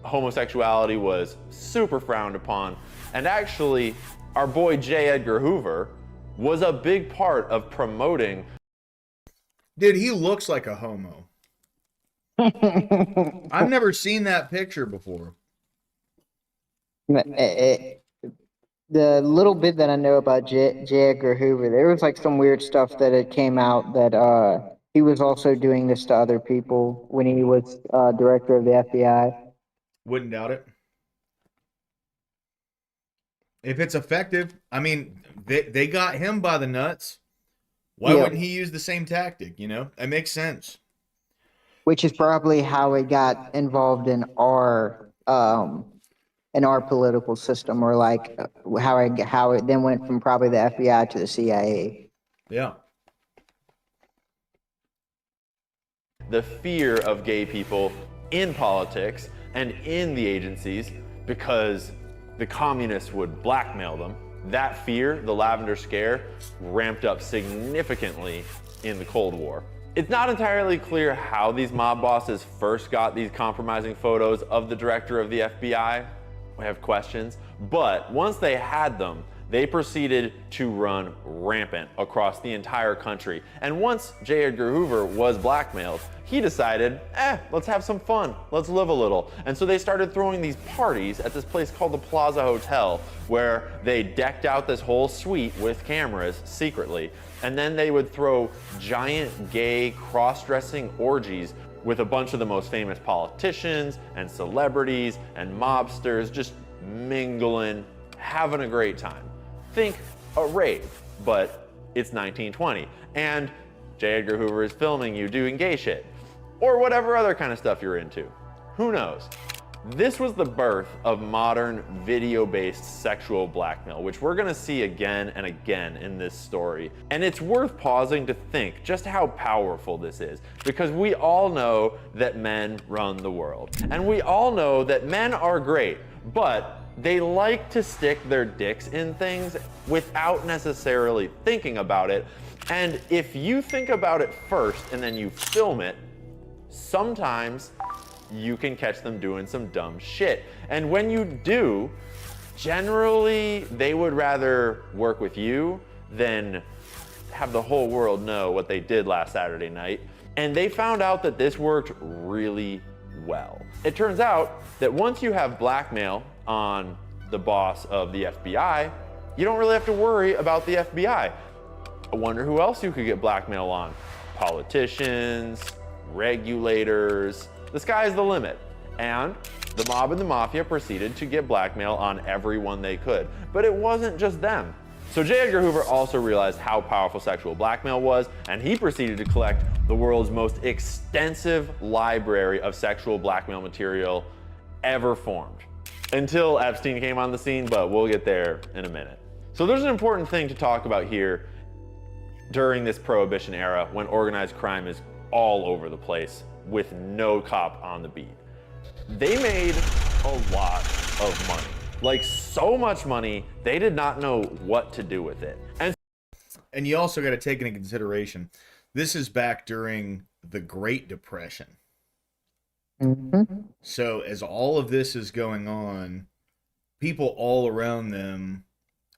homosexuality was super frowned upon. And actually, our boy J. Edgar Hoover was a big part of promoting. Dude, he looks like a homo. I've never seen that picture before. The little bit that I know about J. Edgar Hoover, there was like some weird stuff that had came out that he was also doing this to other people when he was director of the FBI. Wouldn't doubt it. If it's effective, I mean, they got him by the nuts. Why wouldn't he use the same tactic? You know, it makes sense. Which is probably how it got involved in our political system, or like how it then went from probably the FBI to the CIA. Yeah. The fear of gay people in politics and in the agencies because the communists would blackmail them. That fear, the Lavender Scare, ramped up significantly in the Cold War. It's not entirely clear how these mob bosses first got these compromising photos of the director of the FBI. We have questions, but once they had them, they proceeded to run rampant across the entire country. And once J. Edgar Hoover was blackmailed, he decided, let's have some fun, let's live a little. And so they started throwing these parties at this place called the Plaza Hotel, where they decked out this whole suite with cameras secretly. And then they would throw giant gay cross-dressing orgies with a bunch of the most famous politicians and celebrities and mobsters just mingling, having a great time. Think a rave, but it's 1920, and J. Edgar Hoover is filming you doing gay shit, or whatever other kind of stuff you're into. Who knows? This was the birth of modern video-based sexual blackmail, which we're gonna see again and again in this story. And it's worth pausing to think just how powerful this is, because we all know that men run the world. And we all know that men are great, but they like to stick their dicks in things without necessarily thinking about it. And if you think about it first and then you film it, sometimes you can catch them doing some dumb shit. And when you do, generally they would rather work with you than have the whole world know what they did last Saturday night. And they found out that this worked really well. It turns out that once you have blackmail on the boss of the FBI, you don't really have to worry about the FBI. I wonder who else you could get blackmail on. Politicians, regulators, the sky's the limit. And the mob and the mafia proceeded to get blackmail on everyone they could. But it wasn't just them. So J. Edgar Hoover also realized how powerful sexual blackmail was, and he proceeded to collect the world's most extensive library of sexual blackmail material ever formed. Until Epstein came on the scene, but we'll get there in a minute. So there's an important thing to talk about here during this Prohibition era, when organized crime is all over the place with no cop on the beat. They made a lot of money. Like, so much money, they did not know what to do with it. And you also got to take into consideration, this is back during the Great Depression. So as all of this is going on, people all around them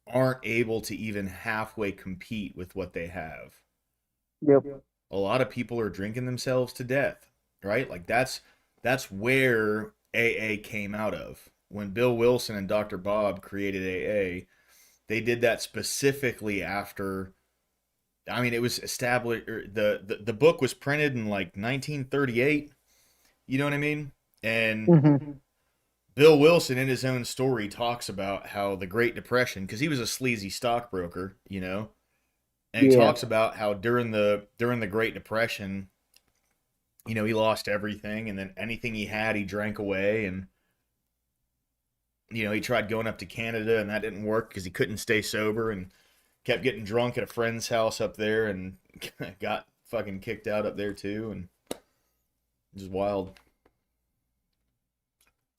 aren't able to even halfway compete with what they have. Yep. A lot of people are drinking themselves to death, right? Like that's where AA came out of. When Bill Wilson and Dr. Bob created AA, they did that specifically after, I mean, it was established, the book was printed in like 1938, you know what I mean? And Bill Wilson, in his own story, talks about how the Great Depression, because he was a sleazy stockbroker, you know, and he talks about how during the Great Depression, you know, he lost everything, and then anything he had, he drank away, and you know, he tried going up to Canada, and that didn't work because he couldn't stay sober, and kept getting drunk at a friend's house up there, and got fucking kicked out up there too, and just wild.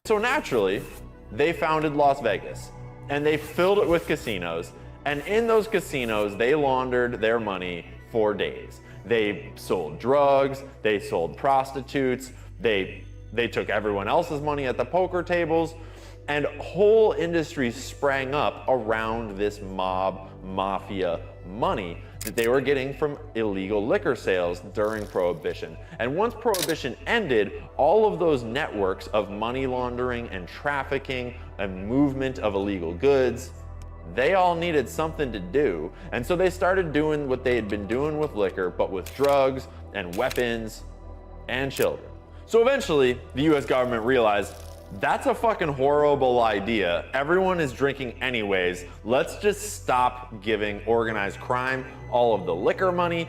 So naturally, they founded Las Vegas, and they filled it with casinos, and in those casinos, they laundered their money for days. They sold drugs, they sold prostitutes, they took everyone else's money at the poker tables, and whole industries sprang up around this mob, mafia money that they were getting from illegal liquor sales during Prohibition. And once Prohibition ended, all of those networks of money laundering and trafficking and movement of illegal goods, they all needed something to do. And so they started doing what they had been doing with liquor, but with drugs and weapons and children. So eventually, the US government realized, that's a fucking horrible idea. Everyone is drinking anyways. Let's just stop giving organized crime all of the liquor money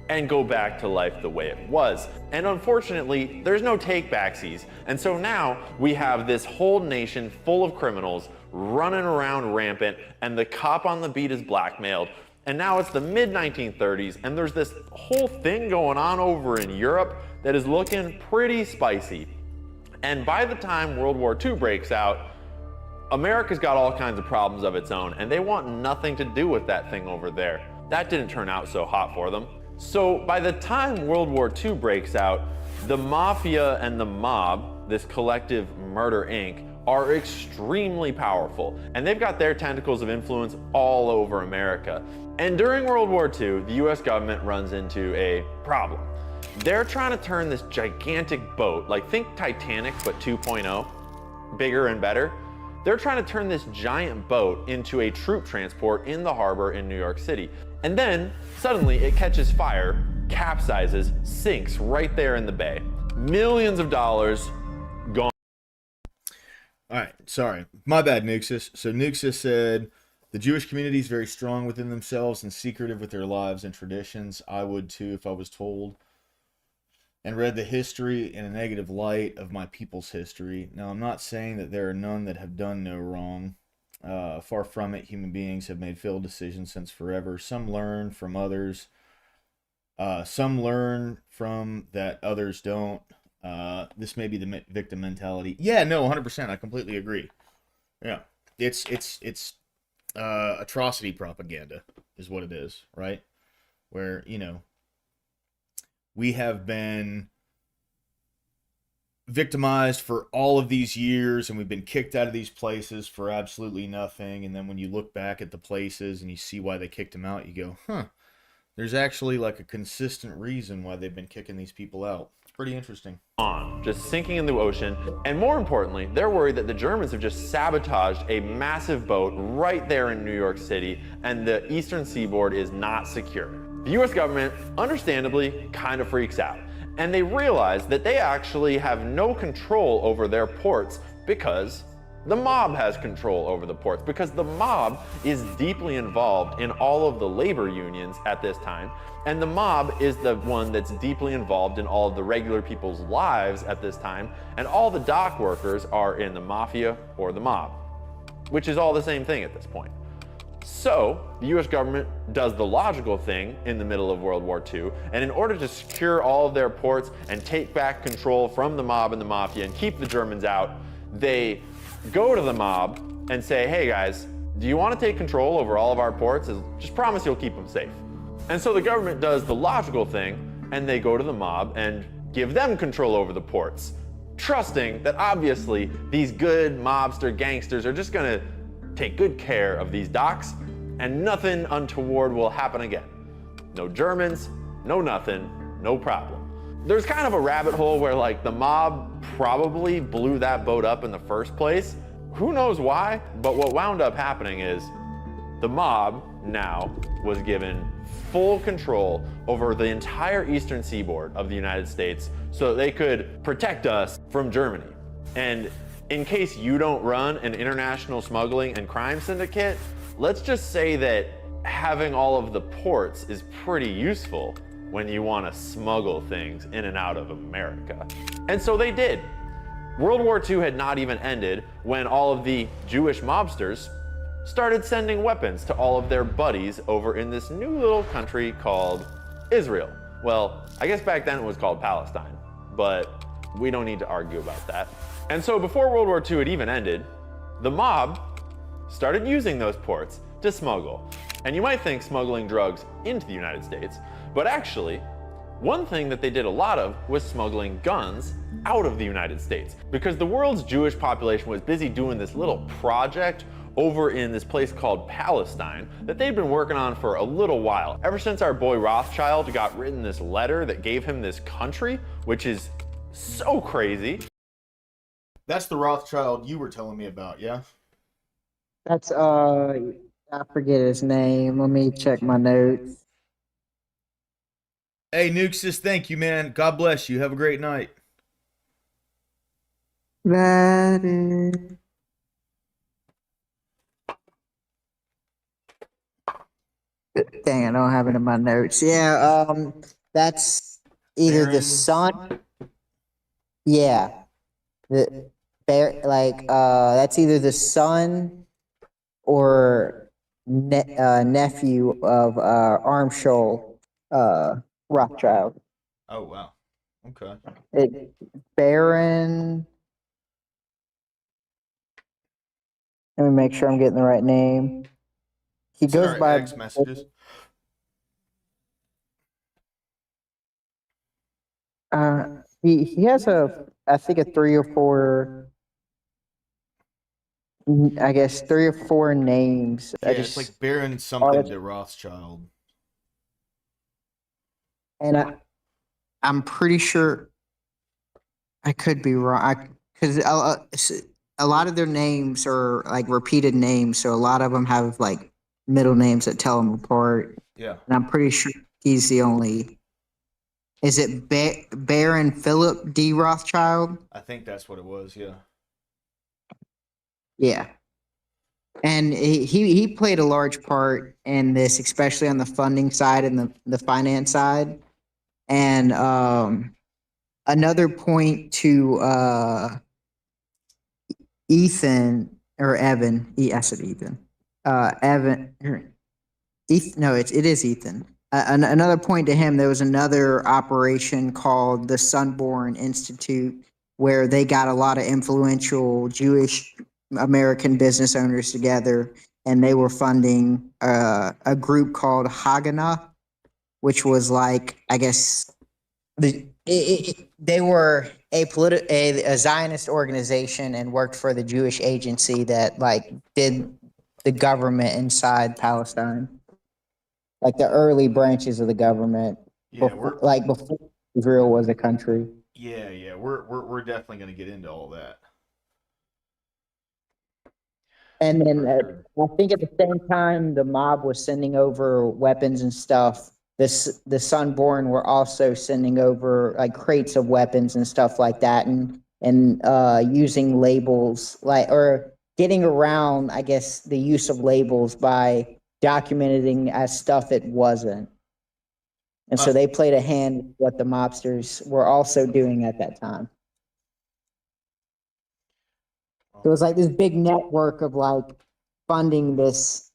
and go back to life the way it was. And unfortunately, there's no take-backsies. And so now we have this whole nation full of criminals running around rampant, and the cop on the beat is blackmailed. And now it's the mid-1930s, and there's this whole thing going on over in Europe that is looking pretty spicy. And by the time World War II breaks out, America's got all kinds of problems of its own, and they want nothing to do with that thing over there. That didn't turn out so hot for them. So by the time World War II breaks out, the mafia and the mob, this collective murder inc., are extremely powerful, and they've got their tentacles of influence all over America. And during World War II, the US government runs into a problem. They're trying to turn this gigantic boat, like think Titanic, but 2.0, bigger and better. They're trying to turn this giant boat into a troop transport in the harbor in New York City. And then suddenly it catches fire, capsizes, sinks right there in the bay. Millions of dollars gone. All right, sorry. My bad, Nuxus. So Nuxus said, the Jewish community is very strong within themselves and secretive with their lives and traditions. I would too if I was told and read the history in a negative light of my people's history. Now, I'm not saying that there are none that have done no wrong. Far from it, human beings have made failed decisions since forever. Some learn from others. Some learn from that others don't. This may be the victim mentality. Yeah, no, 100%. I completely agree. Yeah, it's atrocity propaganda is what it is, right? Where, you know, we have been victimized for all of these years, and we've been kicked out of these places for absolutely nothing. And then when you look back at the places and you see why they kicked them out, you go, huh, there's actually like a consistent reason why they've been kicking these people out. It's pretty interesting. Just sinking in the ocean. And more importantly, they're worried that the Germans have just sabotaged a massive boat right there in New York City, and the eastern seaboard is not secure. The US government, understandably, kind of freaks out. And they realize that they actually have no control over their ports because the mob has control over the ports, because the mob is deeply involved in all of the labor unions at this time, and the mob is the one that's deeply involved in all of the regular people's lives at this time, and all the dock workers are in the mafia or the mob, which is all the same thing at this point. So the US government does the logical thing in the middle of World War II, and in order to secure all of their ports and take back control from the mob and the mafia and keep the Germans out, they go to the mob and say, hey guys, do you want to take control over all of our ports? Just promise you'll keep them safe. And so the government does the logical thing, and they go to the mob and give them control over the ports, trusting that obviously these good mobster gangsters are just gonna take good care of these docks and nothing untoward will happen again. No Germans, no nothing, no problem. There's kind of a rabbit hole where like the mob probably blew that boat up in the first place. Who knows why, but what wound up happening is the mob now was given full control over the entire eastern seaboard of the United States so that they could protect us from Germany. And in case you don't run an international smuggling and crime syndicate, let's just say that having all of the ports is pretty useful when you want to smuggle things in and out of America. And so they did. World War II had not even ended when all of the Jewish mobsters started sending weapons to all of their buddies over in this new little country called Israel. Well, I guess back then it was called Palestine, but we don't need to argue about that. And so before World War II had even ended, the mob started using those ports to smuggle. And you might think smuggling drugs into the United States, but actually, one thing that they did a lot of was smuggling guns out of the United States, because the world's Jewish population was busy doing this little project over in this place called Palestine that they'd been working on for a little while. Ever since our boy Rothschild got written this letter that gave him this country, which is so crazy. That's the Rothschild you were telling me about, yeah? That's I forget his name. Let me check my notes. Hey, Nuxus, thank you, man. God bless you. Have a great night. That is... Dang, I don't have it in my notes. Yeah, that's either the sun. Yeah, the bear, like that's either the son or nephew of Armshoel Rothschild. Oh, wow. Okay. Baron. Let me make sure I'm getting the right name. He It's in goes our by X messages. He has I think a 3 or 4, I guess 3 or 4 names. Yeah, it's like Baron something to Rothschild. And I'm pretty sure I could be wrong, because a lot of their names are like repeated names, so a lot of them have like middle names that tell them apart. Yeah. And I'm pretty sure he's the only. Is it Baron Philip D. Rothschild? I think that's what it was, yeah. Yeah. And he played a large part in this, especially on the funding side and the finance side. And another point to Ethan or Evan. I said Ethan. Evan. No, it is Ethan. Another point to him, there was another operation called the Sunborn Institute, where they got a lot of influential Jewish American business owners together, and they were funding a group called Haganah, which was like, I guess, they were a Zionist organization and worked for the Jewish agency that like did the government inside Palestine. Like the early branches of the government, Yeah, before Israel was a country. Yeah, we're definitely going to get into all that. And then I think at the same time, the mob was sending over weapons and stuff. The Sunborn were also sending over like crates of weapons and stuff like that, and using labels or getting around, I guess, the use of labels by documenting as stuff it wasn't. And so they played a hand with what the mobsters were also doing at that time. So it was like this big network of like funding this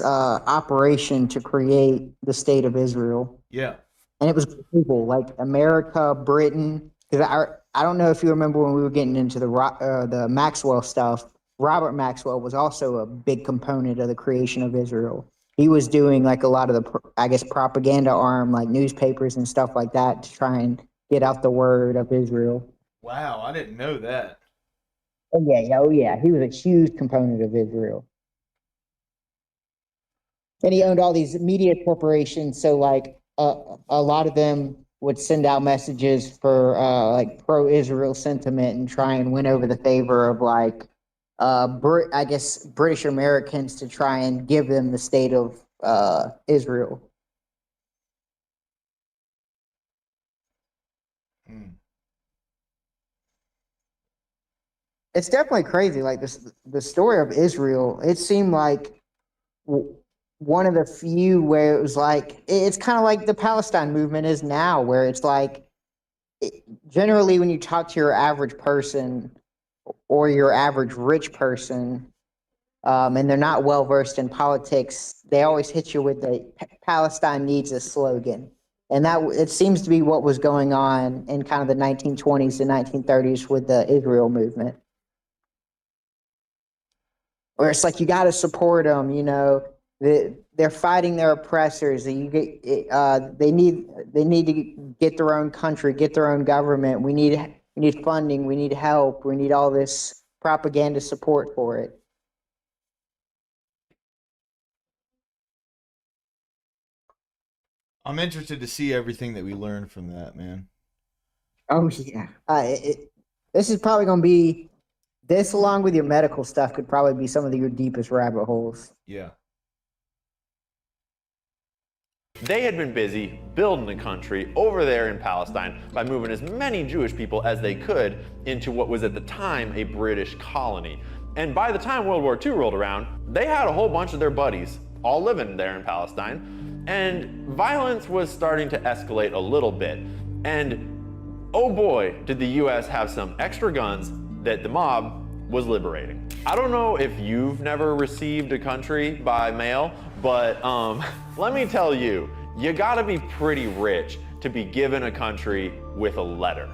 operation to create the state of Israel. Yeah. And it was people like America, Britain. Because I don't know if you remember when we were getting into the Maxwell stuff. Robert Maxwell was also a big component of the creation of Israel. He was doing like a lot of the, I guess, propaganda arm, like newspapers and stuff like that, to try and get out the word of Israel. Wow, I didn't know that. Oh yeah, he was a huge component of Israel, and he owned all these media corporations. So like a lot of them would send out messages for like pro-Israel sentiment and try and win over the favor of like I guess British Americans to try and give them the state of Israel. It's definitely crazy. Like this, the story of Israel. It seemed like one of the few where it was like it's kind of like the Palestine movement is now, where it's like generally when you talk to your average person or your average rich person, and they're not well versed in politics, they always hit you with the Palestine needs a slogan. And that it seems to be what was going on in kind of the 1920s and 1930s with the Israel movement. Where it's like you got to support them, you know. They're fighting their oppressors. You get, they need to get their own country, get their own government. We need funding. We need help. We need all this propaganda support for it. I'm interested to see everything that we learned from that, man. Oh yeah. This is probably going to be this, along with your medical stuff, could probably be some of your deepest rabbit holes. Yeah. They had been busy building a country over there in Palestine by moving as many Jewish people as they could into what was at the time a British colony. And by the time World War II rolled around, they had a whole bunch of their buddies all living there in Palestine. And violence was starting to escalate a little bit. And oh boy, did the US have some extra guns that the mob was liberating. I don't know if you've never received a country by mail, but let me tell you, you gotta be pretty rich to be given a country with a letter.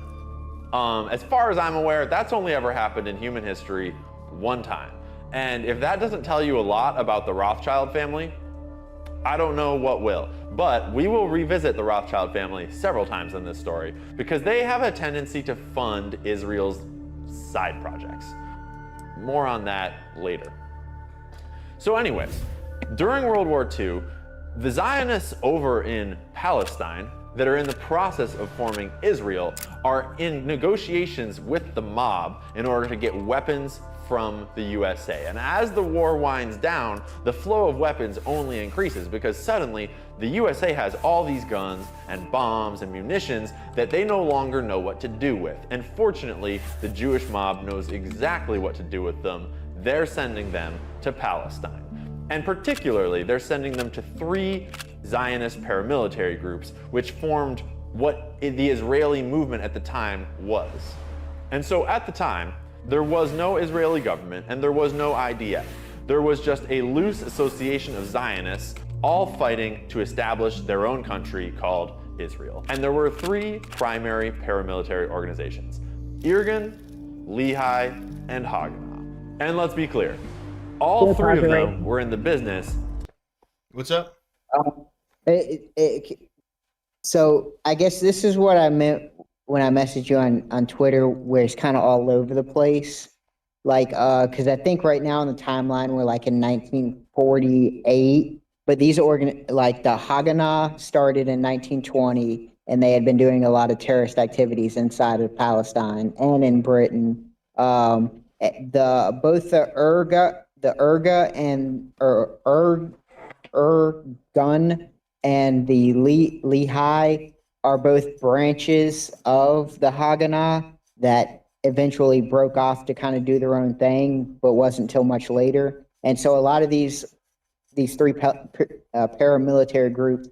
As far as I'm aware, that's only ever happened in human history one time. And if that doesn't tell you a lot about the Rothschild family, I don't know what will. But we will revisit the Rothschild family several times in this story because they have a tendency to fund Israel's side projects. More on that later. So anyways, during World War II, the Zionists over in Palestine that are in the process of forming Israel are in negotiations with the mob in order to get weapons from the USA. And as the war winds down, the flow of weapons only increases because suddenly the USA has all these guns and bombs and munitions that they no longer know what to do with. And fortunately, the Jewish mob knows exactly what to do with them. They're sending them to Palestine. And particularly, they're sending them to 3 Zionist paramilitary groups, which formed what the Israeli movement at the time was. And so at the time, there was no Israeli government and there was no IDF. There was just a loose association of Zionists all fighting to establish their own country called Israel. And there were 3 primary paramilitary organizations: Irgun, Lehi, and Haganah. And let's be clear, all 3 of them were in the business. What's up? So I guess this is what I meant when I messaged you on Twitter, where it's kind of all over the place. Like, because I think right now in the timeline, we're like in 1948, but these like the Haganah started in 1920, and they had been doing a lot of terrorist activities inside of Palestine and in Britain. Both the Urga and Gun and the Lehi are both branches of the Haganah that eventually broke off to kind of do their own thing, but wasn't until much later. And so a lot of these 3 paramilitary groups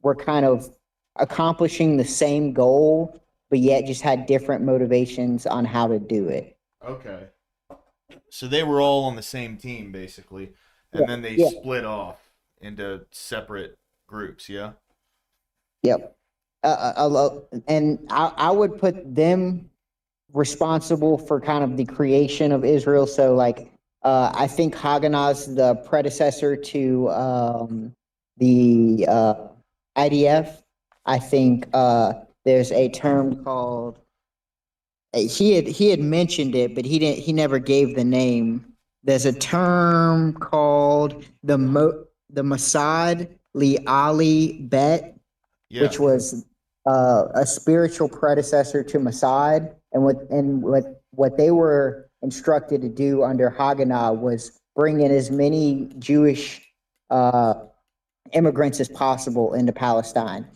were kind of accomplishing the same goal, but yet just had different motivations on how to do it. Okay. So they were all on the same team, basically, and then they split off into separate groups, yeah? Yep. And I would put them responsible for kind of the creation of Israel. So like, I think Haganah's the predecessor to the IDF. I think there's a term called, he had mentioned it, but he never gave the name. There's a term called the Mossad Li Bet, which was a spiritual predecessor to Mossad, and what they were instructed to do under Haganah was bring in as many Jewish immigrants as possible into Palestine.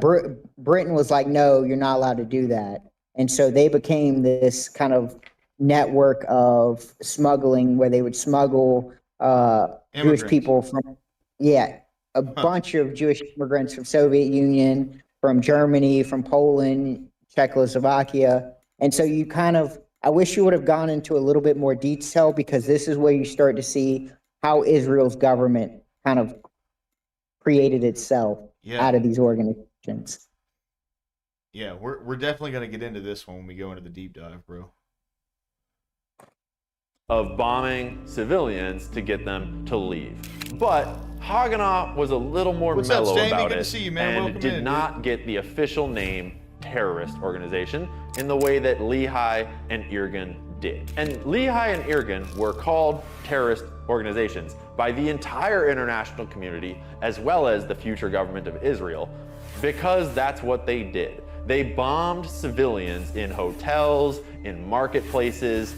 Britain was like, no, you're not allowed to do that. And so they became this kind of network of smuggling where they would smuggle Jewish people from, a bunch of Jewish immigrants from Soviet Union, from Germany, from Poland, Czechoslovakia. And so you kind of, I wish you would have gone into a little bit more detail, because this is where you start to see how Israel's government kind of created itself out of these organizations. Yeah, we're definitely going to get into this one when we go into the deep dive, bro. Of bombing civilians to get them to leave. But Haganah was a little more mellow about it and did not get the official name terrorist organization in the way that Lehi and Irgun did. And Lehi and Irgun were called terrorist organizations by the entire international community as well as the future government of Israel, because that's what they did. They bombed civilians in hotels, in marketplaces,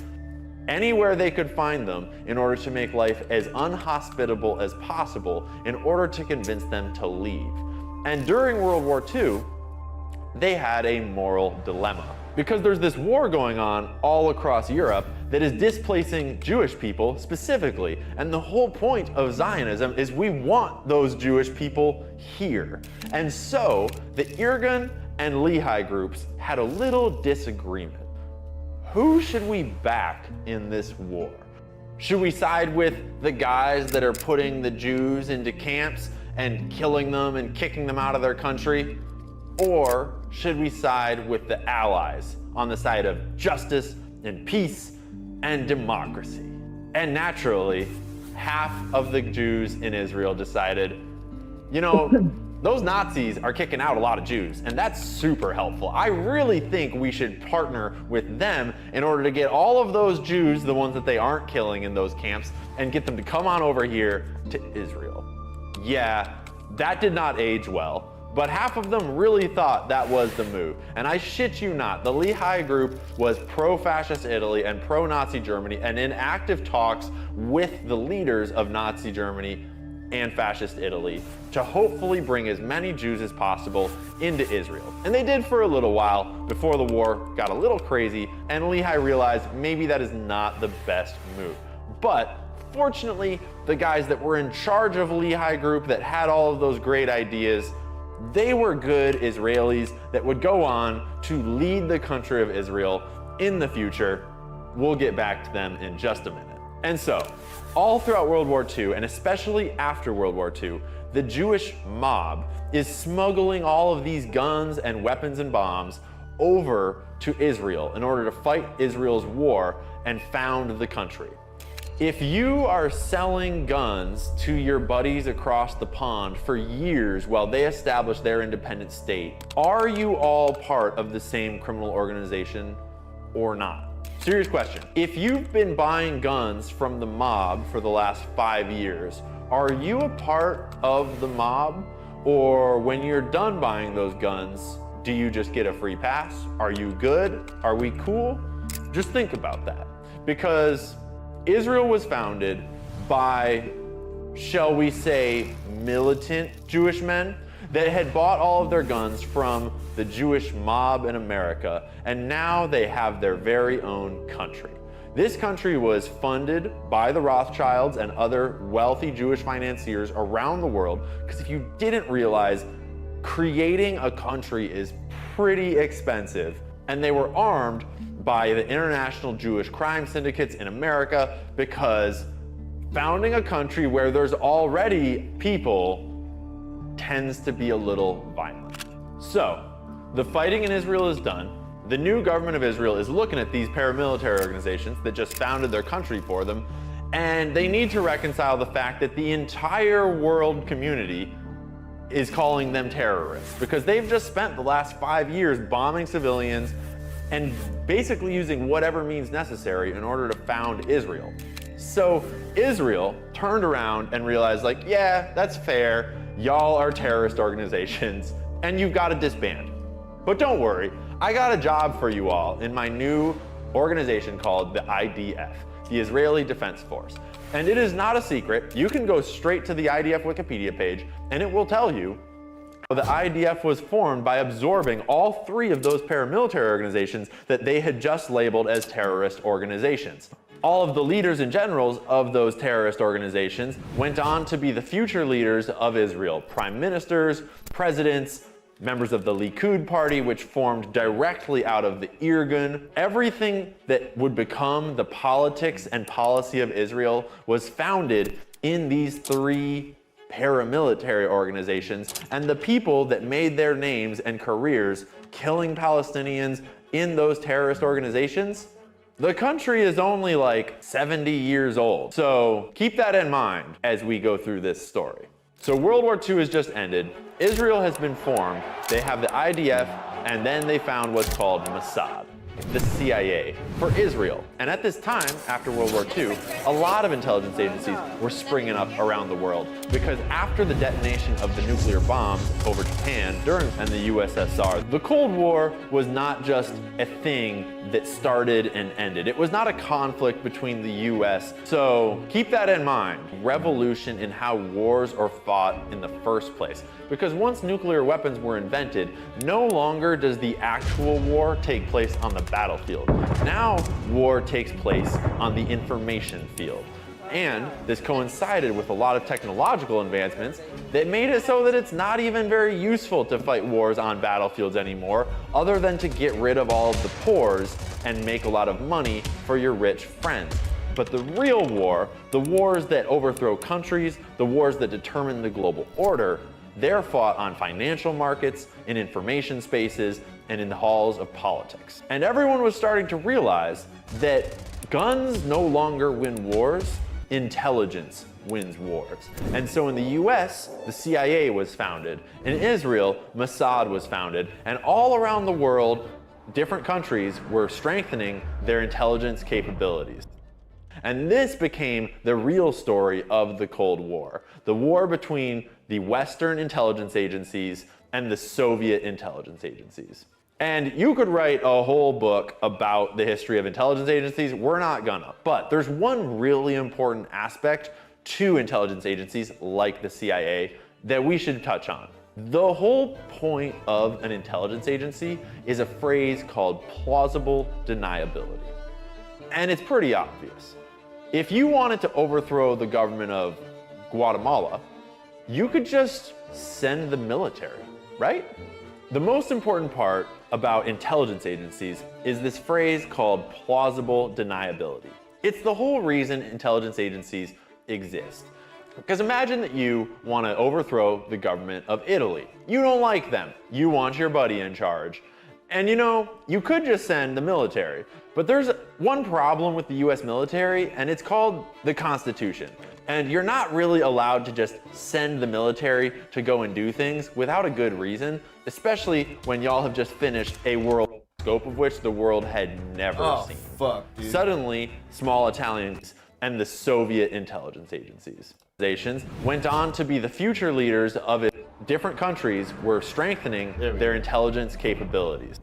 anywhere they could find them in order to make life as unhospitable as possible in order to convince them to leave. And during World War II, they had a moral dilemma, because there's this war going on all across Europe that is displacing Jewish people specifically. And the whole point of Zionism is we want those Jewish people here. And so the Irgun and Lehi groups had a little disagreement. Who should we back in this war? Should we side with the guys that are putting the Jews into camps and killing them and kicking them out of their country? Or should we side with the allies on the side of justice and peace and democracy? And naturally, half of the Jews in Israel decided, you know, those Nazis are kicking out a lot of Jews, and that's super helpful. I really think we should partner with them in order to get all of those Jews, the ones that they aren't killing in those camps, and get them to come on over here to Israel. Yeah, that did not age well, but half of them really thought that was the move. And I shit you not, the Lehi group was pro-fascist Italy and pro-Nazi Germany, and in active talks with the leaders of Nazi Germany and fascist Italy to hopefully bring as many Jews as possible into Israel. And they did for a little while before the war got a little crazy and Lehi realized maybe that is not the best move. But fortunately, the guys that were in charge of Lehi group that had all of those great ideas, they were good Israelis that would go on to lead the country of Israel in the future. We'll get back to them in just a minute. And so, all throughout World War II, and especially after World War II, the Jewish mob is smuggling all of these guns and weapons and bombs over to Israel in order to fight Israel's war and found the country. If you are selling guns to your buddies across the pond for years while they establish their independent state, are you all part of the same criminal organization or not? Serious question. If you've been buying guns from the mob for the last 5 years, are you a part of the mob? Or when you're done buying those guns, do you just get a free pass? Are you good? Are we cool? Just think about that. Because Israel was founded by, shall we say, militant Jewish men that had bought all of their guns from the Jewish mob in America, and now they have their very own country. This country was funded by the Rothschilds and other wealthy Jewish financiers around the world, because if you didn't realize, creating a country is pretty expensive, and they were armed by the international Jewish crime syndicates in America, because founding a country where there's already people tends to be a little violent. So, the fighting in Israel is done. The new government of Israel is looking at these paramilitary organizations that just founded their country for them, and they need to reconcile the fact that the entire world community is calling them terrorists because they've just spent the last 5 years bombing civilians and basically using whatever means necessary in order to found Israel. So Israel turned around and realized, like, yeah, that's fair. Y'all are terrorist organizations and you've got to disband. But don't worry, I got a job for you all in my new organization called the IDF, the Israeli Defense Force. And it is not a secret. You can go straight to the IDF Wikipedia page and it will tell you the IDF was formed by absorbing all 3 of those paramilitary organizations that they had just labeled as terrorist organizations. All of the leaders and generals of those terrorist organizations went on to be the future leaders of Israel, prime ministers, presidents, members of the Likud party, which formed directly out of the Irgun. Everything that would become the politics and policy of Israel was founded in these 3 paramilitary organizations, and the people that made their names and careers killing Palestinians in those terrorist organizations, the country is only like 70 years old. So keep that in mind as we go through this story. So World War II has just ended. Israel has been formed. They have the IDF, and then they found what's called Mossad, the CIA, for Israel. And at this time, after World War II, a lot of intelligence agencies were springing up around the world because after the detonation of the nuclear bombs over Japan and the USSR, the Cold War was not just a thing that started and ended. It was not a conflict between the US. So keep that in mind. Revolution in how wars are fought in the first place. Because once nuclear weapons were invented, no longer does the actual war take place on the battlefield. Now, war takes place on the information field. And this coincided with a lot of technological advancements that made it so that it's not even very useful to fight wars on battlefields anymore, other than to get rid of all of the pores and make a lot of money for your rich friends. But the real war, the wars that overthrow countries, the wars that determine the global order, they're fought on financial markets, in information spaces, and in the halls of politics. And everyone was starting to realize that guns no longer win wars, intelligence wins wars. And so in the US, the CIA was founded. In Israel, Mossad was founded. And all around the world, different countries were strengthening their intelligence capabilities. And this became the real story of the Cold War, the war between the Western intelligence agencies and the Soviet intelligence agencies. And you could write a whole book about the history of intelligence agencies. We're not gonna. But there's one really important aspect to intelligence agencies like the CIA that we should touch on. The whole point of an intelligence agency is a phrase called plausible deniability. And it's pretty obvious. If you wanted to overthrow the government of Guatemala, you could just send the military, right? The most important part about intelligence agencies is this phrase called plausible deniability. It's the whole reason intelligence agencies exist. Because imagine that you want to overthrow the government of Italy. You don't like them. You want your buddy in charge. And you know, you could just send the military. But there's one problem with the US military, and it's called the Constitution. And you're not really allowed to just send the military to go and do things without a good reason, especially when y'all have just finished a world scope of which the world had never seen. Fuck, dude. Suddenly, small Italians and the Soviet intelligence agencies went on to be the future leaders of it. Different countries were strengthening their intelligence capabilities.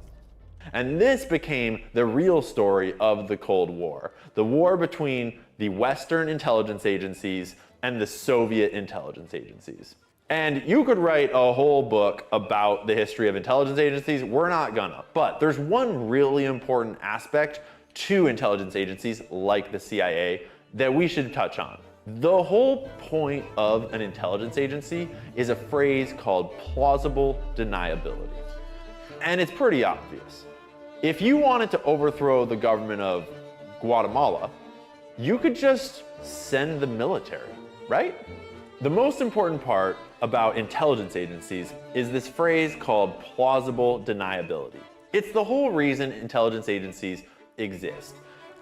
And this became the real story of the Cold War, the war between the Western intelligence agencies and the Soviet intelligence agencies. And you could write a whole book about the history of intelligence agencies. We're not gonna. But there's one really important aspect to intelligence agencies like the CIA that we should touch on. The whole point of an intelligence agency is a phrase called plausible deniability. And it's pretty obvious. If you wanted to overthrow the government of Guatemala, you could just send the military, right? The most important part about intelligence agencies is this phrase called plausible deniability. It's the whole reason intelligence agencies exist.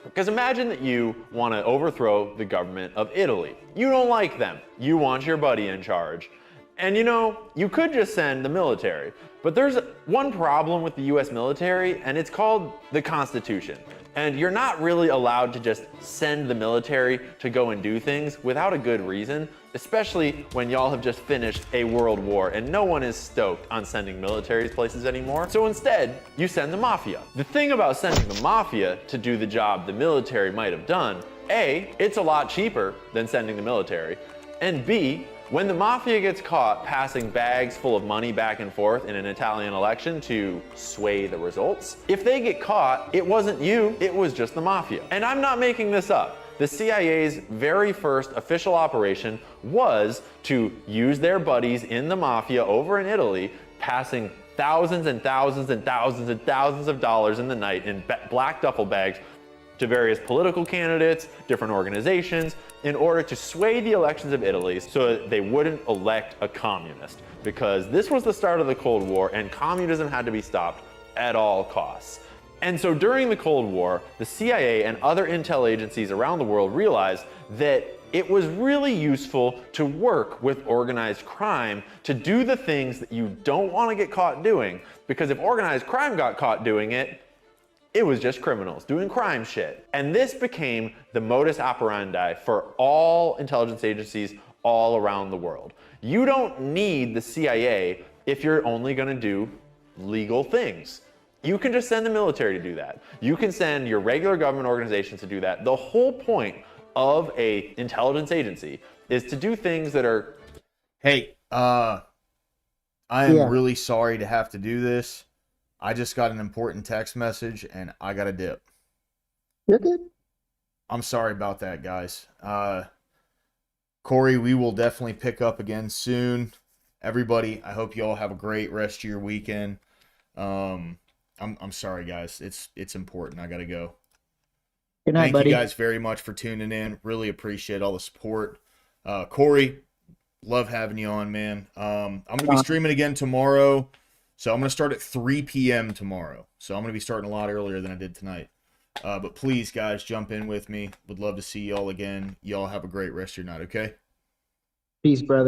Because imagine that you want to overthrow the government of Italy. You don't like them. You want your buddy in charge. And you could just send the military. But there's one problem with the US military, and it's called the Constitution. And you're not really allowed to just send the military to go and do things without a good reason, especially when y'all have just finished a world war and no one is stoked on sending militaries places anymore. So instead, you send the mafia. The thing about sending the mafia to do the job the military might have done, A, it's a lot cheaper than sending the military, and B, when the mafia gets caught passing bags full of money back and forth in an Italian election to sway the results, if they get caught, it wasn't you, it was just the mafia. And I'm not making this up. The CIA's very first official operation was to use their buddies in the mafia over in Italy, passing thousands and thousands and thousands and thousands of dollars in the night in black duffel bags to various political candidates, different organizations, in order to sway the elections of Italy so that they wouldn't elect a communist. Because this was the start of the Cold War and communism had to be stopped at all costs. And so during the Cold War, the CIA and other intel agencies around the world realized that it was really useful to work with organized crime to do the things that you don't want to get caught doing. Because if organized crime got caught doing it, it was just criminals doing crime shit. And this became the modus operandi for all intelligence agencies all around the world. You don't need the CIA if you're only gonna do legal things. You can just send the military to do that. You can send your regular government organizations to do that. The whole point of a intelligence agency is to do things that are... Hey, I am really sorry to have to do this. I just got an important text message and I got to dip. You're good. I'm sorry about that, guys. Corey, we will definitely pick up again soon. Everybody, I hope you all have a great rest of your weekend. I'm sorry, guys. It's important. I got to go. Good night, Thank buddy. you guys very much for tuning in. Really appreciate all the support. Corey, love having you on, man. I'm going to be streaming again tomorrow. So I'm going to start at 3 p.m. tomorrow. So I'm going to be starting a lot earlier than I did tonight. But please, guys, jump in with me. Would love to see y'all again. Y'all have a great rest of your night, okay? Peace, brother.